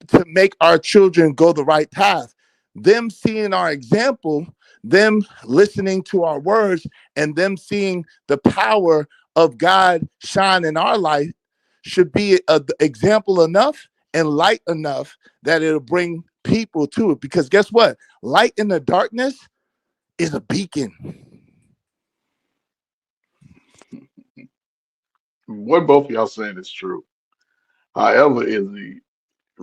to make our children go the right path. Them seeing our example, them listening to our words, and them seeing the power of God shine in our life should be an example enough and light enough that it'll bring people to it. Because guess what? Light in the darkness is a beacon. What both of y'all saying is true. However,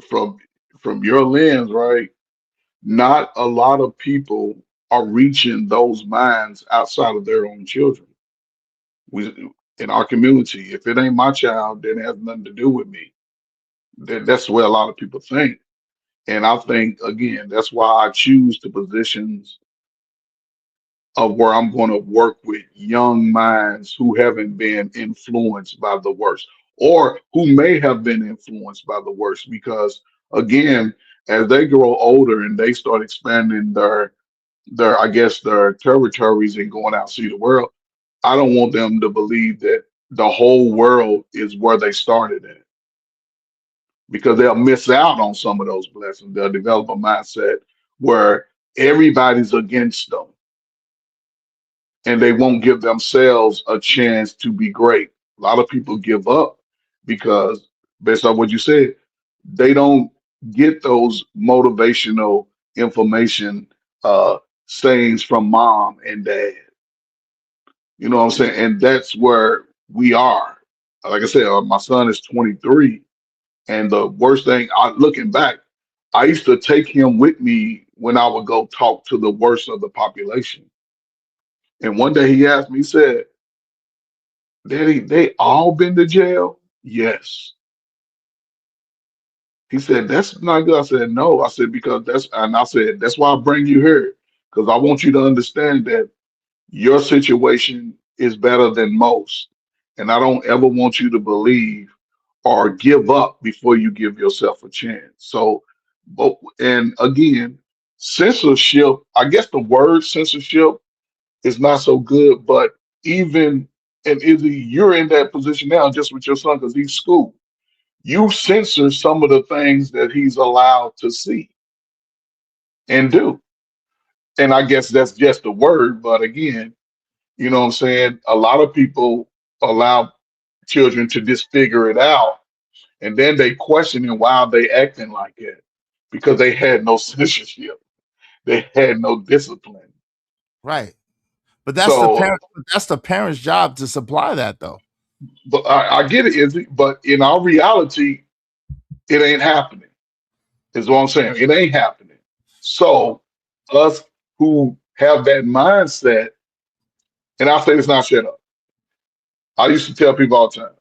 from your lens, right? Not a lot of people are reaching those minds outside of their own children. In our community, if it ain't my child, then it has nothing to do with me. That's the way a lot of people think. And I think, again, that's why I choose the positions of where I'm going to work with young minds who haven't been influenced by the worst, or who may have been influenced by the worst. Because again, as they grow older and they start expanding their territories and going out see the world, I don't want them to believe that the whole world is where they started at, because they'll miss out on some of those blessings. They'll develop a mindset where everybody's against them, and they won't give themselves a chance to be great. A lot of people give up because, based on what you said, they don't get those motivational information sayings from mom and dad. You know what I'm saying? And that's where we are. Like I said, my son is 23. And the worst thing, looking back, I used to take him with me when I would go talk to the worst of the population. And one day he asked me, he said, "Daddy, they all been to jail?" "Yes." He said, "That's not good." I said, "No." I said, "Because that's why I bring you here, because I want you to understand that your situation is better than most. And I don't ever want you to believe or give up before you give yourself a chance." So, and again, censorship, I guess the word censorship is not so good, but even, and Izzy, you're in that position now just with your son because he's school. You censor some of the things that he's allowed to see and do. And I guess that's just a word, but again, you know what I'm saying? A lot of people allow children to just figure it out, and then they questioning why they acting like it, because they had no censorship. They had no discipline. Right. But that's the parent's job to supply that, though. But I get it, Izzy, but in our reality, it ain't happening. Is what I'm saying. It ain't happening. So us who have that mindset, and I'll say this now, shut up. I used to tell people all the time,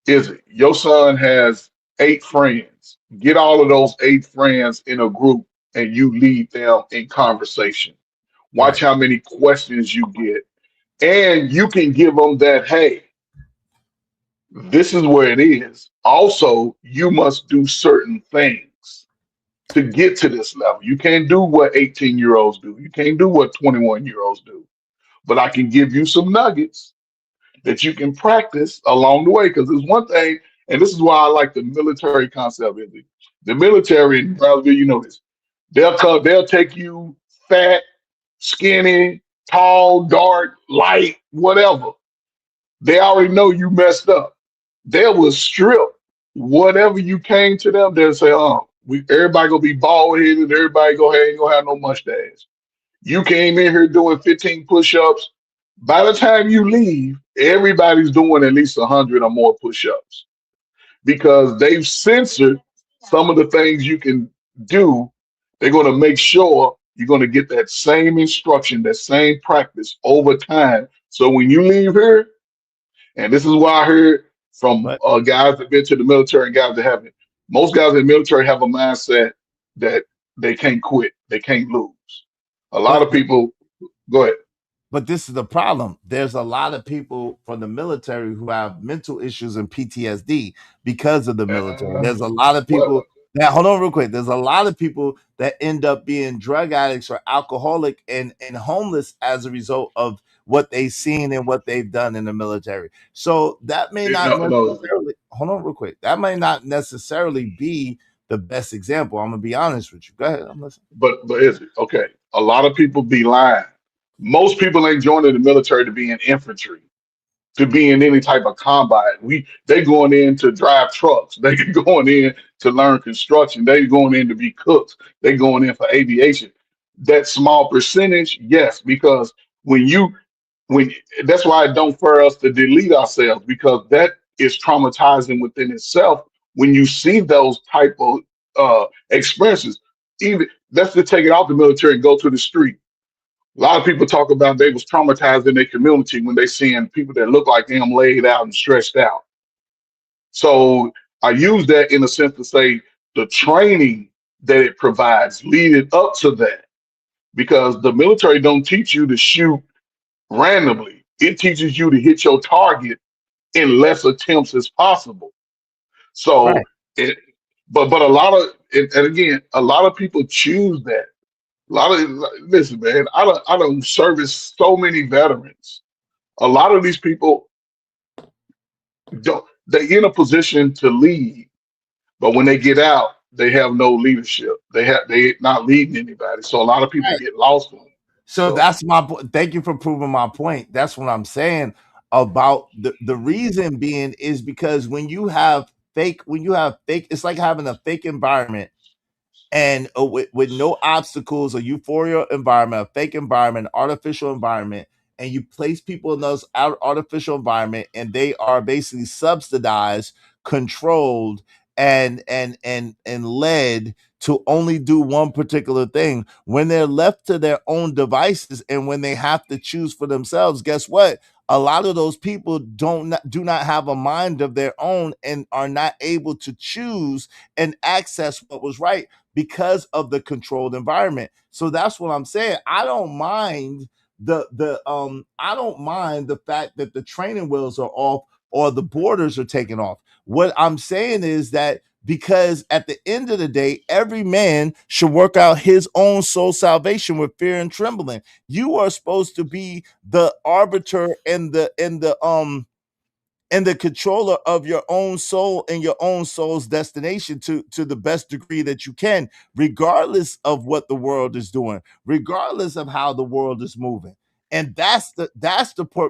Izzy, your son has 8 friends. Get all of those 8 friends in a group and you lead them in conversation. Watch how many questions you get. And you can give them that, hey, this is where it is. Also, you must do certain things to get to this level. You can't do what 18-year-olds do. You can't do what 21-year-olds do. But I can give you some nuggets that you can practice along the way. Because there's one thing, and this is why I like the military concept. The military in Brownsville, you know this. They'll take you fat, skinny, tall, dark, light, whatever. They already know you messed up. They will strip whatever you came to them. They'll say, everybody gonna be bald headed, everybody ain't gonna have no mustache. You came in here doing 15 push-ups. By the time you leave, everybody's doing at least 100 or more push-ups because they've censored some of the things you can do. They're going to make sure you're going to get that same instruction, that same practice over time. So when you leave here, and this is why I heard from guys that have been to the military and guys that haven't, most guys in the military have a mindset that they can't quit, they can't lose. A lot of people, go ahead. But this is the problem. There's a lot of people from the military who have mental issues and PTSD because of the military. There's a lot of people that, hold on real quick. There's a lot of people that end up being drug addicts or alcoholic and homeless as a result of what they've seen and what they've done in the military. So that may not necessarily, hold on real quick. That may not necessarily be the best example. I'm going to be honest with you. Go ahead. I'm listening. But is it? Okay. A lot of people be lying. Most people ain't joining the military to be in infantry, to be in any type of combat. They going in to drive trucks. They going in to learn construction. They going in to be cooks. They going in for aviation. That small percentage, yes, because that's why it don't for us to delete ourselves, because that is traumatizing within itself when you see those type of experiences. Even let's just take it off the military and go to the street. A lot of people talk about they was traumatized in their community when they seeing people that look like them laid out and stretched out. So I use that in a sense to say the training that it provides leading up to that, because the military don't teach you to shoot randomly. It teaches you to hit your target in less attempts as possible. So, but a lot of, and again, a lot of people choose that. Listen, man, I don't service so many veterans. A lot of these people they're in a position to lead, but when they get out, they have no leadership. They not leading anybody. So a lot of people get lost in it. So that's my point. Thank you for proving my point. That's what I'm saying about the reason being is because when you have fake, it's like having a fake environment and with no obstacles, a euphoria environment, a fake environment, artificial environment, and you place people in those artificial environment and they are basically subsidized, controlled, and led to only do one particular thing. When they're left to their own devices and when they have to choose for themselves, guess what? A lot of those people do not have a mind of their own and are not able to choose and access what was right because of the controlled environment. So that's what I'm saying. I don't mind I don't mind the fact that the training wheels are off or the borders are taken off. What I'm saying is that because at the end of the day, every man should work out his own soul salvation with fear and trembling. You are supposed to be the arbiter and the controller of your own soul and your own soul's destination to the best degree that you can, regardless of what the world is doing, regardless of how the world is moving. And that's the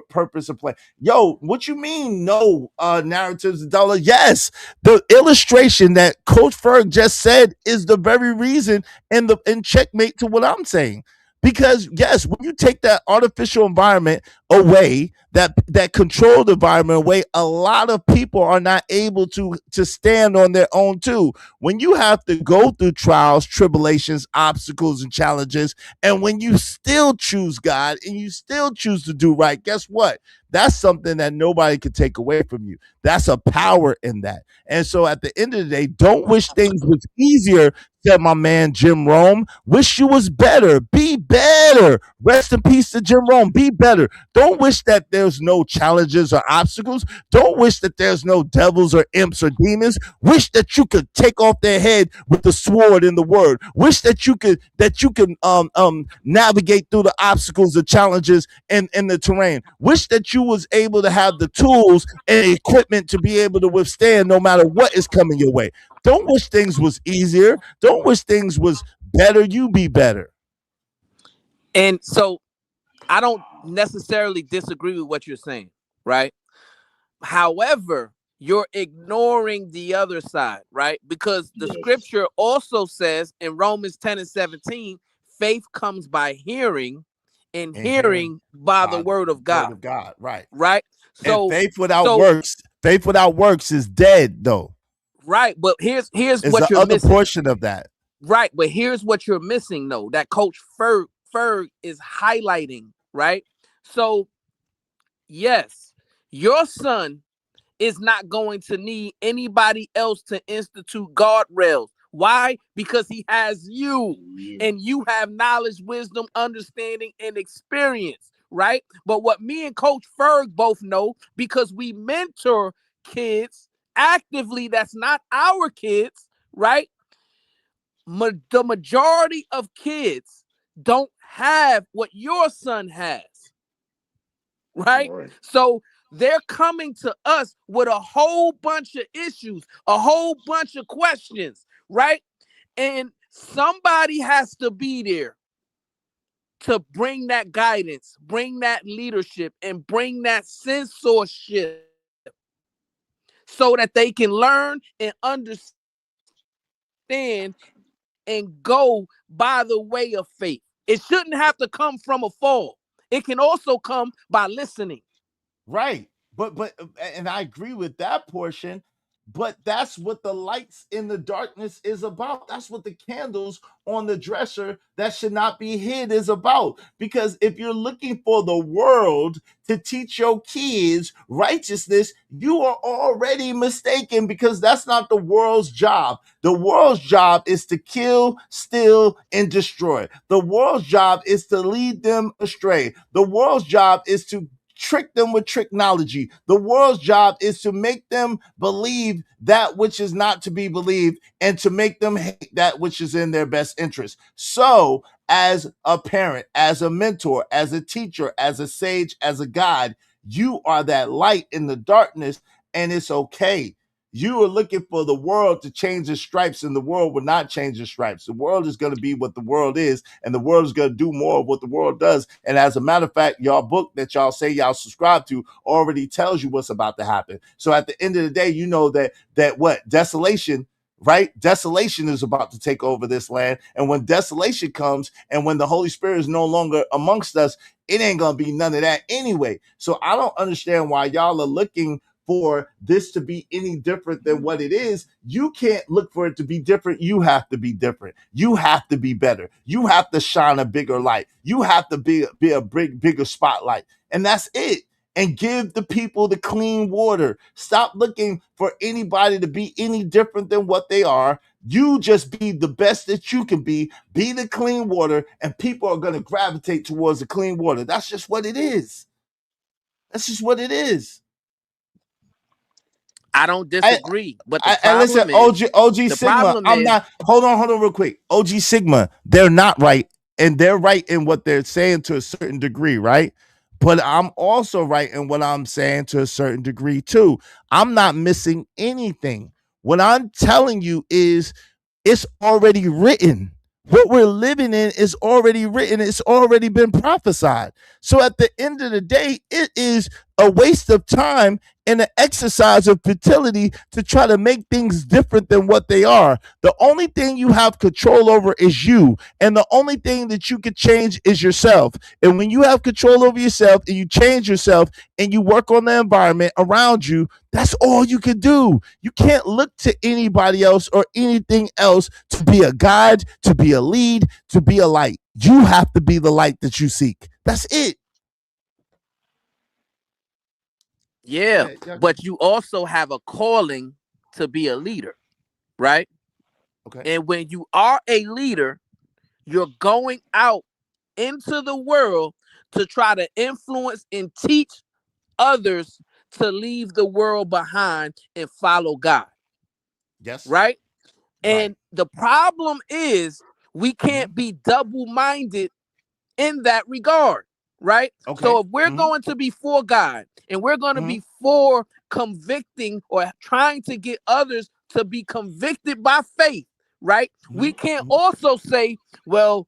purpose of play. Yo, what you mean no narratives of dollar? Yes, the illustration that Coach Ferg just said is the very reason and checkmate to what I'm saying. Because yes, when you take that artificial environment a way that control the environment, a way a lot of people are not able to stand on their own too. When you have to go through trials, tribulations, obstacles, and challenges, and when you still choose God and you still choose to do right, guess what? That's something that nobody can take away from you. That's a power in that. And so at the end of the day, don't wish things was easier, said my man Jim Rome. Wish you was better. Be better. Rest in peace to Jim Rome. Be better. Don't wish that there's no challenges or obstacles. Don't wish that there's no devils or imps or demons. Wish that you could take off their head with the sword in the word. Wish that you could navigate through the obstacles, the challenges in the terrain. Wish that you was able to have the tools and equipment to be able to withstand no matter what is coming your way. Don't wish things was easier. Don't wish things was better. You be better. And so I don't necessarily disagree with what you're saying, right? However, you're ignoring the other side, right? Because the scripture also says in Romans 10:17, faith comes by hearing, and hearing by the word of God. Word of God, right. Right? So and faith without works is dead, though. Right, but here's It's what the you're other missing. portion of that. Right, but here's what you're missing, though, that Coach Ferg is highlighting, right? So, yes, your son is not going to need anybody else to institute guardrails. Why? Because he has you, and you have knowledge, wisdom, understanding, and experience, right? But what me and Coach Ferg both know, because we mentor kids actively, that's not our kids, right? The majority of kids don't have what your son has, right? So they're coming to us with a whole bunch of issues, a whole bunch of questions, right? And somebody has to be there to bring that guidance, bring that leadership, and bring that censorship so that they can learn and understand and go by the way of faith. It shouldn't have to come from a fall. It can also come by listening. Right. But and I agree with that portion, but that's what the lights in the darkness is about. That's what the candles on the dresser that should not be hid is about. Because if you're looking for the world to teach your kids righteousness, you are already mistaken, because that's not the world's job. The world's job is to kill, steal, and destroy. The world's job is to lead them astray. The world's job is to trick them with technology. The world's job is to make them believe that which is not to be believed, and to make them hate that which is in their best interest. So, as a parent, as a mentor, as a teacher, as a sage, as a guide, you are that light in the darkness, and it's okay. You are looking for the world to change its stripes, and the world will not change its stripes. The world is going to be what the world is, and the world is going to do more of what the world does. And as a matter of fact, y'all book that y'all say y'all subscribe to already tells you what's about to happen. So at the end of the day, you know that what desolation, right? Desolation is about to take over this land. And when desolation comes, and when the Holy Spirit is no longer amongst us, it ain't going to be none of that anyway. So I don't understand why y'all are looking for this to be any different than what it is. You can't look for it to be different. You have to be different. You have to be better. You have to shine a bigger light. You have to be a bigger spotlight. And that's it. And give the people the clean water. Stop looking for anybody to be any different than what they are. You just be the best that you can be the clean water, and people are going to gravitate towards the clean water. That's just what it is. That's just what it is. I don't disagree, but the problem listen, is, OG Sigma, I'm not, hold on real quick. OG Sigma, they're not right, and they're right in what they're saying to a certain degree, right? But I'm also right in what I'm saying to a certain degree too. I'm not missing anything. What I'm telling you is it's already written. What we're living in is already written. It's already been prophesied. So at the end of the day, it is a waste of time and an exercise of futility to try to make things different than what they are. The only thing you have control over is you, and the only thing that you can change is yourself. And when you have control over yourself and you change yourself and you work on the environment around you, that's all you can do. You can't look to anybody else or anything else to be a guide, to be a lead, to be a light. You have to be the light that you seek. That's it. Yeah, but you also have a calling to be a leader, right? Okay. And when you are a leader, you're going out into the world to try to influence and teach others to leave the world behind and follow God. Yes. Right? And the problem is we can't be double-minded in that regard. Right? Okay. So if we're going to be for God and we're going to be for convicting or trying to get others to be convicted by faith, right? We can't also say, well,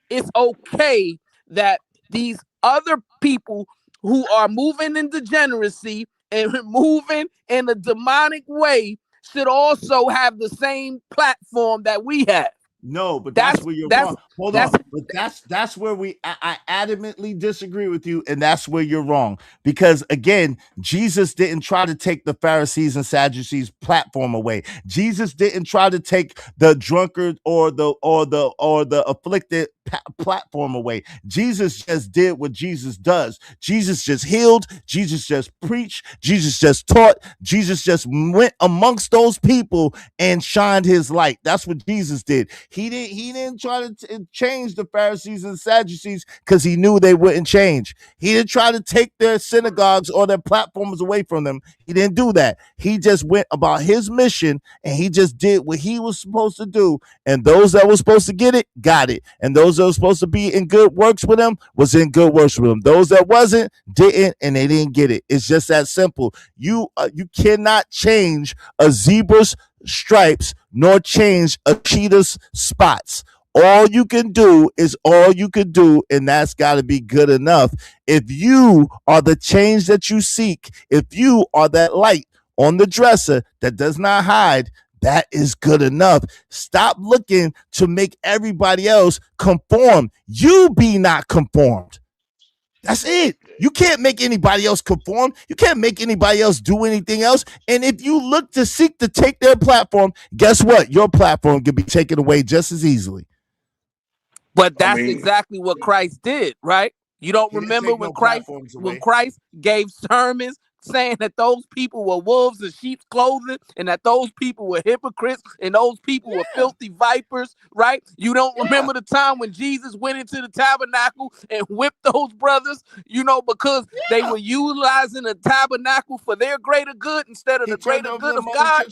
it's okay that these other people who are moving in degeneracy and moving in a demonic way should also have the same platform that we have. No, but that's where you're wrong. Hold on. But that's where I adamantly disagree with you, and that's where you're wrong. Because again, Jesus didn't try to take the Pharisees and Sadducees platform away. Jesus didn't try to take the drunkard or the afflicted platform away. Jesus just did what Jesus does. Jesus just healed, Jesus just preached, Jesus just taught, Jesus just went amongst those people and shined his light. That's what Jesus did. He didn't try to change the Pharisees and Sadducees because he knew they wouldn't change. He didn't try to take their synagogues or their platforms away from them. He didn't do that. He just went about his mission and he just did what he was supposed to do. And those that were supposed to get it, got it. And those that were supposed to be in good works with him was in good works with him. Those that wasn't, didn't, and they didn't get it. It's just that simple. You cannot change a zebra's stripes nor change a cheetah's spots. All you can do is all you can do, and that's got to be good enough. If you are the change that you seek, if you are that light on the dresser that does not hide, that is good enough. Stop looking to make everybody else conform. You be not conformed. That's it. You can't make anybody else conform. You can't make anybody else do anything else. And if you look to seek to take their platform, guess what? Your platform can be taken away just as easily. But that's exactly what Christ did, right? You don't remember when Christ gave sermons saying that those people were wolves in sheep's clothing and that those people were hypocrites and those people were filthy vipers, right? You don't remember the time when Jesus went into the tabernacle and whipped those brothers, because they were utilizing the tabernacle for their greater good instead of the greater good of God.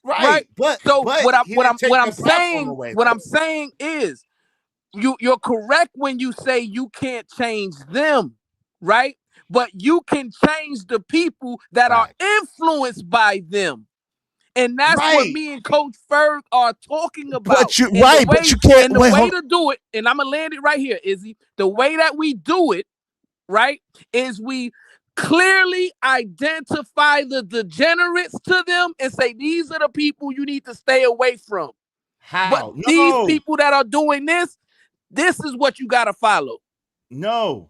Right. But what I'm saying is you're correct when you say you can't change them, right? But you can change the people that are influenced by them. And that's what me and Coach Ferg are talking about. But you can't. And the way to do it, and I'm going to land it right here, Izzy. The way that we do it, right, is we clearly identify the degenerates to them and say, these are the people you need to stay away from. How? But these people that are doing this is what you got to follow. No,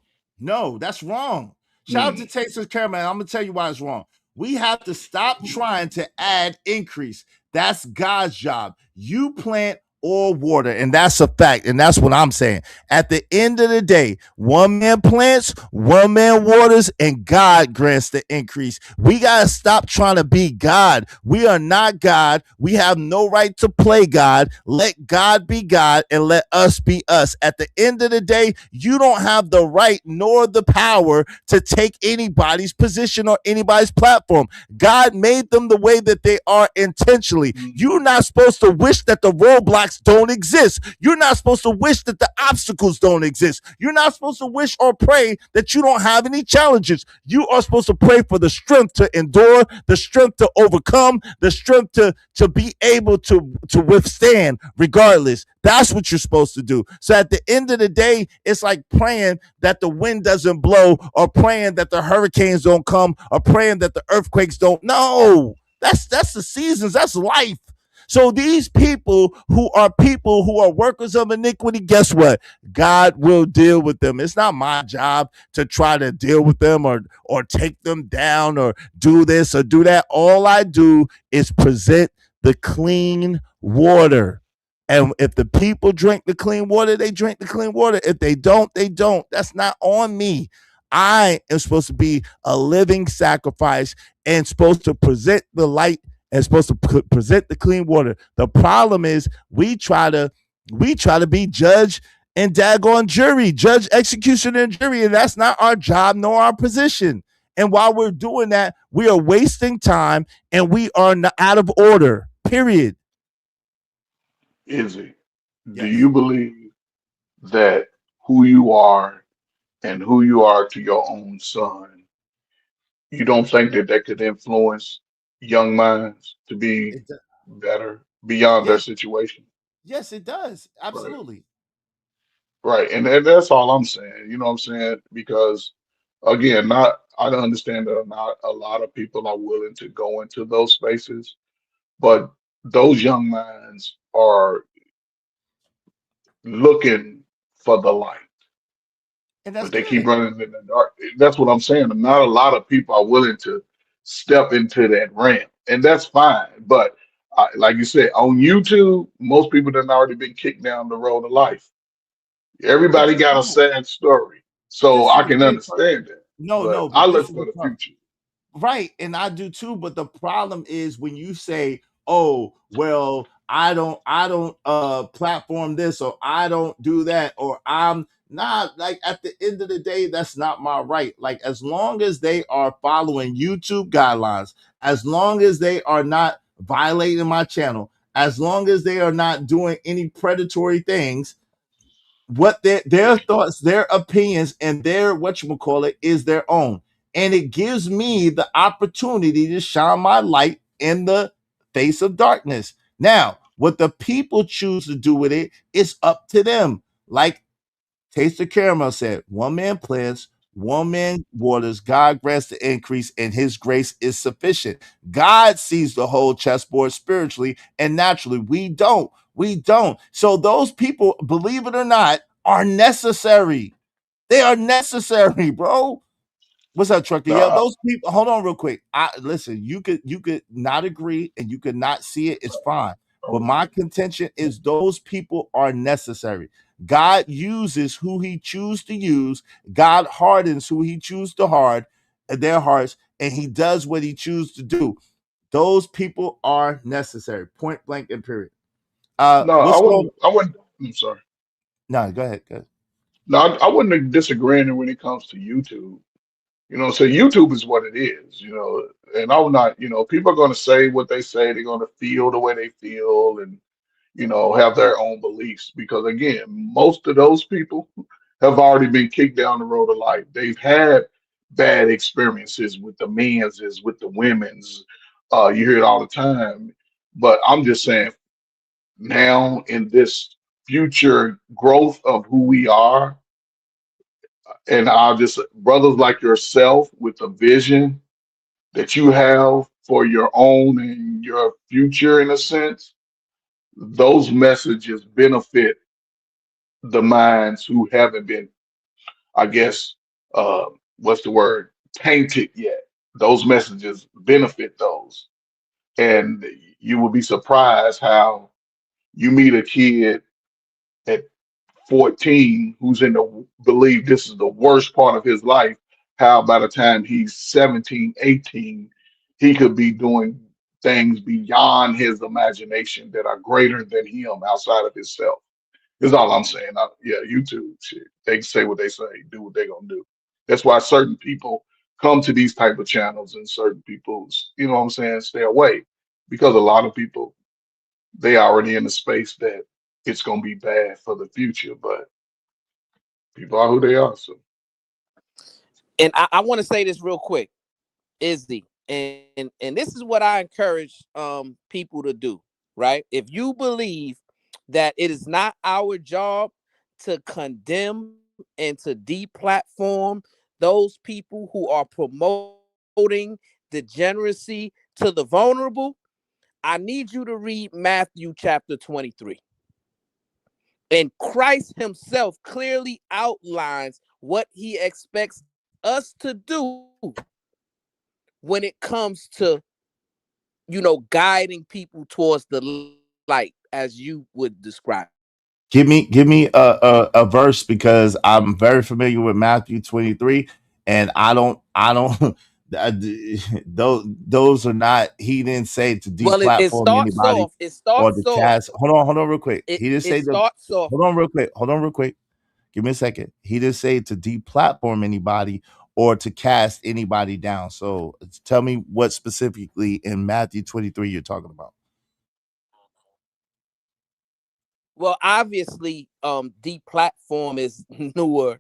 that's wrong. Shout out to Texas Caramel. I'm going to tell you why it's wrong. We have to stop trying to add increase. That's God's job. You plant or water, and that's a fact, and that's what I'm saying. At the end of the day, one man plants, one man waters, and God grants the increase. We got to stop trying to be God. We are not God. We have no right to play God. Let God be God, and let us be us. At the end of the day, you don't have the right nor the power to take anybody's position or anybody's platform. God made them the way that they are intentionally. You're not supposed to wish that the roadblock roadblocks don't exist. You're not supposed to wish that the obstacles don't exist. You're not supposed to wish or pray that you don't have any challenges. You are supposed to pray for the strength to endure, the strength to overcome, the strength to be able to withstand regardless. That's what you're supposed to do. So at the end of the day, it's like praying that the wind doesn't blow, or praying that the hurricanes don't come, or praying that the earthquakes don't. No, that's the seasons. That's life. So these people who are workers of iniquity, guess what? God will deal with them. It's not my job to try to deal with them or take them down or do this or do that. All I do is present the clean water. And if the people drink the clean water, they drink the clean water. If they don't, they don't. That's not on me. I am supposed to be a living sacrifice and supposed to present the light and supposed to present the clean water. The problem is we try to be judge and daggone jury, judge, executioner, and jury, and that's not our job nor our position. And while we're doing that, we are wasting time and we are out of order, period. Izzy, do you believe that who you are and who you are to your own son, you don't think that could influence young minds to be better beyond their situation? Yes, it does. Absolutely. Right. And that's all I'm saying. You know what I'm saying? Because again, I understand that not a lot of people are willing to go into those spaces, but those young minds are looking for the light. But they keep running in the dark. That's what I'm saying. Not a lot of people are willing to step into that ramp, and that's fine. But like you said, on YouTube, most people have already been kicked down the road of life. Everybody got a sad story, so I can understand that. No, I look for the future. Right, and I do too. But the problem is when you say, "Oh, well, I don't platform this, or I don't do that, or I'm not," like at the end of the day, that's not my right. Like as long as they are following YouTube guidelines, as long as they are not violating my channel, as long as they are not doing any predatory things, what their thoughts, their opinions, and their whatchamacallit is their own. And it gives me the opportunity to shine my light in the face of darkness. Now, what the people choose to do with it is up to them. Like Taste of Caramel said, one man plants, one man waters, God grants the increase, and his grace is sufficient. God sees the whole chessboard spiritually and naturally. We don't. So those people, believe it or not, are necessary. They are necessary, bro. What's up, Trucker? Yeah, those people. Hold on, real quick. Listen. You could not agree and you could not see it. It's fine. But my contention is those people are necessary. God uses who He chooses to use. God hardens who He chooses to harden their hearts, and He does what He chooses to do. Those people are necessary. Point blank and period. No, I wouldn't. I'm sorry. No, go ahead. No, I wouldn't disagree when it comes to YouTube. So YouTube is what it is, and I'm not, people are going to say what they say. They're going to feel the way they feel and, have their own beliefs. Because again, most of those people have already been kicked down the road of life. They've had bad experiences with the men's, with the women's. You hear it all the time. But I'm just saying now in this future growth of who we are, and I'll just brothers like yourself with the vision that you have for your own and your future, in a sense, those messages benefit the minds who haven't been, I guess, what's the word, tainted yet. Those messages benefit those. And you will be surprised how you meet a kid at 14 who's believe this is the worst part of his life, how by the time he's 17, 18, he could be doing things beyond his imagination that are greater than him outside of himself. Is all I'm saying. YouTube shit. They can say what they say, do what they're gonna do. That's why certain people come to these type of channels and certain people, stay away. Because a lot of people, they already in the space that it's gonna be bad for the future. But people are who they are. So And I want to say this real quick, Izzy, and this is what I encourage people to do, right? If you believe that it is not our job to condemn and to deplatform those people who are promoting degeneracy to the vulnerable, I need you to read Matthew chapter 23. And Christ himself clearly outlines what he expects us to do when it comes to, guiding people towards the light, as you would describe. Give me a verse, because I'm very familiar with Matthew 23, and I don't those are not. He didn't say to Well, it deplatform starts anybody off. It or to starts off. cast. Hold on real quick. It, He didn't it say to starts off. hold on real quick. Give me a second. He didn't say to deplatform anybody or to cast anybody down. So tell me what specifically in Matthew 23 you're talking about. Well, obviously, deplatform is newer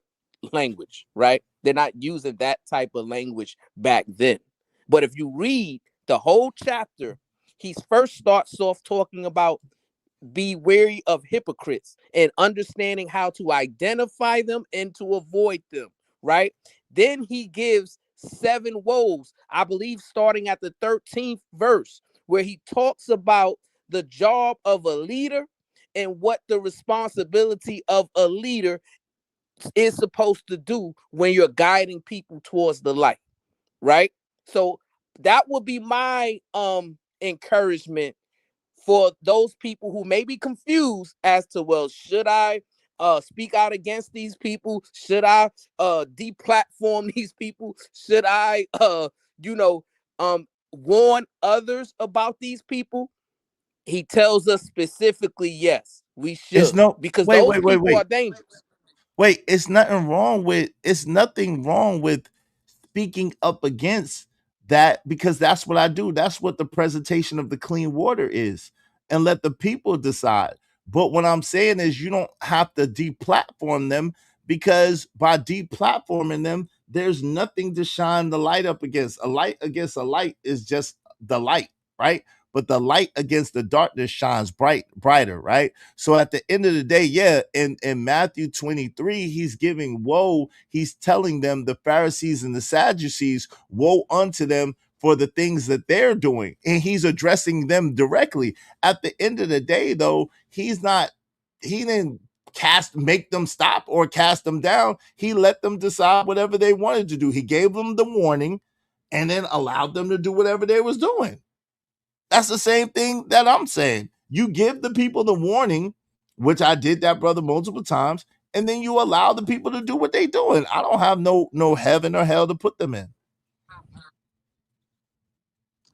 language, right? They're not using that type of language back then. But if you read the whole chapter, he first starts off talking about be wary of hypocrites and understanding how to identify them and to avoid them, right? Then he gives 7 woes, I believe, starting at the 13th verse, where he talks about the job of a leader and what the responsibility of a leader is supposed to do when you're guiding people towards the light, right? So that would be my encouragement for those people who may be confused as to, well, should I speak out against these people? Should I deplatform these people? Should I warn others about these people? He tells us specifically, yes, we should. It's no because wait, those wait, wait, people are wait. dangerous. Wait, it's nothing wrong with speaking up against that, because that's what I do. That's what the presentation of the clean water is, and let the people decide. But what I'm saying is you don't have to deplatform them, because by deplatforming them, there's nothing to shine the light up against. A light against a light is just the light, right? But the light against the darkness shines brighter, right? So at the end of the day, yeah, in Matthew 23, he's giving woe. He's telling them, the Pharisees and the Sadducees, woe unto them for the things that they're doing. And he's addressing them directly. At the end of the day, though, he didn't make them stop or cast them down. He let them decide whatever they wanted to do. He gave them the warning and then allowed them to do whatever they was doing. That's the same thing that I'm saying. You give the people the warning, which I did that, brother, multiple times, and then you allow the people to do what they're doing. I don't have no heaven or hell to put them in.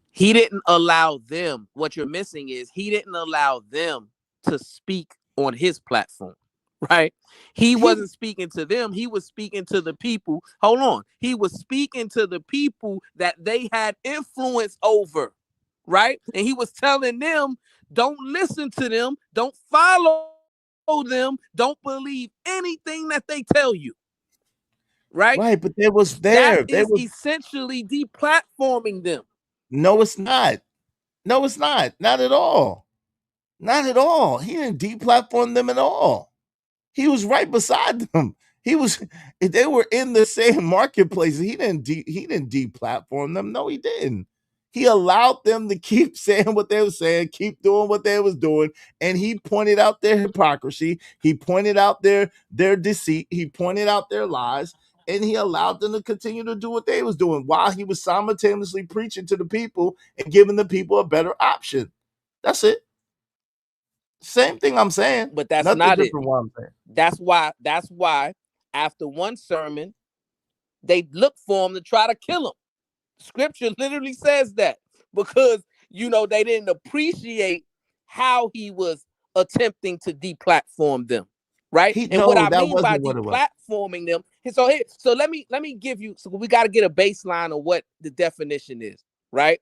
He didn't allow them. What you're missing is he didn't allow them to speak on his platform, right? He wasn't speaking to them. He was speaking to the people. Hold on. He was speaking to the people that they had influence over, right? And he was telling them, don't listen to them. Don't follow them. Don't believe anything that they tell you. Right? Right, but they was there. That is essentially deplatforming them. No, it's not. No, it's not. Not at all. Not at all. He didn't deplatform them at all. He was right beside them. They were in the same marketplace. He didn't deplatform them. No, he didn't. He allowed them to keep saying what they were saying, keep doing what they was doing, and he pointed out their hypocrisy. He pointed out their deceit. He pointed out their lies, and he allowed them to continue to do what they was doing while he was simultaneously preaching to the people and giving the people a better option. That's it. Same thing I'm saying, but that's nothing not it. From what I'm saying. That's why after one sermon, they look for him to try to kill him. Scripture literally says that, because they didn't appreciate how he was attempting to deplatform them, right? What I mean by deplatforming them. So let me give you. So we got to get a baseline of what the definition is, right?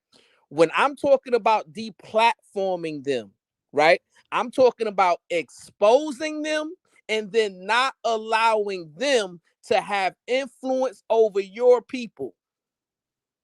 When I'm talking about deplatforming them, right? I'm talking about exposing them and then not allowing them to have influence over your people.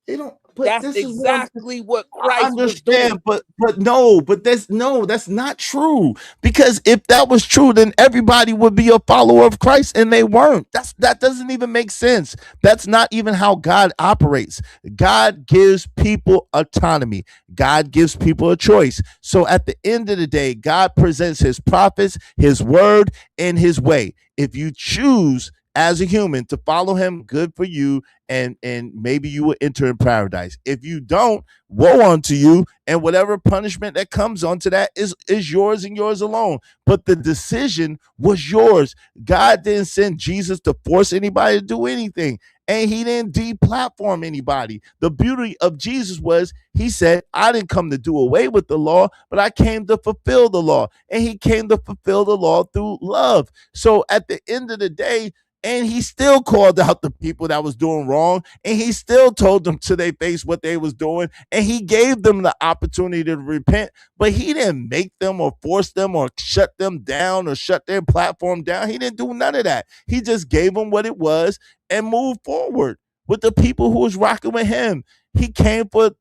They don't. But that's this exactly what I Christ was understand, doing. but that's not true. Because if that was true, then everybody would be a follower of Christ, and they weren't. That doesn't even make sense. That's not even how God operates. God gives people autonomy. God gives people a choice. So at the end of the day, God presents his prophets, his word, and his way. If you choose as a human to follow him, good for you, and maybe you will enter in paradise. If you don't, woe unto you, and whatever punishment that comes onto that is yours and yours alone. But the decision was yours. God didn't send Jesus to force anybody to do anything, and he didn't deplatform anybody. The beauty of Jesus was he said, I didn't come to do away with the law, but I came to fulfill the law, and he came to fulfill the law through love. So at the end of the day, and he still called out the people that was doing wrong, and he still told them to their face what they was doing, and he gave them the opportunity to repent, but he didn't make them or force them or shut them down or shut their platform down. He didn't do none of that. He just gave them what it was and moved forward with the people who was rocking with him. He came for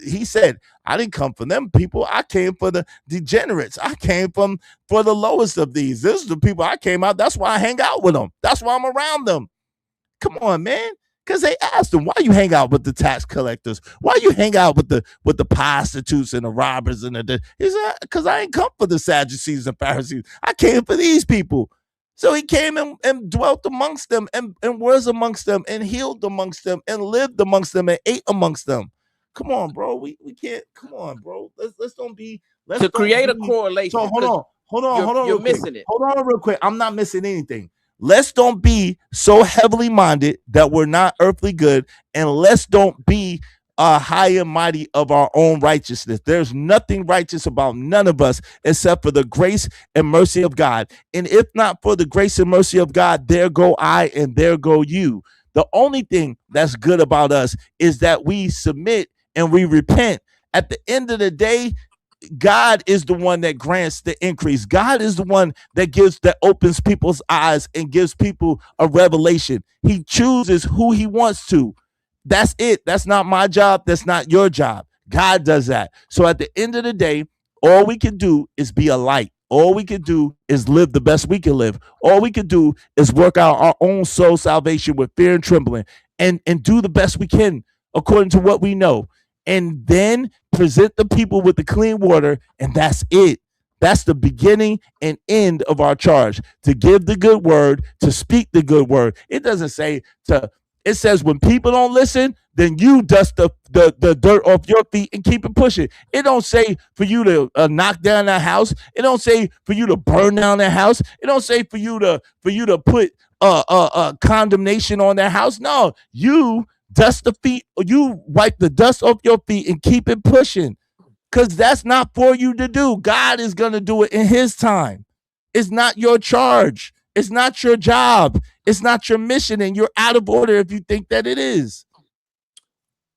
he said, I didn't come for them people. I came for the degenerates. I came for the lowest of these. This is the people I came out. That's why I hang out with them. That's why I'm around them. Come on, man. Because they asked him, why you hang out with the tax collectors? Why you hang out with the prostitutes and the robbers and he said, because I ain't come for the Sadducees and Pharisees. I came for these people. So he came and dwelt amongst them and was amongst them and healed amongst them and lived amongst them and ate amongst them. Come on, bro. We can't. Come on, bro. Let's don't be. Let's to create a correlation. So hold on. You're missing it. Hold on real quick. I'm not missing anything. Let's don't be so heavily minded that we're not earthly good, and let's don't be high and mighty of our own righteousness. There's nothing righteous about none of us except for the grace and mercy of God. And if not for the grace and mercy of God, there go I and there go you. The only thing that's good about us is that we submit and we repent. At the end of the day, God is the one that grants the increase. God is the one that opens people's eyes and gives people a revelation. He chooses who he wants to. That's it. That's not my job. That's not your job. God does that. So at the end of the day, all we can do is be a light. All we can do is live the best we can live. All we can do is work out our own soul salvation with fear and trembling and do the best we can according to what we know. And then present the people with the clean water, and that's it. That's the beginning and end of our charge, to give the good word, to speak the good word. It doesn't say it says when people don't listen, then you dust the dirt off your feet and keep it pushing. It don't say for you to knock down that house. It don't say for you to burn down that house. It don't say for you to put condemnation on that house. No, you dust the feet, or you wipe the dust off your feet and keep it pushing, because that's not for you to do. God is going to do it in his time. It's not your charge. It's not your job. It's not your mission, and you're out of order if you think that it is.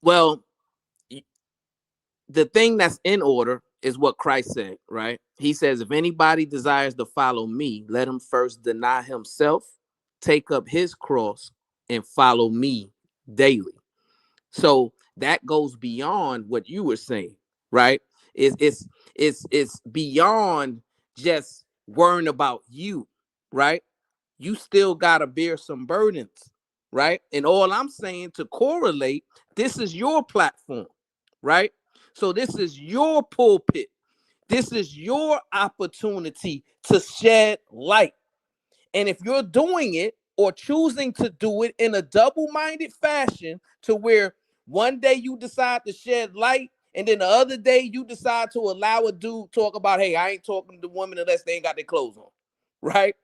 Well, the thing that's in order is what Christ said, right? He says, if anybody desires to follow me, let him first deny himself, take up his cross, and follow me daily. So that goes beyond what you were saying, right? It's beyond just worrying about you, right? You still gotta bear some burdens, right? And all I'm saying, to correlate, this is your platform, right? So this is your pulpit. This is your opportunity to shed light. And if you're doing it or choosing to do it in a double-minded fashion, to where one day you decide to shed light and then the other day you decide to allow a dude talk about, hey, I ain't talking to women unless they ain't got their clothes on, right?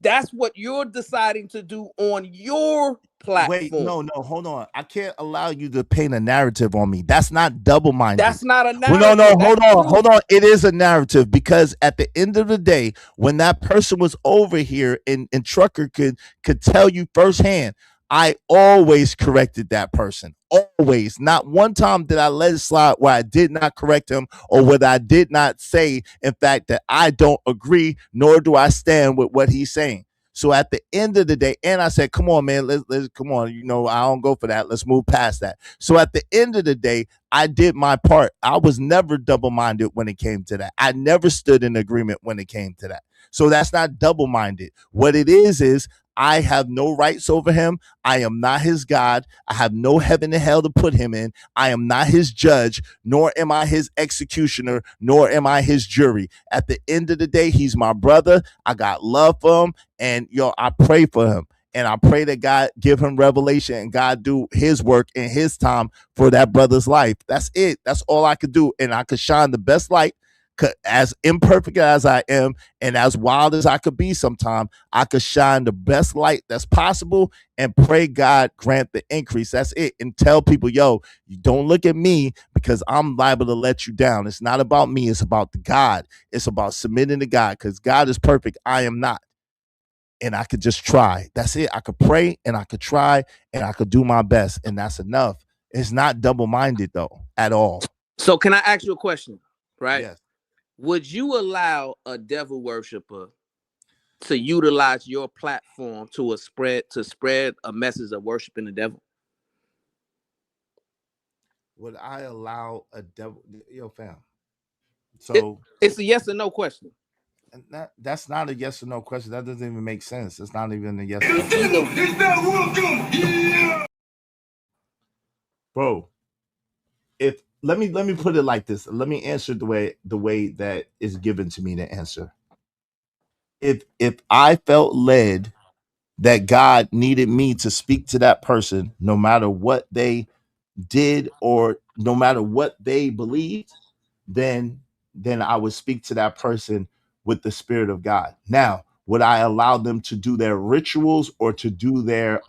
That's what you're deciding to do on your platform. Wait, no, hold on. I can't allow you to paint a narrative on me. That's not double-minded. That's not a narrative. Well, no, hold on. It is a narrative, because at the end of the day, when that person was over here and Trucker could tell you firsthand, I always corrected that person. Always. Not one time did I let it slide where I did not correct him or whether I did not say, in fact, that I don't agree, nor do I stand with what he's saying. So at the end of the day, and I said, come on, man, let's come on. You know, I don't go for that. Let's move past that. So at the end of the day, I did my part. I was never double-minded when it came to that. I never stood in agreement when it came to that. So that's not double-minded. What it is I have no rights over him. I am not his God. I have no heaven and hell to put him in. I am not his judge, nor am I his executioner, nor am I his jury. At the end of the day, he's my brother. I got love for him, and I pray for him. And I pray that God give him revelation and God do his work in his time for that brother's life. That's it. That's all I could do. And I could shine the best light. As imperfect as I am and as wild as I could be sometime, I could shine the best light that's possible and pray God grant the increase. That's it. And tell people, yo, you don't look at me because I'm liable to let you down. It's not about me. It's about the God. It's about submitting to God because God is perfect. I am not. And I could just try. That's it. I could pray and I could try and I could do my best. And that's enough. It's not double-minded though at all. So can I ask you a question? Right? Yes. Would you allow a devil worshiper to utilize your platform to spread a message of worshiping the devil? Would I allow a devil? Yo, fam. So it's a yes or no question. That's not a yes or no question. That doesn't even make sense. It's not even a yes. Bro, let me put it like this. Let me answer the way that is given to me to answer. If I felt led that God needed me to speak to that person, no matter what they did or no matter what they believed, then I would speak to that person with the Spirit of God. Now, would I allow them to do their rituals or to do their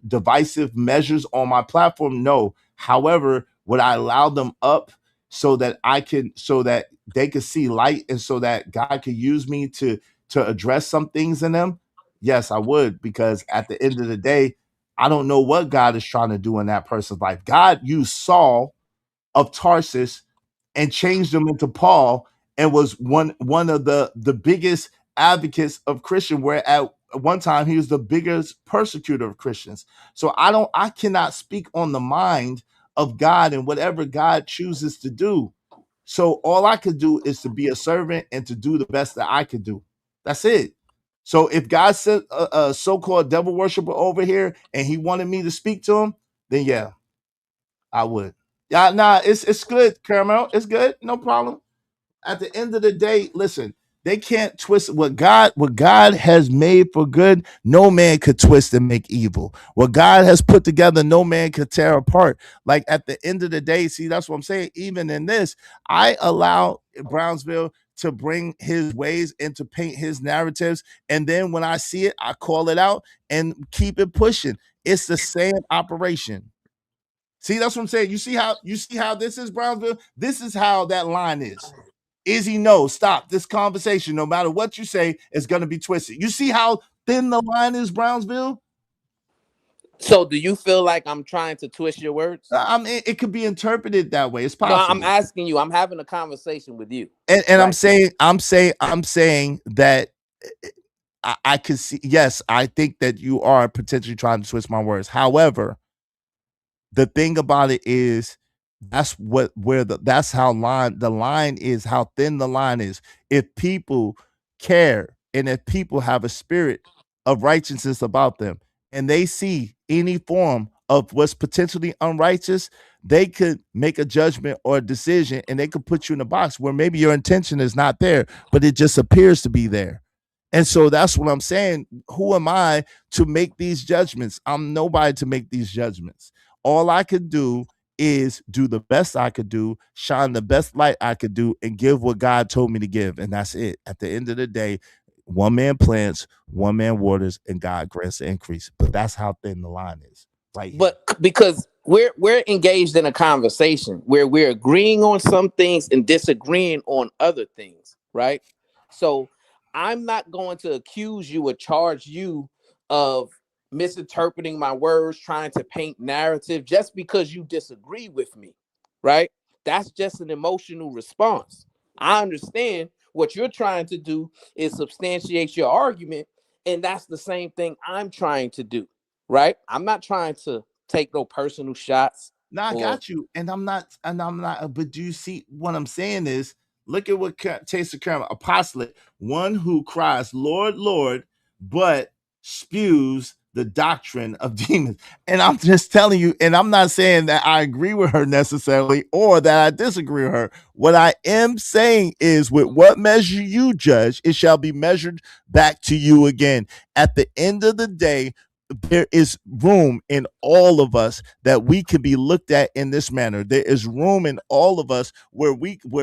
divisive measures on my platform? No. However, would I allow them up so that they could see light and so that God could use me to address some things in them? Yes, I would, because at the end of the day, I don't know what God is trying to do in that person's life. God used Saul of Tarsus and changed him into Paul and was one of the biggest advocates of Christian, where at one time he was the biggest persecutor of Christians. So I cannot speak on the mind of God and whatever God chooses to do. So all I could do is to be a servant and to do the best that I could do. That's it. So if God sent a so-called devil worshiper over here and he wanted me to speak to him, then yeah, I would. Yeah, nah, it's good, Caramel. It's good, no problem. At the end of the day, listen, they can't twist what God has made for good. No man could twist and make evil. What God has put together, no man could tear apart. Like at the end of the day, see, that's what I'm saying. Even in this, I allow Brownsville to bring his ways and to paint his narratives. And then when I see it, I call it out and keep it pushing. It's the same operation. See, that's what I'm saying. You see how this is, Brownsville? This is how that line is. Izzy, no, stop. This conversation, no matter what you say, is going to be twisted. You see how thin the line is, Brownsville? So do you feel like I'm trying to twist your words? I mean, it could be interpreted that way. It's possible. No, I'm asking you. I'm having a conversation with you. And right. I'm saying that I could see, yes, I think that you are potentially trying to twist my words. However, the thing about it is that's how the line is, how thin the line is. If people care and if people have a spirit of righteousness about them and they see any form of what's potentially unrighteous, they could make a judgment or a decision and they could put you in a box where maybe your intention is not there, but it just appears to be there. And so that's what I'm saying. Who am I to make these judgments? I'm nobody to make these judgments. All I could do is do the best I could do, shine the best light I could do, and give what God told me to give. And that's it. At the end of the day, one man plants, one man waters, and God grants the increase. But that's how thin the line is. Right here. But because we're engaged in a conversation where we're agreeing on some things and disagreeing on other things, right? So I'm not going to accuse you or charge you of misinterpreting my words, trying to paint narrative just because you disagree with me, right? That's just an emotional response. I understand what you're trying to do is substantiate your argument, and that's the same thing I'm trying to do, right? I'm not trying to take no personal shots. No, I got you, and I'm not. But do you see what I'm saying? Is look at what Taste of Caramel apostolate, one who cries, "Lord, Lord," but spews the doctrine of demons. And I'm just telling you, and I'm not saying that I agree with her necessarily or that I disagree with her. What I am saying is, with what measure you judge, it shall be measured back to you again. At the end of the day, there is room in all of us that we can be looked at in this manner. There is room in all of us where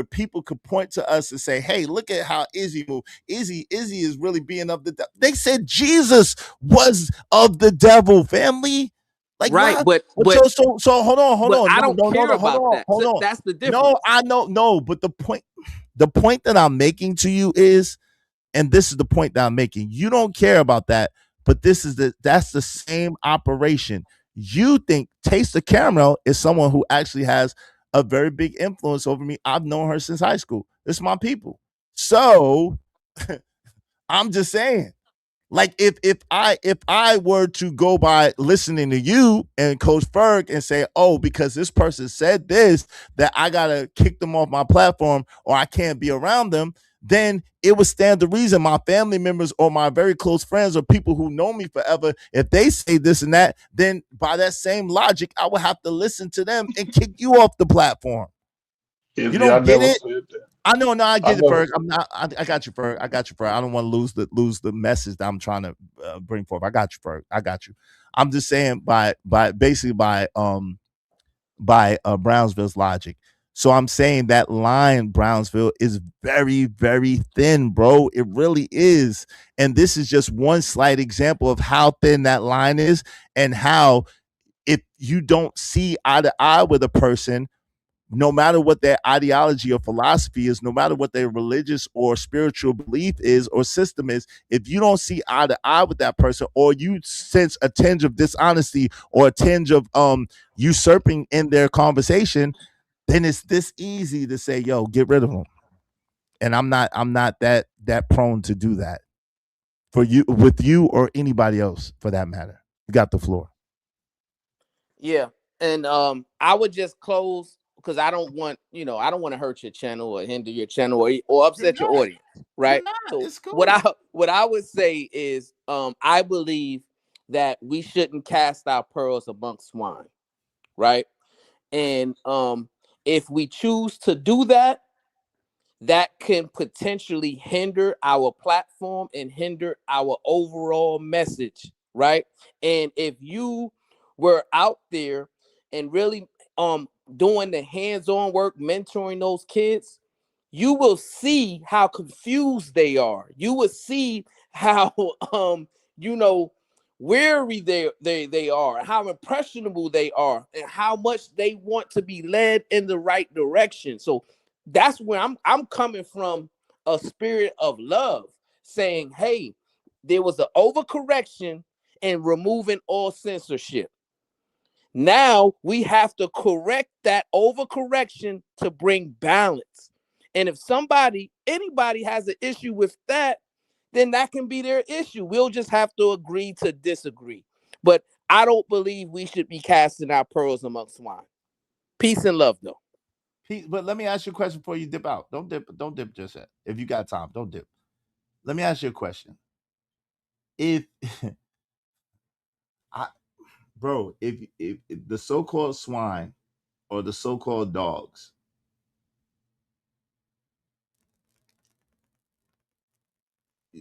people could point to us and say, "Hey, look at how Izzy moved. Izzy is really being of the devil." They said Jesus was of the devil, family. Like, right, but so hold on. I don't care about that. Hold on. That's the difference. No, I know, no, but the point that I'm making to you is, and this is the point that I'm making, you don't care about that. But that's the same operation. You think Taste of Caramel is someone who actually has a very big influence over me. I've known her since high school. It's my people. So I'm just saying, like, if I were to go by listening to you and Coach Ferg and say, "Oh, because this person said this, that I gotta kick them off my platform or I can't be around them," then it would stand to reason my family members or my very close friends or people who know me forever, if they say this and that, then by that same logic, I would have to listen to them and kick you off the platform. You don't get it? I know, no, I get it, Ferg. I got you, Ferg. I got you, Ferg. I don't want to lose the message that I'm trying to bring forth. I got you, Ferg. I got you. I'm just saying by Brownsville's logic. So I'm saying that line, Brownsville, is very, very thin, bro. It really is. And this is just one slight example of how thin that line is, and how if you don't see eye to eye with a person, no matter what their ideology or philosophy is, no matter what their religious or spiritual belief is or system is, if you don't see eye to eye with that person, or you sense a tinge of dishonesty or a tinge of usurping in their conversation, then it's this easy to say, "Yo, get rid of them." And I'm not that prone to do that for you, with you, or anybody else for that matter. You got the floor. Yeah, and I would just close, because I don't want to hurt your channel or hinder your channel or upset your audience, right? So cool. What I would say is, I believe that we shouldn't cast our pearls amongst swine, right? And if we choose to do that, that can potentially hinder our platform and hinder our overall message, right? And if you were out there and really doing the hands-on work, mentoring those kids, you will see how confused they are. You will see how weary they are, how impressionable they are, and how much they want to be led in the right direction. So that's where I'm coming from, a spirit of love, saying, hey, there was an overcorrection and removing all censorship. Now we have to correct that overcorrection to bring balance. And if anybody has an issue with that, then that can be their issue. We'll just have to agree to disagree. But I don't believe we should be casting our pearls amongst swine. Peace and love, though. But let me ask you a question before you dip out. Don't dip just yet. If you got time, don't dip. Let me ask you a question. If the so-called swine or the so-called dogs,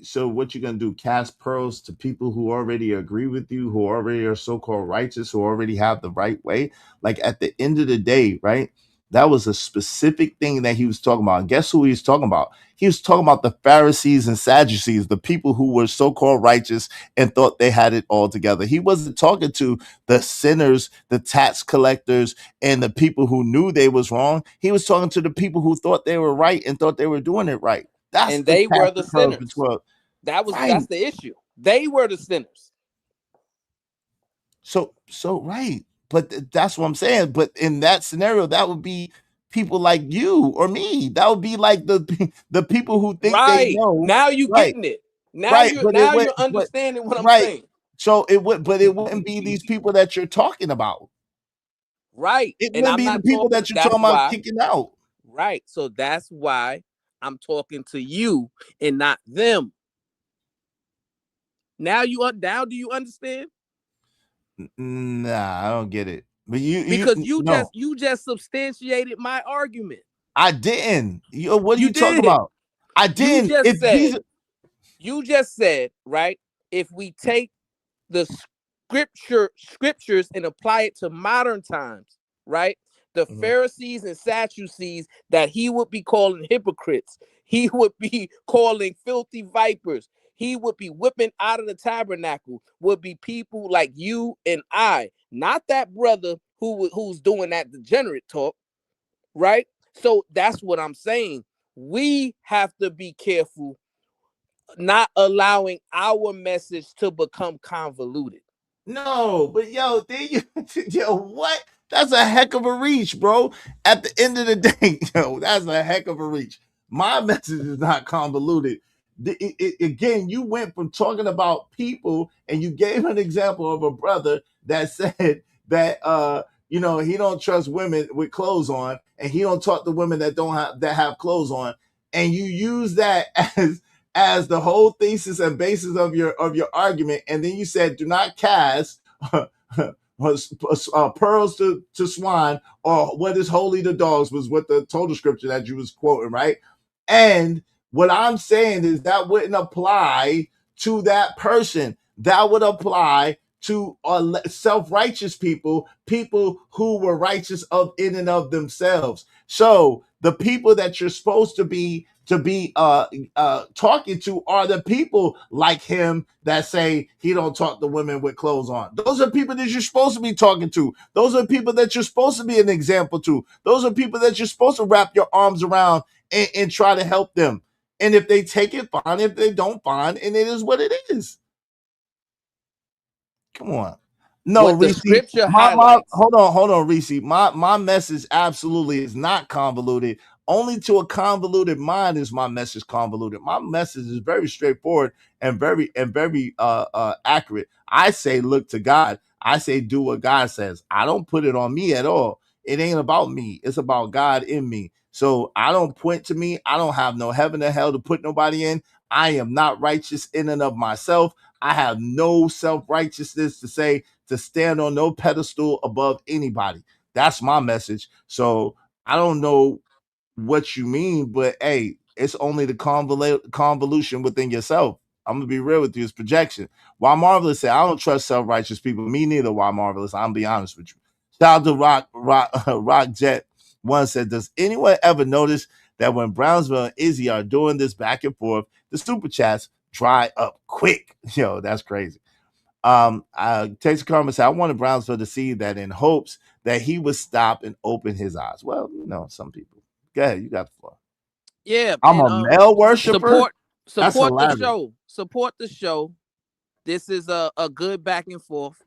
so what you're going to do, cast pearls to people who already agree with you, who already are so-called righteous, who already have the right way? Like, at the end of the day, right? That was a specific thing that he was talking about. And guess who he was talking about? He was talking about the Pharisees and Sadducees, the people who were so-called righteous and thought they had it all together. He wasn't talking to the sinners, the tax collectors, and the people who knew they was wrong. He was talking to the people who thought they were right and thought they were doing it right. They were the sinners. That's the issue. They were the sinners. So right. But that's what I'm saying. But in that scenario, that would be people like you or me. That would be like the people who think they Right. know. Now you Right. getting it. Now Right. you're understanding what I'm Right. saying. So it wouldn't be these people that you're talking about. Right. It And wouldn't I'm be the not people talking, that you're that's talking about why. kicking out. Right. So that's why I'm talking to you and not them. Now do you understand? Nah, I don't get it. But Because no, you just substantiated my argument. I didn't. What are You you talking did. about? I You didn't. just If these said, right? If we take the scriptures and apply it to modern times, right? The Pharisees and Sadducees that he would be calling hypocrites, he would be calling filthy vipers, he would be whipping out of the tabernacle, would be people like you and I, not that brother who's doing that degenerate talk, right? So that's what I'm saying. We have to be careful not allowing our message to become convoluted. No, but yo, what? That's a heck of a reach, bro. At the end of the day, yo, that's a heck of a reach. My message is not convoluted. Again, you went from talking about people and you gave an example of a brother that said that he don't trust women with clothes on, and he don't talk to women that have clothes on, and you use that as the whole thesis and basis of your argument, and then you said, "Do not cast pearls to swine, or what is holy to dogs," was what the total scripture that you was quoting, right? And what I'm saying is that wouldn't apply to that person. That would apply to self-righteous people who were righteous in and of themselves. So the people that you're supposed to be talking to are the people like him that say he don't talk to women with clothes on. Those are people that you're supposed to be talking to. Those are people that you're supposed to be an example to. Those are people that you're supposed to wrap your arms around and try to help them. And if they take it, fine. If they don't, fine. And it is what it is. Come on. No, what the Reese, scripture highlights. hold on, Reese. My message absolutely is not convoluted. Only to a convoluted mind is my message convoluted. My message is very straightforward and very accurate. I say, look to God. I say, do what God says. I don't put it on me at all. It ain't about me. It's about God in me. So I don't point to me. I don't have no heaven or hell to put nobody in. I am not righteous in and of myself. I have no self-righteousness to stand on no pedestal above anybody. That's my message. So I don't know what you mean, but hey, it's only the convolution within yourself. I'm gonna be real with you. It's projection. Why Marvelous said, I don't trust self-righteous people. Me neither. Why Marvelous? I'm be honest with you. Shout out to Rock Jet One said, does anyone ever notice that when Brownsville and Izzy are doing this back and forth, the super chats dry up quick? Yo, that's crazy. Takes a comment said, I wanted Brownsville to see that in hopes that he would stop and open his eyes. Well, some people. Go ahead, you got the floor. Yeah, I'm a male worshiper. Support the show. Support the show. This is a good back and forth.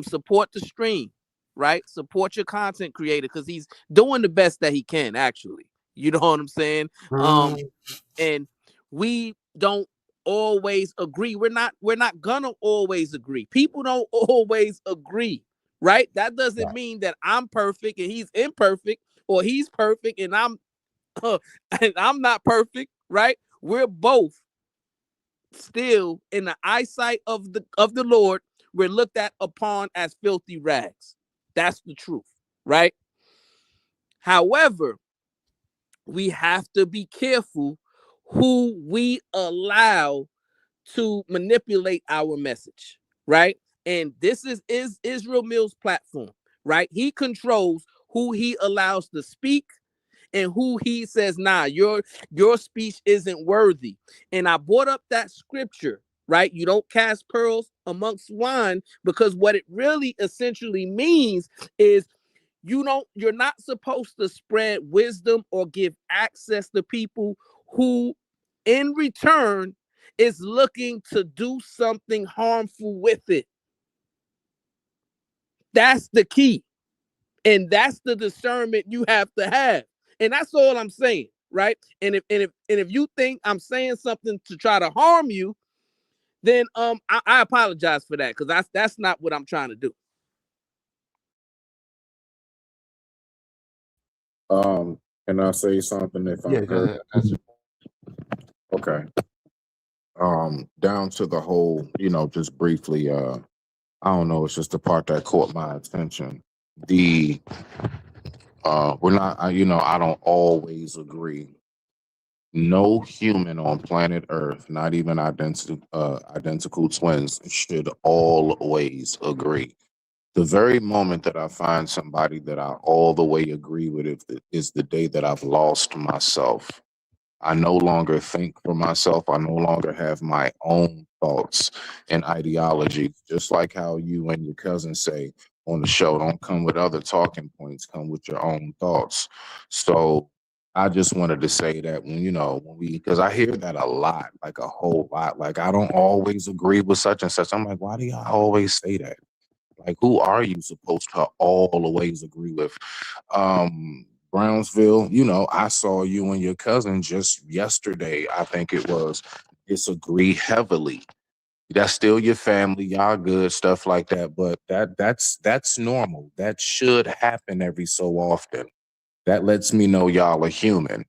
Support the stream, right? Support your content creator because he's doing the best that he can, actually. You know what I'm saying? And we don't always agree. We're not gonna always agree. People don't always agree, right? That doesn't mean that I'm perfect and he's imperfect, or he's perfect and I'm not perfect, right? We're both still in the eyesight of the Lord. We're looked at upon as filthy rags. That's the truth, right? However, we have to be careful who we allow to manipulate our message, right? And this is Israel Mills' platform, right? He controls who he allows to speak and who he says, nah, your speech isn't worthy. And I brought up that scripture, right? You don't cast pearls amongst swine, because what it really essentially means is you're not supposed to spread wisdom or give access to people who in return is looking to do something harmful with it. That's the key. And that's the discernment you have to have. And that's all I'm saying, right? And if you think I'm saying something to try to harm you, then I apologize for that, because that's not what I'm trying to do. Can I say something if I could? Okay. Down to the whole, just briefly, I don't know, it's just the part that caught my attention. We're not, I don't always agree. No human on planet Earth, not even identical twins, should always agree. The very moment that I find somebody that I all the way agree with is the day that I've lost myself. I no longer think for myself. I no longer have my own thoughts and ideologies. Just like how you and your cousin say on the show, don't come with other talking points, come with your own thoughts. So I just wanted to say that because I hear that a lot, like a whole lot. Like, I don't always agree with such and such. I'm like, why do y'all always say that? Like, who are you supposed to always agree with? Brownsville, I saw you and your cousin just yesterday, I think it was, disagree heavily. That's still your family, y'all good, stuff like that. But that's normal. That should happen every so often. That lets me know y'all are human.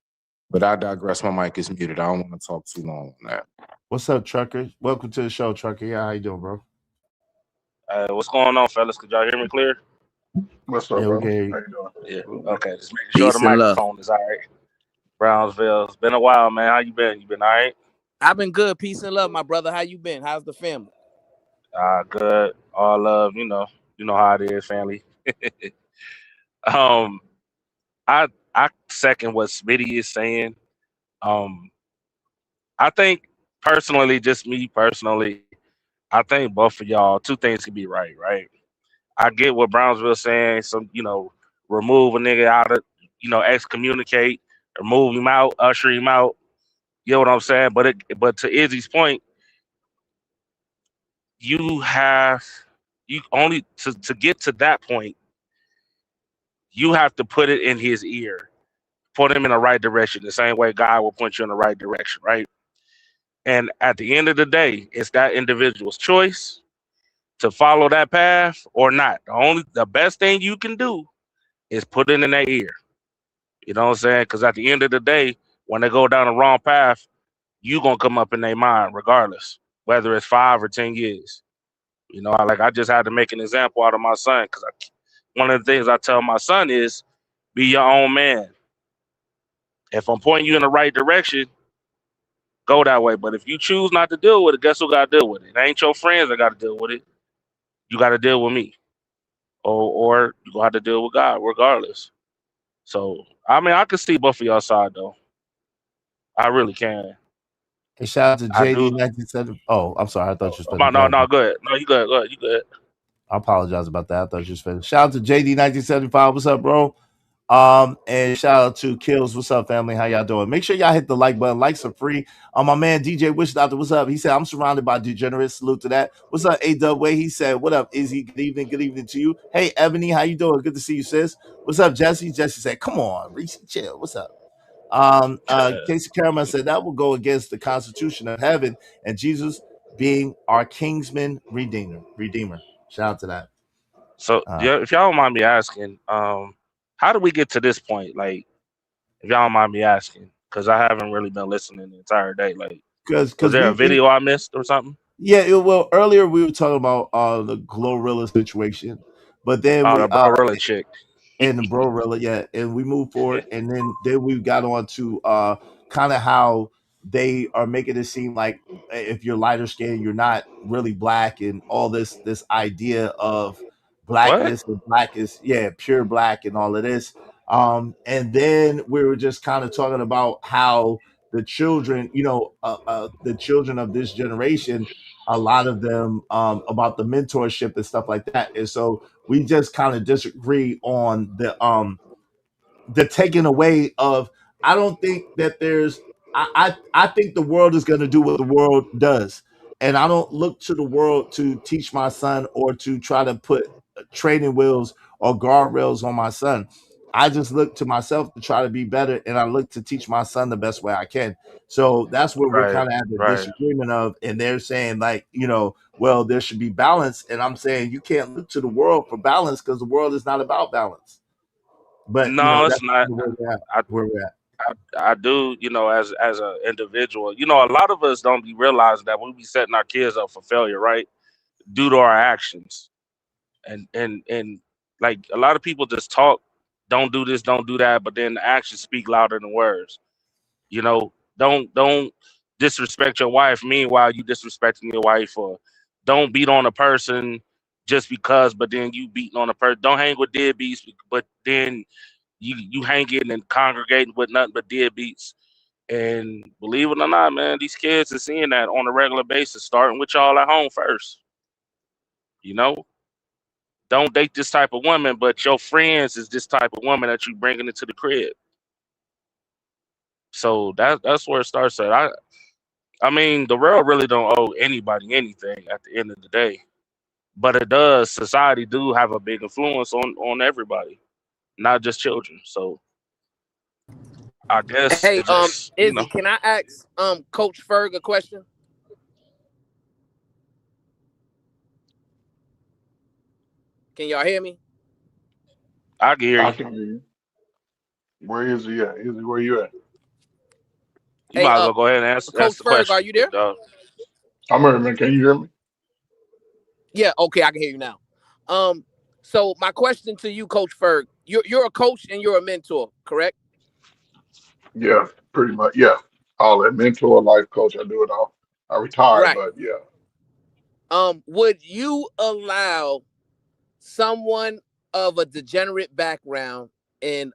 But I digress. My mic is muted. I don't want to talk too long on that. What's up, Trucker? Welcome to the show, Trucker. Yeah, how you doing, bro? What's going on, fellas? Could y'all hear me clear? What's up, bro? How you doing? Yeah. Okay. Just making sure the microphone is all right. Brownsville. It's been a while, man. How you been? You been all right? I've been good. Peace and love, my brother. How you been? How's the family? Good. All love. You know how it is, family. I second what Smitty is saying. I think personally, just me personally, I think both of y'all, two things can be right. I get what Brownsville saying. Some, remove a nigga out of, excommunicate, or move him out, usher him out. You know what I'm saying? But to Izzy's point, you only to get to that point, you have to put it in his ear, point him in the right direction, the same way God will point you in the right direction, right? And at the end of the day, it's that individual's choice to follow that path or not. The best thing you can do is put it in their ear. You know what I'm saying? Because at the end of the day, when they go down the wrong path, you're going to come up in their mind regardless, whether it's 5 or 10 years. I just had to make an example out of my son, because one of the things I tell my son is, be your own man. If I'm pointing you in the right direction, go that way. But if you choose not to deal with it, guess who got to deal with it? It ain't your friends that got to deal with it. You got to deal with me. Or you going to have to deal with God regardless. So, I can see both of y'all side, though. I really can. Hey, shout out to JD1970. Oh, I'm sorry. I thought you were finished. No, good. No, you good. You good. I apologize about that. I thought you was finished. Shout out to JD1975. What's up, bro? And shout out to Kills. What's up, family? How y'all doing? Make sure y'all hit the like button. Likes are free. My man DJ Wish Doctor, what's up? He said, I'm surrounded by degenerates. Salute to that. What's up, A-Dub Way? He said, what up, Izzy? Good evening. Good evening to you. Hey, Ebony, how you doing? Good to see you, sis. What's up, Jesse? Jesse said, come on, Reese, chill. What's up? Casey Caramel said that will go against the Constitution of heaven and Jesus being our kingsman redeemer. Shout out to that. So if y'all don't mind me asking, how did we get to this point? Like, if y'all don't mind me asking, because I haven't really been listening the entire day. Like, was there a video I missed or something? Yeah, well, earlier we were talking about the Glorilla situation, but then the Glorilla chick. And the Brorilla, yeah, and we moved forward, and then we got on to kind of how they are making it seem like if you're lighter skinned, you're not really black, and all this idea of blackness and black is pure black and all of this. And then we were just kind of talking about how the children, the children of this generation, a lot of them about the mentorship and stuff like that, and so we just kind of disagree on the taking away of. I don't think that there's. I think the world is going to do what the world does, and I don't look to the world to teach my son or to try to put training wheels or guardrails on my son. I just look to myself to try to be better, and I look to teach my son the best way I can. So that's where we're kind of at the disagreement of, and they're saying like, well, there should be balance, and I'm saying you can't look to the world for balance because the world is not about balance. But no, it's that's not. Where we're at. I do, as an individual, a lot of us don't be realizing that we be setting our kids up for failure, right? Due to our actions, and like a lot of people just talk, don't do this, don't do that, but then the actions speak louder than words. Don't disrespect your wife. Meanwhile, you disrespecting your wife, or don't beat on a person just because, but then you beating on a person. Don't hang with deadbeats, but then you hanging and congregating with nothing but deadbeats. And believe it or not, man, these kids are seeing that on a regular basis, starting with y'all at home first. Don't date this type of woman, but your friends is this type of woman that you bringing into the crib. So that's where it starts at. I mean, the world really don't owe anybody anything at the end of the day, but it does. Society do have a big influence on everybody, not just children. So I guess. Hey, Izzy, can I ask Coach Ferg a question? Can y'all hear me? I can hear you. I can hear you. Where is he at? Izzy, where you at? You might as well go ahead and answer Coach the Ferg, question. are you there? I'm here, man. Can you hear me? Yeah, okay, I can hear you now. So my question to you, Coach Ferg, you're a coach and you're a mentor, correct? Yeah, pretty much. Yeah, all that mentor, life coach, I do it all. I retired, Right. but yeah. Would you allow someone of a degenerate background and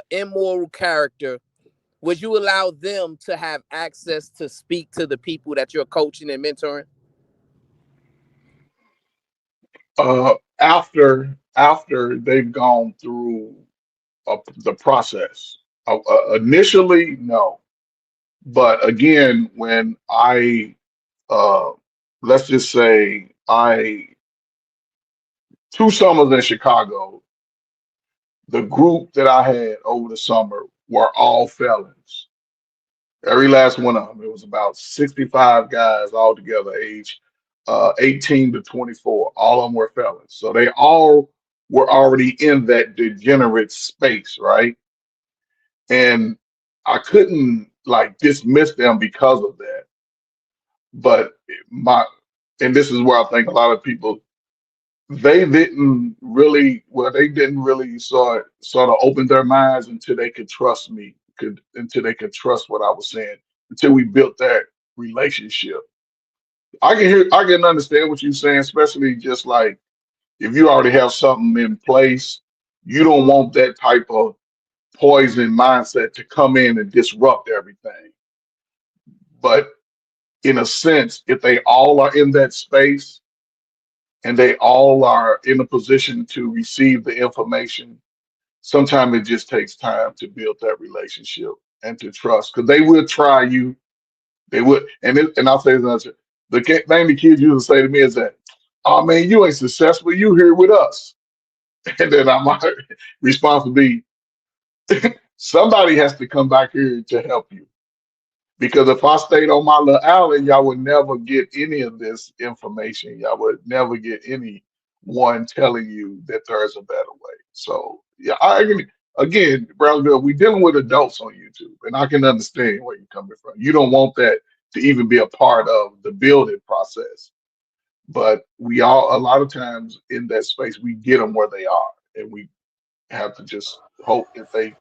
immoral character, would you allow them to have access to speak to the people that you're coaching and mentoring? After they've gone through the process. Initially, no. But again, when I let's just say 2 summers in Chicago, the group that I had over the summer were all felons. Every last one of them. It was about 65 guys all together, age 18 to 24. All of them were felons. So they all were already in that degenerate space, right? And I couldn't dismiss them because of that. But and this is where I think a lot of people, they didn't really sort of open their minds until they could trust me, until they could trust what I was saying, until we built that relationship. I can understand what you're saying, especially just like if you already have something in place, you don't want that type of poison mindset to come in and disrupt everything. But in a sense, if they all are in that space and they all are in a position to receive the information, sometimes it just takes time to build that relationship and to trust, because they will try you. They would, and I'll say this: the thing the kids used to say to me is that, "Oh man, you ain't successful. You here with us." And then my response would be, somebody has to come back here to help you. Because if I stayed on my little island, y'all would never get any of this information. Y'all would never get anyone telling you that there's a better way. So yeah, again, Brownsville, we're dealing with adults on YouTube, and I can understand where you're coming from. You don't want that to even be a part of the building process. But we all, a lot of times in that space, we get them where they are, and we have to just hope that they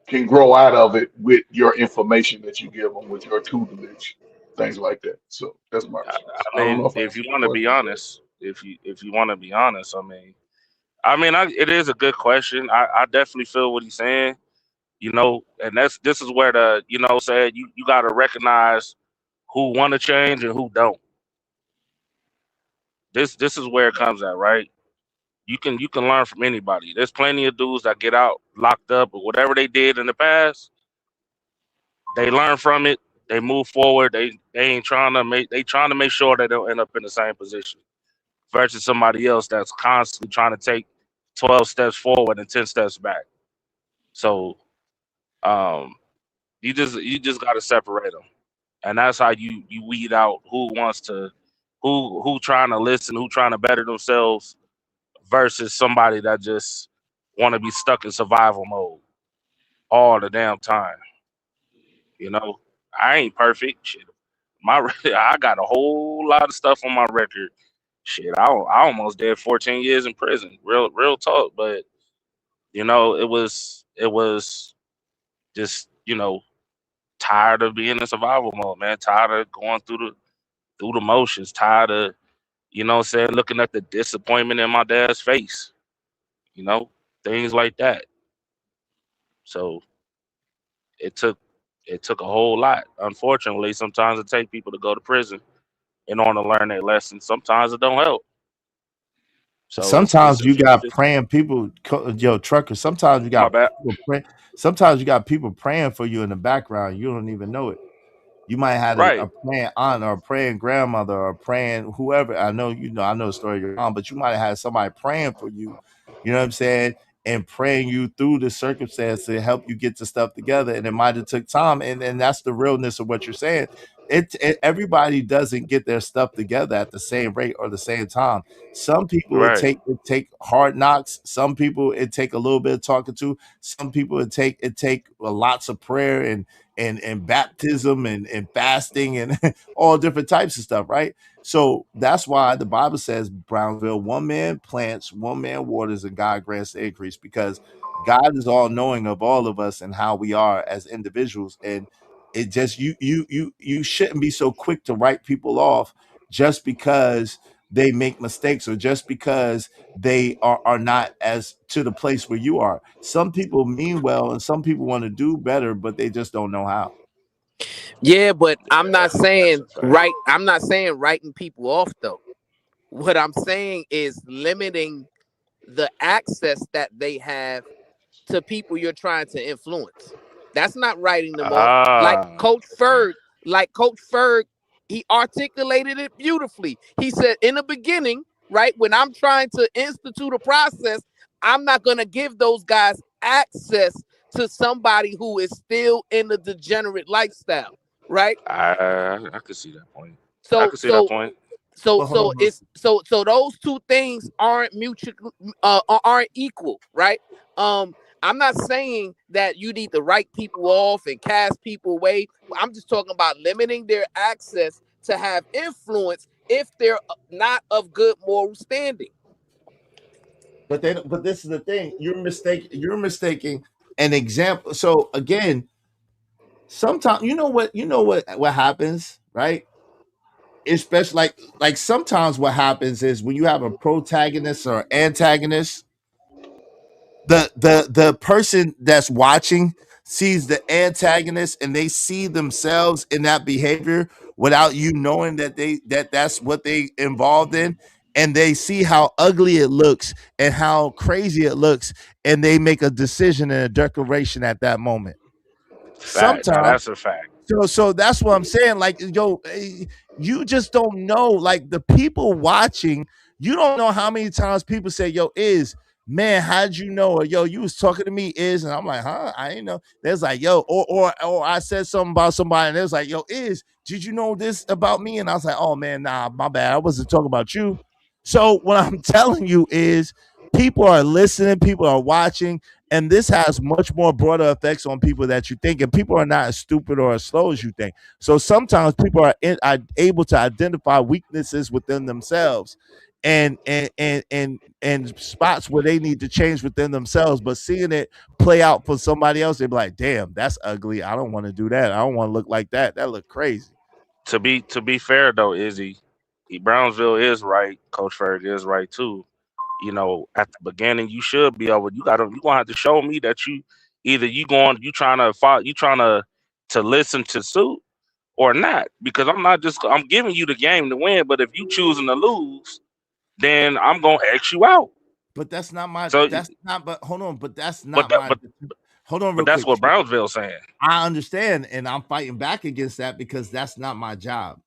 can grow out of it with your information that you give them, with your tutelage, things like that. So that's my response. I mean, if you want to be honest, if you want to be honest, it is a good question. I definitely feel what he's saying, and this is where the said you got to recognize who want to change and who don't. This is where it comes at, right? You can learn from anybody. There's plenty of dudes that get out locked up or whatever they did in the past. They learn from it. They move forward. They ain't trying to make sure they don't end up in the same position. versus somebody else that's constantly trying to take 12 steps forward and 10 steps back. So you just got to separate them, and that's how you weed out who trying to listen, who trying to better themselves, versus somebody that just want to be stuck in survival mode all the damn time. You know, I ain't perfect. Shit, I got a whole lot of stuff on my record. Shit, I almost did 14 years in prison. Real talk, but you know, it was just, you know, tired of being in survival mode, man. Tired of going through the motions. Tired of, you know what I'm saying, looking at the disappointment in my dad's face. You know, things like that. So it took a whole lot. Unfortunately, sometimes it takes people to go to prison in order to learn their lessons. Sometimes it don't help. So sometimes you got praying people, trucker. Sometimes you got people praying. Sometimes you got people praying for you in the background. You don't even know it. You might have a praying aunt or a praying grandmother or praying whoever. I know the story of your mom, but you might have had somebody praying for you. You know what I'm saying? And praying you through the circumstance to help you get the stuff together. And it might have took time. And that's the realness of what you're saying. Everybody doesn't get their stuff together at the same rate or the same time. Some people it take hard knocks. Some people it take a little bit of talking to. Some people it take lots of prayer and baptism and fasting and all different types of stuff, right? So that's why the Bible says, Brownsville, one man plants, one man waters, and God grants the increase, because God is all knowing of all of us and how we are as individuals. And it just you shouldn't be so quick to write people off just because they make mistakes or just because they are not as to the place where you are. Some people mean well and some people want to do better, but they just don't know how. Yeah, but I'm not saying writing people off though. What I'm saying is limiting the access that they have to people you're trying to influence. That's not writing them off. Like Coach Ferg, he articulated it beautifully. He said in the beginning, right, when I'm trying to institute a process, I'm not going to give those guys access to somebody who is still in the degenerate lifestyle, right? I could see that point. So those two things aren't aren't equal, right? I'm not saying that you need to write people off and cast people away. I'm just talking about limiting their access to have influence if they're not of good moral standing. But this is the thing. You're mistaking an example. So again, sometimes you know what happens, right? Especially like sometimes what happens is when you have a protagonist or antagonist, the person that's watching sees the antagonist and they see themselves in that behavior without you knowing that that's what they involved in, and they see how ugly it looks and how crazy it looks, and they make a decision and a declaration at that moment. Sometimes that's a fact. So that's what I'm saying. Like, you just don't know. Like the people watching, you don't know how many times people say, "Yo, man, how'd you know?" Or, "Yo, you was talking to me, and I'm like, "Huh? I didn't know." There's like, "Yo," or I said something about somebody, and it was like, "Yo, did you know this about me?" And I was like, "Oh man, nah, my bad. I wasn't talking about you." So what I'm telling you is, people are listening, people are watching, and this has much more broader effects on people that you think. And people are not as stupid or as slow as you think. So sometimes people are able to identify weaknesses within themselves and spots where they need to change within themselves, but seeing it play out for somebody else, they're like, "Damn, that's ugly. I don't want to do that. I don't want to look like that. That look crazy." To be fair though, Izzy, Brownsville is right. Coach Ferg is right too. You know, at the beginning, you should be able. You're gonna have to show me that you trying to listen to suit or not, because I'm giving you the game to win. But if you choosing to lose, then I'm gonna X you out. But that's not my. So, that's not. But hold on. But that's not my. Hold on. But that's what Brownsville's saying. I understand, and I'm fighting back against that because that's not my job.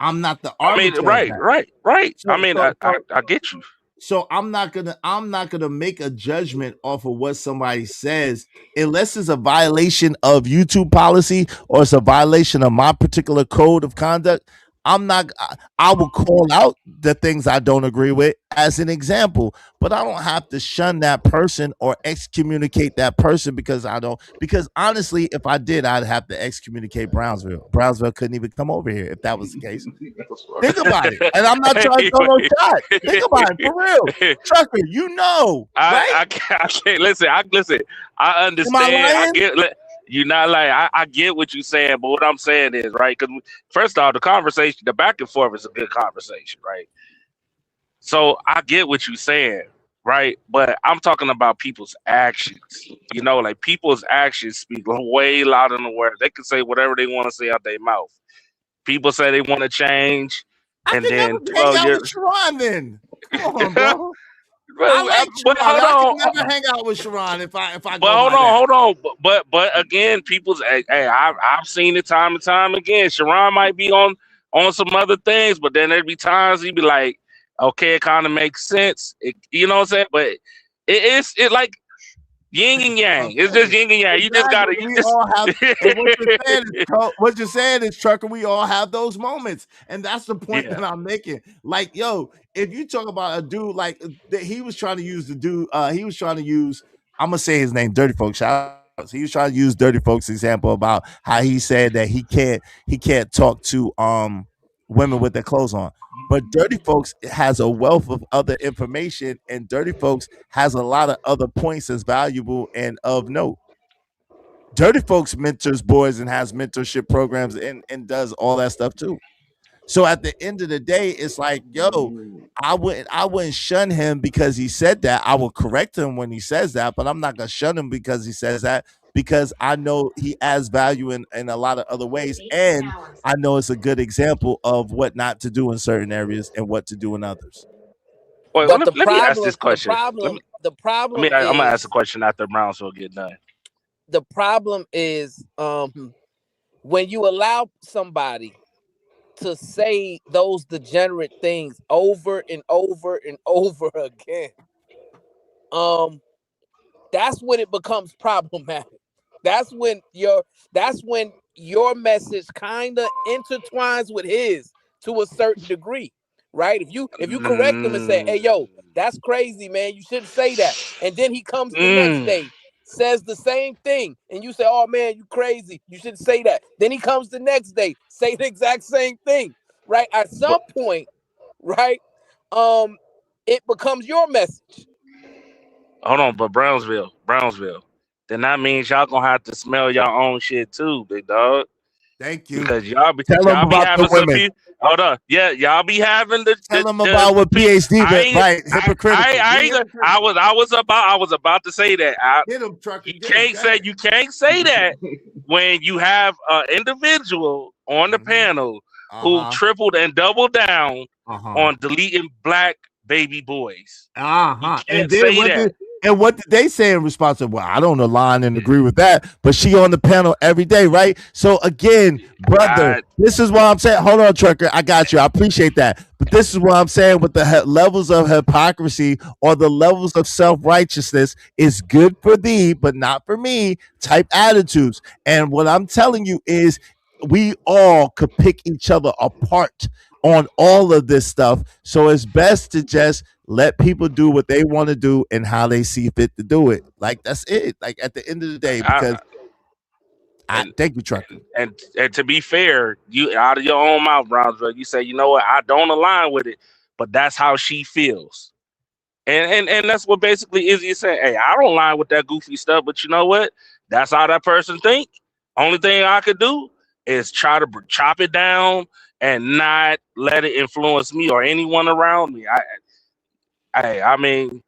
I'm not the I mean, arbiter of right. that. I mean, I get you. So I'm not gonna make a judgment off of what somebody says unless it's a violation of YouTube policy or it's a violation of my particular code of conduct. I will call out the things I don't agree with as an example, but I don't have to shun that person or excommunicate that person because honestly, if I did, I'd have to excommunicate Brownsville. Brownsville couldn't even come over here if that was the case. Think about it. And I'm not trying to throw no shot. Think about it for real. Trucker, right? I can't listen. I understand. I get. You're not like I get what you're saying, but what I'm saying is right because first off, the conversation, the back and forth is a good conversation, right? So I get what you're saying, right? But I'm talking about people's actions. Like people's actions speak way louder than the words. They can say whatever they want to say out their mouth. People say they want to change, and then 12 years. Sharon, then come on, bro. But hold on. I can never hang out with Sharon if I. But hold on. But again, people's. Hey, I've seen it time and time again. Sharon might be on some other things, but then there'd be times he'd be like, okay, it kind of makes sense. You know what I'm saying? But it's like yin and yang. It's just yin and yang. You just gotta. What you're saying is, Trucker, we all have those moments, and that's the point that I'm making. Like, yo, if you talk about a dude like he was trying to use the dude, he was trying to use. I'm gonna say his name, Dirty Folks. Shout out. He was trying to use Dirty Folks' example about how he said that he can't talk to women with their clothes on. But Dirty Folks has a wealth of other information, and Dirty Folks has a lot of other points that's valuable and of note. Dirty Folks mentors boys and has mentorship programs and does all that stuff too. So at the end of the day, it's like, yo, I wouldn't shun him because he said that. I will correct him when he says that, but I'm not gonna shun him because he says that, because I know he adds value in a lot of other ways, and I know it's a good example of what not to do in certain areas and what to do in others. Wait, let me ask this question. The problem. I'm gonna ask a question after Brownsville get done. The problem is when you allow somebody to say those degenerate things over and over and over again, that's when it becomes problematic. That's when your message kind of intertwines with his to a certain degree, right? If you correct him and say, "Hey, yo, that's crazy, man. You shouldn't say that," and then he comes the next day, says the same thing, and you say, "Oh man, you crazy. You shouldn't say that." Then he comes the next day, say the exact same thing, right? At some point, right, it becomes your message. Hold on, but Brownsville. Then that means y'all gonna have to smell your own shit too, big dog. Thank you. Because y'all be about having the some women. people. Hold on, yeah, y'all be having the. Tell them about what PhD did, right? Hypocritical. I was about to say that. You can't say that when you have an individual on the panel who tripled and doubled down on deleting black baby boys. And then what did they say in response to? Well, I don't align and agree with that, but she on the panel every day, right? So again, brother, this is what I'm saying. Hold on, Trucker, I got you. I appreciate that, but this is what I'm saying with the levels of hypocrisy or the levels of self-righteousness is good for thee, but not for me type attitudes. And what I'm telling you is, we all could pick each other apart on all of this stuff. So it's best to just let people do what they want to do and how they see fit to do it. Like, that's it. Like, at the end of the day, because thank you, Trucker. And to be fair, you out of your own mouth, Brownsville, you say, you know what, I don't align with it, but that's how she feels. And that's what basically Izzy saying. Hey, I don't align with that goofy stuff, but you know what? That's how that person think. Only thing I could do is try to chop it down and not let it influence me or anyone around me. I mean,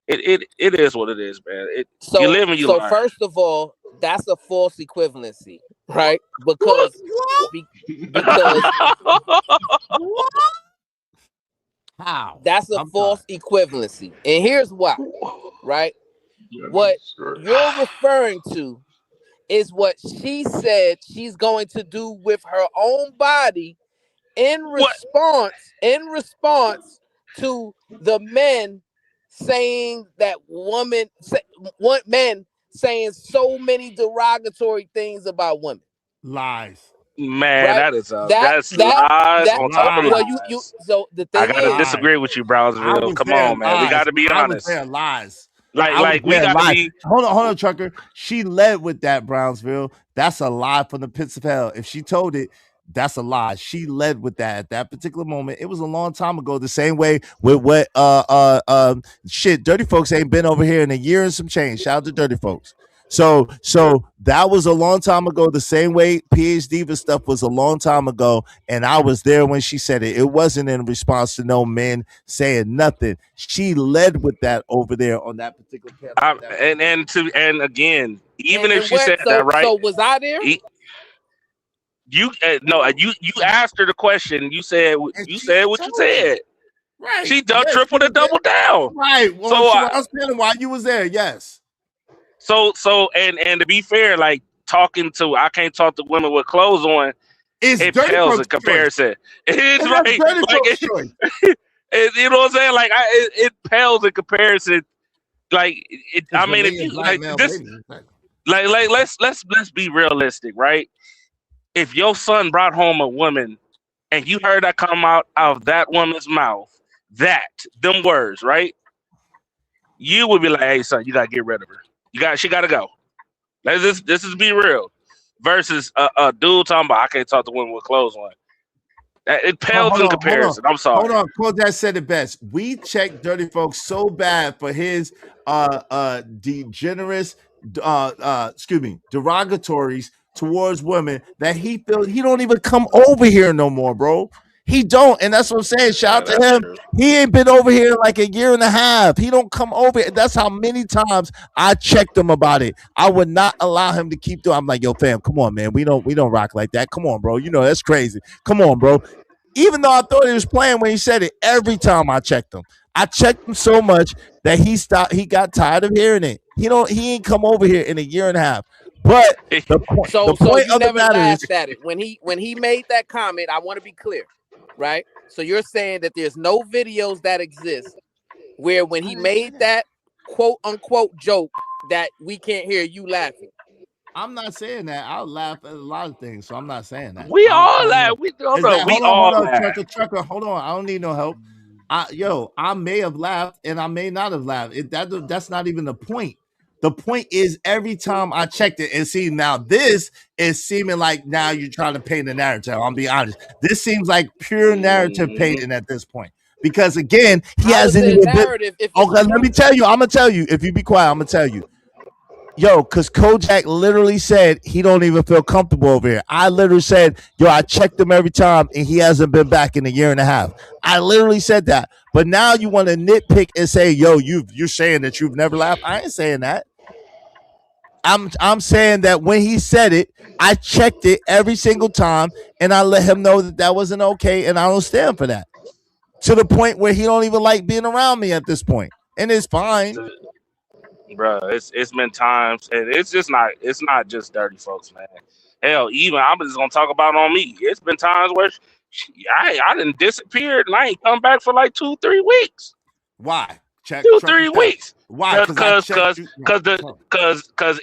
it is what it is, man. You live and you learn. So first of all, that's a false equivalency, right? Because how? That's a false equivalency. And here's why, right? What you're referring to is what she said she's going to do with her own body in response to the men saying that men saying so many derogatory things about women. Lies. Man, right? that's lies on top of well, lies. So the thing I gotta is, disagree with you, Brownsville. Come on, man. We gotta be honest. I was there, lies. Like we gotta be. Hold on, Trucker. She led with that, Brownsville. That's a lie from the pits of hell. If she told it, that's a lie. She led with that at that particular moment. It was a long time ago. The same way with what Dirty Folks ain't been over here in a year and some change. Shout out to Dirty Folks. So that was a long time ago. The same way PH Diva stuff was a long time ago, and I was there when she said it. It wasn't in response to no men saying nothing. She led with that over there on that particular panel. And again, even if she said that, right? So was I there? You asked her the question. You said what you said. Right. She done triple and double down. Right. Well, so I was telling why you was there. Yes. So and to be fair, like I can't talk to women with clothes on. It pales in comparison. It's right. Like, you know what I'm saying? Like it pales in comparison. Like I mean, if you like this, like let's be realistic, right? If your son brought home a woman and you heard that come out of that woman's mouth, them words, right? You would be like, "Hey, son, you gotta get rid of her. She gotta go." This is be real. Versus a dude talking about I can't talk to women with clothes on. It pales in comparison. I'm sorry. Hold on, Kodak said it best. We checked Dirty Folks so bad for his derogatories towards women that he feels he don't even come over here no more, bro. He don't, and that's what I'm saying. Shout out to him. True. He ain't been over here in like a year and a half. He don't come over. That's how many times I checked him about it. I would not allow him to keep doing. I'm like, yo, fam, come on, man. We don't rock like that. Come on, bro. You know that's crazy. Come on, bro. Even though I thought he was playing when he said it, every time I checked him so much that he stopped. He got tired of hearing it. He ain't come over here in a year and a half. But the point you of never the matter laughed is, at it when he made that comment. I want to be clear, right? So you're saying that there's no videos that exist where when he made that quote unquote joke that we can't hear you laughing. I'm not saying that. I'll laugh at a lot of things, so I'm not saying that. We all laugh. Hold on, Trucker. Hold on. I don't need no help. I may have laughed and I may not have laughed. That's not even the point. The point is every time I checked it and see now this is seeming like now you're trying to paint a narrative. I'll be honest. This seems like pure narrative painting at this point. Because again, he hasn't even been. Okay, let me tell you. I'm gonna tell you. If you be quiet, I'm gonna tell you. Because Kojak literally said he don't even feel comfortable over here. I literally said, I checked him every time and he hasn't been back in a year and a half. I literally said that. But now you want to nitpick and say, you're saying that you've never laughed. I ain't saying that. I'm saying that when he said it, I checked it every single time and I let him know that wasn't okay and I don't stand for that. To the point where he don't even like being around me at this point. And it's fine. Bro, it's been times, and it's not just Dirty Folks, man. Hell, even I'm just gonna talk about on me. It's been times where I didn't disappear and I ain't come back for like 2-3 weeks. Why? 2-3 weeks. Why? Because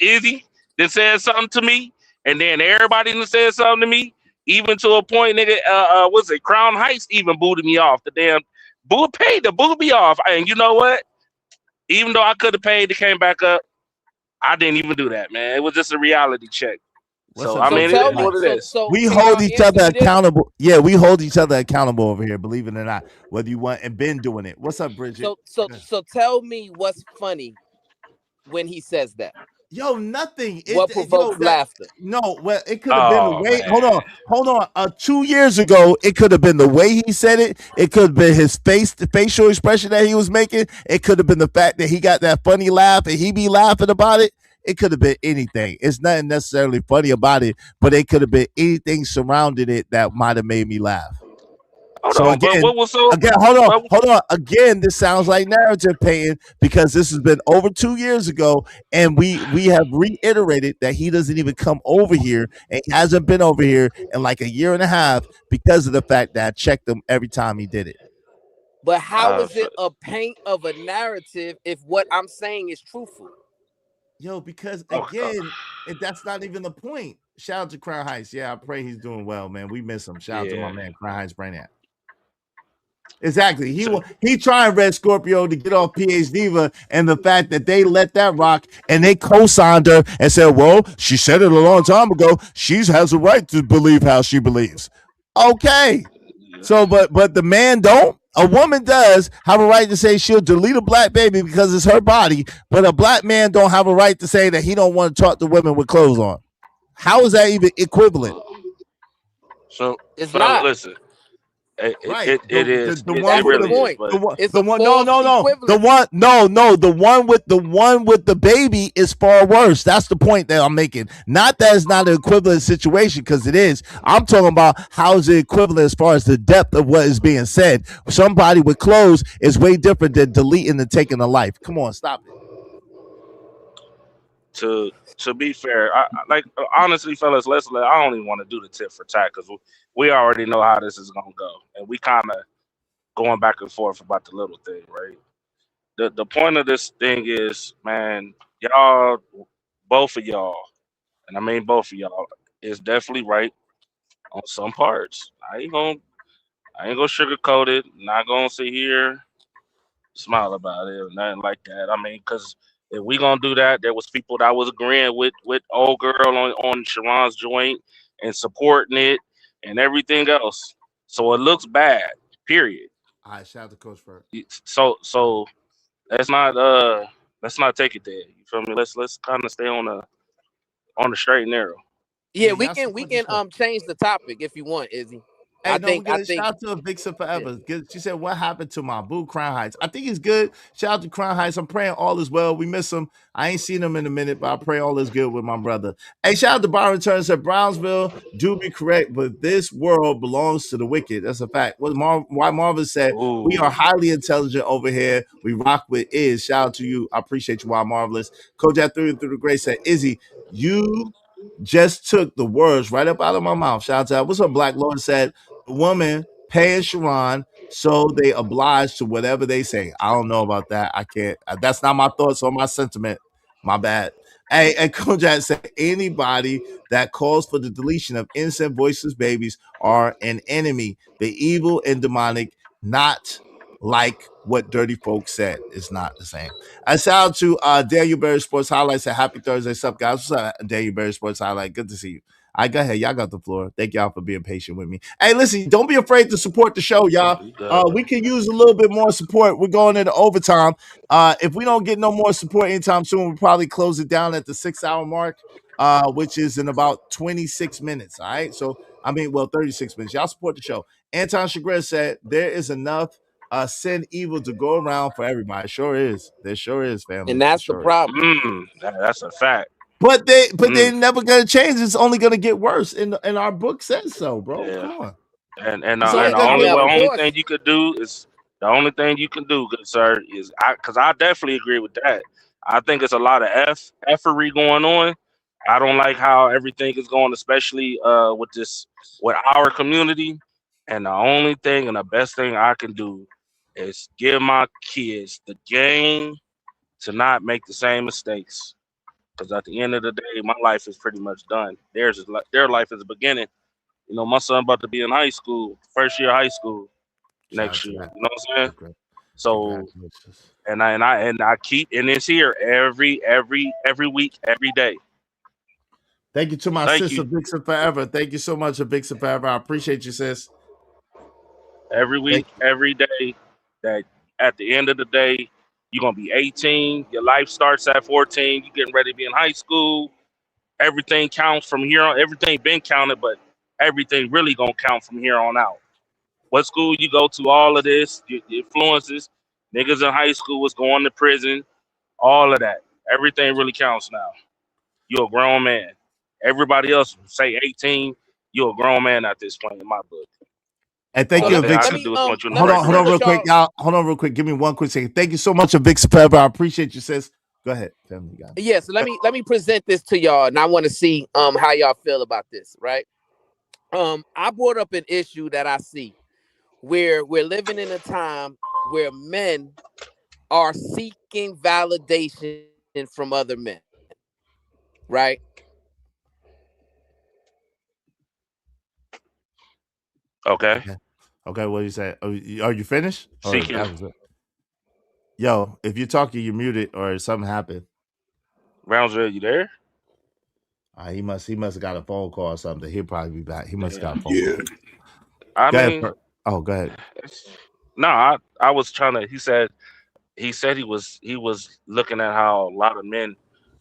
Izzy then said something to me, and then everybody then said something to me, even to a point, nigga. What's it? Crown Heights even booted me off. The damn paid to boot me off, and you know what? Even though I could have paid to came back up, I didn't even do that, man. It was just a reality check. We hold each other accountable. Yeah, we hold each other accountable over here, believe it or not, whether you want and been doing it. What's up, Bridget? So tell me what's funny when he says that. Nothing. What provokes laughter? No, well, it could have been the way. Man. Hold on. 2 years ago, it could have been the way he said it. It could have been his the facial expression that he was making. It could have been the fact that he got that funny laugh and he be laughing about it. It could have been anything. It's nothing necessarily funny about it, but it could have been anything surrounding it that might have made me laugh. So again, hold on. Again, this sounds like narrative painting because this has been over 2 years ago, and we have reiterated that he doesn't even come over here, and he hasn't been over here in like a year and a half because of the fact that I checked him every time he did it. But how is it a paint of a narrative if what I'm saying is truthful? Yo, because again, that's not even the point. Shout out to Crown Heights. Yeah, I pray he's doing well, man. We miss him. Shout out to my man, Crown Heights Brainiac. Exactly. He trying Red Scorpio to get off PH Diva, and the fact that they let that rock and they co-signed her and said, well, she said it a long time ago. She has a right to believe how she believes. Okay. So, but the man don't. A woman does have a right to say she'll delete a black baby because it's her body, but a black man don't have a right to say that he don't want to talk to women with clothes on. How is that even equivalent? So it's not. Listen. It is. The one with the baby is far worse. That's the point that I'm making. Not that it's not an equivalent situation, because it is. I'm talking about how is it equivalent as far as the depth of what is being said. Somebody with clothes is way different than deleting and taking a life. Come on, stop it. To be fair, honestly, fellas, I don't even want to do the tit for tat because we already know how this is gonna go, and we kind of going back and forth about the little thing, right? The point of this thing is, man, y'all, both of y'all, and I mean both of y'all, is definitely right on some parts. I ain't gonna sugarcoat it. Not gonna sit here, smile about it or nothing like that. I mean, because if we gonna do that, there was people that was agreeing with old girl on Sharon's joint and supporting it and everything else. So it looks bad. Period. All right, shout out to Coach Ferg. So let's not take it there. You feel me? Let's kind of stay on the straight and narrow. Yeah, we can change the topic if you want, Izzy. Hey, shout out to Vixen Forever. She said, what happened to my boo, Crown Heights? I think he's good. Shout out to Crown Heights. I'm praying all is well. We miss him. I ain't seen him in a minute, but I pray all is good with my brother. Hey, shout out to Byron Turner. Said, Brownsville do be correct, but this world belongs to the wicked. That's a fact. Why Marvin said, we are highly intelligent over here. We rock with Iz. Shout out to you. I appreciate you, Why Marvelous. Kojak through the grace said, Izzy, you just took the words right up out of my mouth. Shout out to that. What's up, Black Lord? Said, the woman paying Sharon, so they oblige to whatever they say. I don't know about that. I can't. That's not my thoughts or my sentiment. My bad. Hey, and Kojak said, anybody that calls for the deletion of innocent voiceless babies are an enemy. The evil and demonic, not like what Dirty Folks said. It's not the same. I shout out to Daniel Berry Sports Highlights. Say happy Thursday. What's up, guys? What's up, Daniel Berry Sports Highlight? Good to see you. I go ahead. Y'all got the floor. Thank y'all for being patient with me. Hey, listen, don't be afraid to support the show, y'all. We can use a little bit more support. We're going into overtime. If we don't get no more support anytime soon, we'll probably close it down at the 6-hour mark, which is in about 26 minutes. All right. So, 36 minutes. Y'all support the show. Anton Chagrin said, there is enough sin evil to go around for everybody. Sure is. There sure is, family. And that's the problem. That's a fact. But they're never gonna change. It's only gonna get worse. And our book says so, bro. Yeah. Come on. And the only thing you could do is good sir, is because I definitely agree with that. I think it's a lot of effery going on. I don't like how everything is going, especially with our community. And the only thing and the best thing I can do is give my kids the game to not make the same mistakes. Because at the end of the day, my life is pretty much done. Their life is a beginning. You know, my son about to be in high school, first year of high school next year. You know what I'm saying? Okay. So, and I keep, and it's here every week, every day. Thank you to my sister Vixen Forever. Thank you so much, Vixen Forever. I appreciate you, sis. Every week, every day. That at the end of the day, you're going to be 18. Your life starts at 14. You're getting ready to be in high school. Everything counts from here on. Everything been counted, but everything really going to count from here on out. What school you go to, all of this, your influences, niggas in high school was going to prison, all of that. Everything really counts now. You're a grown man. Everybody else, say 18, you're a grown man at this point in my book. And thank you, Vic. Hold on real quick, y'all. Hold on real quick. Give me one quick second. Thank you so much, Vic Forever. I appreciate you, sis. Go ahead, family guy. Yes, let me present this to y'all, and I want to see how y'all feel about this, right? I brought up an issue that I see where we're living in a time where men are seeking validation from other men, right? Okay. Okay, what do you say? Are you finished? Seeking. Yo, if you're talking, you're muted or something happened. Rounds, you there? He must have got a phone call or something. He'll probably be back. He must have got a phone call. Go ahead. No, I was trying to. He said he was looking at how a lot of men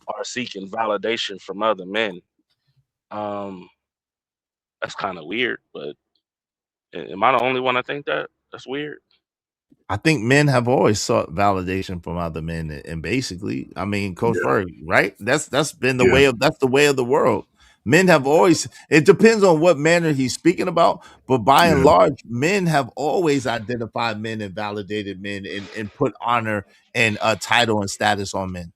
are seeking validation from other men. That's kind of weird, but am I the only one I think that's weird? I think men have always sought validation from other men, and basically, I mean, Coach Ferg, right? That's been the way of the world. Men have always. It depends on what manner he's speaking about, but by and large, men have always identified men and validated men and put honor and title and status on men.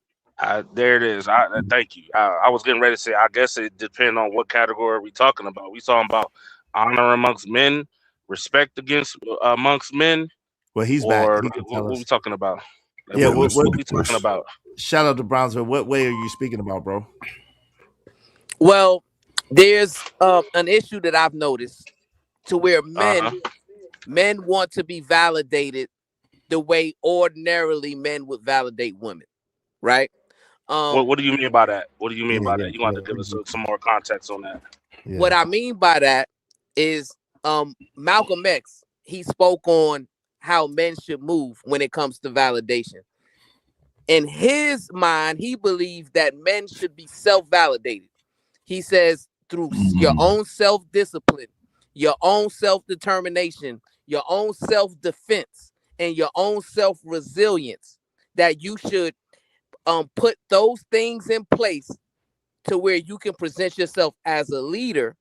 There it is. Thank you. I was getting ready to say. I guess it depends on what category we're talking about. We talking about honor amongst men, respect amongst men. Well, he's back. What are we talking about? What are we talking about? Shout out to Brownsville. What way are you speaking about, bro? Well, there's an issue that I've noticed to where men want to be validated the way ordinarily men would validate women, right? What do you mean by that? What do you mean by that? You want to give us some more context on that? Yeah. What I mean by that is Malcolm X, he spoke on how men should move when it comes to validation. In his mind, he believed that men should be self-validated. He says through your own self-discipline, your own self-determination, your own self-defense, and your own self-resilience, that you should put those things in place to where you can present yourself as a leader,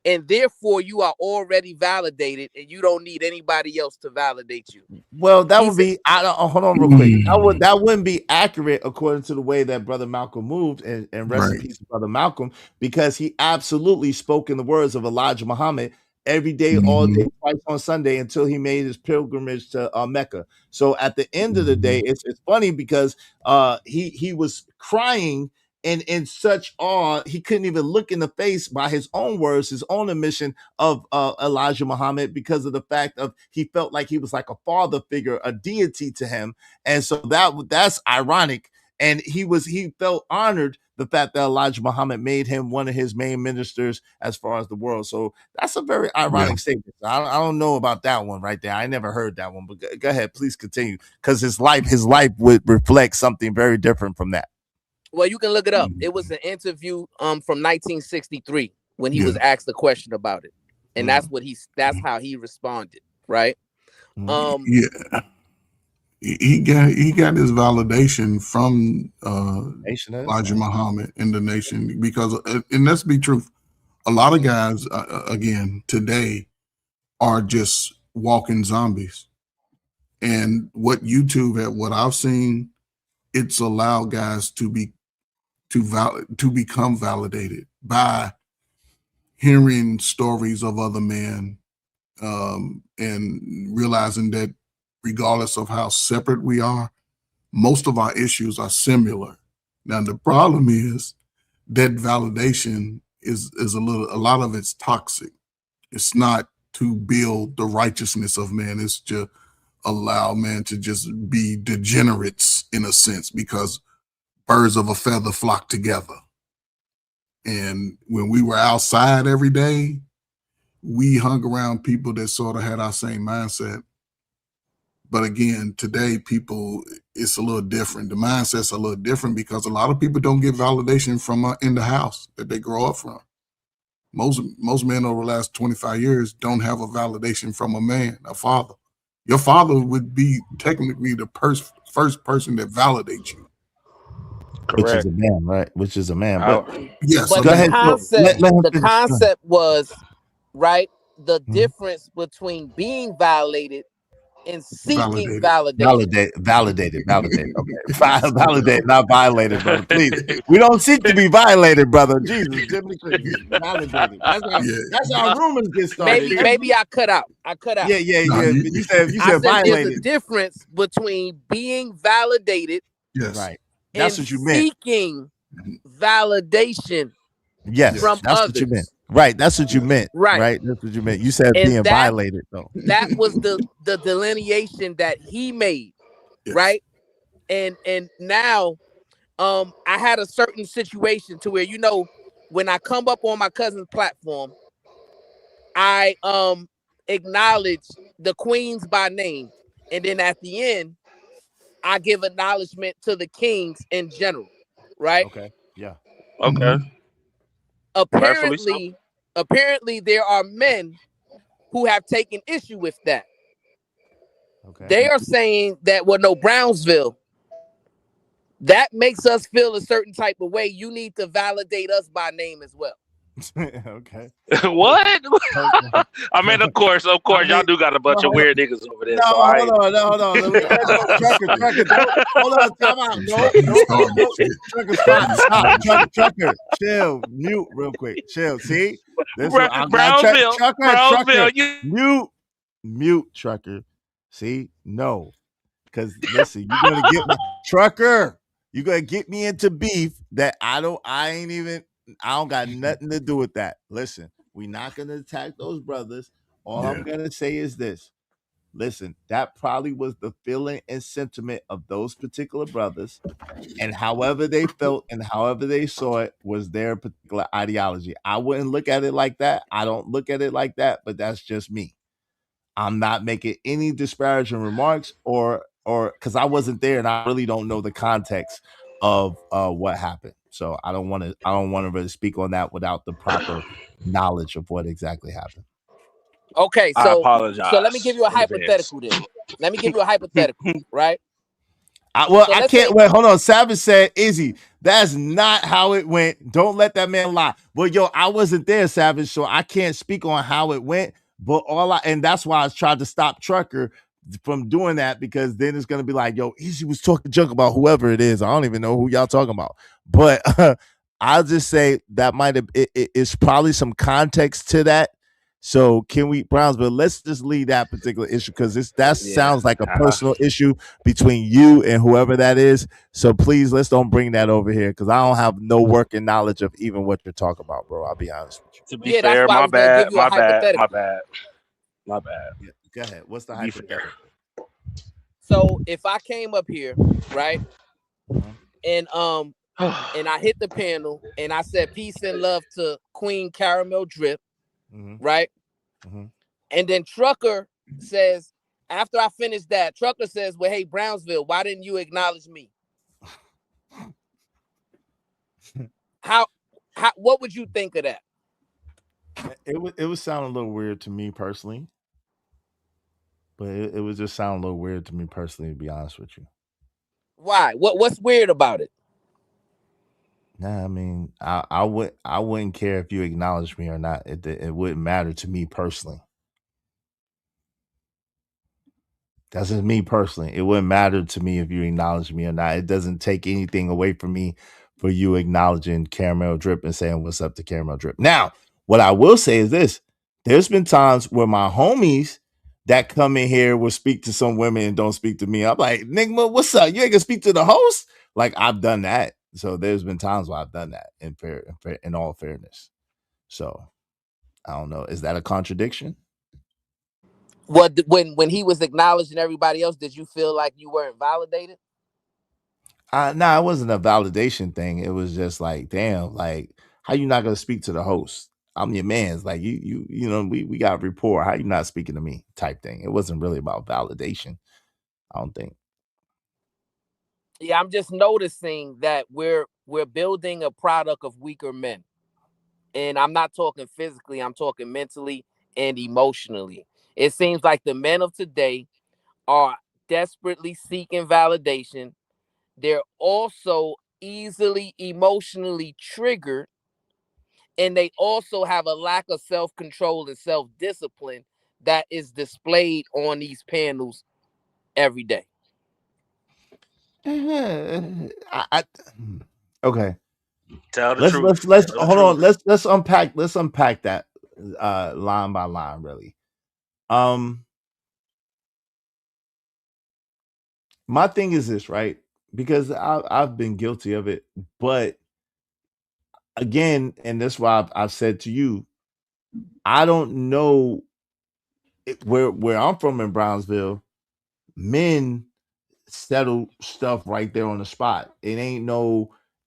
and therefore you are already validated and you don't need anybody else to validate you. Well, that would be, hold on real quick. That wouldn't be accurate according to the way that Brother Malcolm moved, and rest in peace, Brother Malcolm, because he absolutely spoke in the words of Elijah Muhammad every day, all day, twice on Sunday until he made his pilgrimage to Mecca. So at the end of the day, it's funny because he was crying and in such awe, he couldn't even look in the face, by his own words, his own admission of Elijah Muhammad, because of the fact of he felt like he was like a father figure, a deity to him. And so that's ironic. And he felt honored the fact that Elijah Muhammad made him one of his main ministers as far as the world. So that's a very ironic statement. I don't know about that one right there. I never heard that one, but go ahead, please continue, because his life would reflect something very different from that. Well, you can look it up. It was an interview from 1963 when he was asked a question about it, and that's how he responded, right? He got his validation from Elijah Muhammad in the nation, because, and let's be truth, a lot of guys again today are just walking zombies, and what I've seen, it's allowed guys to become validated by hearing stories of other men, and realizing that regardless of how separate we are, most of our issues are similar. Now, the problem is that validation is a lot of it's toxic. It's not to build the righteousness of man. It's to allow man to just be degenerates in a sense, because birds of a feather flock together. And when we were outside every day, we hung around people that sort of had our same mindset. But again, today, it's a little different. The mindset's a little different because a lot of people don't get validation from in the house that they grow up from. Most men over the last 25 years don't have a validation from a man, a father. Your father would be technically the first person that validates you. Correct. Which is a man, right? Which is a man. But yes, but the concept was, right, the difference between being validated and seeking validation. Validated. Okay. Validated, not violated, brother. Please. We don't seek to be violated, brother. Jesus, Jimmy Cricket. Validated. That's how rumors get started. Maybe I cut out. Yeah. You said violated. There's a difference between being validated, right? That's what you meant. Seeking validation. Yes, from that's others. what you meant. Right, that's what you meant. Right, that's what you meant. You said being violated, though. That was the delineation that he made, right? And now, I had a certain situation to where, when I come up on my cousin's platform, I acknowledge the queens by name, and then at the end, I give acknowledgement to the kings in general, right? Okay. Yeah. Okay. Apparently, there are men who have taken issue with that. Okay. They are saying that, Brownsville, that makes us feel a certain type of way. You need to validate us by name as well. Okay. What? I mean, of course, y'all do got a bunch of weird niggas over there. Hold on. Hold on, time out. No. Trucker, chill, mute real quick. Chill. See? Brownsville, mute, Trucker. See? No. Because listen, you're gonna get Trucker. You're gonna get me into beef that I don't got nothing to do with that. Listen, we're not gonna attack those brothers. All I'm gonna say is this. Listen, that probably was the feeling and sentiment of those particular brothers, and however they felt and however they saw it was their particular ideology. I wouldn't look at it like that. I don't look at it like that, but that's just me. I'm not making any disparaging remarks or because I wasn't there and I really don't know the context of what happened. So I don't want to really speak on that without the proper knowledge of what exactly happened. Okay, I apologize. So let me give you a hypothetical then. Let me give you a hypothetical, right? I can't wait. Hold on. Savage said, Izzy, that's not how it went. Don't let that man lie. Well, I wasn't there, Savage, so I can't speak on how it went. But and that's why I tried to stop Trucker from doing that, because then it's gonna be like, yo, Izzy was talking junk about whoever it is. I don't even know who y'all talking about. But I'll just say that it's probably some context to that. So can we, Brownsville, let's just leave that particular issue, because sounds like a personal issue between you and whoever that is. So please, let's don't bring that over here, because I don't have no working knowledge of even what you're talking about, bro. I'll be honest with you. To be fair, my bad. Yeah, go ahead. What's the hypothetical? So if I came up here, right, and I hit the panel and I said peace and love to Queen Caramel Drip, right? And then Trucker says, after I finish that, Trucker says, well, hey, Brownsville, why didn't you acknowledge me? What would you think of that? It would sound a little weird to me personally. But it would just sound a little weird to me personally, to be honest with you. Why? What's weird about it? Nah, I mean, I wouldn't care if you acknowledged me or not. It wouldn't matter to me personally. That's just me personally. It wouldn't matter to me if you acknowledge me or not. It doesn't take anything away from me for you acknowledging Caramel Drip and saying what's up to Caramel Drip. Now, what I will say is this. There's been times where my homies that come in here will speak to some women and don't speak to me. I'm like, Nigma, what's up? You ain't gonna speak to the host? Like, I've done that. So there's been times where I've done that in all fairness. So I don't know. Is that a contradiction? What, when he was acknowledging everybody else, did you feel like you weren't validated? Nah, it wasn't a validation thing. It was just like, damn, like, how you not gonna speak to the host? I'm your man's. Like, you know, we got rapport. How you not speaking to me? Type thing. It wasn't really about validation, I don't think. Yeah, I'm just noticing that we're building a product of weaker men. And I'm not talking physically, I'm talking mentally and emotionally. It seems like the men of today are desperately seeking validation. They're also easily emotionally triggered. And they also have a lack of self-control and self-discipline that is displayed on these panels every day. Okay. Tell the truth. Let's Tell the hold on. truth. Let's unpack that line by line, really. My thing is this, right? Because I've been guilty of it, but again, and that's why I've said to you, I don't know where I'm from in Brownsville, men settle stuff right there on the spot. It ain't,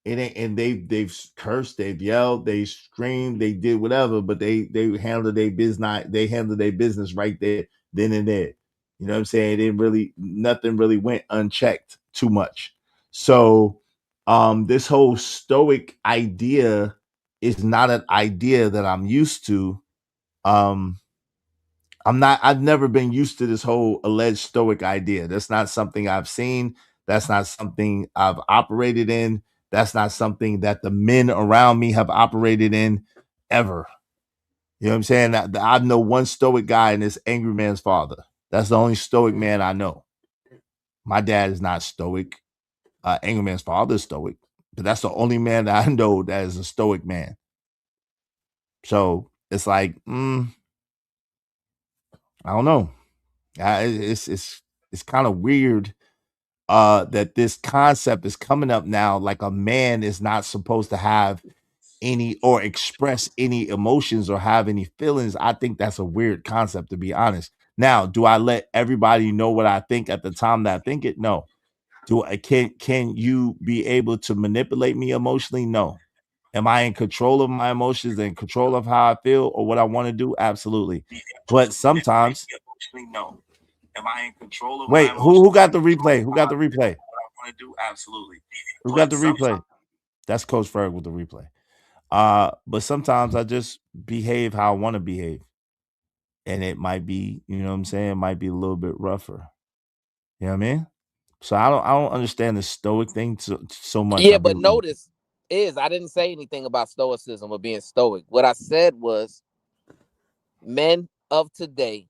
and they've cursed, they've yelled, they screamed, they did whatever, but they handled their business right there, then and there. You know what I'm saying? Nothing really went unchecked too much. So this whole stoic idea is not an idea that I'm used to. I've never been used to this whole alleged stoic idea. That's not something I've seen. That's not something I've operated in. That's not something that the men around me have operated in ever. You know what I'm saying? I know one stoic guy, and it's Angry Man's father. That's the only stoic man I know. My dad is not stoic. Angry Man's father is stoic, but that's the only man that I know that is a stoic man. So it's like, I don't know. It's kind of weird that this concept is coming up now, like a man is not supposed to have any or express any emotions or have any feelings. I think that's a weird concept, to be honest. Now, do I let everybody know what I think at the time that I think it? No. Can you be able to manipulate me emotionally? No. Am I in control of my emotions and control of how I feel or what I want to do? Absolutely. But sometimes, no. Am I in control of my emotions? Who got the replay? Who got the replay? What I want to do? Absolutely. Who got the replay? That's Coach Ferg with the replay. But sometimes I just behave how I want to behave. And it might be, you know what I'm saying? It might be a little bit rougher. You know what I mean? So I don't understand the stoic thing so much. Yeah, but notice I didn't say anything about stoicism or being stoic. What I said was men of today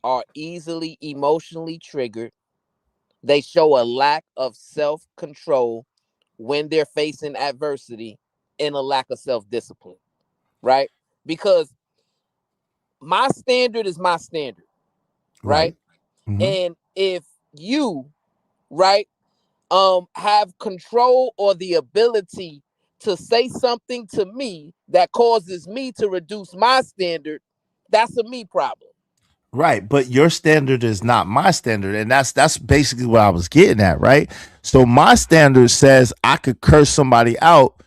are easily emotionally triggered. They show a lack of self-control when they're facing adversity and a lack of self-discipline, right? Because my standard is my standard, right? Mm-hmm. And if you, right, have control or the ability to say something to me that causes me to reduce my standard, that's a me problem. Right, but your standard is not my standard, and that's basically what I was getting at, right? So my standard says I could curse somebody out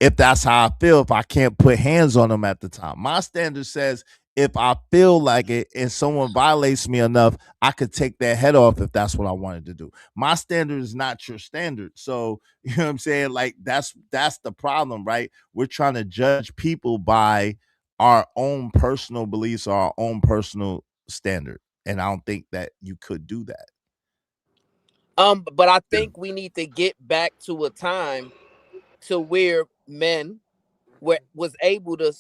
if that's how I feel, if I can't put hands on them at the time. My standard says if I feel like it and someone violates me enough, I could take their head off if that's what I wanted to do. My standard is not your standard. So, you know what I'm saying? Like that's the problem, right? We're trying to judge people by our own personal beliefs or our own personal standard, and I don't think that you could do that. But I think we need to get back to a time to where men was able to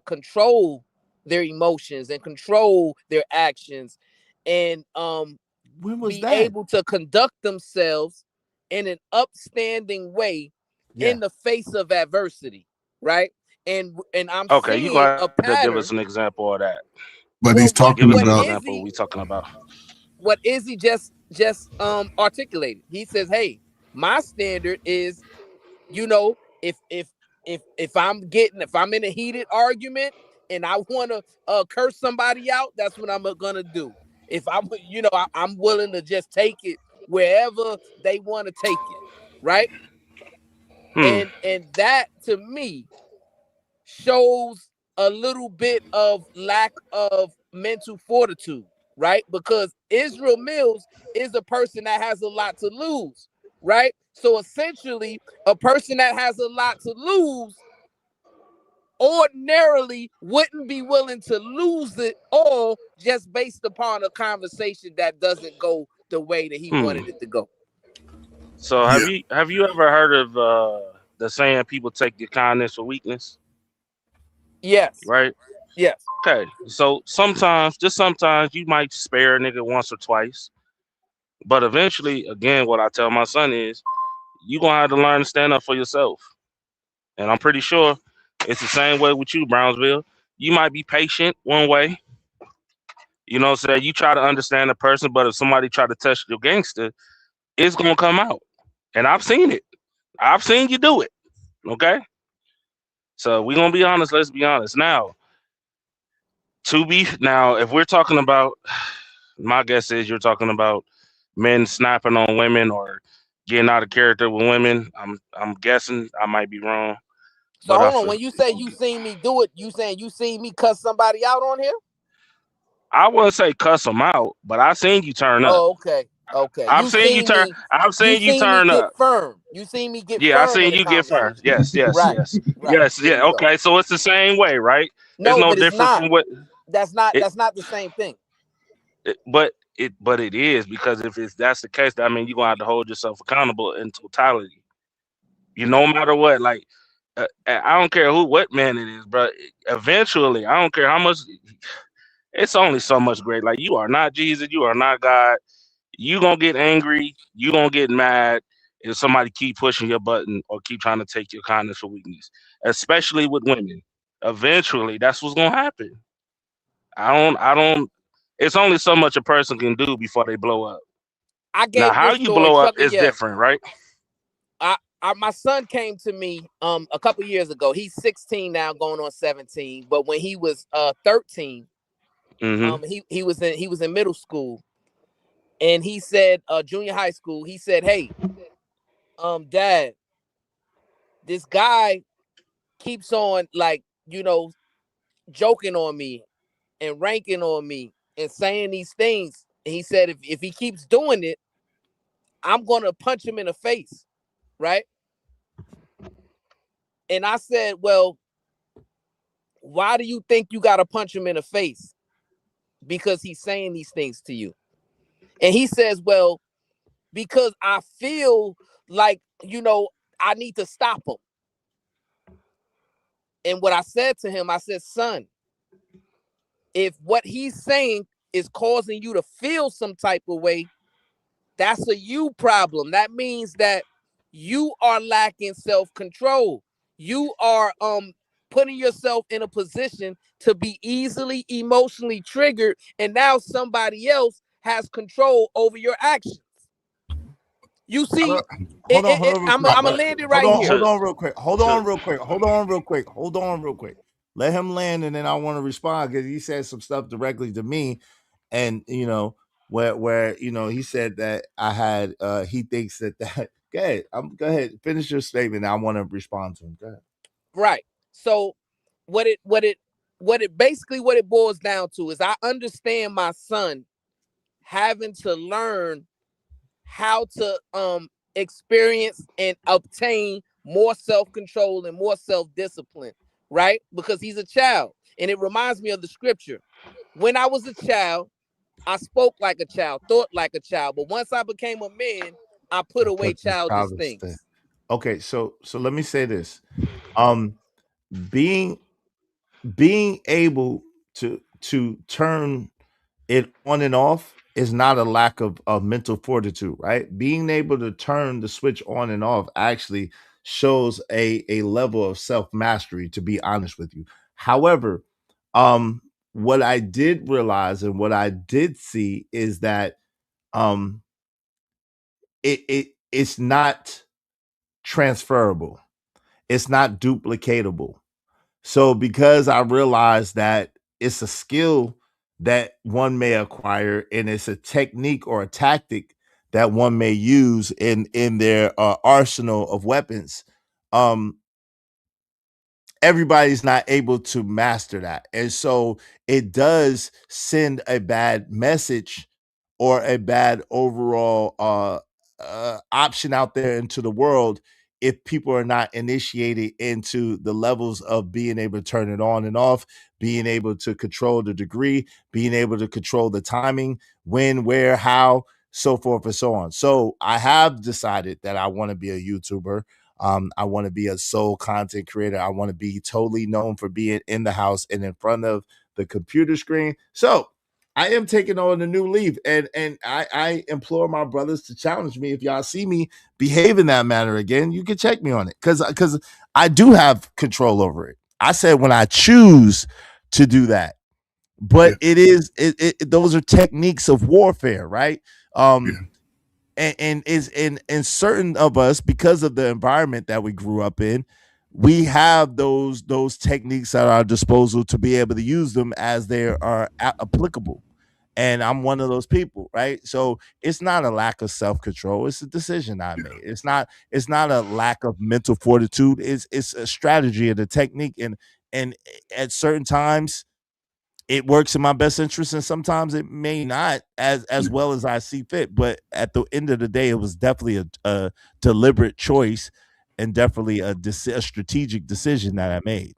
control their emotions and control their actions, and when was be that? able to conduct themselves in an upstanding way in the face of adversity, right? And I'm okay. seeing You gonna have a pattern. to give us an example of that. But he's talking about example we talking about. What Izzy just articulated. He says, "Hey, my standard is, you know, if I'm in a heated argument and I want to curse somebody out, that's what I'm gonna do. If I'm willing to just take it wherever they want to take it, right? And that to me shows a little bit of lack of mental fortitude, right? Because Israel Mills is a person that has a lot to lose, right? So essentially, a person that has a lot to lose ordinarily wouldn't be willing to lose it all just based upon a conversation that doesn't go the way that he wanted it to go. So have you ever heard of the saying, people take your kindness for weakness? Yes. right? Yes. Okay, so sometimes, just sometimes, you might spare a nigga once or twice, but eventually, again, what I tell my son is, you gonna have to learn to stand up for yourself. And I'm pretty sure it's the same way with you, Brownsville. You might be patient one way, you know what I'm saying? You try to understand the person, but if somebody try to touch your gangster, it's gonna come out. And I've seen it. I've seen you do it. Okay? So we're gonna be honest, let's be honest. Now, if we're talking about, my guess is you're talking about men snapping on women or getting out of character with women. I'm guessing, I might be wrong. So hold on, when you say you seen me do it, you saying you seen me cuss somebody out on here? I wouldn't say cuss them out, but I seen you turn up. Oh, okay. Okay. I've seen you turn up. Firm. You seen me get Yeah, firm. I seen you get firm. Yes. Right. Yes, yeah. Okay, so it's the same way, right? No, it's no but it's different not. from what That's not the same thing. But it is, because if that's the case, I mean, you're gonna have to hold yourself accountable in totality. No matter what, like I don't care what man it is, but eventually, I don't care how much. It's only so much great. Like, you are not Jesus, you are not God. You gonna get angry, you gonna get mad if somebody keep pushing your button or keep trying to take your kindness for weakness, especially with women. Eventually, that's what's gonna happen. I don't. It's only so much a person can do before they blow up. I gave Now, how this you story, blow up Chucky, is different, right? My son came to me a couple years ago. He's 16 now, going on 17. But when he was 13, he was in middle school, and he said, junior high school. He said, "Hey, Dad, this guy keeps on, like, joking on me and ranking on me and saying these things." And he said, if he keeps doing it, I'm gonna punch him in the face, right? And I said, well, why do you think you gotta punch him in the face? Because he's saying these things to you. And he says, well, because I feel like, I need to stop him. And what I said to him, I said, son, if what he's saying is causing you to feel some type of way, that's a you problem. That means that you are lacking self-control. You are putting yourself in a position to be easily emotionally triggered, and now somebody else has control over your actions. You see, I'm gonna land it right here. Hold on real quick. Let him land, and then I want to respond, because he said some stuff directly to me, and where he said that I had he thinks that go ahead, finish your statement. I want to respond to him. Go ahead. Right. So what it boils down to is, I understand my son having to learn how to experience and obtain more self-control and more self-discipline, right? Because he's a child. And it reminds me of the scripture. When I was a child, I spoke like a child, thought like a child. But once I became a man, I put away childish things. Okay, so let me say this. Being able to turn it on and off is not a lack of mental fortitude, right? Being able to turn the switch on and off actually shows a level of self-mastery, to be honest with you. However, what I did realize and what I did see is that it's not transferable. It's not duplicatable. So because I realized that it's a skill that one may acquire, and it's a technique or a tactic that one may use in their arsenal of weapons, everybody's not able to master that. And so it does send a bad message or a bad overall option out there into the world if people are not initiated into the levels of being able to turn it on and off, being able to control the degree, being able to control the timing, when, where, how, so forth and so on. So I have decided that I want to be a YouTuber. I want to be a sole content creator. I want to be totally known for being in the house and in front of the computer screen. So I am taking on a new leaf, and I implore my brothers to challenge me. If y'all see me behave in that manner again, you can check me on it, because I do have control over it. I said when I choose to do that, but those are techniques of warfare, right? And is in certain of us, because of the environment that we grew up in, we have those techniques at our disposal to be able to use them as they are applicable. And I'm one of those people, right? So it's not a lack of self-control. It's a decision I made. It's not a lack of mental fortitude. It's a strategy and a technique. And at certain times it works in my best interest, and sometimes it may not as well as I see fit. But at the end of the day, it was definitely a deliberate choice, and definitely a strategic decision that I made.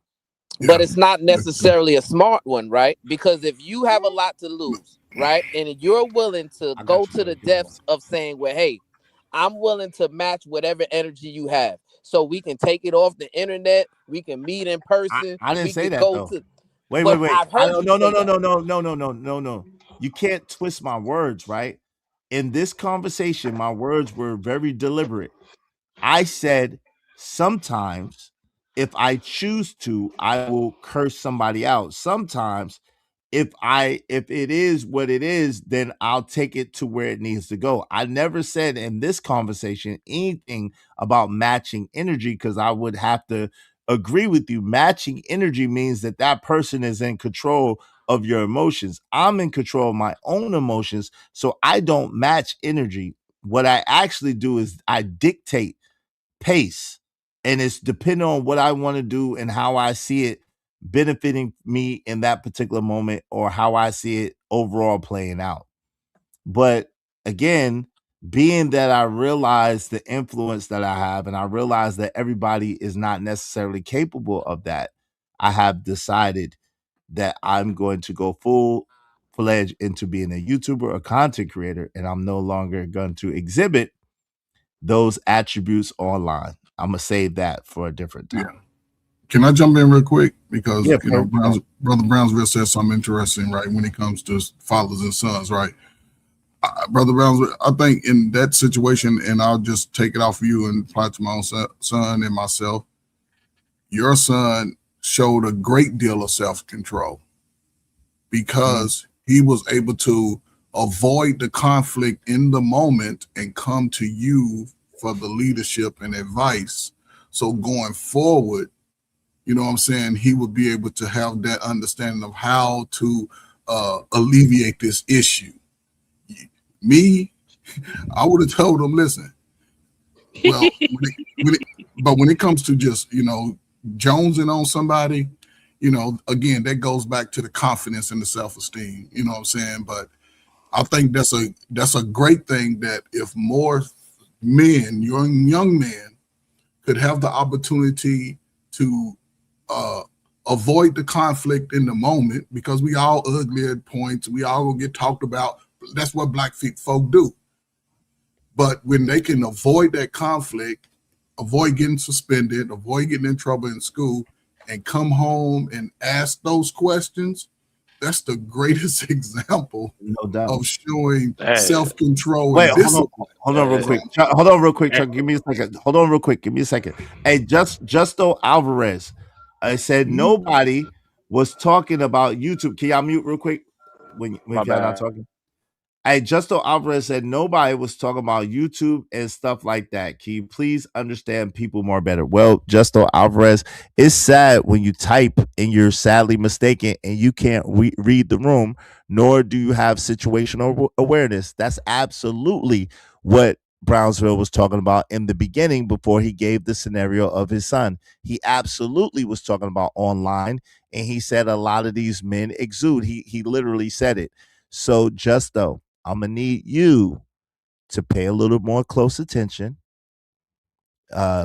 But it's not necessarily a smart one, right? Because if you have a lot to lose, right, and you're willing to go to the depths of saying, well, hey, I'm willing to match whatever energy you have, so we can take it off the internet, we can meet in person. I didn't say that, go though. to Wait. No. You can't twist my words, right? In this conversation, my words were very deliberate. I said sometimes if I choose to, I will curse somebody out. Sometimes if it is what it is, then I'll take it to where it needs to go. I never said in this conversation anything about matching energy, because I would have to agree with you. Matching energy means that person is in control of your emotions. I'm in control of my own emotions, so I don't match energy. What I actually do is I dictate pace, and it's depending on what I want to do and how I see it benefiting me in that particular moment, or how I see it overall playing out. But again, being that I realize the influence that I have, and I realize that everybody is not necessarily capable of that, I have decided that I'm going to go full-fledged into being a YouTuber, a content creator, and I'm no longer going to exhibit those attributes online. I'm gonna save that for a different time. Yeah. Can I jump in real quick? Because Brother Brownsville said something interesting, right? When it comes to fathers and sons, right? Brother Brownsville, I think in that situation, and I'll just take it off of you and apply it to my own son and myself. Your son showed a great deal of self-control because he was able to avoid the conflict in the moment and come to you for the leadership and advice. So going forward, you know what I'm saying, he would be able to have that understanding of how to alleviate this issue. Me, I would have told him, listen, well, but when it comes to just, you know, jonesing on somebody, you know, again, that goes back to the confidence and the self-esteem, you know what I'm saying? But I think that's a great thing, that if more men, young men, could have the opportunity to avoid the conflict in the moment, because we all ugly at points, we all gonna get talked about. That's what black folk do. But when they can avoid that conflict, avoid getting suspended, avoid getting in trouble in school, and come home and ask those questions, that's the greatest example of showing self-control. Wait, hold on real quick. Hold on real quick, Chuck. Give me a second. Hold on real quick. Give me a second. Hey, Justo Alvarez, I said nobody was talking about YouTube. Can y'all mute real quick when y'all not talking? Hey, Justo Alvarez said nobody was talking about YouTube and stuff like that. Can you please understand people more better? Well, Justo Alvarez, it's sad when you type and you're sadly mistaken and you can't read the room, nor do you have situational awareness. That's absolutely what Brownsville was talking about in the beginning before he gave the scenario of his son. He absolutely was talking about online, and he said a lot of these men exude. He literally said it. So, Justo, I'm gonna need you to pay a little more close attention.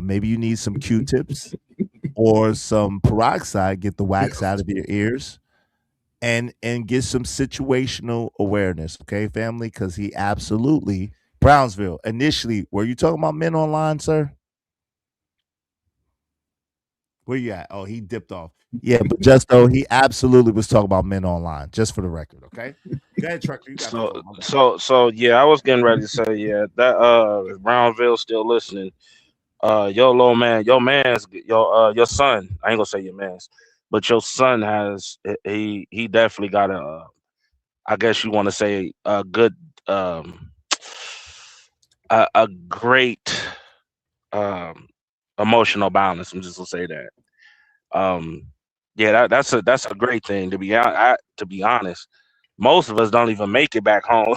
Maybe you need some Q-tips or some peroxide, get the wax out of your ears, and get some situational awareness, okay, family? Because he absolutely, Brownsville, initially, were you talking about men online, sir? Where you at? Oh, he dipped off. Yeah, but just though he absolutely was talking about men online, just for the record. Okay, go ahead, Trucker. You got the floor. My bad. So yeah, I was getting ready to say that if Brownsville still listening, your little man, your son. I ain't gonna say your man's, but your son has he definitely got a I guess you want to say a good a great emotional balance. I'm just gonna say that. Yeah, that's a great thing to be honest. Most of us don't even make it back home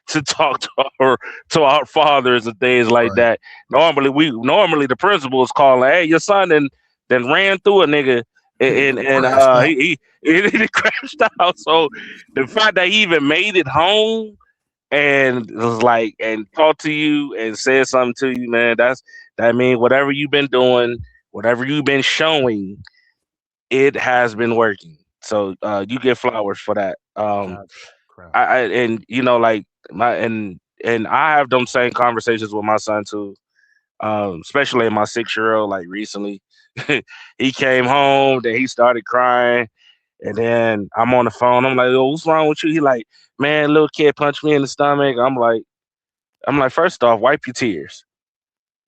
to talk to our fathers and things like that. Normally the principal is calling, hey, your son then ran through a nigga and he crashed out. So the fact that he even made it home and was like and talked to you and said something to you, man, that means whatever you've been doing, whatever you've been showing, it has been working. So you get flowers for that. I and you know like and I have them same conversations with my son too. Especially my 6-year-old. Like recently, he came home, then he started crying, and then I'm on the phone. I'm like, "Oh, what's wrong with you?" He like, "Man, little kid punched me in the stomach." I'm like, first off, wipe your tears.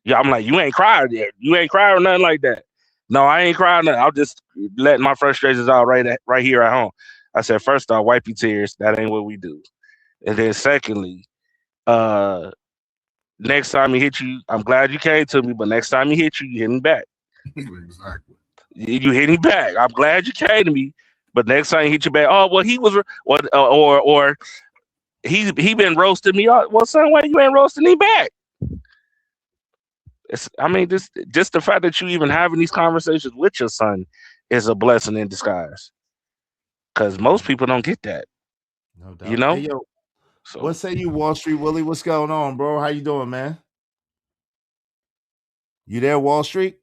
Yeah, I'm like, you ain't cried yet. You ain't cried or nothing like that. No, I ain't crying. I'm just letting my frustrations out right here at home. I said, first off, wipe your tears. That ain't what we do. And then secondly, next time he hit you, I'm glad you came to me, but next time he hit you, you hit him back. Exactly. You hit him back. I'm glad you came to me, but next time he hit you back, oh well, he was or he been roasting me. Well, son, why you ain't roasting me back? Just the fact that you even having these conversations with your son is a blessing in disguise. Because most people don't get that. No doubt. You know? Hey, yo, what say you, Wall Street Willie? What's going on, bro? How you doing, man? You there, Wall Street?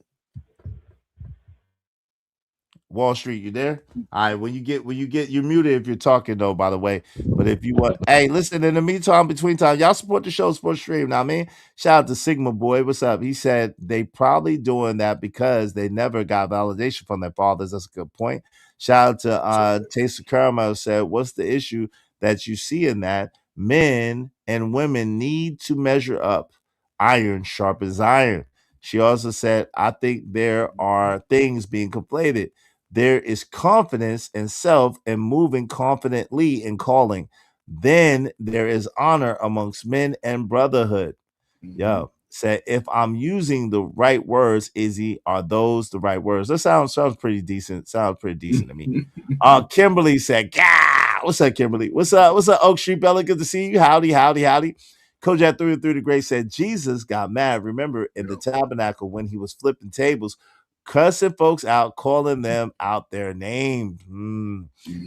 Wall Street, you there? All right. When you get, you're muted if you're talking though, by the way. But if you want, hey, listen. In the meantime, between time, y'all support the show, Sports Stream. Now, shout out to Sigma Boy. What's up? He said they probably doing that because they never got validation from their fathers. That's a good point. Shout out to Taste of Caramel. Said, what's the issue that you see in that? Men and women need to measure up. Iron sharpens iron. She also said, I think there are things being conflated. There is confidence in self and moving confidently in calling. Then there is honor amongst men and brotherhood. Yo, said if I'm using the right words, Izzy, are those the right words? That sounds pretty decent. Sounds pretty decent to me. Kimberly said, "Gah!" What's up, Kimberly? What's up, Oak Street Bella? Good to see you. Howdy. Kojak 3 the Great said Jesus got mad. Remember in the tabernacle when he was flipping tables, cussing folks out, calling them out their names.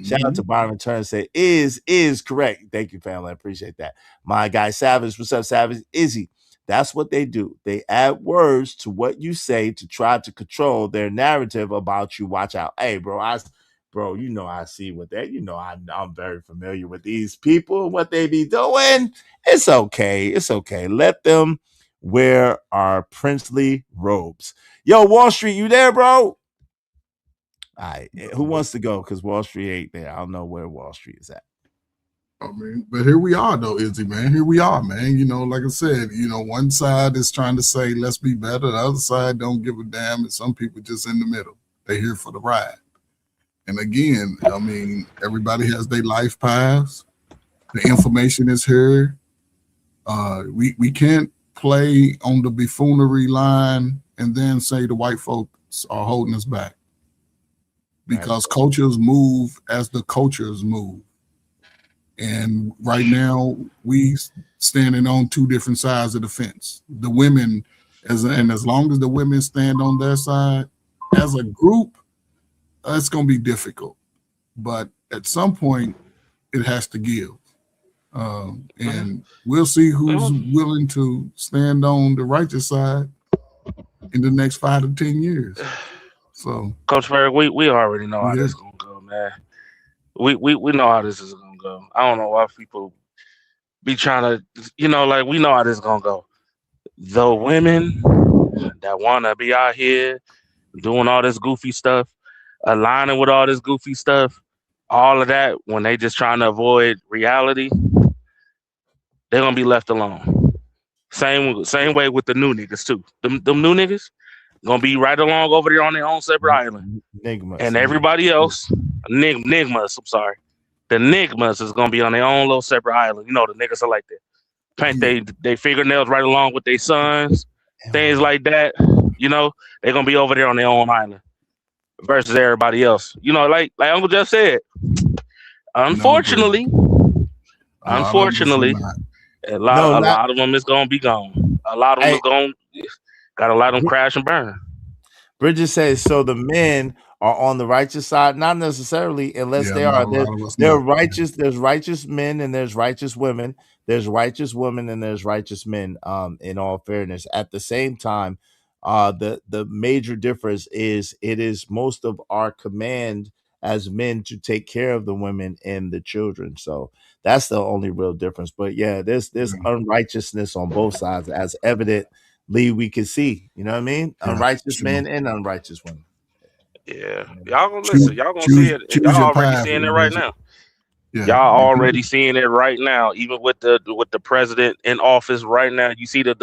Shout out to Byron Turner. Say is correct. Thank you, family. I appreciate that. My guy Savage. What's up, Savage? Izzy. That's what they do. They add words to what you say to try to control their narrative about you. Watch out. Hey, bro, you know I see what they, I'm very familiar with these people and what they be doing. It's okay. Let them wear our princely robes. Yo, Wall Street, you there, bro? All right. Who wants to go? Because Wall Street ain't there. I don't know where Wall Street is at. But here we are, though, Izzy, man. Here we are, man. Like I said, one side is trying to say, let's be better. The other side don't give a damn. And some people just in the middle. They're here for the ride. And again, everybody has their life paths. The information is here. We can't play on the buffoonery line and then say the white folks are holding us back. Because cultures move as the cultures move. And right now, we standing on two different sides of the fence. The women, as long as the women stand on their side, as a group, it's going to be difficult. But at some point, it has to give. And we'll see who's willing to stand on the righteous side in the next 5 to 10 years. So, Coach Ferry, we already know how this is going to go, man. We know how this is going to go. I don't know why people be trying to, we know how this is going to go. The women that want to be out here doing all this goofy stuff, aligning with all this goofy stuff, all of that, when they just trying to avoid reality, they're gonna be left alone. Same way with the new niggas too. Them new niggas gonna be right along over there on their own separate island. And everybody else, Nigmas, I'm sorry. The Nigmas is gonna be on their own little separate island. You know, the niggas are like that. Paint they fingernails right along with their sons, things like that. You know, they're gonna be over there on their own island versus everybody else. You know, like Uncle Jeff said, unfortunately, a lot of them is gonna be gone. A lot of them is gonna gotta let them crash and burn. Bridget says, so the men are on the righteous side, not necessarily, unless they are. They're righteous. There's righteous men and there's righteous women. There's righteous women and there's righteous men. In all fairness, at the same time, the major difference is it is most of our command as men to take care of the women and the children. So that's the only real difference. But yeah, there's unrighteousness on both sides, as evidently we can see. You know what I mean? Unrighteous men and unrighteous women. Yeah, y'all gonna listen. Y'all gonna see it. Y'all already seeing it right now. Yeah. Y'all already seeing it right now. Even with the president in office right now, you see the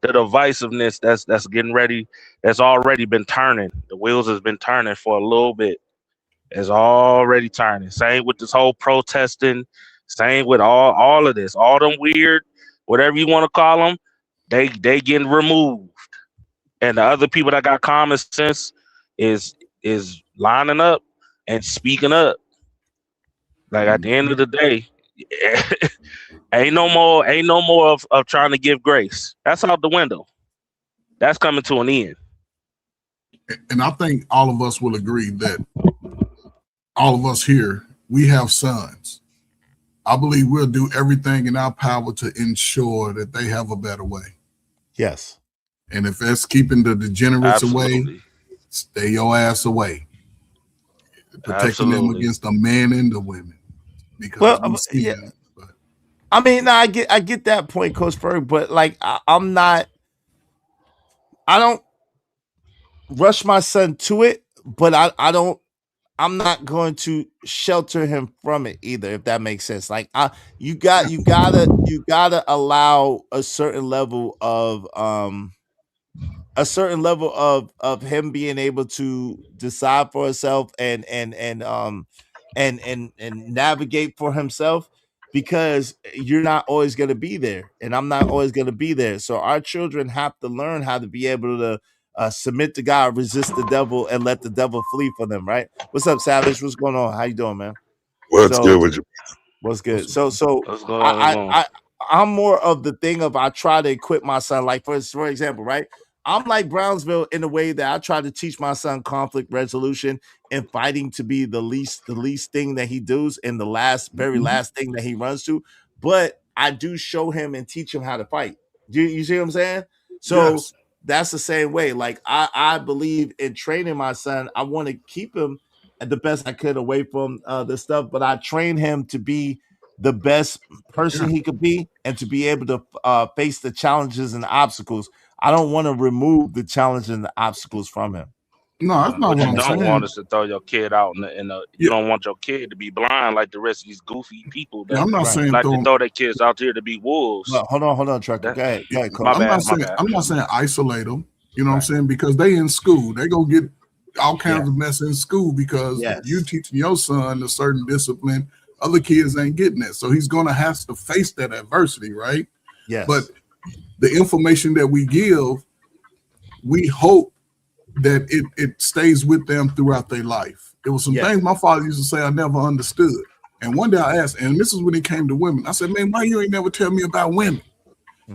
divisiveness that's getting ready. That's already been turning. The wheels has been turning for a little bit. It's already turning. Same with this whole protesting. Same with all of this. All them weird, whatever you want to call them, they getting removed. And the other people that got common sense is lining up and speaking up. Like at the end of the day, ain't no more of trying to give grace. That's out the window. That's coming to an end. And I think all of us will agree that all of us here, we have sons. I believe we'll do everything in our power to ensure that they have a better way. Yes. And if that's keeping the degenerates away, stay your ass away. Protecting them against the men and the women. Because I mean, I get that point, Coach Ferg, but like I don't rush my son to it, but I'm not going to shelter him from it either, if that makes sense. Like you gotta allow a certain level of him being able to decide for himself and navigate for himself, because you're not always going to be there and I'm not always going to be there. So our children have to learn how to be able to submit to God, resist the devil, and let the devil flee from them. Right? What's up, Savage? What's going on? How you doing, man? What's good with you? What's good? So I'm more of the thing of I try to equip my son. Like for example, right? I'm like Brownsville in a way that I try to teach my son conflict resolution and fighting to be the least thing that he does and the very last thing that he runs to. But I do show him and teach him how to fight. You see what I'm saying? So that's the same way. Like I believe in training my son. I want to keep him at the best I could away from this stuff, but I train him to be the best person he could be and to be able to face the challenges and obstacles. I don't want to remove the challenge and the obstacles from him. No, that's not what I'm saying. You don't want us to throw your kid out you don't want your kid to be blind like the rest of these goofy people that I'm not saying like to throw their kids out here to be wolves. Well, hold on, Trucker. Go ahead, I'm not saying isolate them. You know what I'm saying? Because they in school. They go get all kinds of mess in school because you teaching your son a certain discipline. Other kids ain't getting that. So he's going to have to face that adversity, right? Yes. But the information that we give, we hope that it stays with them throughout their life. There was some things my father used to say I never understood. And one day I asked, and this is when it came to women. I said, man, why you ain't never tell me about women?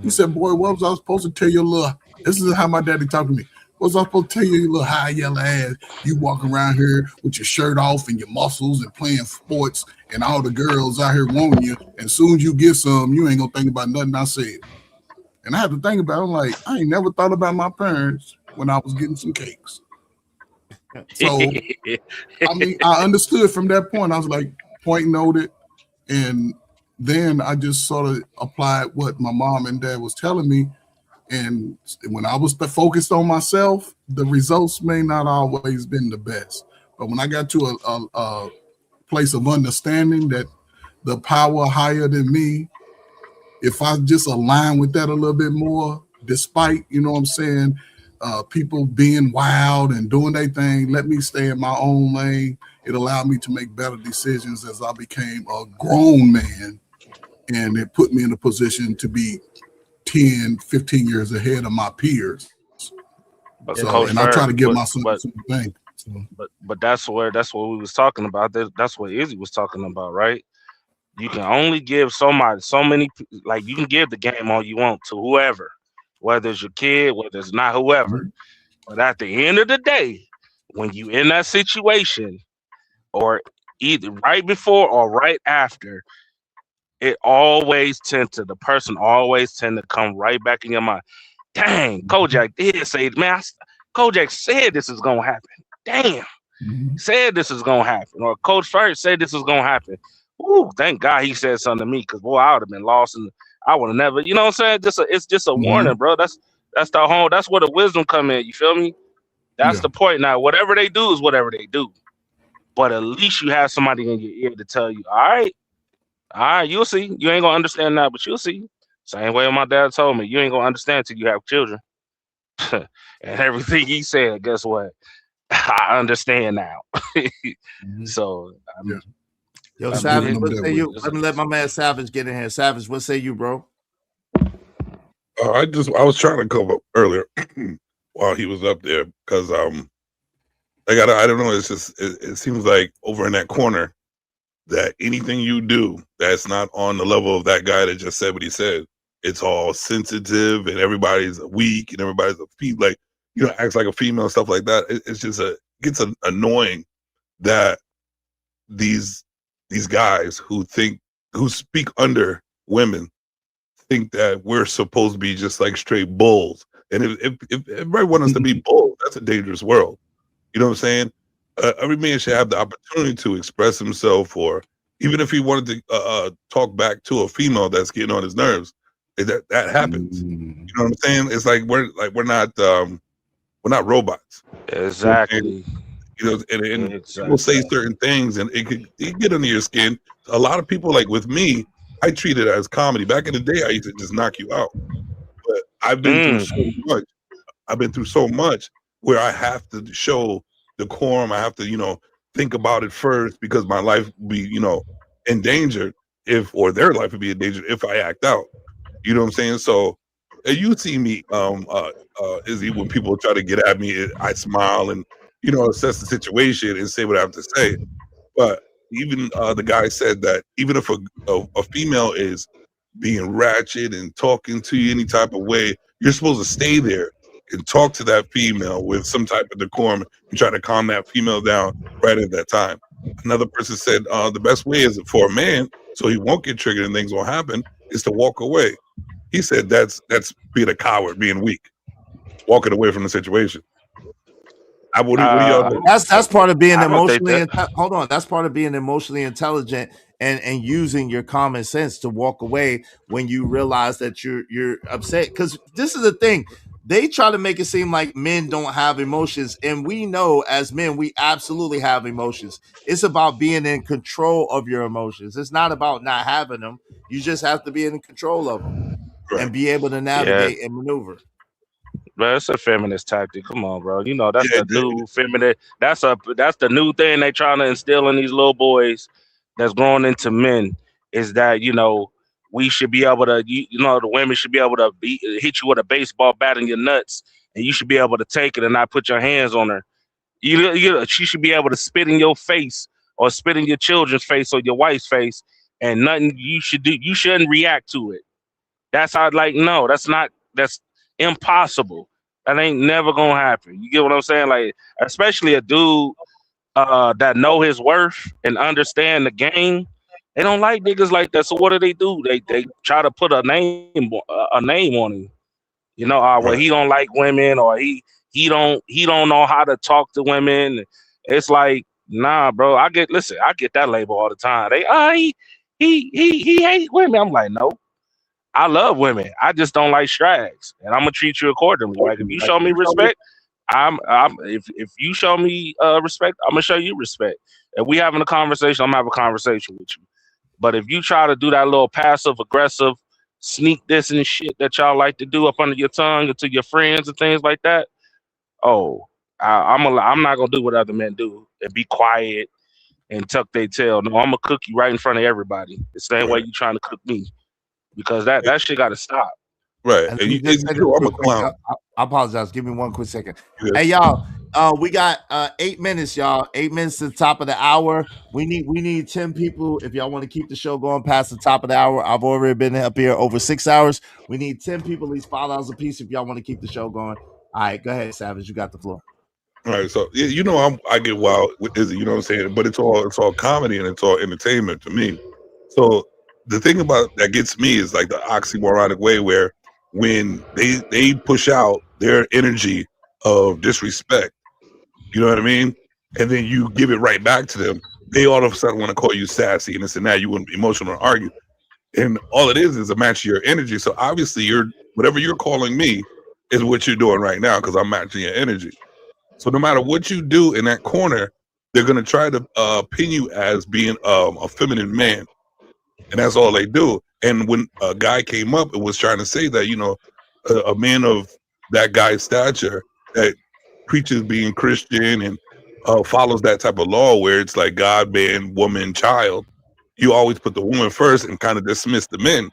He said, boy, what was I supposed to tell your little, this is how my daddy talked to me. What was I supposed to tell you, little high yellow ass? You walk around here with your shirt off and your muscles and playing sports and all the girls out here wanting you. And soon as you get some, you ain't gonna think about nothing I said. And I had to think about it. I'm like, I ain't never thought about my parents when I was getting some cakes. So, I mean, I understood from that point. I was like, point noted. And then I just sort of applied what my mom and dad was telling me. And when I was focused on myself, the results may not always been the best. But when I got to a place of understanding that the power higher than me, if I just align with that a little bit more, despite, you know what I'm saying, people being wild and doing their thing, let me stay in my own lane. It allowed me to make better decisions as I became a grown man. And it put me in a position to be 10, 15 years ahead of my peers. But So, Coach and I try to Bird, give myself the same thing. So, but that's what we was talking about. That's what Izzy was talking about, right? You can only give somebody so many. Like you can give the game all you want to whoever, whether it's your kid, whether it's not whoever. But at the end of the day, when you in that situation, or either right before or right after, it always the person always tend to come right back in your mind. Dang, Kojak did say, man, Kojak said this is gonna happen. Damn, said this is gonna happen. Or Coach First said this is gonna happen. Ooh, thank God he said something to me, because boy, I would have been lost and I would have never, you know what I'm saying? It's just a warning, bro. That's that's where the wisdom come in. You feel me? That's the point. Now, whatever they do is whatever they do. But at least you have somebody in your ear to tell you, all right, you'll see. You ain't gonna understand now, but you'll see. Same way my dad told me, you ain't gonna understand till you have children. And everything he said, guess what? I understand now. So, Yo, Savage, what say you? Let me let my man Savage get in here. Savage, what say you, bro? I was trying to come up earlier while he was up there because I don't know. It's just it seems like over in that corner that anything you do that's not on the level of that guy that just said what he said, it's all sensitive and everybody's weak and everybody's like, you know, acts like a female and stuff like that. It's just gets annoying that these guys who speak under women think that we're supposed to be just like straight bulls. And if everybody wants us to be bulls, that's a dangerous world. You know what I'm saying? Every man should have the opportunity to express himself, or even if he wanted to talk back to a female that's getting on his nerves, that happens. You know what I'm saying? It's like we're not robots. Exactly. You know, and people say certain things, and it could get under your skin. A lot of people, like with me, I treat it as comedy. Back in the day, I used to just knock you out. But I've been through so much. I've been through so much where I have to show decorum. I have to, you know, think about it first, because my life would be, you know, endangered or their life would be endangered if I act out. You know what I'm saying? So you see me, Izzy, when people try to get at me, I smile and, you know, assess the situation and say what I have to say. But even the guy said that even if a female is being ratchet and talking to you any type of way, you're supposed to stay there and talk to that female with some type of decorum and try to calm that female down right at that time. Another person said the best way is for a man, so he won't get triggered and things won't happen, is to walk away. He said that's being a coward, being weak, walking away from the situation. What do y'all do? That's part of being emotionally. Hold on, that's part of being emotionally intelligent and using your common sense to walk away when you realize that you're upset. Because this is the thing. They try to make it seem like men don't have emotions, and we know as men we absolutely have emotions. It's about being in control of your emotions. It's not about not having them. You just have to be in control of them and be able to navigate and maneuver. Bro, it's a feminist tactic. Come on, bro. You know that's the new feminine. That's the new thing they trying to instill in these little boys that's growing into men. Is that, you know, we should be able to, you know, the women should be able to hit you with a baseball bat in your nuts, and you should be able to take it and not put your hands on her. She should be able to spit in your face or spit in your children's face or your wife's face, and nothing you should do. You shouldn't react to it. That's how, like, no, that's impossible. That ain't never gonna happen. You get what I'm saying? Like, especially a dude that know his worth and understand the game. They don't like niggas like that. So what do? They try to put a name on him. You know, well, he don't like women, or he don't know how to talk to women. It's like, nah, bro. I get that label all the time. He hate women. I'm like, no. I love women. I just don't like strags, and I'm gonna treat you accordingly. Like if you show me respect, if you show me respect, I'm gonna show you respect. If we having a conversation, I'm gonna have a conversation with you. But if you try to do that little passive aggressive sneak this and shit that y'all like to do up under your tongue and to your friends and things like that, I'm not gonna do what other men do and be quiet and tuck their tail. No, I'm gonna cook you right in front of everybody. The same way you trying to cook me, because that shit got to stop. Right. And And let me just say this I'm a real quick. clown. I apologize. Give me one quick second. Yes. Hey y'all, we got 8 minutes, y'all. 8 minutes to the top of the hour. We need 10 people if y'all want to keep the show going past the top of the hour. I've already been up here over 6 hours. We need 10 people, at least $5 a piece if y'all want to keep the show going. All right, go ahead, Savage. You got the floor. All right, so yeah, you know I get wild with Izzy, you know what I'm saying? But it's all comedy and it's all entertainment to me. So the thing about that gets me is like the oxymoronic way where when they push out their energy of disrespect, you know what I mean? And then you give it right back to them, they all of a sudden want to call you sassy and this and that. You wouldn't be emotional or argue. And all it is a match of your energy. So obviously whatever you're calling me is what you're doing right now because I'm matching your energy. So no matter what you do in that corner, they're going to try to pin you as being a feminine man. And that's all they do. And when a guy came up and was trying to say that, you know, a man of that guy's stature that preaches being Christian and follows that type of law where it's like God, man, woman, child, you always put the woman first and kind of dismiss the men.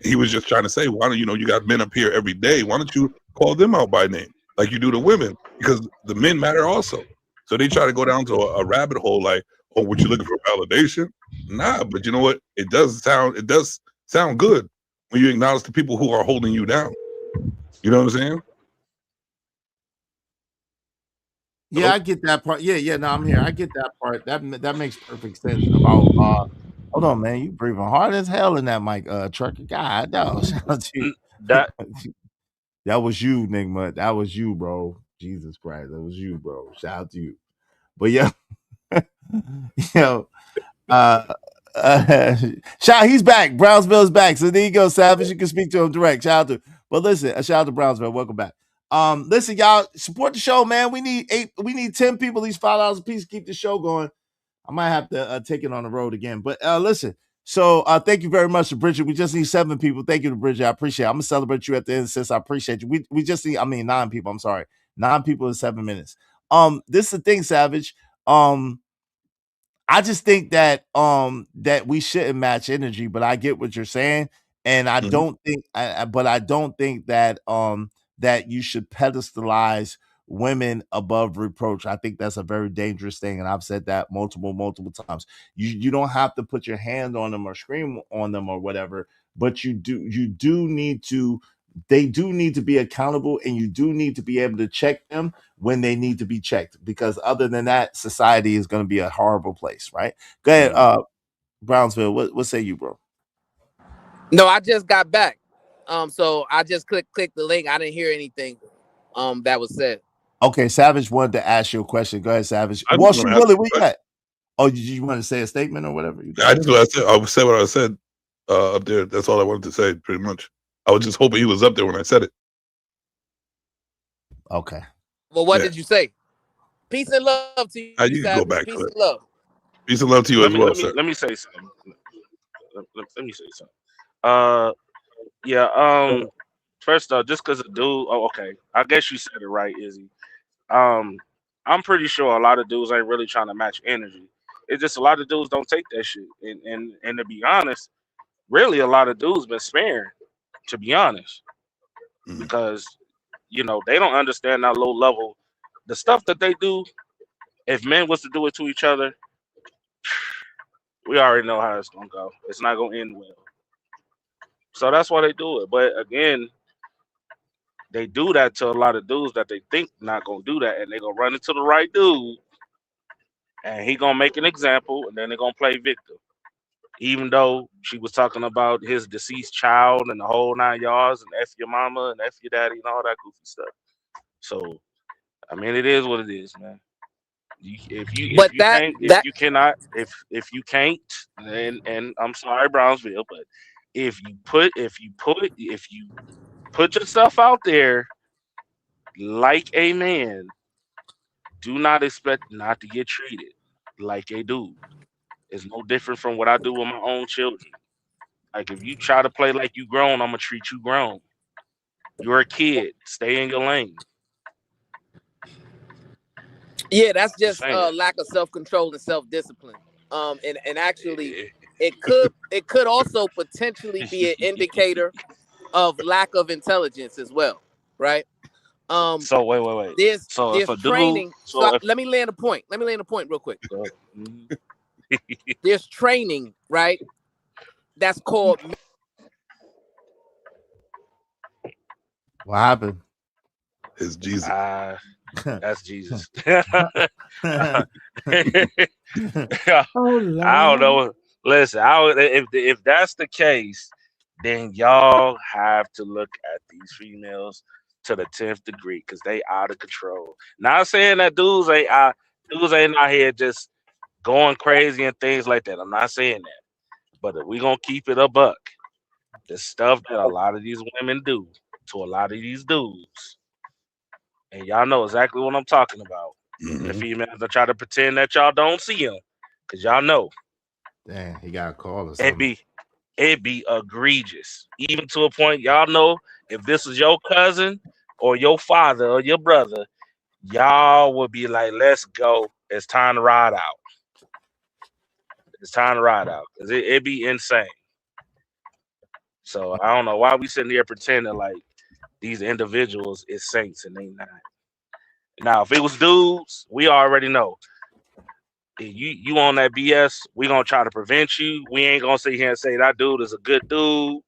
He was just trying to say, why don't you got men up here every day? Why don't you call them out by name like you do the women? Because the men matter also. So they try to go down to a rabbit hole like, oh, what you looking for validation? Nah, but you know what? It does sound good when you acknowledge the people who are holding you down. You know what I'm saying? Yeah, I get that part. Yeah, no, I'm here. I get that part. That makes perfect sense about hold on, man. You breathing hard as hell in that mic, trucker. God, no, shout out to you. That was you, Nigma. That was you, bro. Jesus Christ, that was you, bro. Shout out to you. But yeah, shout, he's back. Brownsville's back. So there you go, Savage. You can speak to him direct. Shout out to. But listen, shout out to Brownsville. Welcome back. Listen, y'all, support the show, man. We need 10 people, at least $5 a piece to keep the show going. I might have to take it on the road again. But listen, so thank you very much to Bridget. We just need 7 people. Thank you to Bridget. I appreciate it. I'm gonna celebrate you at the end, sis. I appreciate you. We just need, 9 people. I'm sorry. 9 people in 7 minutes. This is the thing, Savage. I just think that that we shouldn't match energy, but I get what you're saying. And I don't think I don't think that that you should pedestalize women above reproach. I think that's a very dangerous thing. And I've said that multiple times. You don't have to put your hand on them or scream on them or whatever, but you do need to, they do need to be accountable, and you do need to be able to check them when they need to be checked, because other than that, society is going to be a horrible place, right? Go ahead, Brownsville. What say you, bro? No, I just got back. So I just clicked the link. I didn't hear anything that was said. Okay, Savage wanted to ask you a question. Go ahead, Savage. Well, she really, where you at? Oh, you want to say a statement or whatever? I just what I said. I said what I said up there. That's all I wanted to say, pretty much. I was just hoping he was up there when I said it. Okay. Well, what did you say? Peace and love to you. You can go back Peace to it. and love. Peace and love to you as well, sir. Let me say something. Let me say something. Yeah. First off, just because a dude. Oh, okay. I guess you said it right, Izzy. I'm pretty sure a lot of dudes ain't really trying to match energy. It's just a lot of dudes don't take that shit. And to be honest, really a lot of dudes been sparing, to be honest, because they don't understand that low level, the stuff that they do. If men was to do it to each other, we already know how it's gonna go. It's not gonna end well. So that's why they do it. But again, they do that to a lot of dudes that they think not gonna do that, and they gonna run into the right dude, and he gonna make an example, and then they're gonna play victim. Even though she was talking about his deceased child and the whole 9 yards, and F your mama and F your daddy and all that goofy stuff. So, I mean, it is what it is, man. If you can't, and I'm sorry, Brownsville, but if you put yourself out there like a man, do not expect not to get treated like a dude. It's no different from what I do with my own children. Like if you try to play like you grown, I'm gonna treat you grown. You're a kid. Stay in your lane. Yeah, that's just lack of self-control and self-discipline. And actually, it could also potentially be an indicator of lack of intelligence as well, right? So wait. There's if a training. dude, Let me land a point. Real quick. There's training, right? That's called. What happened? It's Jesus. That's Jesus. Oh, I don't know. Listen, if that's the case, then y'all have to look at these females to the 10th degree because they out of control. Not saying that dudes ain't out here just going crazy and things like that. I'm not saying that. But if we gonna keep it a buck, the stuff that a lot of these women do to a lot of these dudes, and y'all know exactly what I'm talking about. The females that try to pretend that y'all don't see them, because y'all know. Damn, he got a call or It'd something. be egregious. Even to a point, y'all know if this was your cousin or your father or your brother, y'all would be like, let's go. It's time to ride out. It's time to ride out. Because it'd be insane. So I don't know why we sitting here pretending like these individuals is saints and they not. Now, if it was dudes, we already know. If you on that BS, we gonna try to prevent you. We ain't gonna sit here and say that dude is a good dude.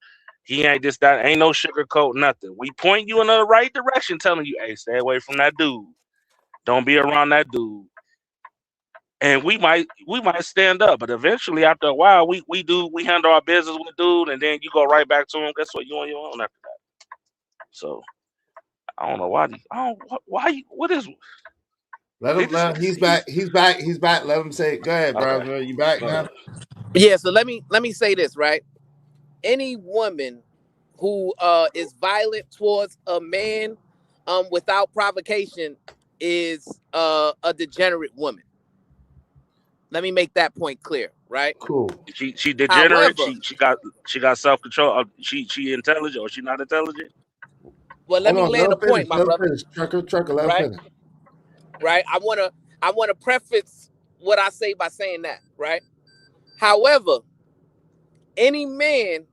He ain't just that. Ain't no sugarcoat nothing. We point you in the right direction, telling you, hey, stay away from that dude. Don't be around that dude. And we might stand up, but eventually, after a while, we handle our business with dude, and then you go right back to him. Guess what? You on your own after that. So I don't know why. What is? Let him. He's back. He's back. Let him say it. Go ahead, bro. Okay. You back now? Yeah. So let me say this, right? Any woman who is violent towards a man without provocation is a degenerate woman. Let me make that point clear, right? Cool. She degenerate. However, she got self-control. She intelligent or she not intelligent? Well, let me land a point, my brother. Trucker, let him finish. Right. I wanna preface what I say by saying that, right? However, any man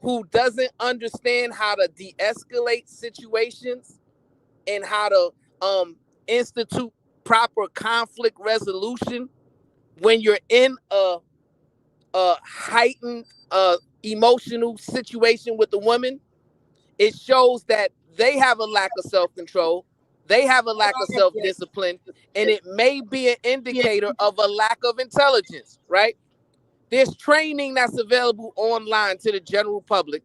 who doesn't understand how to de-escalate situations and how to institute proper conflict resolution when you're in a heightened emotional situation with a woman, it shows that they have a lack of self-control, they have a lack of self-discipline, and it may be an indicator of a lack of intelligence, right? There's training that's available online to the general public.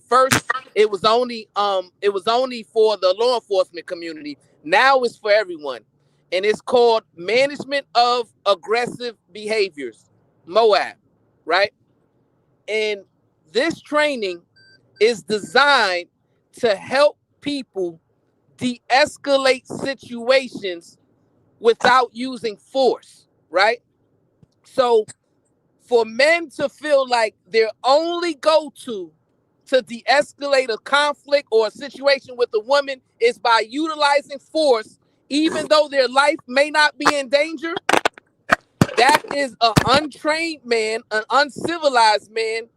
First, it was only for the law enforcement community. Now it's for everyone. And it's called Management of Aggressive Behaviors, MOAB, right? And this training is designed to help people de-escalate situations without using force, right? So for men to feel like their only go-to to de-escalate a conflict or a situation with a woman is by utilizing force, even though their life may not be in danger, that is an untrained man, an uncivilized man,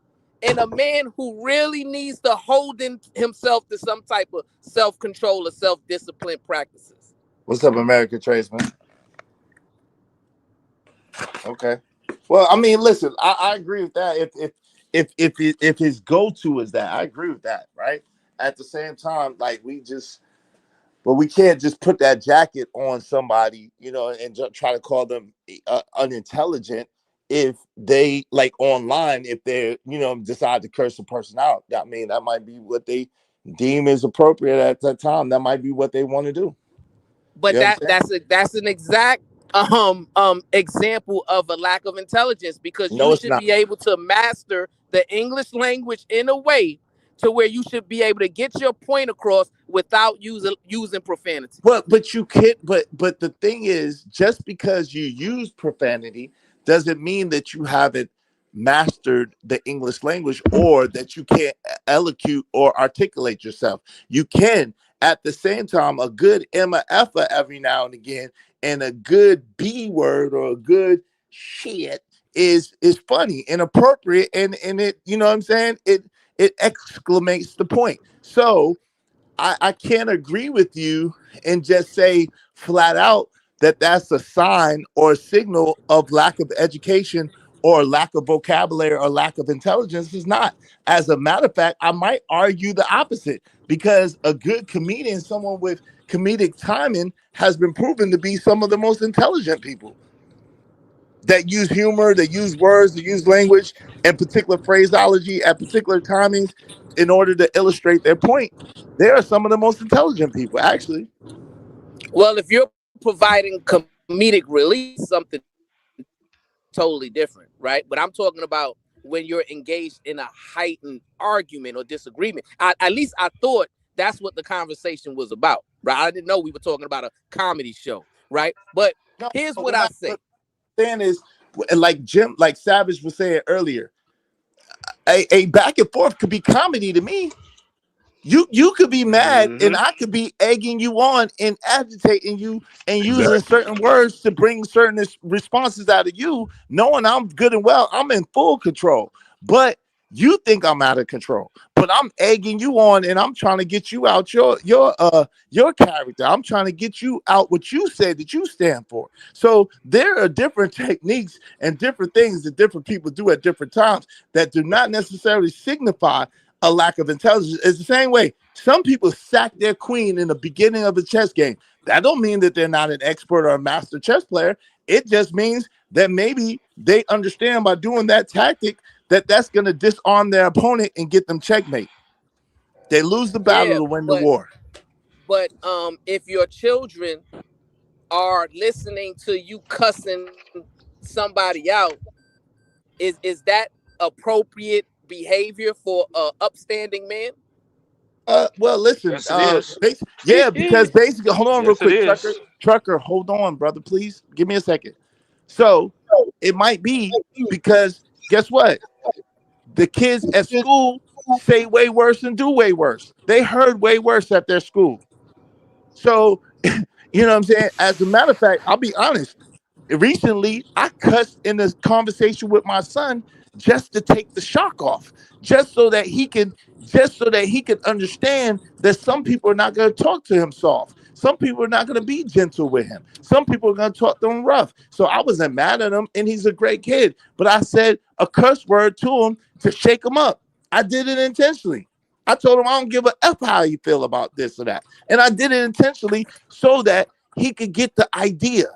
and a man who really needs to hold himself to some type of self-control or self-discipline practices. What's up, American Tradesman? Okay. Well, I mean, listen, I agree with that. If his go-to is that, I agree with that, right? At the same time, like we can't just put that jacket on somebody, and just try to call them unintelligent if they, like, online, if they're, decide to curse a person out. I mean, that might be what they deem is appropriate at that time. That might be what they want to do. But that's an exact example of a lack of intelligence, because you should be able to master the English language in a way to where you should be able to get your point across without using profanity. But you can't. But the thing is, just because you use profanity doesn't mean that you haven't mastered the English language or that you can't elocute or articulate yourself. You can. At the same time, a good Emma Effa every now and again, and a good B word or a good shit is funny and appropriate, and it, you know what I'm saying? It exclamates the point. So I can't agree with you and just say flat out that that's a sign or a signal of lack of education or lack of vocabulary or lack of intelligence. Is not. As a matter of fact, I might argue the opposite, because a good comedian, someone with comedic timing, has been proven to be some of the most intelligent people that use humor, that use words, that use language and particular phraseology at particular timings in order to illustrate their point. They are some of the most intelligent people, actually. Well, if you're providing comedic relief, something totally different, right? But I'm talking about when you're engaged in a heightened argument or disagreement. At least I thought that's what the conversation was about, right? I didn't know we were talking about a comedy show, right? But here's what I say. Saying is, like Savage was saying earlier, a back and forth could be comedy to me. You could be mad and I could be egging you on and agitating you and using certain words to bring certain responses out of you, knowing I'm good and well, I'm in full control. But you think I'm out of control, but I'm egging you on and I'm trying to get you out your character. I'm trying to get you out what you said that you stand for. So there are different techniques and different things that different people do at different times that do not necessarily signify a lack of intelligence. It's the same way some people sack their queen in the beginning of a chess game. That don't mean that they're not an expert or a master chess player. It just means that maybe they understand by doing that tactic that's going to disarm their opponent and get them checkmate. They lose the battle to win the war. But if your children are listening to you cussing somebody out, is that appropriate behavior for an upstanding man? Well, listen. Yes, because basically, hold on real quick, Trucker, hold on, brother, please. Give me a second. So it might be because guess what? The kids at school say way worse and do way worse. They heard way worse at their school. So, you know what I'm saying? As a matter of fact, I'll be honest. Recently, I cussed in this conversation with my son just to take the shock off, just so that he could understand that some people are not going to talk to him soft. Some people are not going to be gentle with him. Some people are going to talk to him rough. So I wasn't mad at him, and he's a great kid. But I said a curse word to him to shake him up. I did it intentionally. I told him I don't give a F how you feel about this or that. And I did it intentionally so that he could get the idea.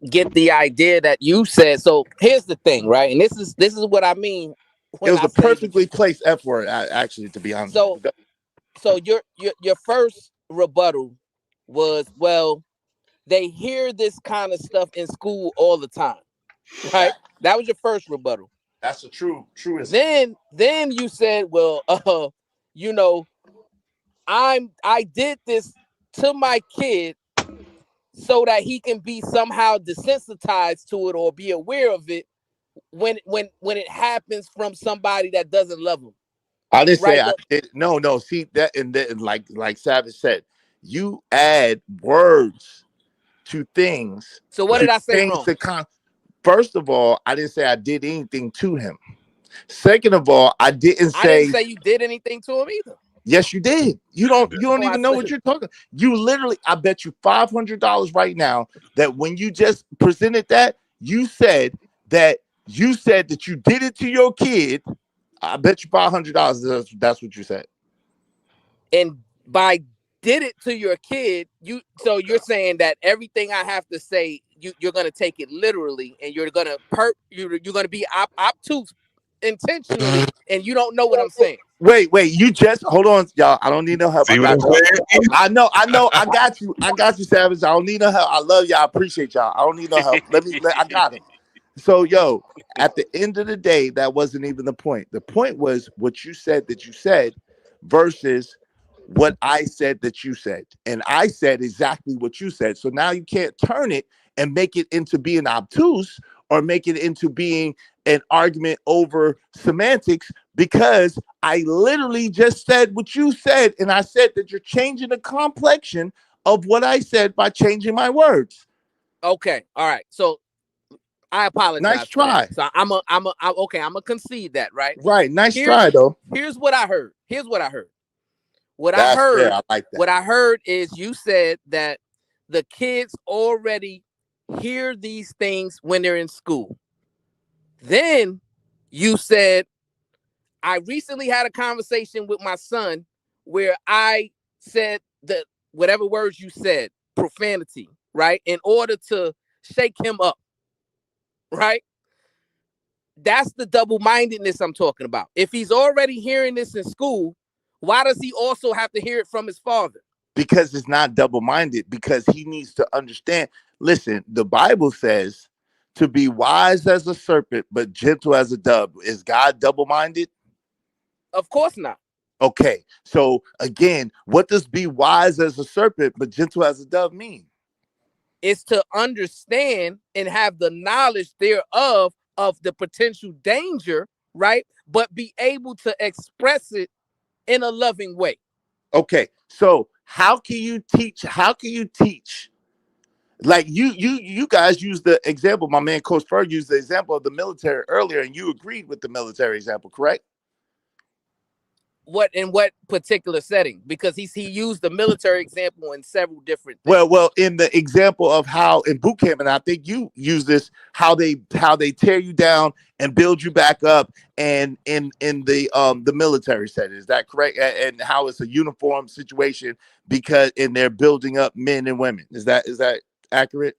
Get the idea that you said. So here's the thing, right? And this is what I mean. It was a perfectly placed F word, actually, to be honest. So your first rebuttal was, well, they hear this kind of stuff in school all the time, right? That was your first rebuttal. That's a true. Then you said, well, you know, I did this to my kid so that he can be somehow desensitized to it or be aware of it when it happens from somebody that doesn't love him. I didn't say I did. No. See that, and then like Savage said, you add words to things. So what did I say wrong? First of all, I didn't say I did anything to him. Second of all, I didn't say you did anything to him either. Yes, you did. You don't even know what you're talking. You literally, I bet you $500 right now that when you just presented that, you said that you did it to your kid. I bet you $500 that's what you said. And by did it to your kid, you're saying that everything I have to say, you're gonna take it literally, and you're gonna be obtuse intentionally, and you don't know what I'm saying. Wait, you just hold on, y'all. I don't need no help. I know. I got you, Savage. I don't need no help. I love y'all. I appreciate y'all. I don't need no help. I got it. So, yo, at the end of the day, that wasn't even the point. The point was what you said that you said versus what I said that you said. And I said exactly what you said. So now you can't turn it and make it into being obtuse or make it into being an argument over semantics, because I literally just said what you said. And I said that you're changing the complexion of what I said by changing my words. Okay. All right. So I apologize. Nice try. So I'm gonna concede that, right? Right. Nice try, though. Here's what I heard. What That's I heard. fair. I like that. What I heard is you said that the kids already hear these things when they're in school. Then you said, I recently had a conversation with my son where I said that whatever words you said, profanity, right? In order to shake him up, right? That's the double-mindedness I'm talking about. If he's already hearing this in school, why does he also have to hear it from his father? Because it's not double-minded, because he needs to understand. Listen, the Bible says to be wise as a serpent, but gentle as a dove. Is God double-minded? Of course not. Okay. So again, what does be wise as a serpent, but gentle as a dove mean? It's to understand and have the knowledge thereof of the potential danger, right? But be able to express it in a loving way. Okay. So how can you teach? Like you guys use the example. My man Coach Ferg used the example of the military earlier, and you agreed with the military example, correct? In what particular setting? Because he used the military example in several different things. Well, in the example of how in boot camp, and I think you use this, how they tear you down and build you back up, and in the military setting, is that correct? And how it's a uniform situation because they're building up men and women. Is that accurate?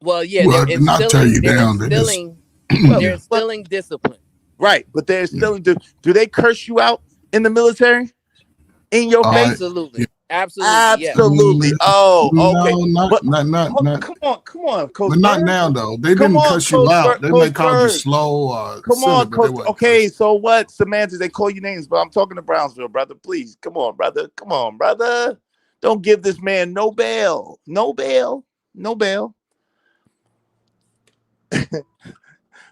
Well, yeah, Well, they're not tear you down. they're instilling discipline. Right, but they're still do they curse you out in the military? In your face? Absolutely. Absolutely. Yeah. Oh, okay. No, Come on, Coach. But not now, though. They didn't cuss you out. They may call you slow. Come on, Coach. Okay, so what? Semantics, they call you names, but I'm talking to Brownsville, brother. Please, come on, brother. Come on, brother. Don't give this man no bail. No bail. No bail.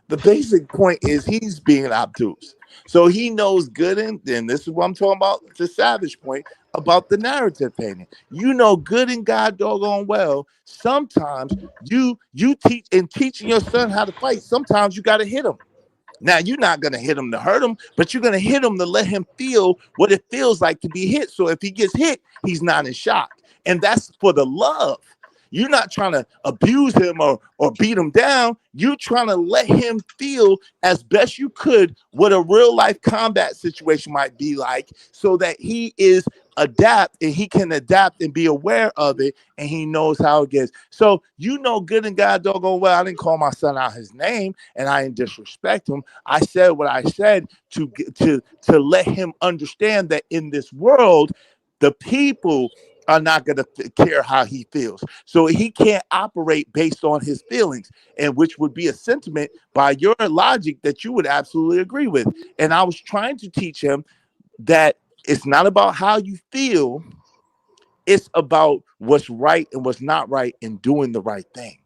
The basic point is he's being obtuse. So he knows good, and this is what I'm talking about, the Savage point about the narrative painting. You know good and God doggone well, sometimes you teach in teaching your son how to fight, sometimes you got to hit him. Now, you're not going to hit him to hurt him, but you're going to hit him to let him feel what it feels like to be hit. So if he gets hit, he's not in shock. And that's for the love. You're not trying to abuse him or beat him down. You're trying to let him feel as best you could what a real life combat situation might be like, so that he is he can adapt and be aware of it, and he knows how it gets. So you know good and God doggone well, I didn't call my son out his name and I didn't disrespect him. I said what I said to let him understand that in this world, the people are not going to care how he feels. So he can't operate based on his feelings, and which would be a sentiment by your logic that you would absolutely agree with. And I was trying to teach him that it's not about how you feel. It's about what's right and what's not right and doing the right thing.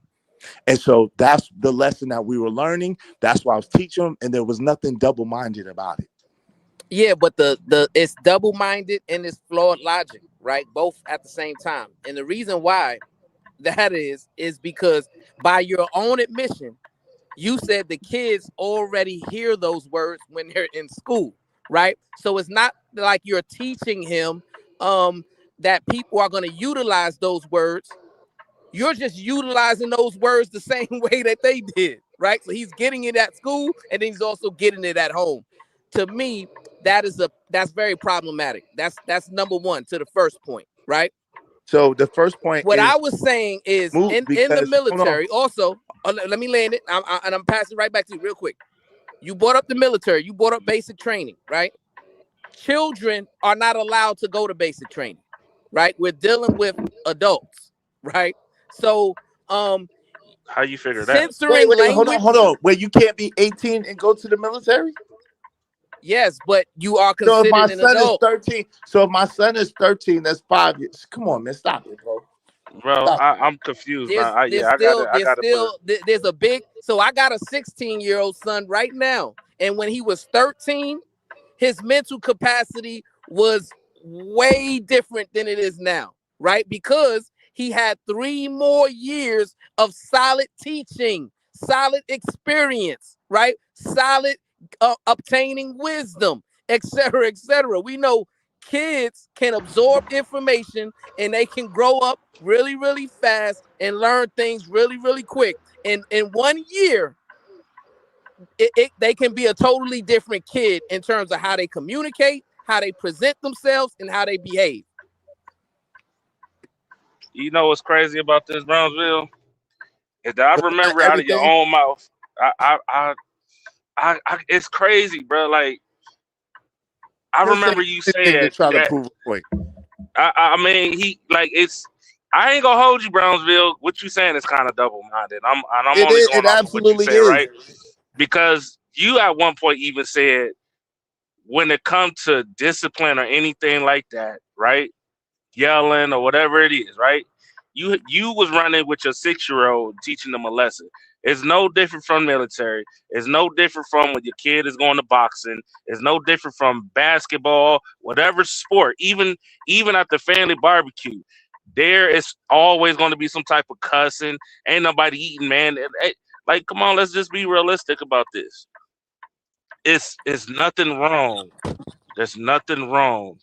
And so that's the lesson that we were learning. That's why I was teaching him, and there was nothing double-minded about it. Yeah, but the it's double-minded and it's flawed logic, right? Both at the same time. And the reason why that is because by your own admission, you said the kids already hear those words when they're in school, right? So it's not like you're teaching him that people are going to utilize those words. You're just utilizing those words the same way that they did, right? So he's getting it at school, and then he's also getting it at home. To me, that's very problematic. That's number one to the first point, right? So the first point, what I was saying is in the military also, let me land it, and I'm passing right back to you real quick. You brought up the military, you brought up basic training, right? Children are not allowed to go to basic training, right? We're dealing with adults, right? So How you figure that? Censoring language. Hold on. Where you can't be 18 and go to the military? Yes, but you are So if considered my an son adult. is 13, that's 5 years. Come on, man, stop it, bro. Bro, I'm confused. There's a big. So I got a 16-year-old son right now, and when he was 13, his mental capacity was way different than it is now, right? Because he had 3 more years of solid teaching, solid experience, right? Solid obtaining wisdom, etc., etc. We know kids can absorb information and they can grow up really, really fast and learn things really, really quick. And in 1 year, they can be a totally different kid in terms of how they communicate, how they present themselves, and how they behave. You know what's crazy about this, Brownsville? Is that I remember out of your own mouth. It's crazy, bro. Like, I remember you said to try to prove a point. I mean, I ain't gonna hold you, Brownsville. What you saying is kind of double-minded. I'm only going off of what you say, right? Because you at one point even said, when it comes to discipline or anything like that, right? Yelling or whatever it is, right? You was running with your 6-year-old, teaching them a lesson. It's no different from military. It's no different from when your kid is going to boxing. It's no different from basketball, whatever sport. Even at the family barbecue, there is always going to be some type of cussing. Ain't nobody eating, man. Like, come on, let's just be realistic about this. It's nothing wrong. There's nothing wrong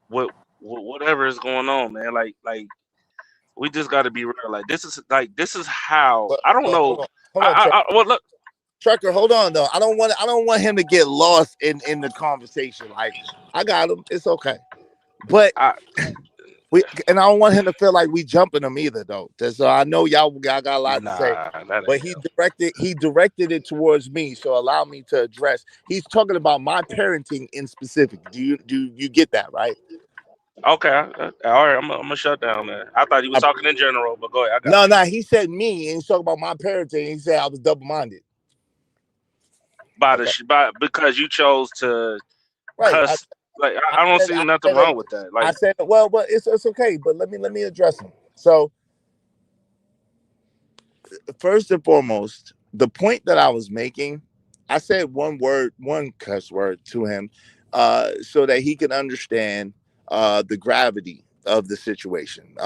with whatever is going on, man. Like we just got to be real. Like this is how I don't know. Well, look, Trucker, hold on though. I don't want him to get lost in the conversation. Like, I got him. It's okay, but I don't want him to feel like we jumping him either though. So I know y'all got a lot to say, but he directed it towards me. So allow me to address. He's talking about my parenting in specific. Do you get that right? Okay, all right. I'm gonna shut down there. I thought he was talking in general, but go ahead. No. He said me, and he's talking about my parenting. He said I was double-minded. Because you chose to cuss. I don't see nothing wrong with that. Like, I said, well, but it's okay. But let me address him. So first and foremost, the point that I was making, I said one cuss word to him, so that he can understand the gravity of the situation.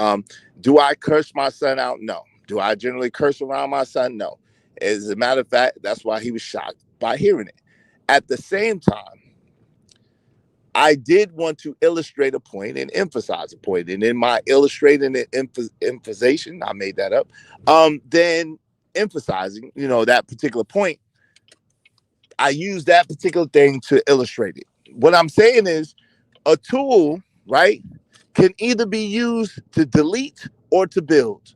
Do I curse my son out? No. Do I generally curse around my son? No. As a matter of fact, that's why he was shocked by hearing it. At the same time, I did want to illustrate a point and emphasize a point. And in my illustrating and emphasization, I made that up, then emphasizing, that particular point, I use that particular thing to illustrate it. What I'm saying is a tool, right, can either be used to delete or to build.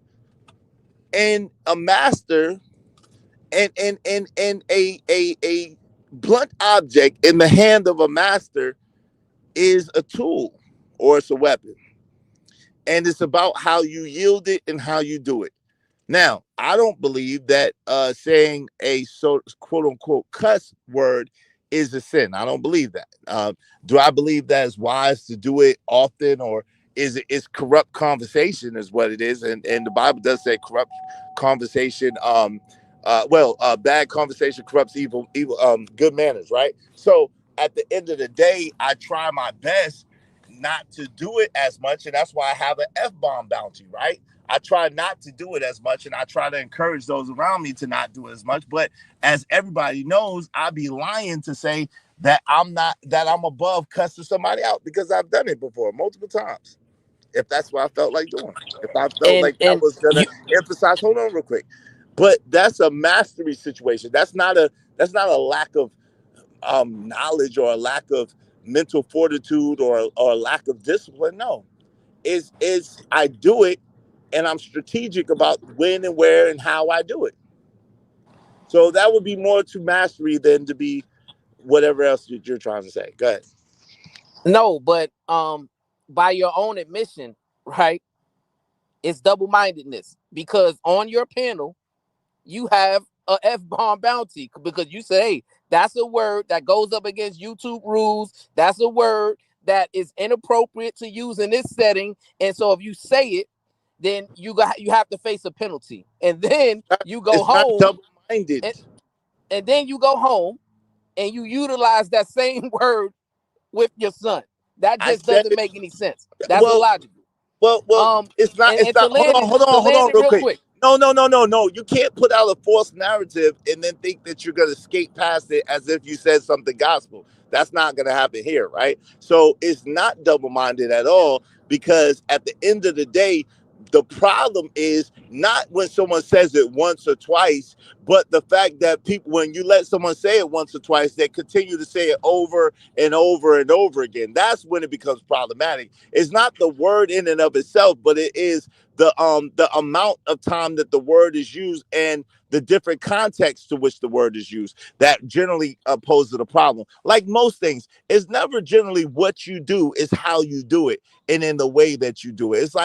And a master and a blunt object in the hand of a master is a tool, or it's a weapon. And it's about how you yield it and how you do it. Now, I don't believe that saying a quote unquote cuss word is a sin. I don't believe that. Do I believe that it's wise to do it often, or it's corrupt conversation is what it is? And the Bible does say corrupt conversation. Bad conversation corrupts evil good manners, right? So at the end of the day, I try my best not to do it as much, and that's why I have an F-bomb bounty, right? I try not to do it as much, and I try to encourage those around me to not do it as much. But as everybody knows, I'd be lying to say that I'm above cussing somebody out, because I've done it before multiple times. If that's what I felt like doing, if I felt like I was gonna emphasize, hold on real quick. But that's a mastery situation. That's not a lack of knowledge, or a lack of mental fortitude, or a lack of discipline. No, is I do it, and I'm strategic about when and where and how I do it. So that would be more to mastery than to be whatever else you're trying to say. Go ahead. No, but by your own admission, right? It's double-mindedness, because on your panel, you have a F-bomb bounty because you say, hey, that's a word that goes up against YouTube rules. That's a word that is inappropriate to use in this setting. And so if you say it, then you have to face a penalty. And then you go It's not home. double-minded. And then you go home and you utilize that same word with your son. That just doesn't make any sense. That's illogical. Well, it's not. It's not. Hold on, real quick. No. You can't put out a false narrative and then think that you're gonna skate past it as if you said something gospel. That's not gonna happen here, right? So it's not double-minded at all, because at the end of the day, the problem is not when someone says it once or twice, but the fact that people, when you let someone say it once or twice, they continue to say it over and over and over again. That's when it becomes problematic. It's not the word in and of itself, but it is the amount of time that the word is used and the different contexts to which the word is used that generally poses the problem. Like most things, it's never generally what you do, it's how you do it and in the way that you do it. It's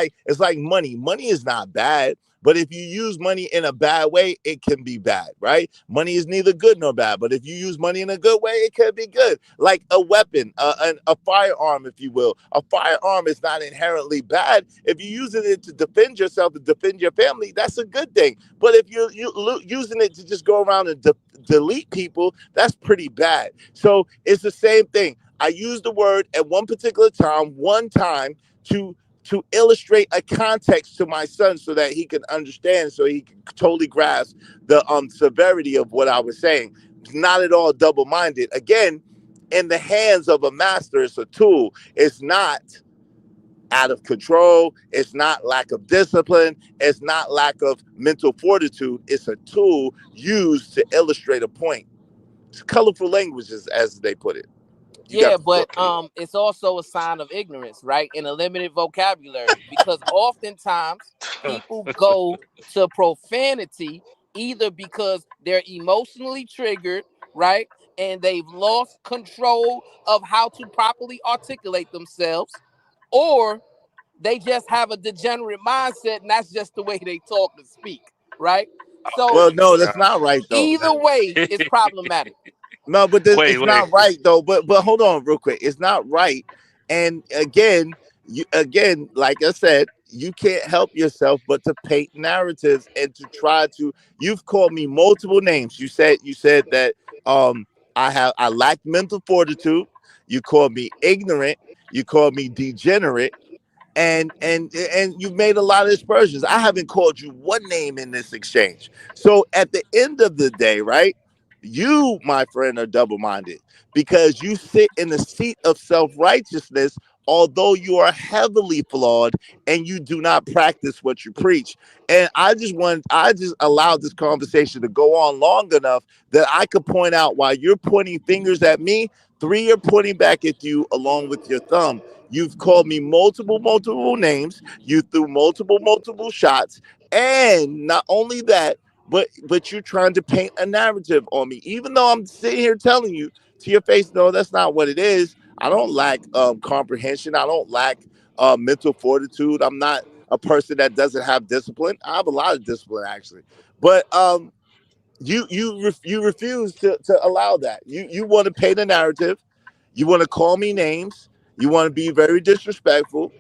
like money. Money is not bad, but if you use money in a bad way, it can be bad, right? Money is neither good nor bad, but if you use money in a good way, it can be good. Like a weapon, a firearm, if you will. A firearm is not inherently bad. If you're using it to defend yourself and defend your family, that's a good thing. But if you're using it to just go around and delete people, that's pretty bad. So it's the same thing. I use the word at one particular time, one time, to illustrate a context to my son so that he can understand, so he can totally grasp the severity of what I was saying. Not at all double-minded. Again, in the hands of a master, it's a tool. It's not out of control. It's not lack of discipline. It's not lack of mental fortitude. It's a tool used to illustrate a point. It's colorful languages, as they put it. But it's also a sign of ignorance, right? And a limited vocabulary, because oftentimes people go to profanity either because they're emotionally triggered, right? And they've lost control of how to properly articulate themselves, or they just have a degenerate mindset and that's just the way they talk and speak, right? So, well, no, that's not right, though. Either way, it's problematic. No, but it's not right, though. But hold on real quick. It's not right. And again, like I said, you can't help yourself but to paint narratives and to try to. You've called me multiple names. You said that I lack mental fortitude. You called me ignorant. You called me degenerate. And you've made a lot of aspersions. I haven't called you one name in this exchange. So at the end of the day, right? You, my friend, are double-minded because you sit in the seat of self-righteousness, although you are heavily flawed and you do not practice what you preach. And I just allowed this conversation to go on long enough that I could point out while you're pointing fingers at me, 3 are pointing back at you along with your thumb. You've called me multiple names. You threw multiple shots. And not only that, but you're trying to paint a narrative on me, even though I'm sitting here telling you to your face, no, that's not what it is. I don't lack comprehension. I don't lack mental fortitude. I'm not a person that doesn't have discipline. I have a lot of discipline, actually. But you refuse to allow that. You want to paint a narrative. You want to call me names. You want to be very disrespectful,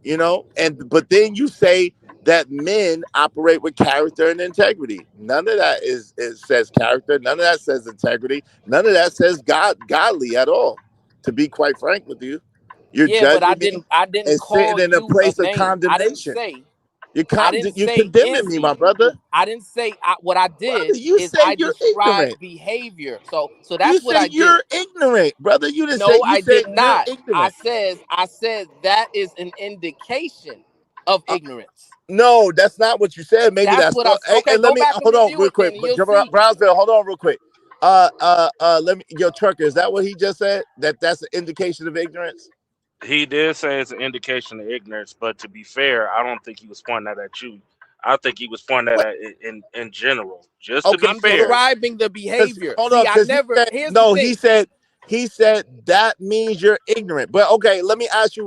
but then you say that men operate with character and integrity. None of that says character. None of that says integrity. None of that says godly at all. To be quite frank with you, you're judging but I didn't and call sitting in a place of condemnation. You're condemning me, my brother. I didn't say what I did. Brother, you say I you're described ignorant. Behavior. So that's what I did. You're ignorant, brother. You didn't say. No, I did not. I said that is an indication of ignorance. No, that's not what you said. Maybe that's what okay, let me hold on real quick. Brownsville, hold on real quick. Let me, Trucker, is that what he just said? That's an indication of ignorance? He did say it's an indication of ignorance, but to be fair, I don't think he was pointing that at you. I think he was pointing that at in general. Just to be fair, describing the behavior. Hold on, he said that means you're ignorant. But okay, let me ask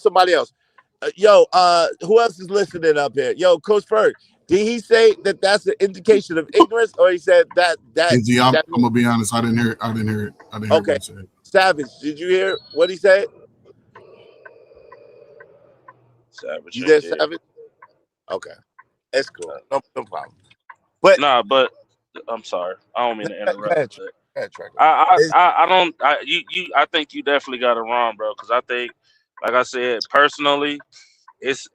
somebody else. Who else is listening up here? Yo, Coach Ferg, Did he say that that's an indication of ignorance, or he said that Izzy, I'm gonna be honest. I didn't hear it. I didn't hear Okay. what he said. Savage, did you hear what he said? Savage. You there, Savage? Okay, that's cool. No problem. But but I'm sorry. I don't mean to interrupt. Go ahead, I think you definitely got it wrong, bro. Because I think, like I said, personally, it's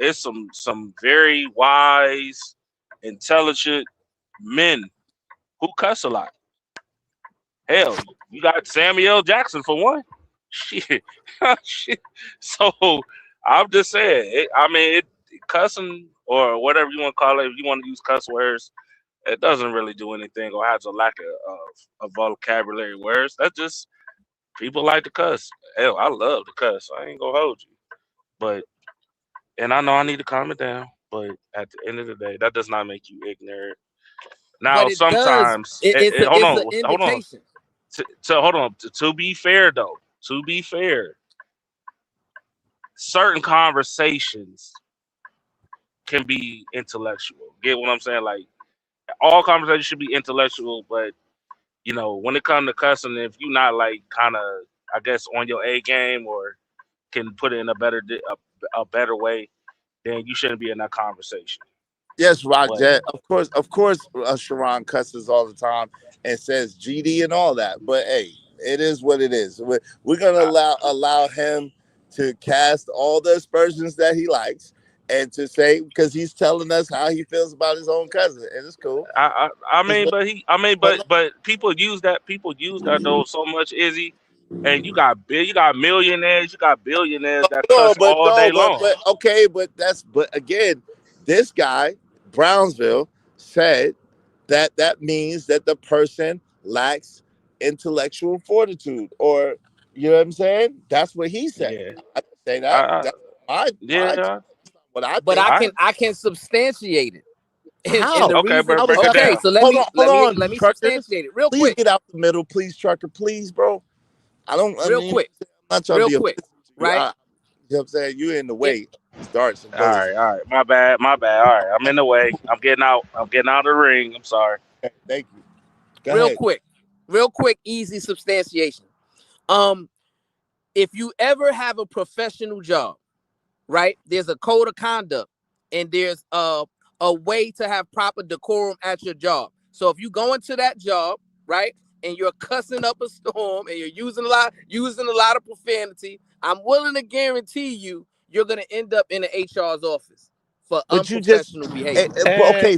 some very wise, intelligent men who cuss a lot. Hell, you got Samuel Jackson for one. Shit. So I'm just saying. Cussing or whatever you want to call it, if you want to use cuss words, it doesn't really do anything or has a lack of vocabulary words. That's just people like to cuss. Hell, I love to cuss. I ain't gonna hold you, and I know I need to calm it down. But at the end of the day, that does not make you ignorant. Now, sometimes hold on. To be fair, though, certain conversations can be intellectual. Get what I'm saying? Like, all conversations should be intellectual, but when it comes to cussing, if you're not like kind of, I guess, on your A game or can put it in a better way, then you shouldn't be in that conversation. yes, Roger. Of course, Sharon cusses all the time and says GD and all that. But hey, it is what it is. We're gonna allow him to cast all the aspersions that he likes. And to say, because he's telling us how he feels about his own cousin, and it's cool. But people use that though so much, Izzy. And you got millionaires, you got billionaires that cuss all day long. But again, this guy Brownsville said that means that the person lacks intellectual fortitude, or you know what I'm saying? That's what he said. Yeah. I didn't say that. I can substantiate it. How? So let me substantiate it real quick. Please get out the middle, please, Trucker. Please, bro. Real quick. I'm not trying to be right? You know what I'm saying? You're in the way. Starts. All right. My bad. All right. I'm in the way. I'm getting out of the ring. I'm sorry. Thank you. Go ahead. Real quick, easy substantiation. If you ever have a professional job, right? There's a code of conduct and there's a way to have proper decorum at your job. So if you go into that job, right, and you're cussing up a storm and you're using a lot of profanity, I'm willing to guarantee you're gonna end up in the HR's office for unprofessional behavior.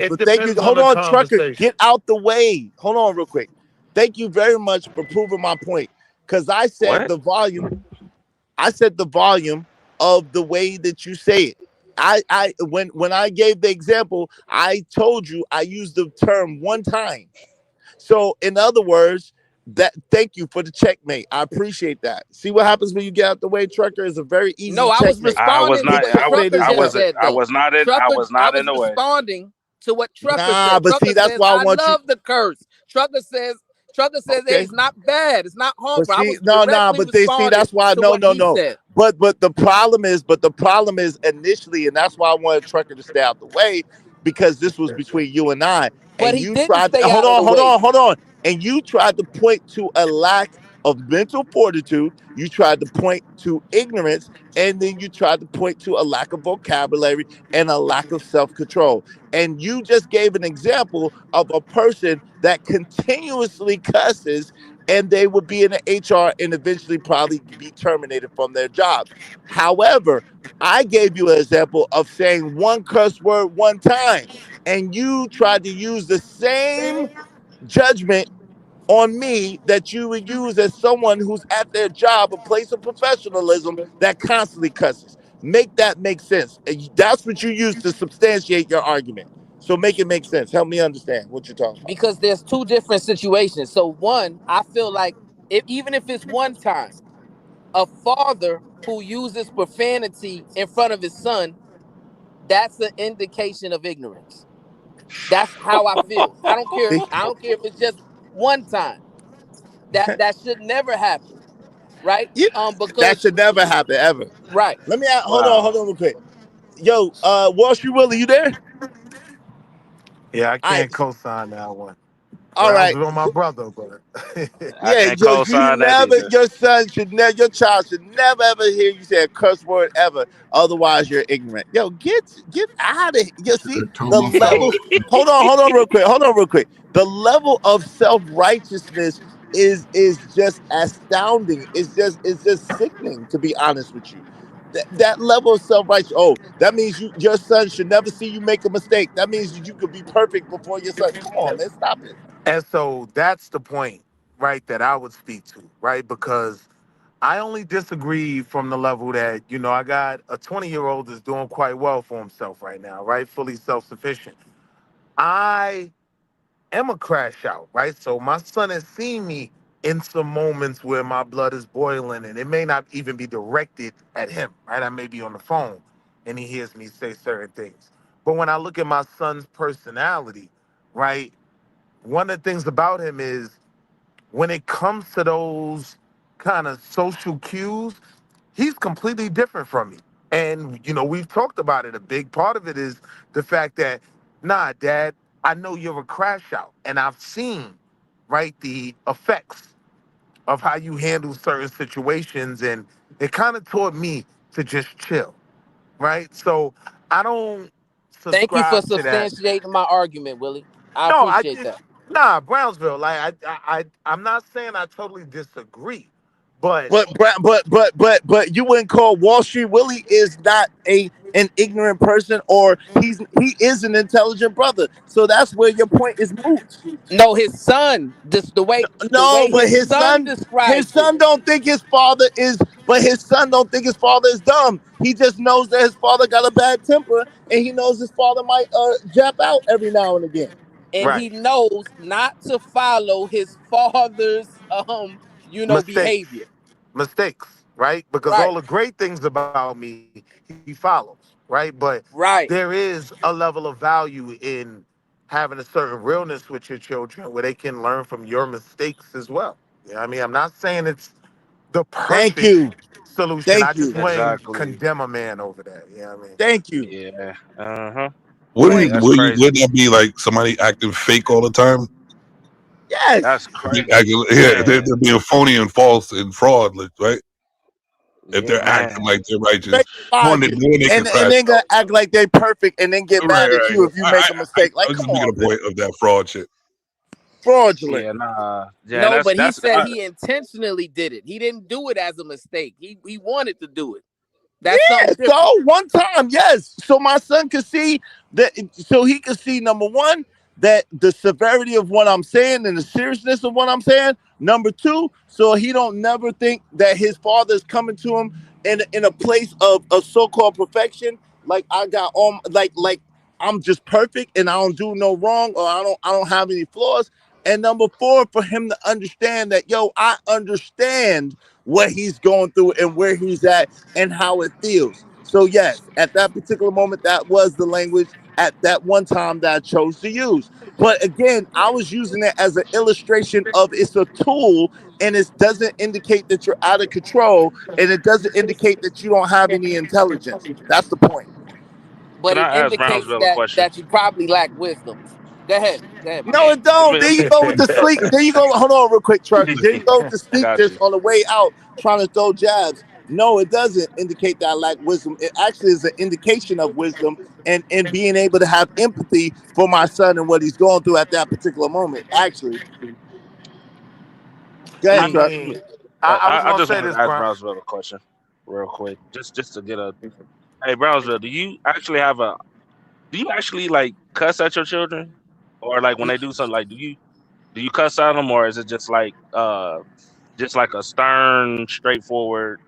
But thank you. Hold on, Trucker. Get out the way. Hold on real quick. Thank you very much for proving my point. Because I said the volume. I said the volume of the way that you say it. When I gave the example, I told you I used the term one time. So in other words, thank you for the checkmate. I appreciate that. See what happens when you get out the way, Trucker? Is a very easy. No, I was responding. I was not in the way. Responding to what Trucker said. But Trucker see, that's says, why I want love the curse. Trucker says hey, it's not bad. It's not harmful. But see, that's why no. But the problem is initially, and that's why I wanted Trucker to stay out the way, because this was between you and I. But and he you didn't tried stay to out of the way. hold on. And you tried to point to a lack of mental fortitude. You tried to point to ignorance, and then you tried to point to a lack of vocabulary and a lack of self-control. And you just gave an example of a person that continuously cusses, and they would be in the HR and eventually probably be terminated from their job. However, I gave you an example of saying one curse word one time, and you tried to use the same judgment on me that you would use as someone who's at their job, a place of professionalism, that constantly cusses. Make that make sense. And that's what you use to substantiate your argument. So make it make sense. Help me understand what you're talking about. Because there's two different situations. So one, I feel like even if it's one time, a father who uses profanity in front of his son, that's an indication of ignorance. That's how I feel. I don't care if it's just one time. That should never happen, right? Because that should never happen ever. Right. Let me hold on real quick. Yo, Wall Street Willie, you there? Yeah, I All right. can't co-sign that one. All right. Brownsville, my brother, but I Yeah, can't co-sign that either. your son should never, your child should never ever hear you say a curse word ever. Otherwise, you're ignorant. Yo, get out of here. You see the level. Hold on, real quick. The level of self righteousness is just astounding. It's just sickening, to be honest with you. That level of self righteous. Oh, that means your son should never see you make a mistake. That means that you could be perfect before your son. Come on, man, stop it. and so that's the point, right, that I would speak to, right? Because I only disagree from the level that, I got a 20-year-old that's doing quite well for himself right now, right? Fully self-sufficient. I am a crash out, right? So my son has seen me in some moments where my blood is boiling and it may not even be directed at him, right? I may be on the phone and he hears me say certain things. But when I look at my son's personality, right, one of the things about him is when it comes to those kind of social cues, he's completely different from me. And, we've talked about it. A big part of it is the fact that, nah, Dad, I know you're a crash out. And I've seen, right, the effects of how you handle certain situations. And it kind of taught me to just chill, right? So I don't Thank you for subscribe to that. substantiating my argument, Willie. I No, I appreciate just that. Brownsville. Like I'm not saying I totally disagree, but But you wouldn't call Wall Street Willie is not an ignorant person, or he is an intelligent brother. So that's where your point is moot. No, his son, just the way No, but his son describes his it. son don't think his father is, but his son don't think his father is dumb. He just knows that his father got a bad temper, and he knows his father might jap out every now and again. And he knows not to follow his father's behavior. Mistakes, right? Because Right. all the great things about me, he follows, right? But right. There is a level of value in having a certain realness with your children where they can learn from your mistakes as well. I mean, I'm not saying it's the Thank perfect you. solution. I Thank just you. wouldn't Exactly. condemn a man over that. You know what I mean? Thank you. Yeah. Uh-huh. Wouldn't That's crazy. would that be like somebody acting fake all the time? Yes. That's crazy. Yeah, they're being phony and false and fraud, right? If they're man. acting like they're righteous, Fake logic. and then gonna act like they perfect and then get mad at you if you make a mistake. I Like, was come just making on, a point of that fraud shit. fraudulent. Yeah, nah. Yeah, No, but he that's said he intentionally did it. He didn't do it as a mistake. He wanted to do it. That's Yeah, something different. so one time, yes. So my son could see that, so he could see, number one, that the severity of what I'm saying and the seriousness of what I'm saying. Number two, so he don't never think that his father is coming to him in a place of so-called perfection. Like I got like I'm just perfect and I don't do no wrong, or I don't have any flaws. And number four, for him to understand that, yo, I understand what he's going through and where he's at and how it feels. So yes, at that particular moment, that was the language at that one time that I chose to use. But again, I was using it as an illustration of it's a tool, and it doesn't indicate that you're out of control, and it doesn't indicate that you don't have any intelligence. That's the point. But Can it I ask indicates Brownsville a question? that you probably lack wisdom. Go ahead. No, it don't. There you go with the sleep. There you go. Hold on real quick, Truckee. There you go with the sleep Got just you. on the way out trying to throw jabs. No, it doesn't indicate that I lack wisdom. It actually is an indication of wisdom and being able to have empathy for my son and what he's going through at that particular moment. Actually. Go ahead, Truck. I was I gonna just say wanted this, to ask bro. Brownsville a question, real quick, just to get a. Hey, Brownsville, do you actually have a? Do you actually like cuss at your children, or like when they do something, like do you cuss at them, or is it just like a stern, straightforward,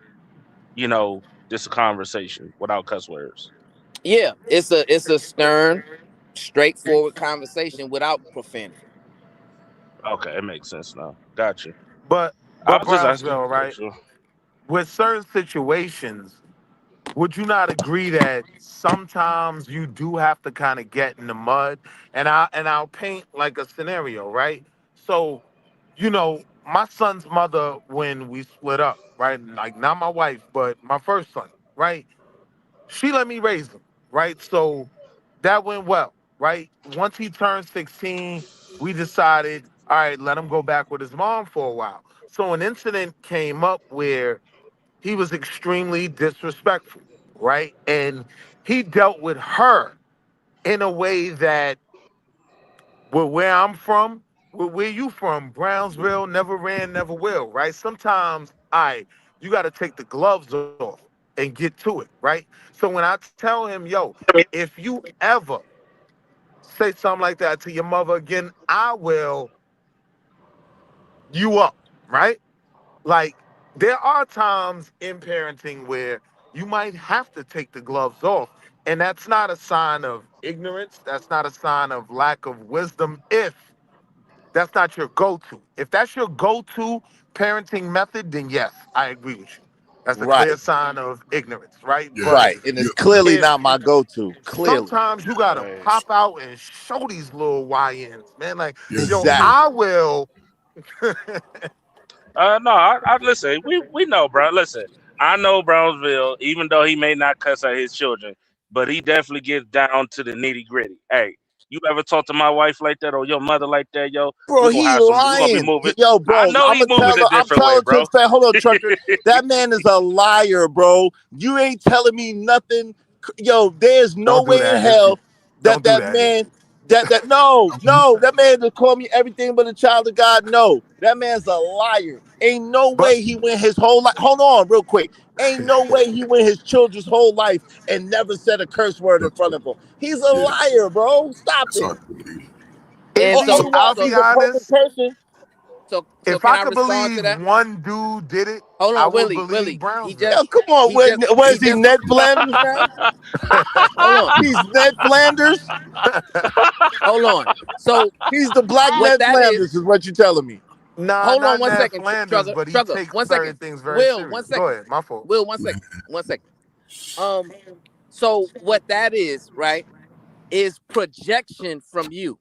just a conversation without cuss words? Yeah, it's a stern, straightforward conversation without profanity. Okay, it makes sense now. Gotcha. But I was just asking. Brownsville, right? Sure. With certain situations, would you not agree that sometimes you do have to kind of get in the mud? And I'll paint like a scenario, right? So, my son's mother, when we split up, right? Like not my wife, but my first son, right? She let me raise him, right? So that went well. right? Once he turned 16, we decided, all right, let him go back with his mom for a while. So an incident came up where he was extremely disrespectful, right? And he dealt with her in a way that, well, where I'm from, where you from, Brownsville, never ran, never will, right? Sometimes, you got to take the gloves off and get to it, right? So when I tell him, yo, if you ever say something like that to your mother again, I will you up, right? Like, there are times in parenting where you might have to take the gloves off. And that's not a sign of ignorance. That's not a sign of lack of wisdom if that's not your go-to. If that's your go-to parenting method, then yes, I agree with you. That's a Right. clear sign of ignorance, right? Yeah. But Right. And it's clearly if not my go-to. Clearly. sometimes you gotta pop out and show these little YNs, man. Like, Yeah, yo, you do. I will. No, I listen. We know, bro. Listen, I know Brownsville. Even though he may not cuss at his children, but he definitely gets down to the nitty gritty. Hey, you ever talk to my wife like that or your mother like that, yo? Bro, We're gonna he have some. We're gonna be lying. moving. Yo, I bro, know he moving a I'm different way, telling to bro. his fan, hold on, Trucker. That man is a liar, bro. You ain't telling me nothing. Yo, there's no Don't do way in that, Hizzy. hell that Don't do that that, man, Hizzy. that man just called me everything but a child of God. No, that man's a liar. Ain't no But way he went his whole life. Hold on, real quick. Ain't no way he went his children's whole life and never said a curse word in front of him. He's a Yeah. liar, bro. Stop That's it. hard to believe. And Oh, you so Izzy, know I'll what? be He's a perfect honest. person. so If can I I could respond to believe that? one dude did it, Hold I on, would Willie. believe He Brownsville. Yo, just come on. he just Where he is he? just Ned responded, Flanders? man. Hold on. He's Ned Flanders. Hold on. So He's the black what Ned that is, Flanders, is what you're telling me. Nah, hold on not one Ned second, Flanders, Trugger. but he Trugger, takes 1 certain second. things very Will, 1 serious. Go second. ahead, my fault. Will, 1 second. 1 second. So what that is, right, is projection from you.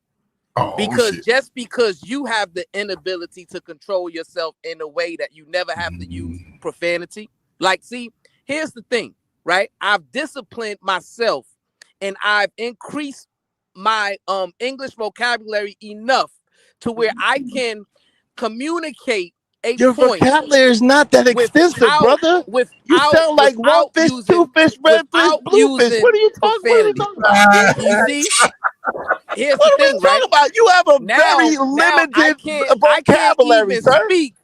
Oh Because shit. just because you have the inability to control yourself in a way that you never have to use profanity. Like, see, here's the thing, right? I've disciplined myself and I've increased my English vocabulary enough to where I can communicate a Your point vocabulary is not that extensive, brother. You sound like one fish, two fish, red fish, blue fish. What are you profanity. talking about? You see? Here's What the are we thing, talking right? about? You have a Now very I limited can't vocabulary, even sir. speak.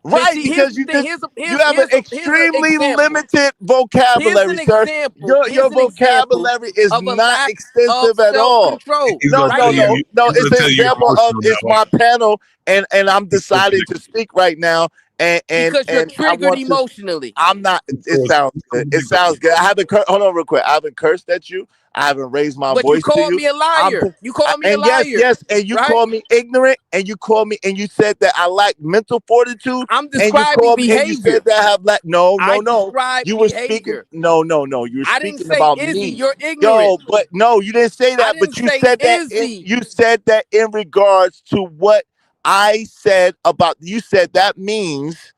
But Right, see, here's because the thing. you have an Here's an extremely example. limited Here's vocabulary, an sir. example. Your Here's an example vocabulary is of a not lack of extensive at all. self-control. He's No, gonna Right no, tell here. no, you. no. He's It's gonna an tell you example of emotional it's now. my panel, and I'm He's deciding to speak right now, and Because you're I triggered want to. emotionally. I'm not. It gonna sounds good. It sounds good. I haven't. Hold on, real quick. I haven't cursed at you. I haven't raised my But you voice to called you. me a liar. You called me a And yes, liar. and you Right? call me ignorant, and you call me, and you said that I lack mental fortitude, I'm and you describing called me, and you behavior. said that I have lack. No, I no. describe You were speaking. behavior. No. You were I didn't speaking say, about Izzy, me. you're ignorant. Yo, but no, you didn't say I that. didn't But you say said that. Izzy. You said that in regards to what I said about. You said that means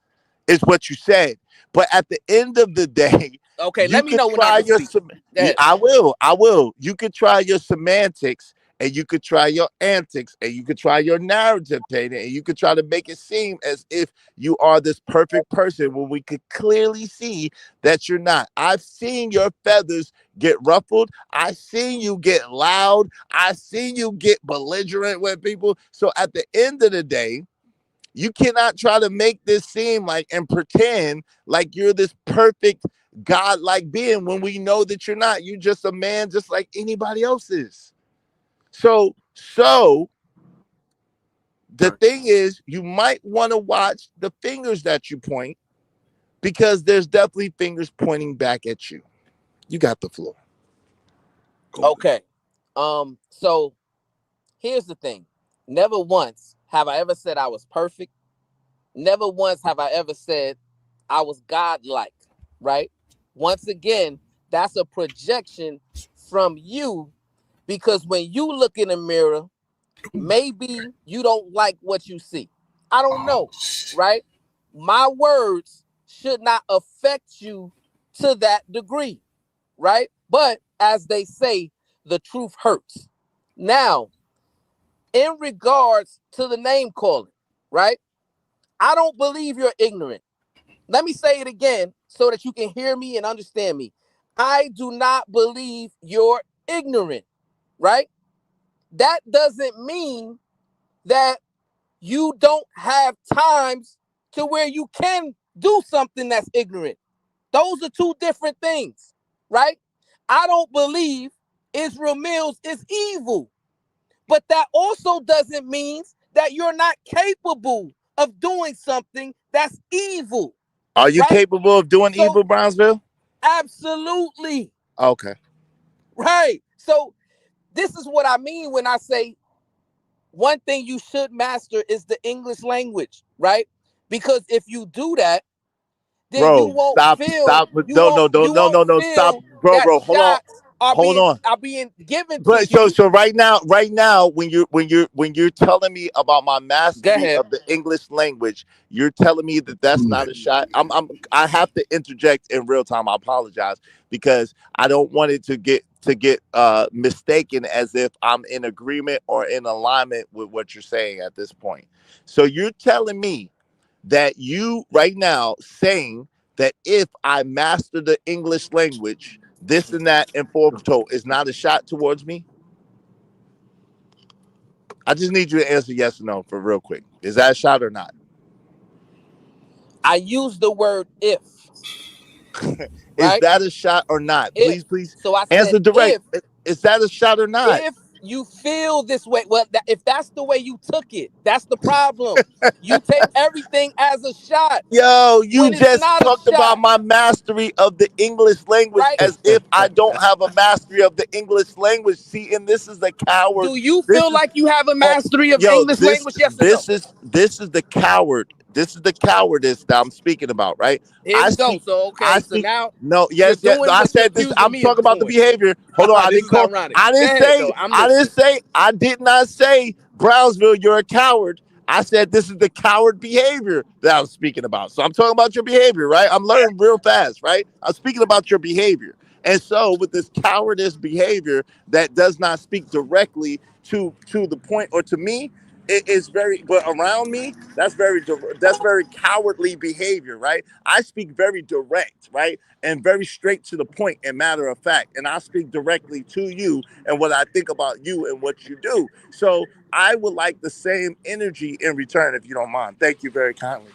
is what you said. But at the end of the day, Okay, you let me could know when I try can your. speak. Go ahead. I will. You could try your semantics, and you could try your antics, and you could try your narrative painting, and you could try to make it seem as if you are this perfect person when we could clearly see that you're not. I've seen your feathers get ruffled. I've seen you get loud. I've seen you get belligerent with people. So at the end of the day, you cannot try to make this seem like and pretend like you're this perfect God-like being when we know that you're not. You're just a man just like anybody else is. So the thing is, you might want to watch the fingers that you point because there's definitely fingers pointing back at you. You got the floor. Okay. So here's the thing. Never once have I ever said I was perfect. Never once have I ever said I was godlike, right? Once again, that's a projection from you because when you look in the mirror, maybe you don't like what you see. I don't know, right? My words should not affect you to that degree, right? But as they say, the truth hurts. Now, in regards to the name calling, right? I don't believe you're ignorant. Let me say it again so that you can hear me and understand me. I do not believe you're ignorant, right? That doesn't mean that you don't have times to where you can do something that's ignorant. Those are two different things, right? I don't believe Israel Mills is evil, but that also doesn't mean that you're not capable of doing something that's evil. Are you right? capable of doing evil, Brownsville? Absolutely. Okay. Right. So this is what I mean when I say one thing you should master is the English language, right? Because if you do that, then Bro, you won't stop. feel Stop. Bro, that hold on. shots are being given to But you. so right now, when you're telling me about my mastery of the English language, you're telling me that that's not a shot. I have to interject in real time. I apologize because I don't want it to get mistaken as if I'm in agreement or in alignment with what you're saying at this point. So you're telling me that you right now saying that if I master the English language, this and that and forth toe is not a shot towards me? I just need you to answer yes or no for real quick. Is that a shot or not? I use the word if. Is that a shot or not? If. Please So I answer said direct. if. Is that a shot or not? If you feel this way, well, if that's the way you took it, that's the problem. You take everything as a shot. Yo, you when it's just not talked a about shot. my mastery of the English language as if I don't have a mastery of the English language. See, and this is the coward. Do you feel like you have a mastery of English language? Yes or no? This is the coward. This is the cowardice that I'm speaking about, right? Here we go. So okay, so now no, you're yes, doing I what said you're this. accusing I'm me of talking about the doing. behavior. Hold on, I This didn't is call. ironic. I Go didn't ahead, say. though. I'm I didn't listening. say. I did not say Brownsville. You're a coward. I said this is the coward behavior that I'm speaking about. So I'm talking about your behavior, right? I'm learning real fast, right? I'm speaking about your behavior. And so with this cowardice behavior that does not speak directly to the point or to me, it is very, but around me, that's very cowardly behavior, right? I speak very direct, right? And very straight to the point and matter of fact. And I speak directly to you and what I think about you and what you do. So I would like the same energy in return, if you don't mind. Thank you very kindly.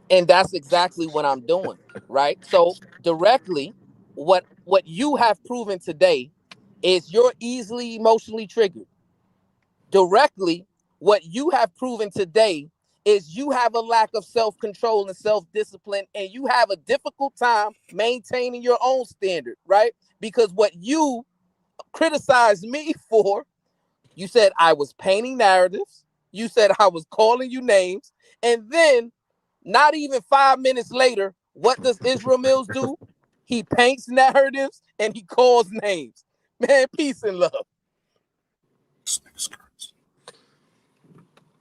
And that's exactly what I'm doing, right? So directly, what you have proven today is you're easily emotionally triggered. Directly, what you have proven today is you have a lack of self-control and self-discipline, and you have a difficult time maintaining your own standard, right? Because what you criticized me for, you said I was painting narratives, you said I was calling you names, and then not even 5 minutes later, what does Israel Mills do? He paints narratives and he calls names. Man, peace and love.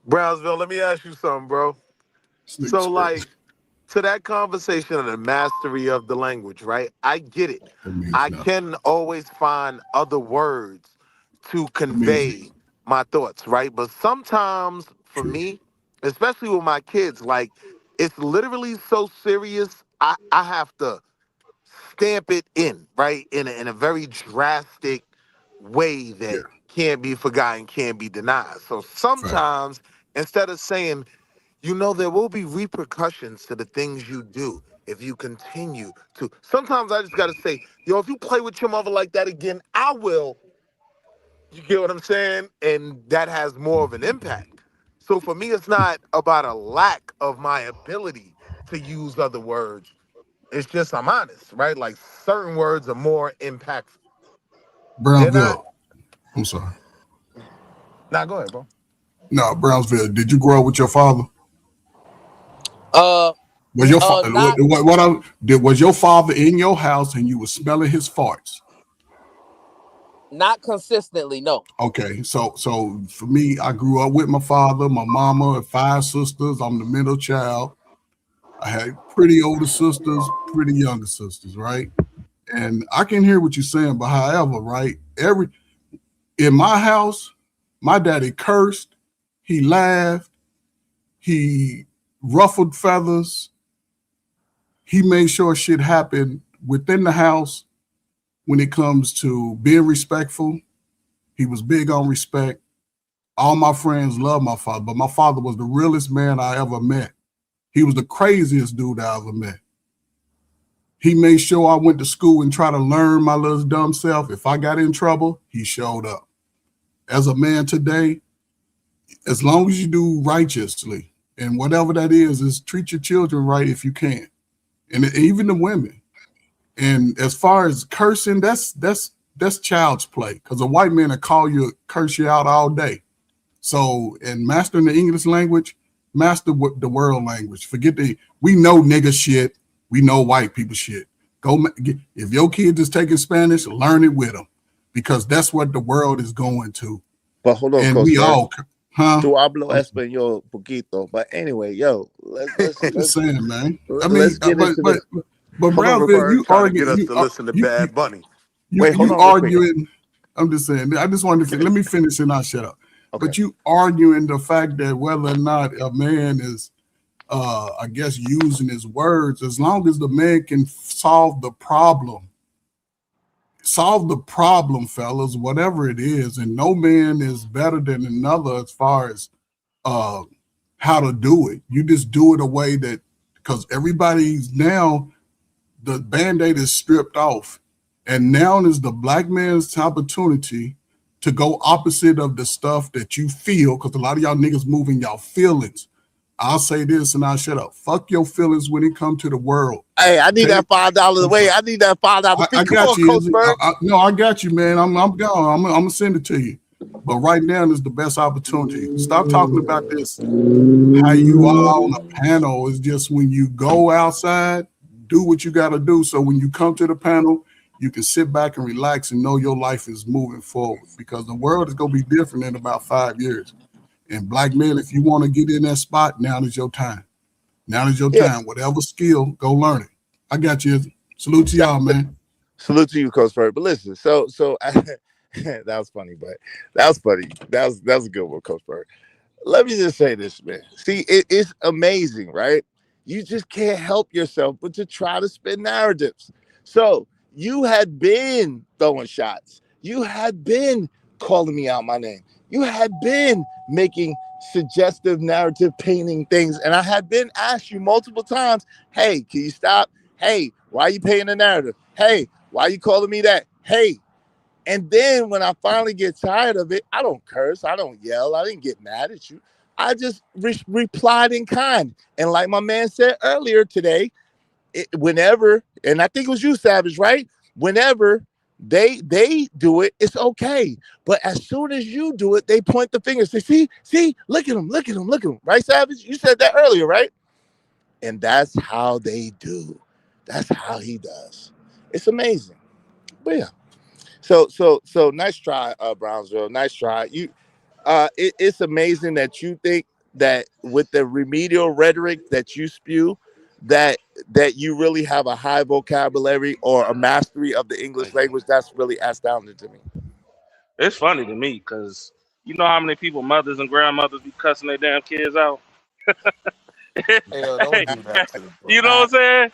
Brownsville, let me ask you something, bro. So, like, to that conversation of the mastery of the language, right? I get it. I can always find other words to convey my thoughts, right? But sometimes for me, especially with my kids, like, it's literally so serious, I have to stamp it in, right? In a very drastic way that can't be forgotten, can't be denied. So sometimes instead of saying, you know, there will be repercussions to the things you do if you continue to. Sometimes I just got to say, yo, if you play with your mother like that again, I will. You get what I'm saying? And that has more of an impact. So for me, it's not about a lack of my ability to use other words. It's just I'm honest, right? Like certain words are more impactful. Brownsville. I'm sorry. Nah, go ahead, bro. No, Brownsville. Did you grow up with your father? Was your father was your father in your house and you were smelling his farts? Not consistently, no. Okay, so for me, I grew up with my father, my mama, and 5 sisters. I'm the middle child. I had pretty older sisters, pretty younger sisters, right? And I can hear what you're saying, but however, right, In my house, my daddy cursed, he laughed, he ruffled feathers, he made sure shit happened within the house when it comes to being respectful. He was big on respect. All my friends loved my father, but my father was the realest man I ever met. He was the craziest dude I ever met. He made sure I went to school and tried to learn my little dumb self. If I got in trouble, he showed up. As a man today, as long as you do righteously, and whatever that is treat your children right if you can, and even the women. And as far as cursing, that's child's play, because a white man will call you, curse you out all day. So, in mastering the English language, master the world language. We know nigga shit, we know white people shit. If your kid is taking Spanish, learn it with them, because that's what the world is going to. But hold on, and Coach, we all, Tu hablo español poquito, but anyway, yo, let's just saying, man. I mean, let's get into but Hold on, Brownsville, Roberta, you trying to argue, get us to listen to Bad Bunny. Wait, hold you on real quick. arguing. I'm just saying. I just wanted to say, let me finish and I'll shut up. Okay. But you arguing the fact that whether or not a man is, I guess, using his words, as long as the man can solve the problem, fellas, whatever it is, and no man is better than another as far as how to do it. You just do it a way that, because everybody's now, the Band-Aid is stripped off, and now is the black man's opportunity to go opposite of the stuff that you feel, because a lot of y'all niggas moving y'all feelings. I'll say this and I'll shut up. Fuck your feelings when it comes to the world. Hey, I need that $5 away. I need that $5. I got you. No, I got you, man. I'm gone. I'm gonna send it to you. But right now is the best opportunity. Stop talking about this. How you are on a panel is just when you go outside, do what you got to do. So when you come to the panel, you can sit back and relax and know your life is moving forward, because the world is going to be different in about 5 years. And black men, if you want to get in that spot, now is your time. Now is your time. Whatever skill, go learn it. I got you. Salute to y'all, man. Salute to you, Coach Bird. But listen, so that was funny, but that was funny. That was a good one, Coach Bird. Let me just say this, man. See, it's amazing, right? You just can't help yourself but to try to spin narratives. So you had been throwing shots. You had been calling me out my name. You had been making suggestive narrative painting things. And I had been asked you multiple times, hey, can you stop? Hey, why are you painting the narrative? Hey, why are you calling me that? Hey. And then when I finally get tired of it, I don't curse. I don't yell. I didn't get mad at you. I just replied in kind. And like my man said earlier today, whenever, and I think it was you, Savage, right? Whenever they do it, it's okay. But as soon as you do it, they point the finger. Say, see, look at him. Right, Savage? You said that earlier, right? And that's how they do. That's how he does. It's amazing. But yeah. So nice try, Brownsville. Nice try. It's amazing that you think that with the remedial rhetoric that you spew, that you really have a high vocabulary or a mastery of the English language. That's really astounding to me. It's funny to me because you know how many people, mothers and grandmothers, be cussing their damn kids out. Don't do that to them, you know what I'm saying?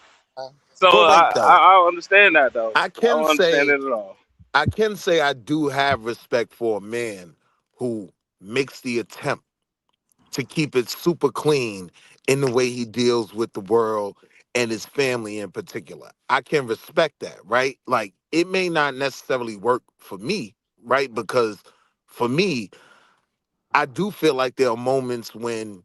So I understand that though. I don't understand it at all. I can say I do have respect for a man who makes the attempt to keep it super clean in the way he deals with the world and his family in particular. I can respect that, right? Like, it may not necessarily work for me, right? Because for me, I do feel like there are moments when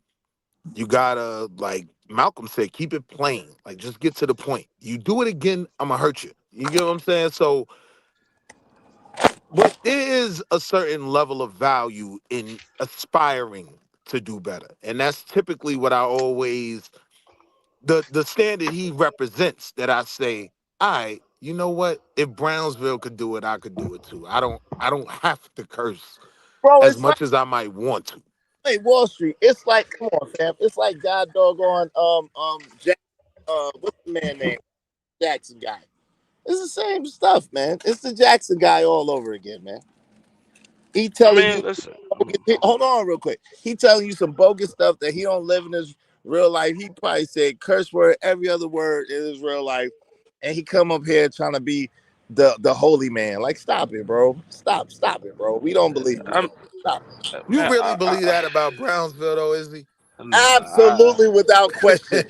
you gotta, like Malcolm said, keep it plain. Like, just get to the point. You do it again, I'm gonna hurt you. You get what I'm saying? So, but there is a certain level of value in aspiring to do better. And that's typically what I always, the standard he represents, that I say, all right, you know what? If Brownsville could do it, I could do it too. I don't have to curse as much as I might want to. Hey, Wall Street, it's like, come on, fam. It's like God doggone what's the man name? Jackson guy. It's the same stuff, man. It's the Jackson guy all over again, man. He telling you, listen. hold on real quick. He telling you some bogus stuff that he don't live in his real life. He probably said curse word every other word in his real life, and he come up here trying to be the holy man. Like, stop it, bro. Stop it, bro. We don't believe you. Stop. You really believe that about Brownsville, though, is he? Absolutely, without question.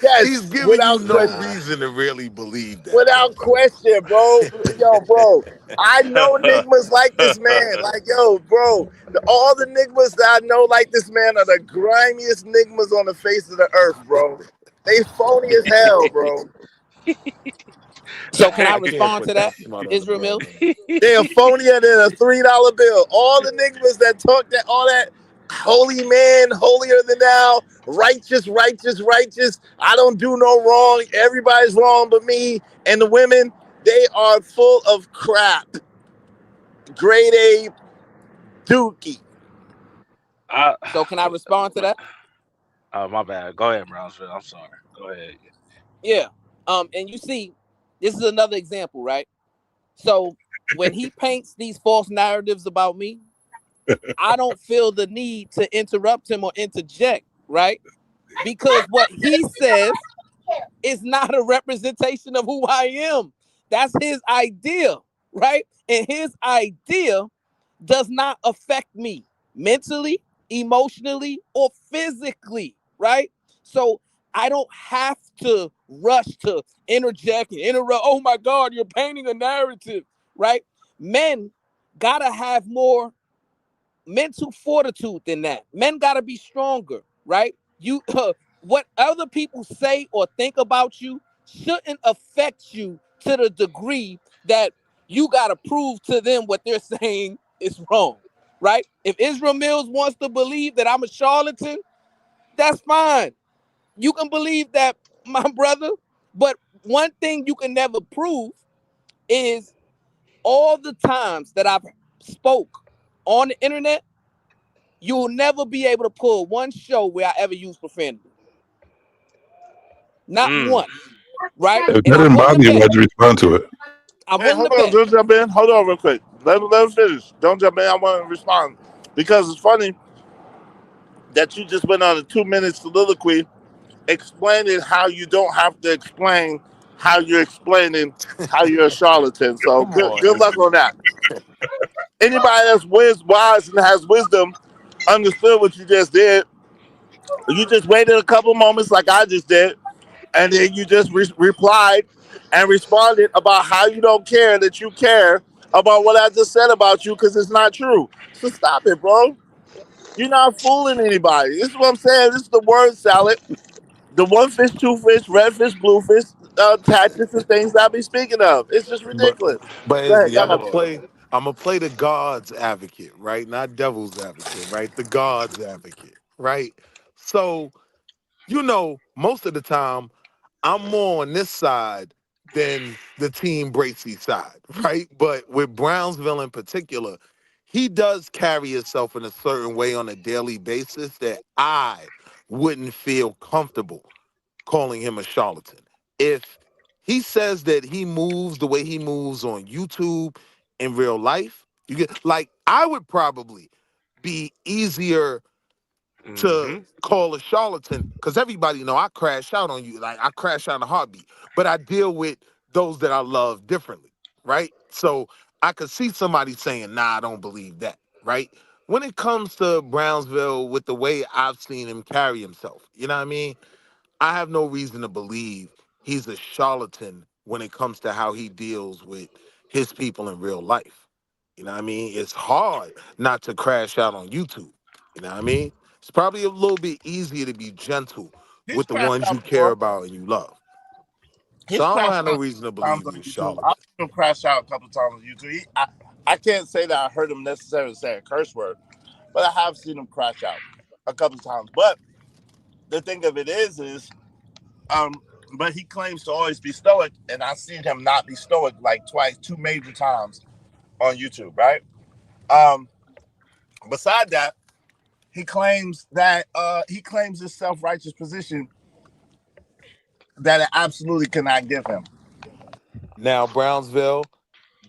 Yes, He's giving you without no question. reason to really believe that. Without question, bro. Yo, bro. I know niggas like this man. Like, yo, bro. All the niggas that I know like this man are the grimiest niggas on the face of the earth, bro. They phony as hell, bro. So can I I can't respond put to that that, smut on the Israel bro, Mills? man. They are phonier than a $3 bill. All the niggas that talk that all that holy man, holier than thou, righteous. I don't do no wrong. Everybody's wrong but me. And the women, they are full of crap. Grade A dookie. So can I respond to that? Oh, my bad. Go ahead, Brownsville. I'm sorry. Go ahead. Yeah. And you see, this is another example, right? So when he paints these false narratives about me, I don't feel the need to interrupt him or interject, right? Because what he says is not a representation of who I am. That's his idea, right? And his idea does not affect me mentally, emotionally, or physically, right? So I don't have to rush to interject and interrupt. Oh my God, you're painting a narrative, right? Men gotta have more mental fortitude than that. Men gotta be stronger, right? What other people say or think about you shouldn't affect you to the degree that you gotta prove to them what they're saying is wrong, right? If Israel Mills wants to believe that I'm a charlatan, that's fine. You can believe that, my brother. But one thing you can never prove is all the times that I've spoke on the internet, you will never be able to pull one show where I ever use profanity. Not one, right? If And that I'm didn't willing to bother you, bet. why'd you respond to it? I'm Hey, willing hold to on, bet. don't jump in. Hold on real quick. Let him finish. Don't jump in. I want to respond. Because it's funny that you just went on a 2-minute soliloquy explaining how you don't have to explain how you're explaining how you're a charlatan. So Come on, good luck Izzy. on that. Anybody that's wise and has wisdom understood what you just did. You just waited a couple moments like I just did, and then you just replied and responded about how you don't care that you care about what I just said about you because it's not true. So stop it, bro. You're not fooling anybody. This is what I'm saying. This is the word salad. The one fish, two fish, red fish, blue fish, tactics and things I be speaking of. It's just But ridiculous. Go ahead, Izzy, go I'm ahead. gonna play the God's advocate, right? Not devil's advocate, right? The God's advocate, right? So, most of the time I'm more on this side than the Team Bracy side, right? But with Brownsville in particular, he does carry himself in a certain way on a daily basis that I wouldn't feel comfortable calling him a charlatan. If he says that he moves the way he moves on YouTube in real life, I would probably be easier to call a charlatan because everybody know I crash out on you. Like I crash out in a heartbeat, but I deal with those that I love differently, right? So I could see somebody saying, nah, I don't believe that, right? When it comes to Brownsville, with the way I've seen him carry himself, you know what I mean? I have no reason to believe he's a charlatan when it comes to how he deals with his people in real life. You know what I mean? It's hard not to crash out on YouTube. You know what I mean? It's probably a little bit easier to be gentle He's with the crashed ones you out care before. about and you love. So He's I don't crashed have no out reason to times believe on he's a YouTube. I've charlatan. seen him crash out a couple times on YouTube. I can't say that I heard him necessarily say a curse word, but I have seen him crash out a couple times. But the thing of it is, but he claims to always be stoic, and I've seen him not be stoic like twice, two major times on YouTube, right? Um, beside that, he claims this self-righteous position that it absolutely cannot give him. Now, Brownsville,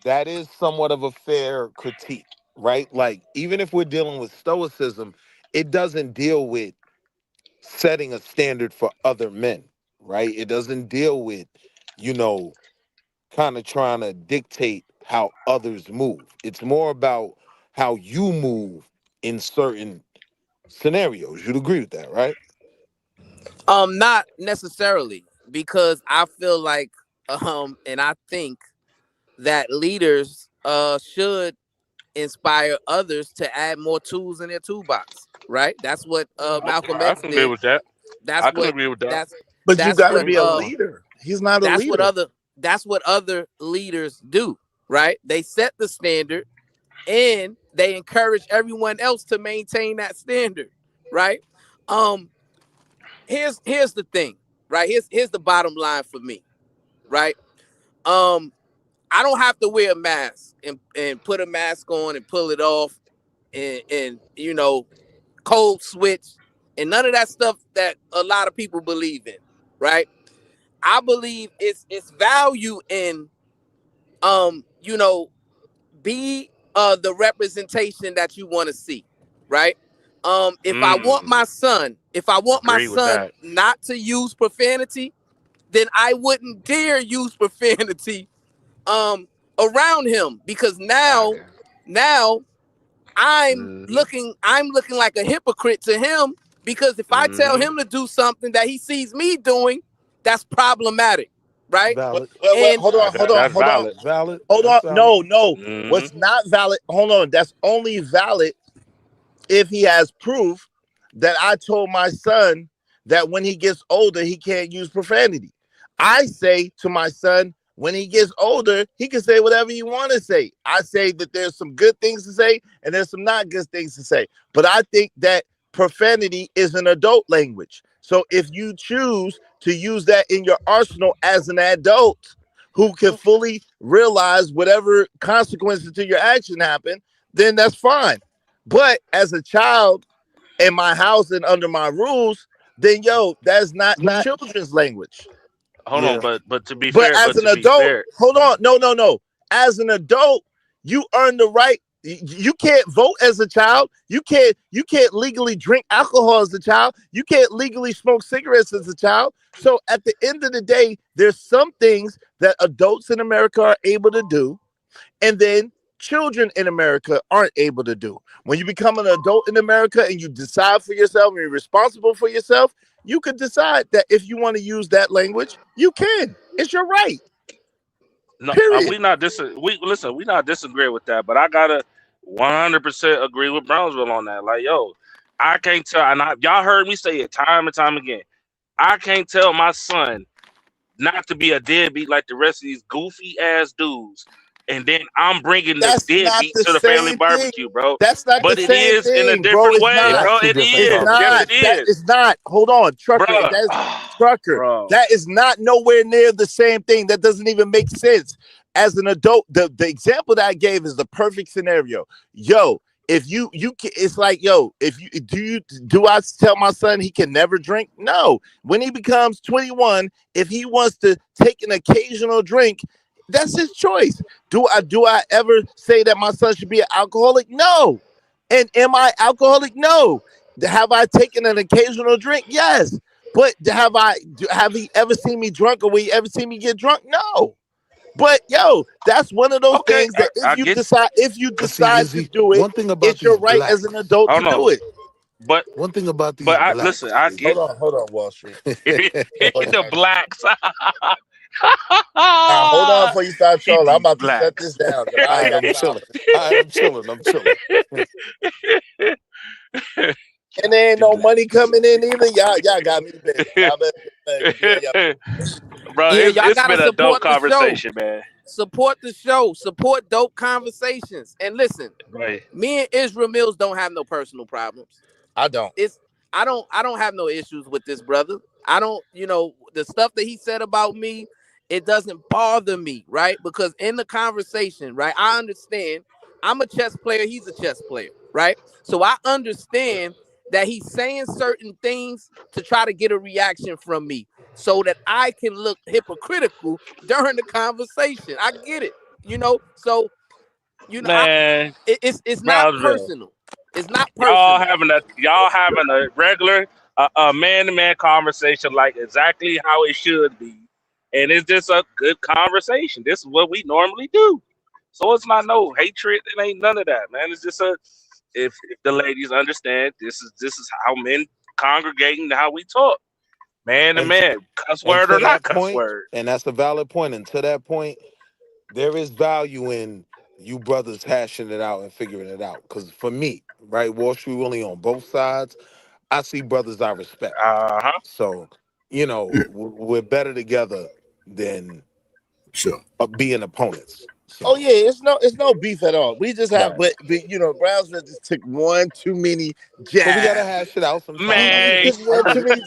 that is somewhat of a fair critique, right? Like, even if we're dealing with stoicism, it doesn't deal with setting a standard for other men, right? It doesn't deal with, kind of trying to dictate how others move. It's more about how you move in certain scenarios. You'd agree with that, right? Not necessarily, because I feel like, and I think that leaders should inspire others to add more tools in their toolbox, right? That's what Malcolm I X can did. agree with that. That's I can what agree with that. But you that's got to what be a leader. He's not a leader. That's what other leaders do, right? They set the standard and they encourage everyone else to maintain that standard, right? Here's the thing, right? Here's the bottom line for me, right? I don't have to wear a mask and put a mask on and pull it off and code switch and none of that stuff that a lot of people believe in, right? I believe it's value in be the representation that you want to see, right? If I want my son Agree with that. not to use profanity, then I wouldn't dare use profanity around him, because now I'm looking like a hypocrite to him, because if I tell him to do something that he sees me doing, that's problematic, right? Valid. Wait, hold on. Valid. No. What's not valid? Hold on. That's only valid if he has proof that I told my son that when he gets older, he can't use profanity. I say to my son, when he gets older, he can say whatever he want to say. I say that there's some good things to say and there's some not good things to say. But I think that profanity is an adult language. So if you choose to use that in your arsenal as an adult who can fully realize whatever consequences to your action happen, then that's fine. But as a child in my house and under my rules, then that's not children's language. Hold on, but to be fair, as an adult, hold on, no. As an adult, you earn the right. You can't vote as a child. You can't legally drink alcohol as a child. You can't legally smoke cigarettes as a child. So at the end of the day, there's some things that adults in America are able to do, and then children in America aren't able to do. When you become an adult in America and you decide for yourself and you're responsible for yourself, you can decide that if you want to use that language, you can. It's your right. No, we not disagreeing with that, but I gotta 100% agree with Brownsville on that. Like, I can't tell, and y'all heard me say it time and time again. I can't tell my son not to be a deadbeat like the rest of these goofy ass dudes, and then I'm bringing the deadbeat to the family barbecue, bro. That's not but the it same is thing, in a different way, bro. It is. Yes, it is. It's not. Hold on, Trucker. Trucker. That is not nowhere near the same thing. That doesn't even make sense. As an adult, the example that I gave is the perfect scenario. If you it's like, if you do I tell my son he can never drink? No. When he becomes 21, if he wants to take an occasional drink, that's his choice. Do I ever say that my son should be an alcoholic? No. And am I alcoholic? No. Have I taken an occasional drink? Yes. But have he ever seen me drunk, or will he ever see me get drunk? No. But that's one of those things that if you decide to do it, it's your right as an adult to do it. But one thing about these I blacks, get. Hold on, Wall Street. The blacks. Now, hold on before you start trolling. I'm about to set this down. I'm chilling. And there ain't no money coming in either. Y'all got me, baby. Bro, it's been a dope conversation, man. Support the show. Support Dope Conversations. And listen, me and Israel Mills don't have no personal problems. I don't. I don't have no issues with this brother. I don't, the stuff that he said about me, it doesn't bother me, right? Because in the conversation, right, I understand I'm a chess player, he's a chess player, right? So I understand that he's saying certain things to try to get a reaction from me so that I can look hypocritical during the conversation. I get it, so, you know, Man, it's not Brownsville. personal. It's not personal. Y'all having a regular man-to-man conversation like exactly how it should be, and it's just a good conversation. This is what we normally do, so it's not no hatred. It ain't none of that, man. It's just if the ladies understand, this is how men congregating, how we talk, man to man, cuss word or not cuss word. And that's a valid point. And to that point, there is value in you brothers hashing it out and figuring it out. Because for me, right, Wall Street Willie on both sides, I see brothers I respect. So, you know, we're better together than being opponents. So. Oh yeah, it's no beef at all. We just have, but you know, Brownsville just took one too many jabs. So we gotta hash it out sometimes. Man,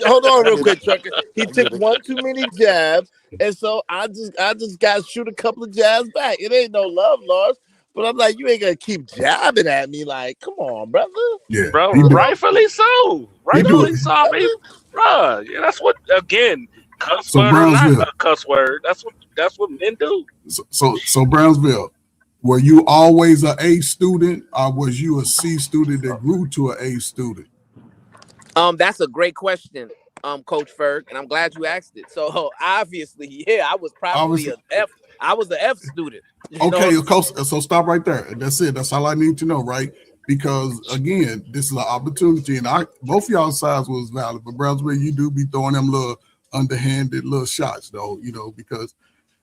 hold on, real quick, Trucker. He took one too many jabs, and so I just got to shoot a couple of jabs back. It ain't no love lost, but I'm like, you ain't gonna keep jabbing at me. Like, come on, brother. Yeah, bro, rightfully so. Rightfully so, bro. Yeah, that's what again. Cuss word or not a cuss word. That's what men do. So Brownsville, were you always an A student, or was you a C student that grew to an A student? That's a great question, Coach Ferg, and I'm glad you asked it. So obviously, yeah, I was probably an F. I was the F student. Okay, Coach. So stop right there. That's it. That's all I need to know, right? Because again, this is an opportunity, and both of y'all sides was valid, but Brownsville, you do be throwing them little underhanded little shots, though, you know, because.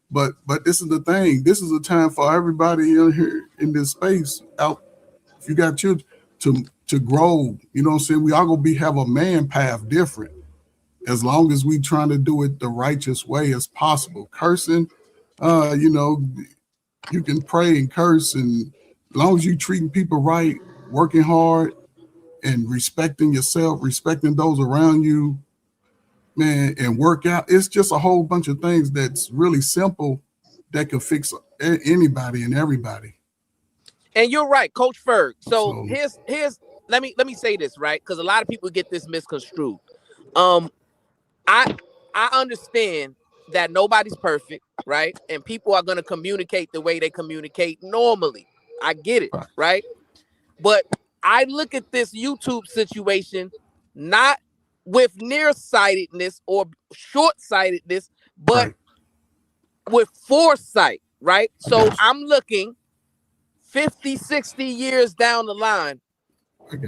But this is the thing. This is a time for everybody in here in this space. Out, if you got children, to grow. You know what I'm saying? We all gonna have a man path different, as long as we trying to do it the righteous way as possible. Cursing, you know, you can pray and curse, and as long as you treating people right, working hard, and respecting yourself, respecting those around you. Man, and work out. It's just a whole bunch of things that's really simple that can fix anybody and everybody. And you're right, Coach Ferg. So here's let me say this, right? Because a lot of people get this misconstrued. I understand that nobody's perfect, right? And people are gonna communicate the way they communicate normally. I get it, right? But I look at this YouTube situation not with nearsightedness or short-sightedness, but with foresight, right? So I'm looking 50, 60 years down the line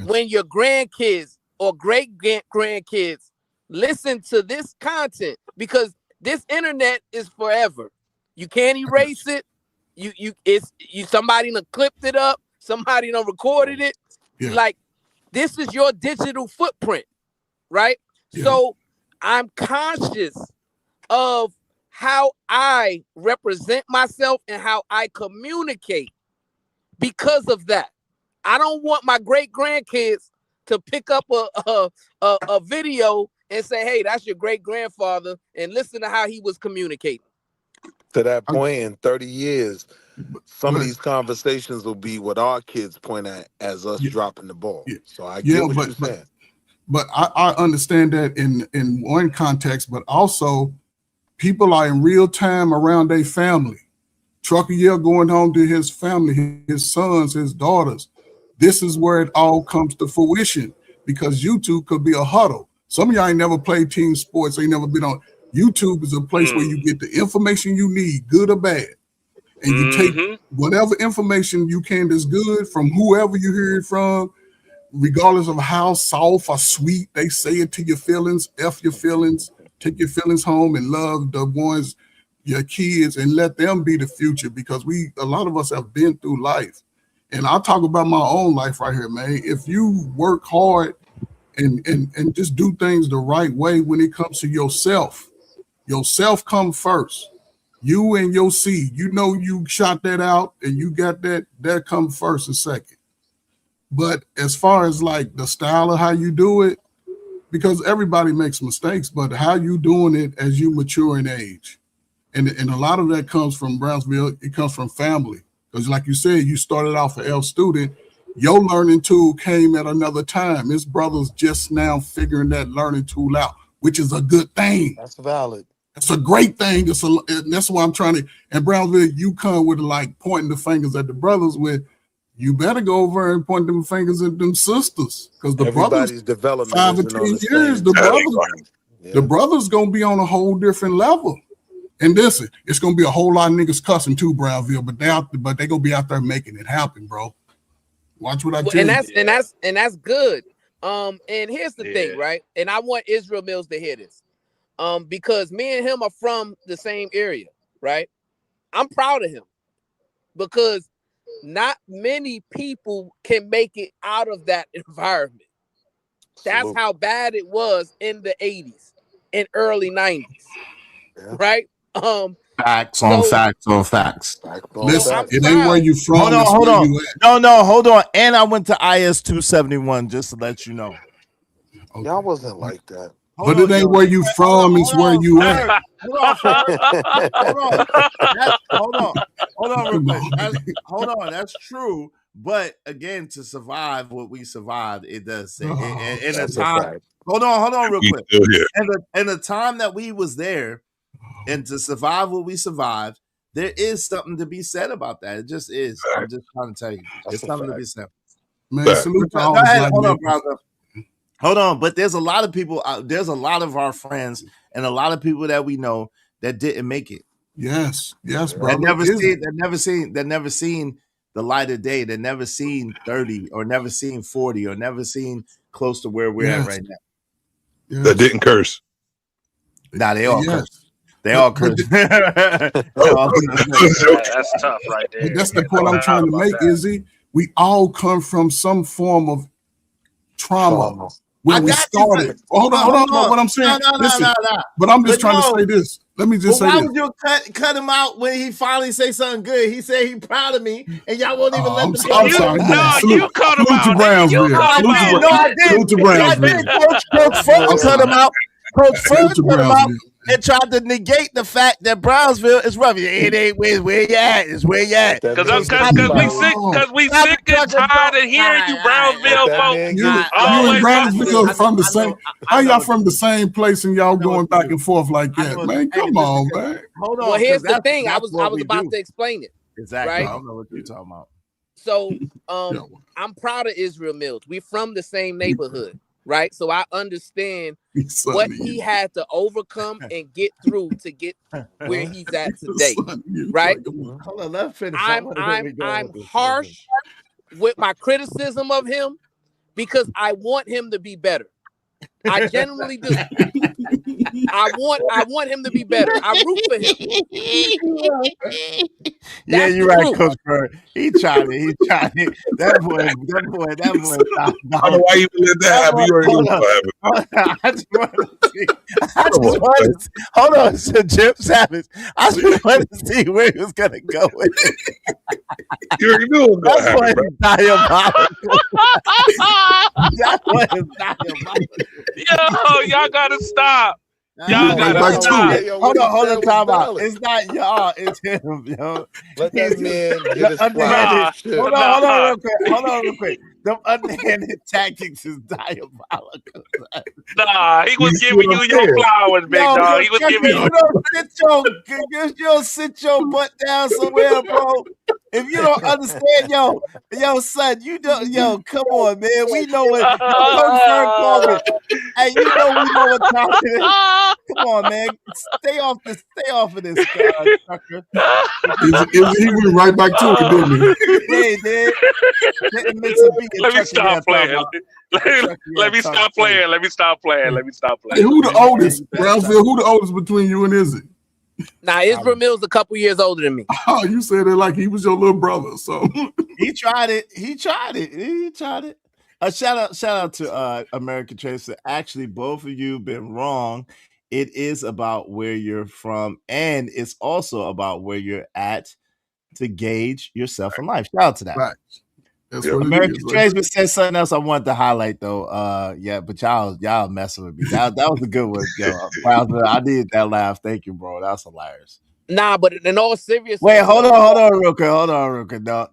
when your grandkids or great-grandkids listen to this content, because this internet is forever. You can't erase it. Somebody done clipped it up, somebody done recorded it. Yeah. Like, this is your digital footprint. Right? Yeah. So I'm conscious of how I represent myself and how I communicate because of that. I don't want my great grandkids to pick up a video and say, hey, that's your great grandfather, and listen to how he was communicating. To that point, in 30 years, some of these conversations will be what our kids point at as us dropping the ball. Yeah. So I get what you're saying. But I understand that in one context, but also people are in real time around their family. Trucker Yell going home to his family, his sons, his daughters. This is where it all comes to fruition, because YouTube could be a huddle. Some of y'all ain't never played team sports, ain't never been on. YouTube is a place where you get the information you need, good or bad. And you take whatever information you can that's good from whoever you hear it from, regardless of how soft or sweet they say it to your feelings. F your feelings, take your feelings home and love the ones, your kids, and let them be the future, because a lot of us have been through life. And I'll talk about my own life right here, man. If you work hard and just do things the right way when it comes to yourself come first. You and your seed, you know, you shot that out and you got that come first and second. But as far as like the style of how you do it, because everybody makes mistakes, but how you doing it as you mature in age. And a lot of that comes from Brownsville. It comes from family. Because like you said, you started off an L student. Your learning tool came at another time. His brother's just now figuring that learning tool out, which is a good thing. That's valid. It's a great thing. And that's why I'm trying to. And Brownsville, you come with like pointing the fingers at the brothers with. You better go over and point them fingers at them sisters, because the Everybody's brothers, development 5 or isn't 10 on the years, same the timeline. the brothers gonna be on a whole different level. And listen, it's gonna be a whole lot of niggas cussing too, Brownsville, but they gonna be out there making it happen, bro. Watch what I tell you. And that's good. And here's the thing, right? And I want Israel Mills to hear this. Because me and him are from the same area, right? I'm proud of him because not many people can make it out of that environment. That's how bad it was in the 80s and early 90s, right? Facts on facts on facts. Listen, it ain't where you from. Hold on. No, hold on. And I went to IS 271 just to let you know. Y'all wasn't like that. But it ain't where you from, it's where you at. Hold on. That's true. But again, to survive what we survived, it does say in a time. Hold on, real quick. In the time that we was there, and to survive what we survived, there is something to be said about that. It just is. I'm just trying to tell you, it's something to be said. Man, salute to all hold on, brother. Hold on, but there's a lot of people. There's a lot of our friends and a lot of people that we know that didn't make it. Yes, brother. That never seen the light of day. That never seen 30 or never seen 40 or never seen close to where we're at right now. Yes. That didn't curse. Nah, they all curse. They all curse. That's tough right there. That's the point I'm trying to make, Izzy. We all come from some form of trauma. When we started. Hold on. What I'm saying. Listen, but I'm just trying to say this. Let me just say why this. would you cut him out when he finally say something good? He said he proud of me, and y'all won't even let him. I'm sorry. You cut him out. Salute to Brownsville. No, I did. Coach Furman cut him out. Coach Furman cut him out and tried to negate the fact that Brownsville is rough. It ain't where you at. It's where you at. Because we sick and tired of hearing you Brownsville folks. You and Brownsville from the same. How y'all from the same place and y'all going back and forth like that, man? Come on, man. Hold on. Well, here's the thing. I was about to explain it. Exactly. Right? I don't know what you're talking about. So, I'm proud of Israel Mills. We're from the same neighborhood. Right, so I understand what he had to overcome and get through to get where he's at today. Right, hold on, let's finish. I'm harsh with my criticism of him because I want him to be better. I genuinely do. I want him to be better. I root for him. Yeah, you're right, Coach Bird. He tried it. That boy. I don't know why you let that happen. You already know what happened. I just wanted to hold on, so Jim Savage. I just wanted to see where he was gonna go with it. You already knew what was gonna happen, diabolical. That was diabolical. Yo, y'all gotta stop. Y'all gotta stop. Hold on, time out. It's not y'all, it's him, yo. Let that man get his fly. Hold on real quick. Them underhanded tactics is diabolical. Nah, he was giving you your flowers, big dog. He was giving you. You don't sit your butt down somewhere, bro. If you don't understand, yo, son, you don't, come on, man. We know what. Hey, you know we know what time it is. Come on, man. Stay off of this, sucker. He went right back to it, didn't he? Yeah, he did. Let me stop playing. Let me stop playing. Hey, who the oldest? Brownsville, who the oldest between you and Izzy? Now, Israel Mills a couple years older than me. Oh, you said it like he was your little brother. So he tried it. Shout out to American Tracer. Actually, both of you been wrong. It is about where you're from, and it's also about where you're at to gauge yourself in life. Shout out to that. Right. That's what American Tracer said something else I wanted to highlight though. But y'all messing with me. That was a good one, yo. I needed that laugh. Thank you, bro. That was hilarious. Nah, but in all seriousness, wait, hold on, real quick. No.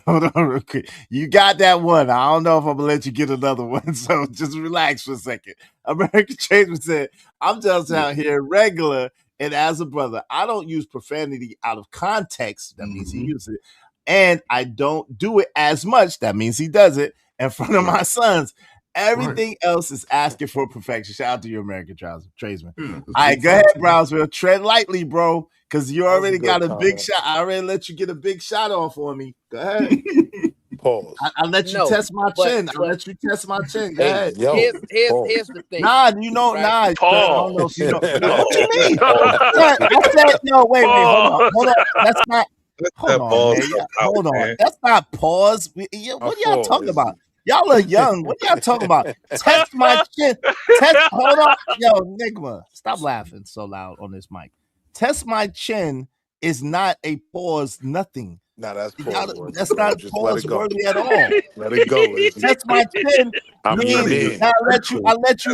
Hold on, real quick. You got that one. I don't know if I'm gonna let you get another one. So just relax for a second. American Tradesman said, "I'm just out here regular, and as a brother, I don't use profanity out of context. That means he uses it, and I don't do it as much. That means he does it in front of my sons." Everything else is asking for perfection. Shout out to you, American Tradesman. All right, go ahead, Brownsville. Tread lightly, bro, because you already got a big shot. I already let you get a big shot off on me. Go ahead. Pause. I let you test my chin. I let you test my chin. Go ahead. Here's the thing. Nah, you know, Right? Pause. You know, what you mean? I said, no, wait, hold on. That's not. Hold on, man. Hold on. That's not pause. What are y'all talking about? Y'all are young. What are y'all talking about? Test my chin. Hold on. Yo, Nigma, stop laughing so loud on this mic. Test my chin is not a pause, nothing. No, that's pause. That's not pause worthy at all. Let it go. Test my chin. Means I let you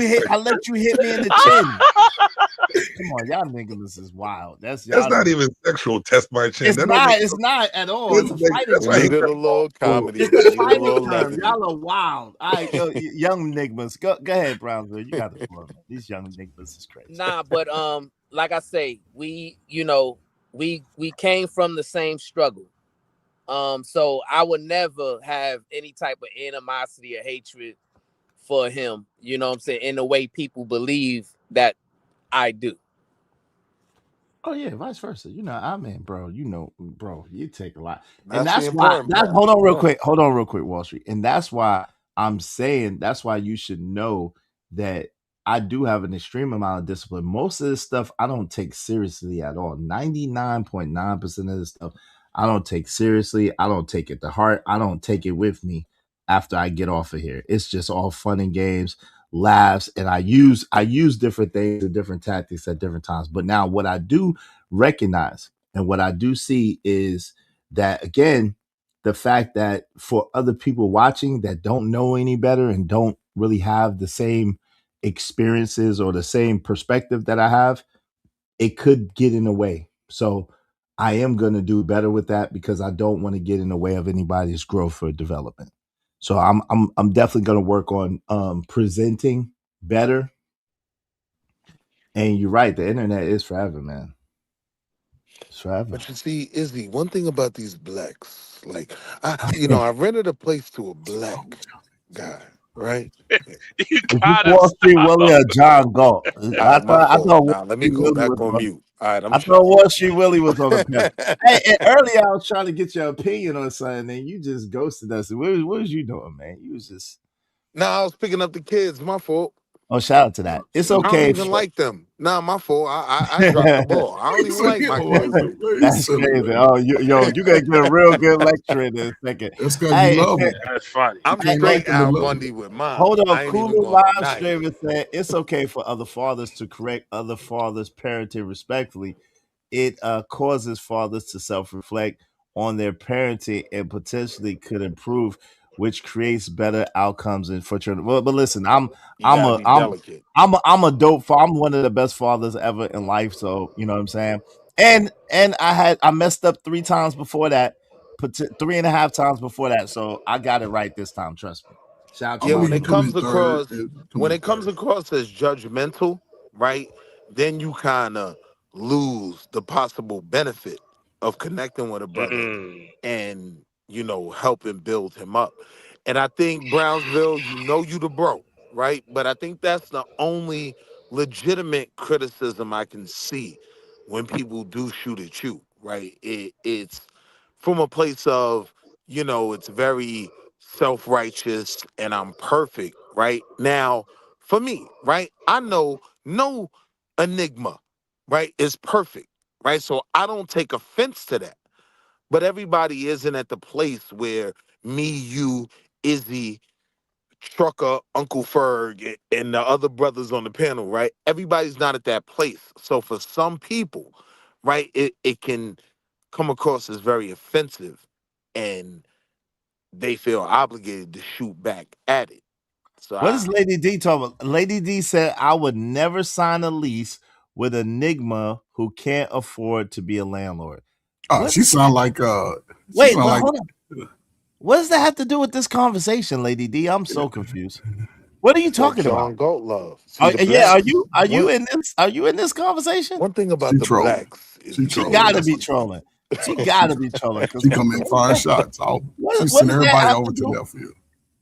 hit me in the chin. Come on, y'all niggas is wild. That's not even sexual. Test my chin. It's not at all. It's a fighting term. We needed a little comedy. It's a fighting term. Y'all are wild. All right, young niggas. Go ahead, Brownsville. You got the floor. These young niggas is crazy. Nah, but like I say, we came from the same struggle. So I would never have any type of animosity or hatred for him, you know what I'm saying, in the way people believe that I do. Oh yeah, vice versa. You know, I mean, bro, you take a lot. And that's why hold on real quick, Wall Street. And that's why I'm saying that's why you should know that I do have an extreme amount of discipline. Most of this stuff I don't take seriously at all. 99.9% of this stuff I don't take seriously. I don't take it to heart. I don't take it with me after I get off of here. It's just all fun and games, laughs, and I use different things and different tactics at different times. But now what I do recognize and what I do see is that, again, the fact that for other people watching that don't know any better and don't really have the same experiences or the same perspective that I have, it could get in the way. So I am going to do better with that because I don't want to get in the way of anybody's growth or development. So I'm definitely going to work on presenting better. And you're right, the internet is forever, man. It's forever. But you see, Izzy, one thing about these blacks, like I rented a place to a black guy, right? Wall Street Willie or John Galt? I thought let me go back on mute. All right, I thought Wall Street Willie was on the panel. Hey, and earlier I was trying to get your opinion on something, and you just ghosted us. What was you doing, man? You was just. No, I was picking up the kids. My fault. Oh, shout out to that. It's okay. I don't even like them. Nah, my fault. I dropped the ball. I don't even like my kids. That's crazy. Oh, you gonna get a real good lecture in a second. That's because you love them. That's funny. I'm straight Al Bundy with mine. Hold on, Cooler live stream said it's okay for other fathers to correct other fathers' parenting respectfully. It causes fathers to self-reflect on their parenting and potentially could improve, which creates better outcomes for children. Well, but listen, I'm a dope father. I'm one of the best fathers ever in life. So you know what I'm saying. And I messed up 3 times before that, 3.5 times before that. So I got it right this time. Trust me. Shout out to when it comes across as judgmental, right? Then you kind of lose the possible benefit of connecting with a brother and helping build him up. And I think Brownsville, you the bro, right? But I think that's the only legitimate criticism I can see when people do shoot at you, right? It's from a place of, it's very self-righteous and I'm perfect, right? Now, for me, right, I know no enigma, right, is perfect, right? So I don't take offense to that. But everybody isn't at the place where me, you, Izzy, Trucker, Uncle Ferg, and the other brothers on the panel, right? Everybody's not at that place. So for some people, right, it can come across as very offensive and they feel obligated to shoot back at it. So what is Lady D talking about? Lady D said, I would never sign a lease with Enigma who can't afford to be a landlord. She sound like wait, but hold on. What does that have to do with this conversation, Lady D? I'm so confused. What are you talking about? Goat love. Are you in this? Are you in this conversation? One thing about the blacks is she gotta be trolling. She gotta be trolling. She come in firing shots. She send everybody over to left field.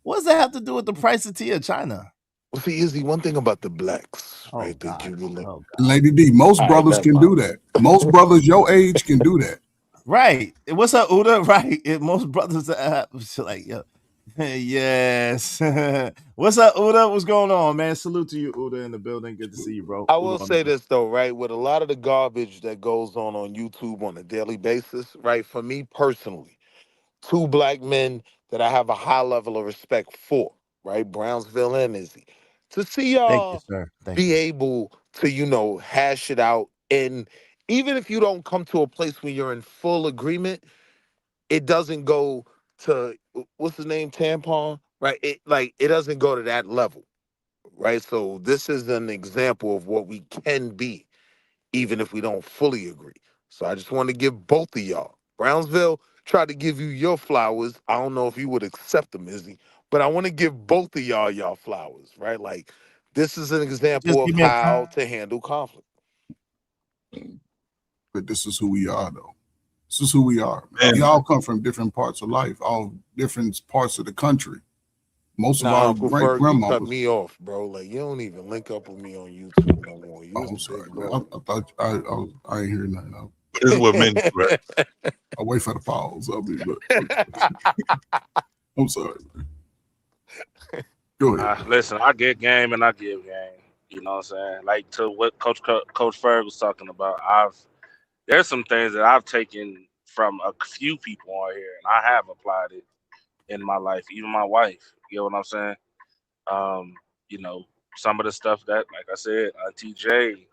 What does that have to do with the price of tea in China? Well, see, Izzy, one thing about the blacks, right? They give you Lady D, most brothers can do that. Most brothers your age can do that. Right. What's up, Uda? Right. Most brothers are like, yo. Yes. What's up, Uda? What's going on, man? Salute to you, Uda, in the building. Good to see you, bro. I will say this though, right? With a lot of the garbage that goes on YouTube on a daily basis, right? For me personally, two black men that I have a high level of respect for, right? Brownsville and Izzy. To see y'all be able to, hash it out, and even if you don't come to a place where you're in full agreement, it doesn't go to what's his name, Tampon, right? It doesn't go to that level, right? So this is an example of what we can be, even if we don't fully agree. So I just want to give both of y'all. Brownsville tried to give you your flowers. I don't know if you would accept them, Izzy, but I want to give both of y'all flowers, right? Like, this is an example of how to handle conflict. But this is who we are, though. This is who we are. We all come from different parts of life, all different parts of the country. Most of our great grandmothers. You cut me off, bro. Like, you don't even link up with me on YouTube no more. I'm sorry, man. I thought I ain't hearing nothing. This is what men do, right? I wait for the pause. I'm sorry. Go ahead. Listen, I get game and I give game. You know what I'm saying? Like, to what Coach Ferg was talking about, there's some things that I've taken from a few people on here, and I have applied it in my life, even my wife. You know what I'm saying? Some of the stuff that, like I said, Auntie J,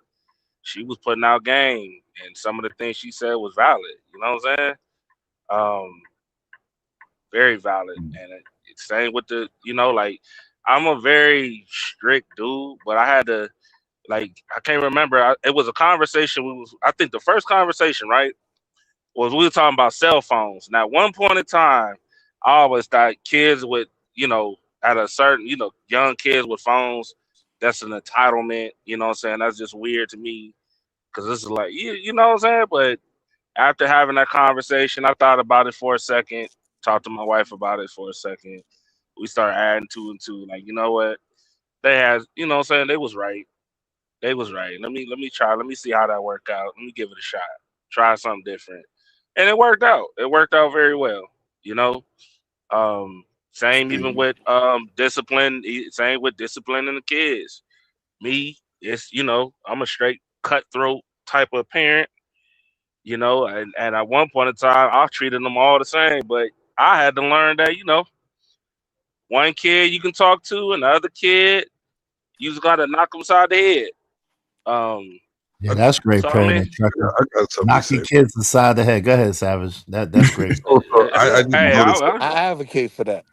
she was putting out game, and some of the things she said was valid. You know what I'm saying? Very valid. And it's same with I'm a very strict dude, but I had to, I can't remember. It was a conversation. I think the first conversation, right, was we were talking about cell phones. Now, at one point in time, I always thought kids with, at a certain, young kids with phones, that's an entitlement. You know what I'm saying? That's just weird to me, because this is like, you know what I'm saying? But after having that conversation, I thought about it for a second, talked to my wife about it for a second. We started adding two and two. Like, you know what? They had, you know what I'm saying? They was right. They was right. Let me try. Let me see how that worked out. Let me give it a shot. Try something different. And it worked out. It worked out very well. Same even with discipline. Same with disciplining the kids. Me, it's, I'm a straight cutthroat type of parent. And at one point in time, I treated them all the same. But I had to learn that, one kid you can talk to, and the other kid, you just got to knock them side the head. Yeah, that's great parenting. Knocking kids inside the head. Go ahead, Savage. That's great. I advocate for that.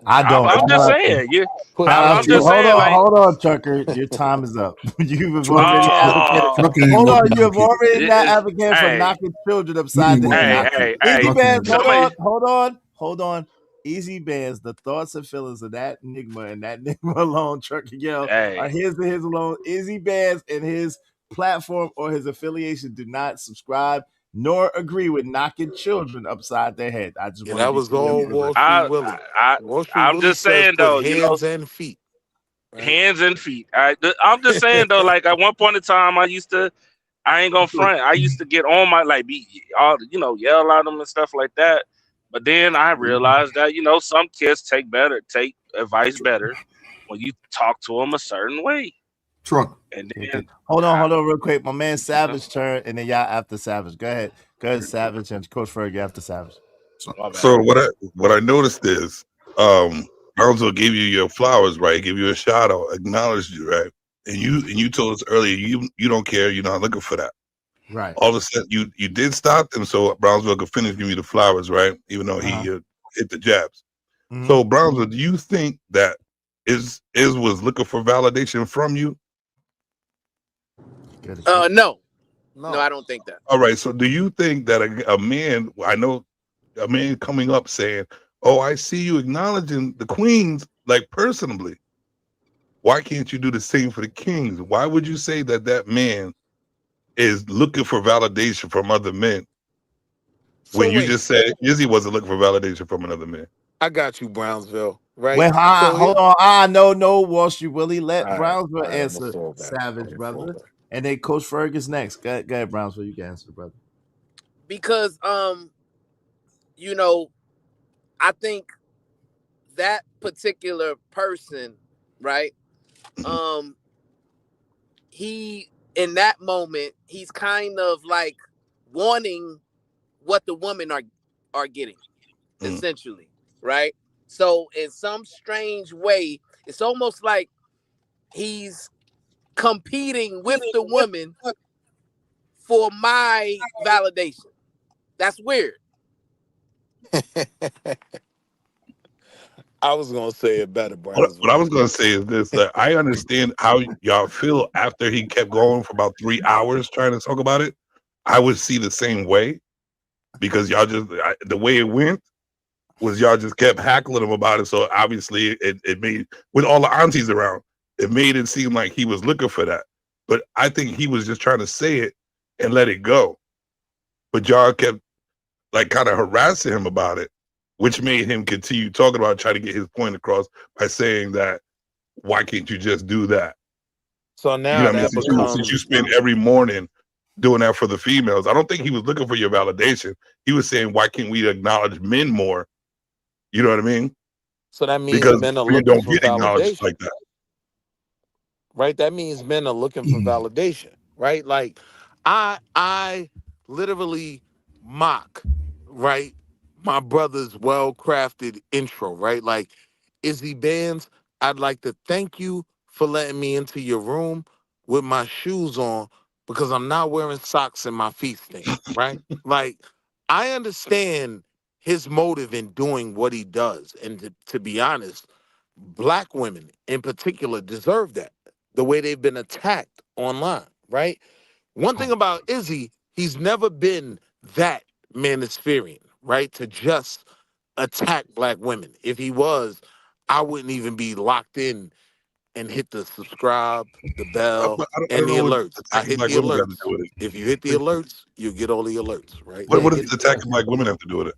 I don't. I'm just saying. Hold on, Trucker. Your time is up. You've already advocated. Hold on, you have already not advocated for knocking children upside the head. Easy Bands. Hold on. Easy Bands. The thoughts and feelings of that Enigma and that Enigma alone, Trucker Yell, are his and his alone. Easy Bands and his platform or his affiliation do not subscribe nor agree with knocking children upside their head. I just that was all Wall Street Willie. I'm just saying though, hands and feet. Right? Hands and feet. I'm just saying though, like at one point in time, I ain't gonna front. I used to get on my yell at them and stuff like that. But then I realized that some kids take advice better when you talk to them a certain way. Truck. And then, hold on, real quick. My man Savage turn, and then y'all after Savage. Go ahead, Savage, and Coach Ferg after Savage. So what I noticed is, Brownsville gave you your flowers, right? Give you a shout out, acknowledged you, right? And you told us earlier you don't care, you're not looking for that. Right. All of a sudden you did stop them so Brownsville could finish giving you the flowers, right? Even though he hit the jabs. Mm-hmm. So Brownsville, do you think that Iz was looking for validation from you? No, I don't think that. All right. So do you think that a man, I know a man coming up saying, "Oh, I see you acknowledging the queens like personally. Why can't you do the same for the kings?" Why would you say that that man is looking for validation from other men when you just said Izzy wasn't looking for validation from another man? I got you, Brownsville. Right? Wait, hold on. No, Wall Street Willie. Let All right, Brownsville all right, I'm answer, gonna fall back. Savage brother, and then Coach Fergus next. Go ahead, Brownsville. You can answer, brother. Because you know, I think that particular person, right? He in that moment, he's kind of like wanting what the women are getting, essentially, right? So in some strange way, it's almost like he's competing with the woman for my validation. That's weird. I was gonna say it better, Brian. What I was gonna say is this: that I understand how y'all feel after he kept going for about 3 hours trying to talk about it. I would see the same way because y'all just the way it went was y'all just kept hackling him about it. So obviously it made, with all the aunties around, it made it seem like he was looking for that. But I think he was just trying to say it and let it go. But y'all kept like kind of harassing him about it, which made him continue talking about trying to get his point across by saying that, why can't you just do that? So now you know what I mean? Since you spend every morning doing that for the females, I don't think he was looking for your validation. He was saying, why can't we acknowledge men more? You know what I mean? So that means because men are men looking don't for get acknowledged validation, like that. right? That means men are looking for validation, right? Like I literally mock, right, my brother's well-crafted intro, right? Like, Izzy Bands, I'd like to thank you for letting me into your room with my shoes on because I'm not wearing socks and my feet stink, right? Like, I understand his motive in doing what he does. And to be honest, Black women in particular deserve that, the way they've been attacked online, right? One thing about Izzy, he's never been that manispherian, right? To just attack Black women. If he was, I wouldn't even be locked in and hit the subscribe, the bell, But I and don't the know what alerts. I attacking hit Black the women got alerts. to do with it. If you hit the alerts, you get all the alerts, right? What does attacking Black women have to do with it?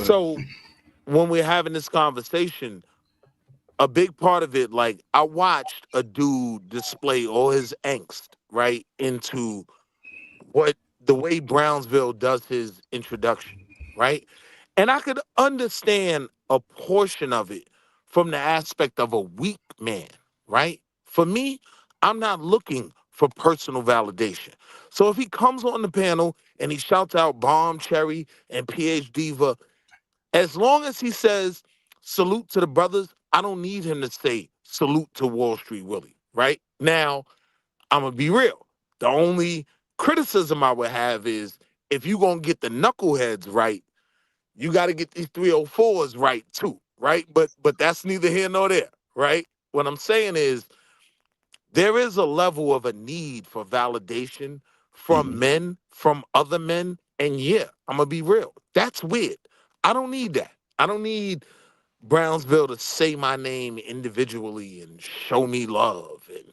So when we're having this conversation, a big part of it, like, I watched a dude display all his angst, right, into what the way Brownsville does his introduction, right? And I could understand a portion of it from the aspect of a weak man, right? For me, I'm not looking for personal validation. So if he comes on the panel and he shouts out Bomb Cherry and PH Diva, as long as he says salute to the brothers, I don't need him to say salute to Wall Street Willie, right? Now, I'm gonna be real. The only criticism I would have is if you're gonna get the knuckleheads right, you got to get these 304s right too, right? But that's neither here nor there, right? What I'm saying is there is a level of a need for validation from men, from other men, and yeah, I'm gonna be real. That's weird. I don't need that. I don't need Brownsville to say my name individually and show me love, and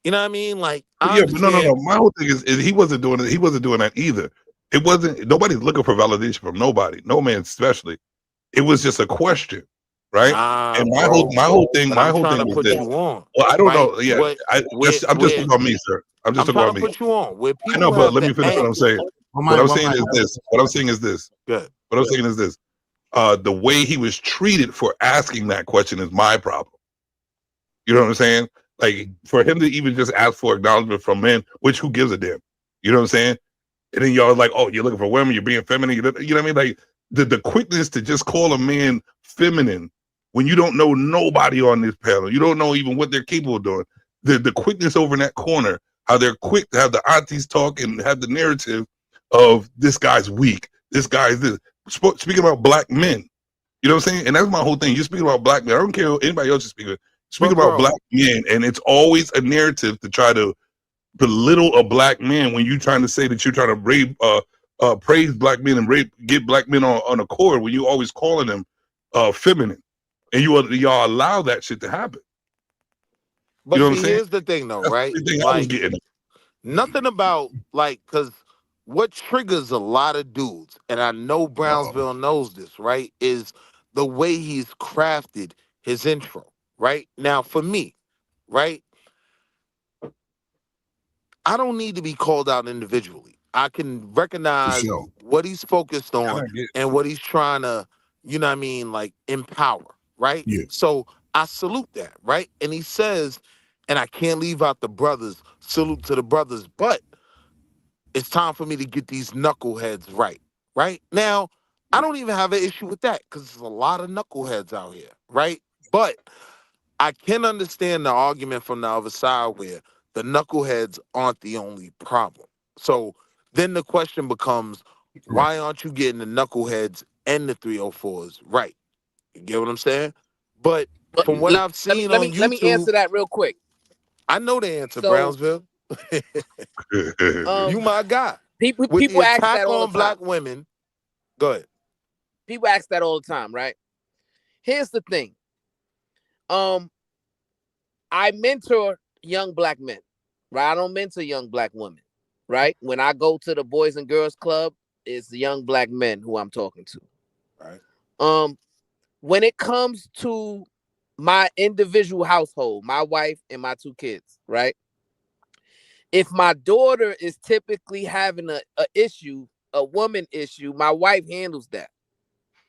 you know what I mean? Like, I Yeah, but no. understand. My whole thing is he wasn't doing it. He wasn't doing that either. It wasn't. Nobody's looking for validation from nobody. No man, especially. It was just a question, right? Nah, and bro. my whole thing But I'm trying to was put this. you on. Well, I don't Right? know. Yeah, I'm just talking about me, sir. I'm just talking trying about to me. put you on. Where I know, people but have let the me finish what I'm angst. saying. What I'm saying is this. What I'm saying is this. Good. What I'm saying is this. The way he was treated for asking that question is my problem. You know what I'm saying? Like, for him to even just ask for acknowledgement from men, which who gives a damn? You know what I'm saying? And then y'all like, oh, you're looking for women, you're being feminine. You know what I mean? Like, the quickness to just call a man feminine when you don't know nobody on this panel, you don't know even what they're capable of doing. The quickness over in that corner, how they're quick to have the aunties talk and have the narrative of this guy's weak, this guy's this. Speaking about Black men, you know what I'm saying? And that's my whole thing. You're speaking about Black men. I don't care what anybody else is speaking. Speaking about Black men, and it's always a narrative to try to belittle a black man when you're trying to say that you're trying to praise black men and get black men on a chord when you always calling them feminine, and y'all allow that shit to happen. But You know what see, I'm saying? here's the thing, though, That's right? the thing I was Like, getting. nothing about, like, because what triggers a lot of dudes, and I know Brownsville knows this, right, is the way he's crafted his intro, right? Now, for me, right, I don't need to be called out individually. I can recognize what he's focused on and what he's trying to, you know what I mean, like, empower, right? Yeah. So I salute that, right? And he says, and I can't leave out the brothers, salute to the brothers, but it's time for me to get these knuckleheads right? Now, I don't even have an issue with that because there's a lot of knuckleheads out here, right? But I can understand the argument from the other side where the knuckleheads aren't the only problem. So then the question becomes, why aren't you getting the knuckleheads and the 304s right? You get what I'm saying? But from what I've seen on YouTube, let me answer that real quick. I know the answer, So, Brownsville. You my guy. People With the ask attack that all on the black time. women, go ahead. People ask that all the time, right? Here's the thing. I mentor young black men, right? I don't mentor young black women, right? When I go to the Boys and Girls Club, it's the young black men who I'm talking to. Right. When it comes to my individual household, my wife and my 2 kids, right? If my daughter is typically having a issue, a woman issue, my wife handles that,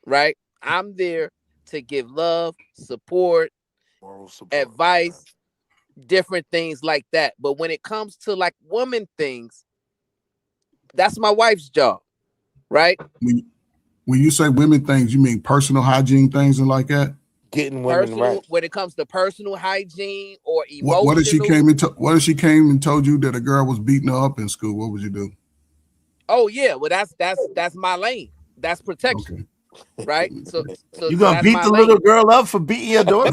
right? I'm there to give love, support, advice, different things like that. But when it comes to like woman things, that's my wife's job, right? When you say women things, you mean personal hygiene things and like that? Getting women right. When it comes to personal hygiene or emotional. What if she came and told you that a girl was beating her up in school? What would you do? Oh yeah, well that's my lane. That's protection, right? So you gonna beat the little girl up for beating your daughter?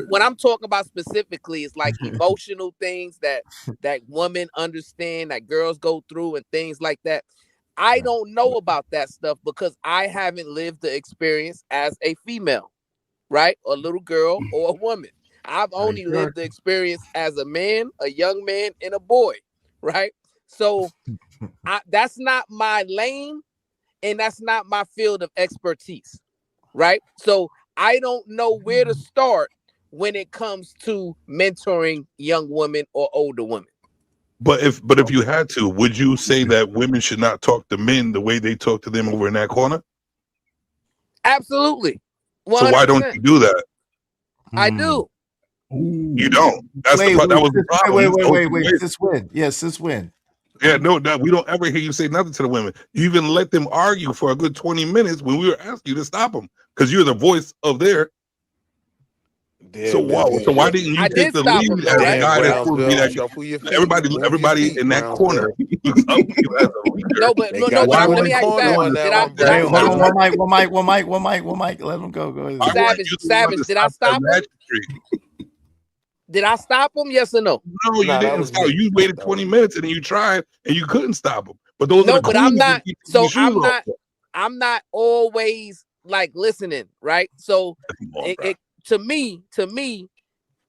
What I'm talking about specifically is like emotional things that women understand, that girls go through, and things like that. I don't know about that stuff because I haven't lived the experience as a female, right? A little girl or a woman. I've only lived the experience as a man, a young man, and a boy, right? So that's not my lane, and that's not my field of expertise, right? So I don't know where to start when it comes to mentoring young women or older women. But if you had to, would you say that women should not talk to men the way they talk to them over in that corner? Absolutely. 100%. So why don't you do that? I do. You don't. That's that was the problem. Wait. Since when? Yeah, since when? Yeah, no, we don't ever hear you say nothing to the women. You even let them argue for a good 20 minutes when we were asking you to stop them because you're the voice of their. So why didn't you take the lead as a guy that's supposed to be that? Everybody in that corner looks up to you as a leader. No, but let me ask Savage. One mic. Let him go. Go ahead. Savage, did I stop him? Did I stop him? Yes or no? No, you didn't stop. You waited 20 minutes and then you tried and you couldn't stop him. But those no, but I'm not always like listening, right? So to me,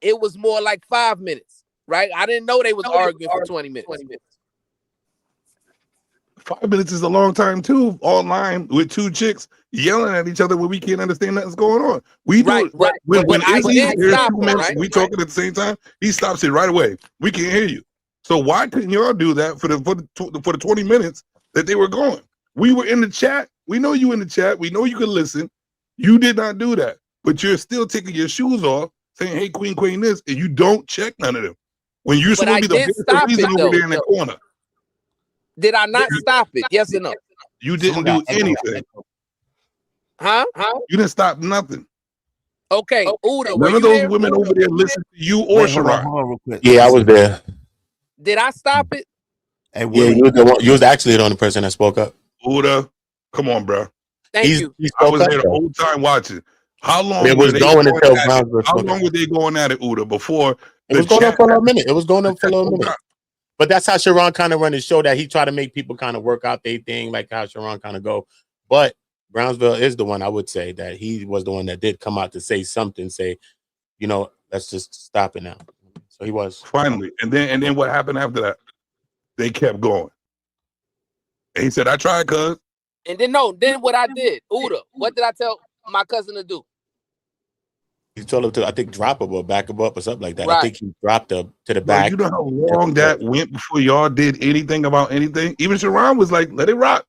it was more like 5 minutes, right? I didn't know they was arguing for 20 minutes. 5 minutes is a long time too, online with 2 chicks yelling at each other when we can't understand nothing's going on. We do it when there's 2 minutes, we talking at the same time. He stops it right away. We can't hear you. So why couldn't y'all do that for the 20 minutes that they were going? We were in the chat. We know you in the chat. We know you could listen. You did not do that, but you're still taking your shoes off, saying, "Hey, Queen, this," and you don't check none of them when you're supposed to be the reason over there in that corner. Did I not stop it? Yes or no? You didn't do anything. Huh? You didn't stop nothing. Okay, Uda, none of those women over there listen to you or Sharon. Yeah, I was there. Did I stop it? Yeah, you was actually the only person that spoke up. Uda, come on, bro. Thank you. I was there the whole time watching. How long It were was they going going until at it? Brownsville How spoke long out. were they going at it, Uda, before It the was going on chat for a little happened? minute. It was going on for a little Oh, minute. God. But that's how Sharon kind of run his show, that he try to make people kind of work out their thing, like how Sharon kind of go. But Brownsville is the one, I would say, that he was the one that did come out to say something, say, you know, let's just stop it now. So he was. Finally. And then what happened after that? They kept going. And he said, I tried, cuz. And then what I did, Uda, what did I tell my cousin to do? He told him to, I think, drop him or back him up or something like that. I Right. think he dropped him to the Bro, back. you know how long that went before y'all did anything about anything? Even Sharon was like, let it rock.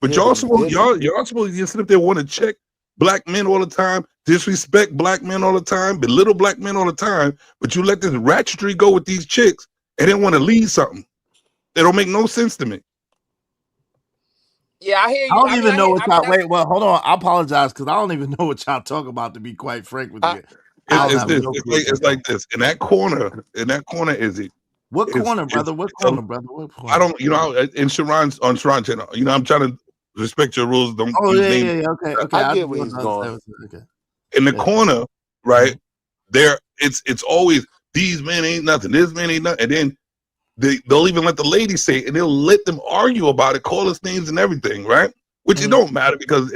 But Yeah, y'all but he supposed didn't. y'all supposed to just sit up there want to check black men all the time, disrespect black men all the time, belittle black men all the time, but you let this ratchetry go with these chicks and then want to lead something. It don't make no sense to me. Yeah, I hear I you. don't even know what y'all. that's- Wait, well, hold on. I apologize because I don't even know what y'all talk about. To be quite frank with you, I don't It's have this. no It's clue. like, this. In that corner, Izzy. What it's- corner, brother? it's- What it's corner, a- brother? What I corner? don't, in Sharon's on Sharon channel, I'm trying to respect your rules. Don't Oh use yeah, names. yeah, yeah. Okay, okay. I I get just where wanted he's to understand going. what's- Okay. In the Yeah. corner, right there, it's always these men ain't nothing, this man ain't nothing, and then they'll even let the ladies say it, and they'll let them argue about it, call us names and everything, right? Which it don't matter because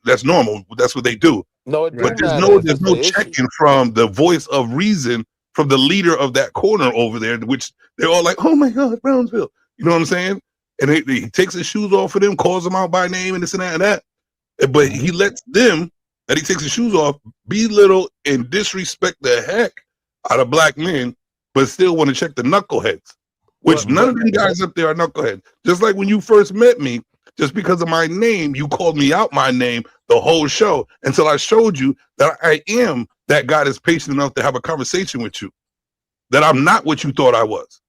that's normal. That's what they do. No, it do But there's matter if no it's an issue. checking from the voice of reason from the leader of that corner over there, which they're all like, oh my God, Brownsville. You know what I'm saying? And he takes his shoes off for them, calls them out by name and this and that and that. But he lets them, that he takes his shoes off, belittle and disrespect the heck out of black men, but still want to check the knuckleheads, which none of them guys up there are knuckleheads. Just like when you first met me, just because of my name, you called me out my name the whole show until I showed you that I am that guy that's patient enough to have a conversation with you, that I'm not what you thought I was.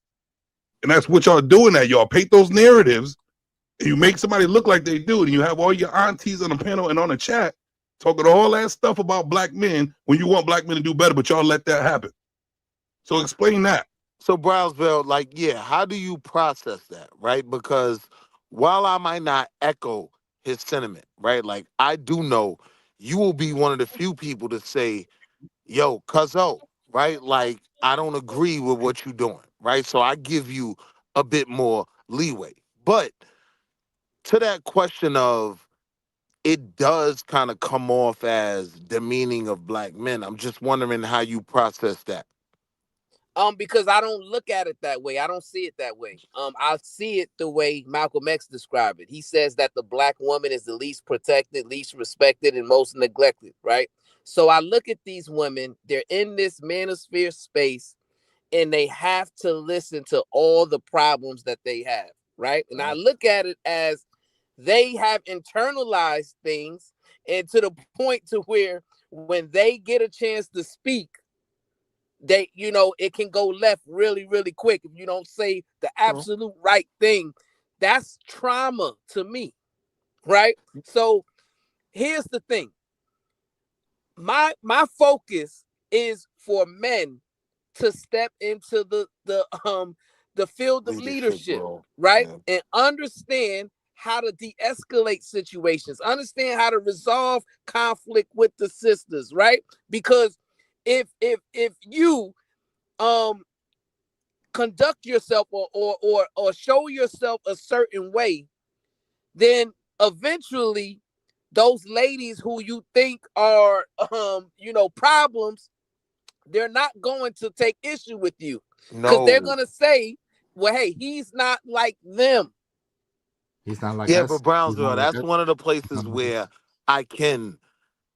And that's what y'all doing, that y'all paint those narratives and you make somebody look like they do, and you have all your aunties on the panel and on the chat talking all that stuff about black men when you want black men to do better, but y'all let that happen. So explain that. So Brownsville, like, yeah, how do you process that, right? Because while I might not echo his sentiment, right, like I do know you will be one of the few people to say, yo, cuzzo, right? Like, I don't agree with what you're doing, right? So I give you a bit more leeway. But to that question of it does kind of come off as demeaning of black men, I'm just wondering how you process that. Because I don't look at it that way. I don't see it that way. I see it the way Malcolm X described it. He says that the black woman is the least protected, least respected, and most neglected, right? So I look at these women, they're in this manosphere space, and they have to listen to all the problems that they have, right? And I look at it as they have internalized things, and to the point to where when they get a chance to speak, they, it can go left really, really quick if you don't say the absolute right thing. That's trauma to me, right? So here's the thing. My focus is for men to step into the field of leadership, right? Yeah. And understand how to de-escalate situations, understand how to resolve conflict with the sisters, right? Because if you conduct yourself or show yourself a certain way, then eventually those ladies who you think are problems, they're not going to take issue with you, because they're going to say, well, hey, he's not like them. He's not like yeah, us. but Brownsville, that's one of the places where I can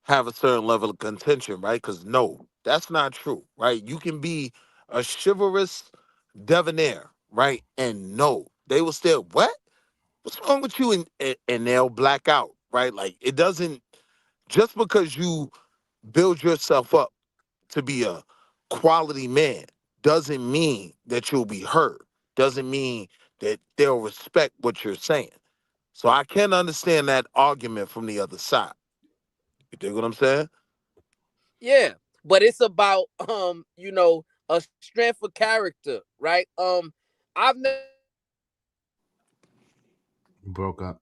have a certain level of contention, right? Because no, that's not true, right? You can be a chivalrous debonair, right? And no, they will still, what? What's wrong with you? And they'll black out, right? Like, it doesn't, just because you build yourself up to be a quality man doesn't mean that you'll be heard, doesn't mean that they'll respect what you're saying. So I can understand that argument from the other side. You dig what I'm saying? Yeah, but it's about a strength of character, right? I've never You broke up.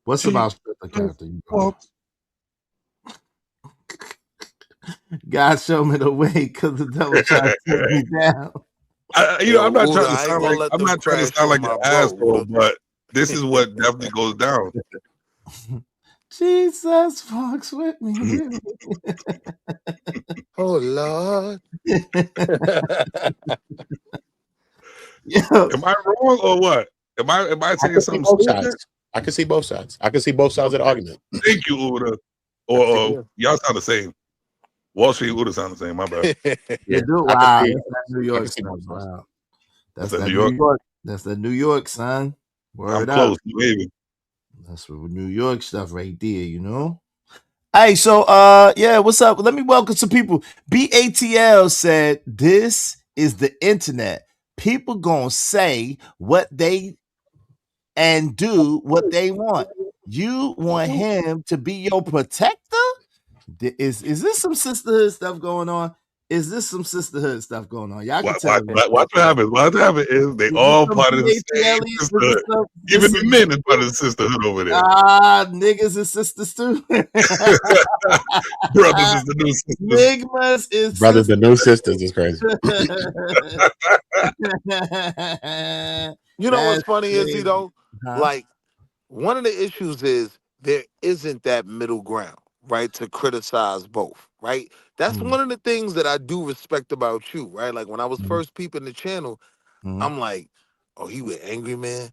What's about strength of character? You broke up. God show me the way because the devil tried to take me down. I'm not trying to I ain't sound gonna like let I'm them not trying to crash sound on like an my bro, asshole, but this is what definitely goes down. Jesus fucks with me. Really. Oh Lord. Am I wrong or what? Am I I saying can see something both stupid? sides. I can see both sides. I can see both sides of the argument. Thank you, Uda. Or y'all sound the same. Wall Street Uda sound the same. My bad. They do. I can Wow, see- that's that New I York can see stuff. both sides. Wow, That's that's that that New New York. York. That's the New York, son. I'm Word up. close, maybe. That's what New York stuff right there, you know. Hey, so yeah, what's up? Let me welcome some people. BATL said this is the internet. People gonna say what they and do what they want. You want him to be your protector? Is this some sisterhood stuff going on? Is this some sisterhood stuff going on? Y'all can tell me. Watch what happens. What happens is they Is this all some part of the same BATL? Is this sisterhood. some- Even this the some- men is part of the sisterhood over there. Niggas and sisters too. Brothers is the new sisters. Nigmas is Brothers, the new sisters is crazy. You know what's That's funny, Izzy, crazy. though? Huh? Like, one of the issues is there isn't that middle ground, right? To criticize both, right? That's Mm. one of the things that I do respect about you, right? Like when I was Mhm. first peeping the channel, Mhm. I'm like, oh, he with Angry Man?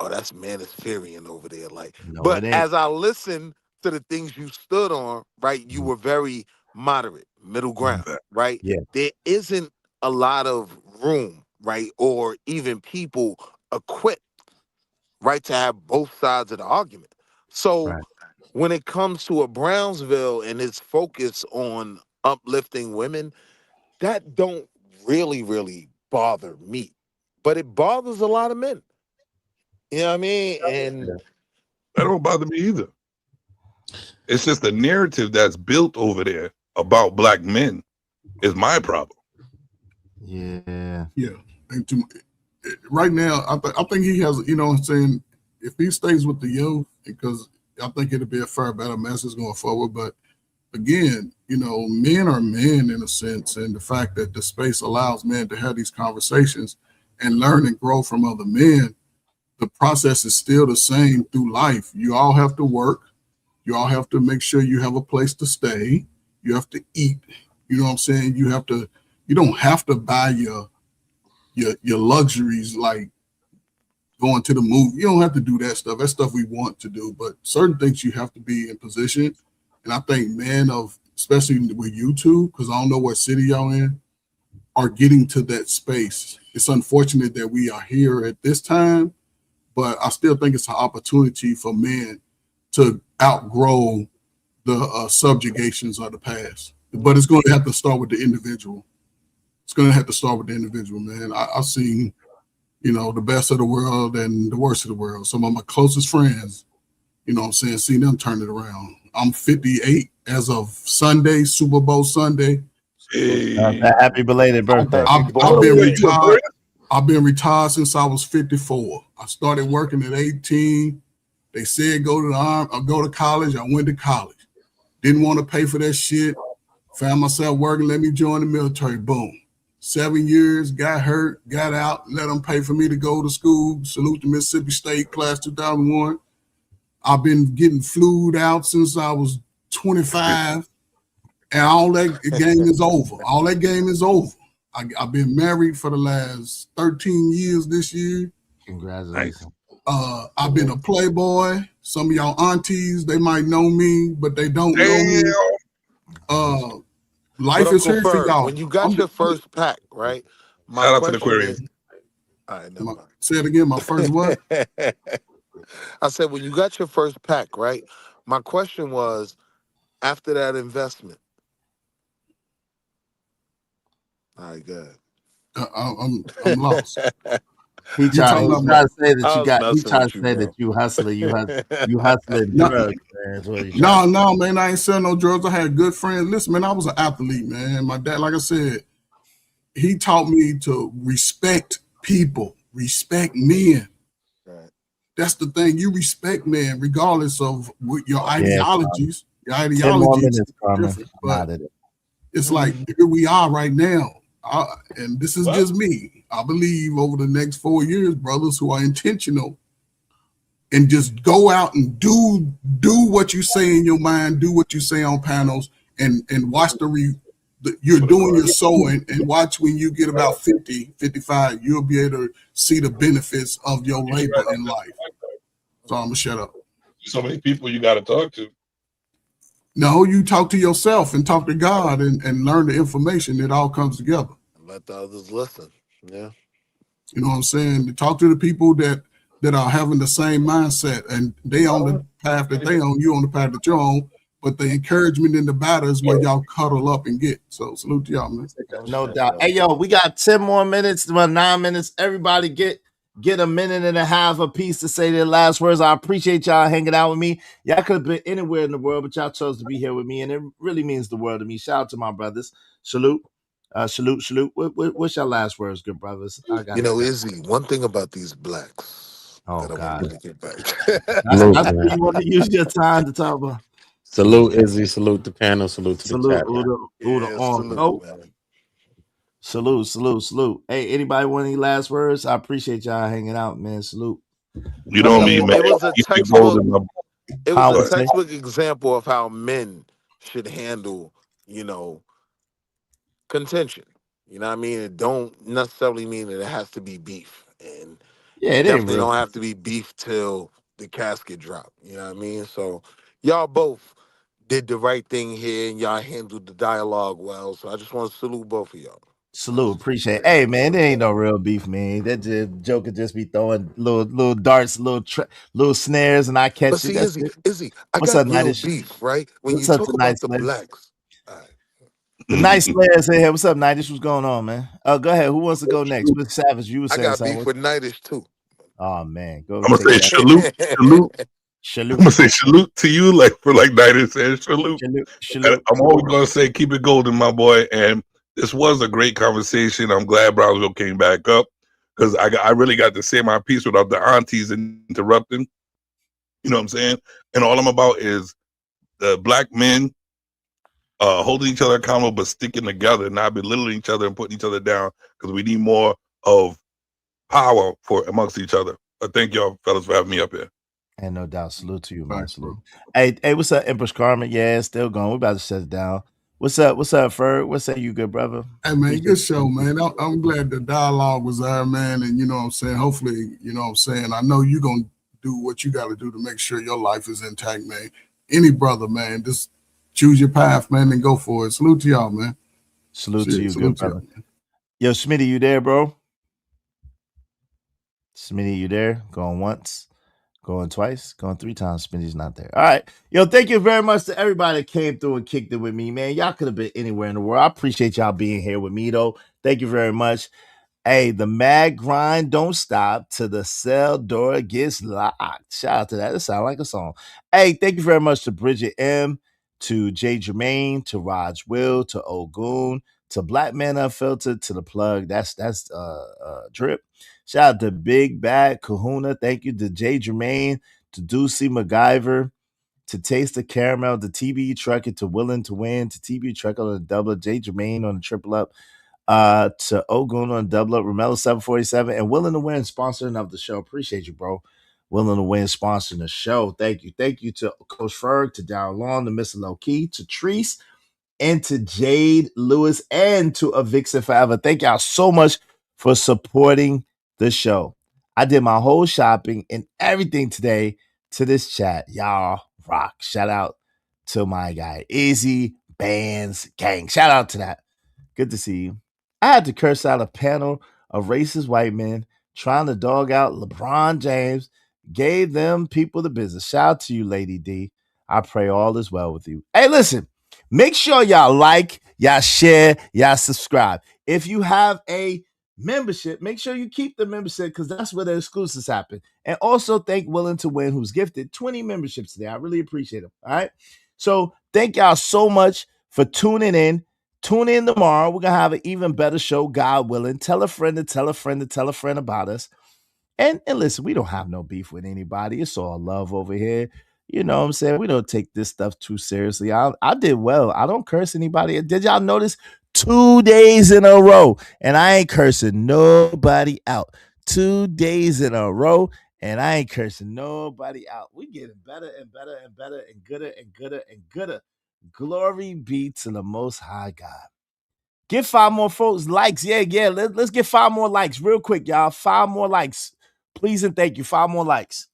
Oh, that's Manispherian over there. Like, No, but it ain't. as I listened to the things you stood on, right, you were very moderate, middle ground, right? Yeah. There isn't a lot of room, right? Or even people equipped, right, to have both sides of the argument. So Right. when it comes to a Brownsville and its focus on uplifting women, that don't really bother me. But it bothers a lot of men. You know what I mean? And That don't bother me either. It's just the narrative that's built over there about black men is my problem. Yeah. Yeah. And right now, I think he has, you know what I'm saying, if he stays with the youth, because I think it'll be a far better message going forward. But again, you know, men are men in a sense, and the fact that the space allows men to have these conversations and learn and grow from other men, the process is still the same through life. You all have to work. You all have to make sure you have a place to stay. You have to eat. You know what I'm saying? You don't have to buy your luxuries like going to the movie. You don't have to do that stuff. That's stuff we want to do, but certain things you have to be in position. And I think men especially with YouTube, because I don't know what city y'all in, are getting to that space. It's unfortunate that we are here at this time, but I still think it's an opportunity for men to outgrow the subjugations of the past. But it's going to have to start with the individual. It's going to have to start with the individual, man. I've seen, you know, the best of the world and the worst of the world. Some of my closest friends, you know what I'm saying, seen them turn it around. I'm 58 as of Sunday, Super Bowl Sunday. Happy belated birthday. I've been retired since I was 54. I started working at 18. They said go to the army or go to college. I went to college. Didn't want to pay for that shit. Found myself working. Let me join the military. Boom. 7 years, got hurt, got out, let them pay for me to go to school. Salute to Mississippi State, class 2001. I've been getting flued out since I was 25. And all that game is over. All that game is over. I've been married for the last 13 years this year. Congratulations. I've been a playboy. Some of y'all aunties, they might know me, but they don't know me. Life But is Uncle here for Ferg, y'all. when you got your first pack, right? My Shout out to the question Aquarius. is, all right, never mind. Say it again, my first what? I said, when you got your first pack, right? My question was, after that investment. All right, good. I'm lost. He trying to say that you got. He messing trying with to you, say bro. that you hustling. You hustling No. drugs, man. That's what he trying No, man, I ain't selling no drugs. I had good friends. Listen, man, I was an athlete, man. My dad, like I said, he taught me to respect people, respect men. Right. That's the thing. You respect men, regardless of what your Yeah, ideologies. Your 10 more ideologies minutes, are Carmen. different. I'm out of it. It's like here we are right now. And this is just me. I believe over the next 4 years, brothers who are intentional and just go out and do what you say in your mind, do what you say on panels, and watch you're doing your sowing, and watch when you get about 50, 55, you'll be able to see the benefits of your labor in life. So I'm gonna shut up. So many people you got to talk to. No, you talk to yourself and talk to God and learn the information. It all comes together. Let the others listen. Yeah. You know what I'm saying? Talk to the people that are having the same mindset, and they on the path that they on, you on the path that you're on, but the encouragement in the battle is where y'all cuddle up and get. So salute to y'all, man. No doubt. Hey, yo, we got 10 more minutes, 9 minutes. Everybody get a minute and a half a piece to say their last words. I appreciate y'all hanging out with me. Y'all could have been anywhere in the world, but y'all chose to be here with me, and it really means the world to me. Shout out to my brothers. Salute. Salute. What's your last words, good brothers? Izzy, one thing about these blacks that I wanted to get back. That's what you want to use your time to talk about. Salute Izzy, salute the panel, salute to the chat. Salute. Hey, anybody want any last words? I appreciate y'all hanging out, man. Salute. You know me, man. It was a textbook example of how men should handle, contention. You know what I mean? It don't necessarily mean that it has to be beef. And it definitely ain't don't have to be beef till the casket drop. You know what I mean? So y'all both did the right thing here, and y'all handled the dialogue well. So I just want to salute both of y'all. Salute, appreciate it. Hey, man, there ain't no real beef, man. That Joker just be throwing little darts, little snares, and I catch But it. see, That's Izzy, I What's got up, real Nightish? beef, right? When What's you up, talk tonight, about the Slayers? blacks. The nice Slayers in here. What's up, Nightish? What's going on, man? Go ahead. Who wants to go next? With Savage, you were I saying got something. beef with Nightish too. Oh man, go. I'm gonna say salute. I'm gonna say salute to you, like Nightish said, salute. And I'm always gonna say keep it golden, my boy. And this was a great conversation. I'm glad Brownsville came back up because I really got to say my piece without the aunties interrupting. You know what I'm saying? And all I'm about is the black men holding each other accountable, but sticking together, not belittling each other and putting each other down, because we need more of power amongst each other. Thank y'all, fellas, for having me up here. And no doubt, salute to you, man. Salute. Hey, what's up, Empress Carmen? Yeah, it's still going. We're about to shut it down. What's up, Ferg? What's up, you good brother? Hey, man, good show, man. I'm glad the dialogue was there, man. And you know what I'm saying? Hopefully, you know what I'm saying? I know you're going to do what you got to do to make sure your life is intact, man. Any brother, man, just choose your path, man, and go for it. Salute to y'all, man. Salute to you, good brother. Yo, Smitty, you there, bro? Smitty, you there? Going once, going twice, going 3 times. Smitty's not there. All right. Yo, thank you very much to everybody that came through and kicked it with me, man. Y'all could have been anywhere in the world. I appreciate y'all being here with me, though. Thank you very much. Hey, the mad grind don't stop till the cell door gets locked. Shout out to that. It sounds like a song. Hey, thank you very much to Bridget M, to Jay Jermaine, to Raj Will, to Ogun, to Black Man Unfiltered, to the plug. That's Drip. Shout out to Big Bad Kahuna. Thank you to Jay Jermaine, to Deucey MacGyver, to Taste the Caramel, to TB Trucker, to Willing to Win, to TB Trucker on the double, Jay Jermaine on the triple up, to Ogun on double up, Romello 747, and Willing to Win sponsoring of the show. Appreciate you, bro. Willing to Win sponsoring the show. Thank you. Thank you to Coach Ferg, to Down Long, to Mr. Low Key, to Treese, and to Jade Lewis, and to A Vixen Forever. Thank y'all so much for supporting the show. I did my whole shopping and everything today to this chat. Y'all rock. Shout out to my guy, Izzy Bands Gang. Shout out to that. Good to see you. I had to curse out a panel of racist white men trying to dog out LeBron James, gave them people the business. Shout out to you, Lady D. I pray all is well with you. Hey, listen, make sure y'all like, y'all share, y'all subscribe. If you have a membership, make sure you keep the membership because that's where the exclusives happen. And also thank Willing to Win, who's gifted 20 memberships today. I really appreciate them. All right. So thank y'all so much for tuning in. Tune in tomorrow. We're going to have an even better show, God willing. Tell a friend to tell a friend to tell a friend about us. And listen, we don't have no beef with anybody. It's all love over here. You know what I'm saying? We don't take this stuff too seriously. I did well. I don't curse anybody. Did y'all notice 2 days in a row and I ain't cursing nobody out? 2 days in a row and I ain't cursing nobody out. We getting better and better and better and gooder and gooder and gooder. Glory be to the Most High God. Give 5 more folks likes. Yeah. Let's get 5 more likes real quick, y'all. 5 more likes. Please and thank you. 5 more likes.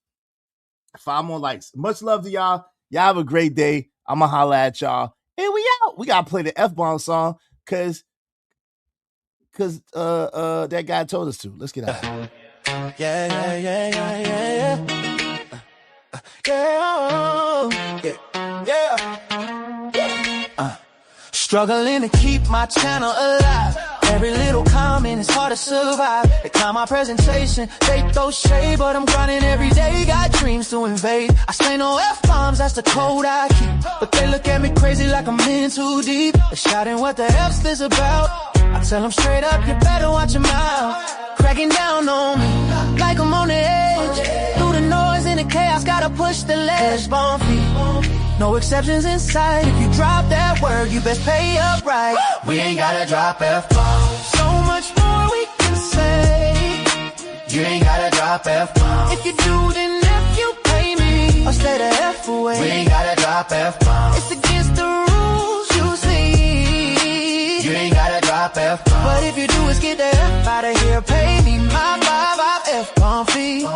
5 more likes. Much love to y'all. Y'all have a great day. I'ma holla at y'all. And we out. We gotta play the F-bomb song because that guy told us to. Let's get out. Struggling to keep my channel alive. Every little comment is hard to survive. They clown my presentation, they throw shade, but I'm grinding every day. Got dreams to invade. I say no F-bombs, that's the code I keep. But they look at me crazy like I'm in too deep. They're shouting what the F's this about. I tell them straight up, you better watch your mouth. Cracking down on me like I'm on the edge. Through the noise and the chaos, gotta push the ledge. Bomb feet. No exceptions inside. If you drop that word, you best pay up right. We ain't gotta drop F-bombs. So much more we can say. You ain't gotta drop F-bombs. If you do, then F you pay me, or stay the F away. We ain't gotta drop F-bombs. It's against the rules, you see. You ain't gotta drop F-bombs. But if you do, it's get the F out of here. Pay me my 5 F-bomb fee.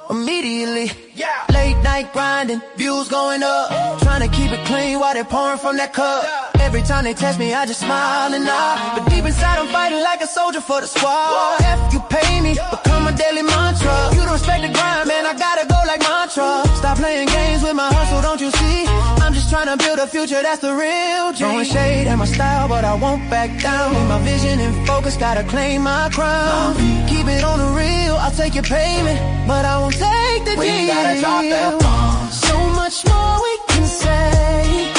Immediately. Yeah. Late night grinding, views going up. Trying to keep it clean while they're pouring from that cup. Every time they test me, I just smile and nod. But deep inside, I'm fighting like a soldier for the squad. F you pay me, become a daily mantra. You don't respect the grind, man, I gotta go like mantra. Stop playing games with my hustle, don't you see? I'm just trying to build a future, that's the real G. Throwing shade at my style, but I won't back down. With my vision and focus, gotta claim my crown. Keep it on the real, I'll take your payment, but I won't take the deal. We ain't gotta drop F-bombs. So much more we can say.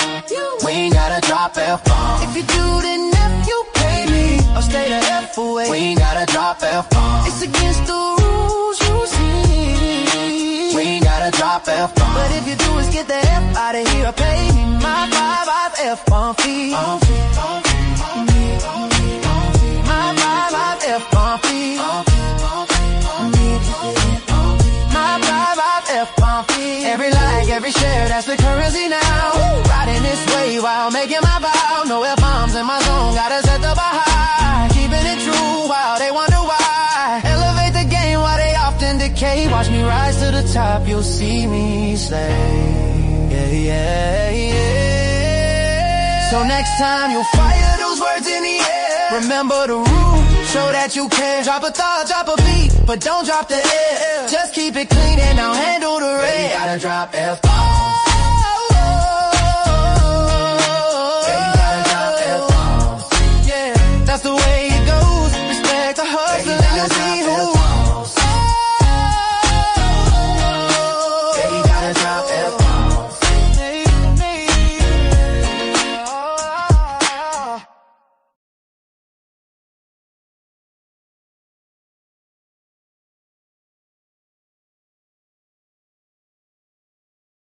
We ain't gotta drop F-bombs. If you do, then F you pay me, or stay the F away. We ain't gotta drop F-bombs. It's against the rules, you see. We ain't gotta drop F-bombs. But if you do, is get the F out of here, pay me my 5 F-bomb fee. My 5 F-bomb fee. Every like, every share, that's the currency now. Riding this way while making my vow. No F-bombs in my zone, gotta set the bar high. Keeping it true while they wonder why. Elevate the game while they often decay. Watch me rise to the top, you'll see me slay. Yeah. So next time you'll fire those words in the air. Remember the rule, show that you care. Drop a thought, drop a beat, but don't drop the air. Just keep it clean and I'll handle the rest. You gotta drop F-bombs.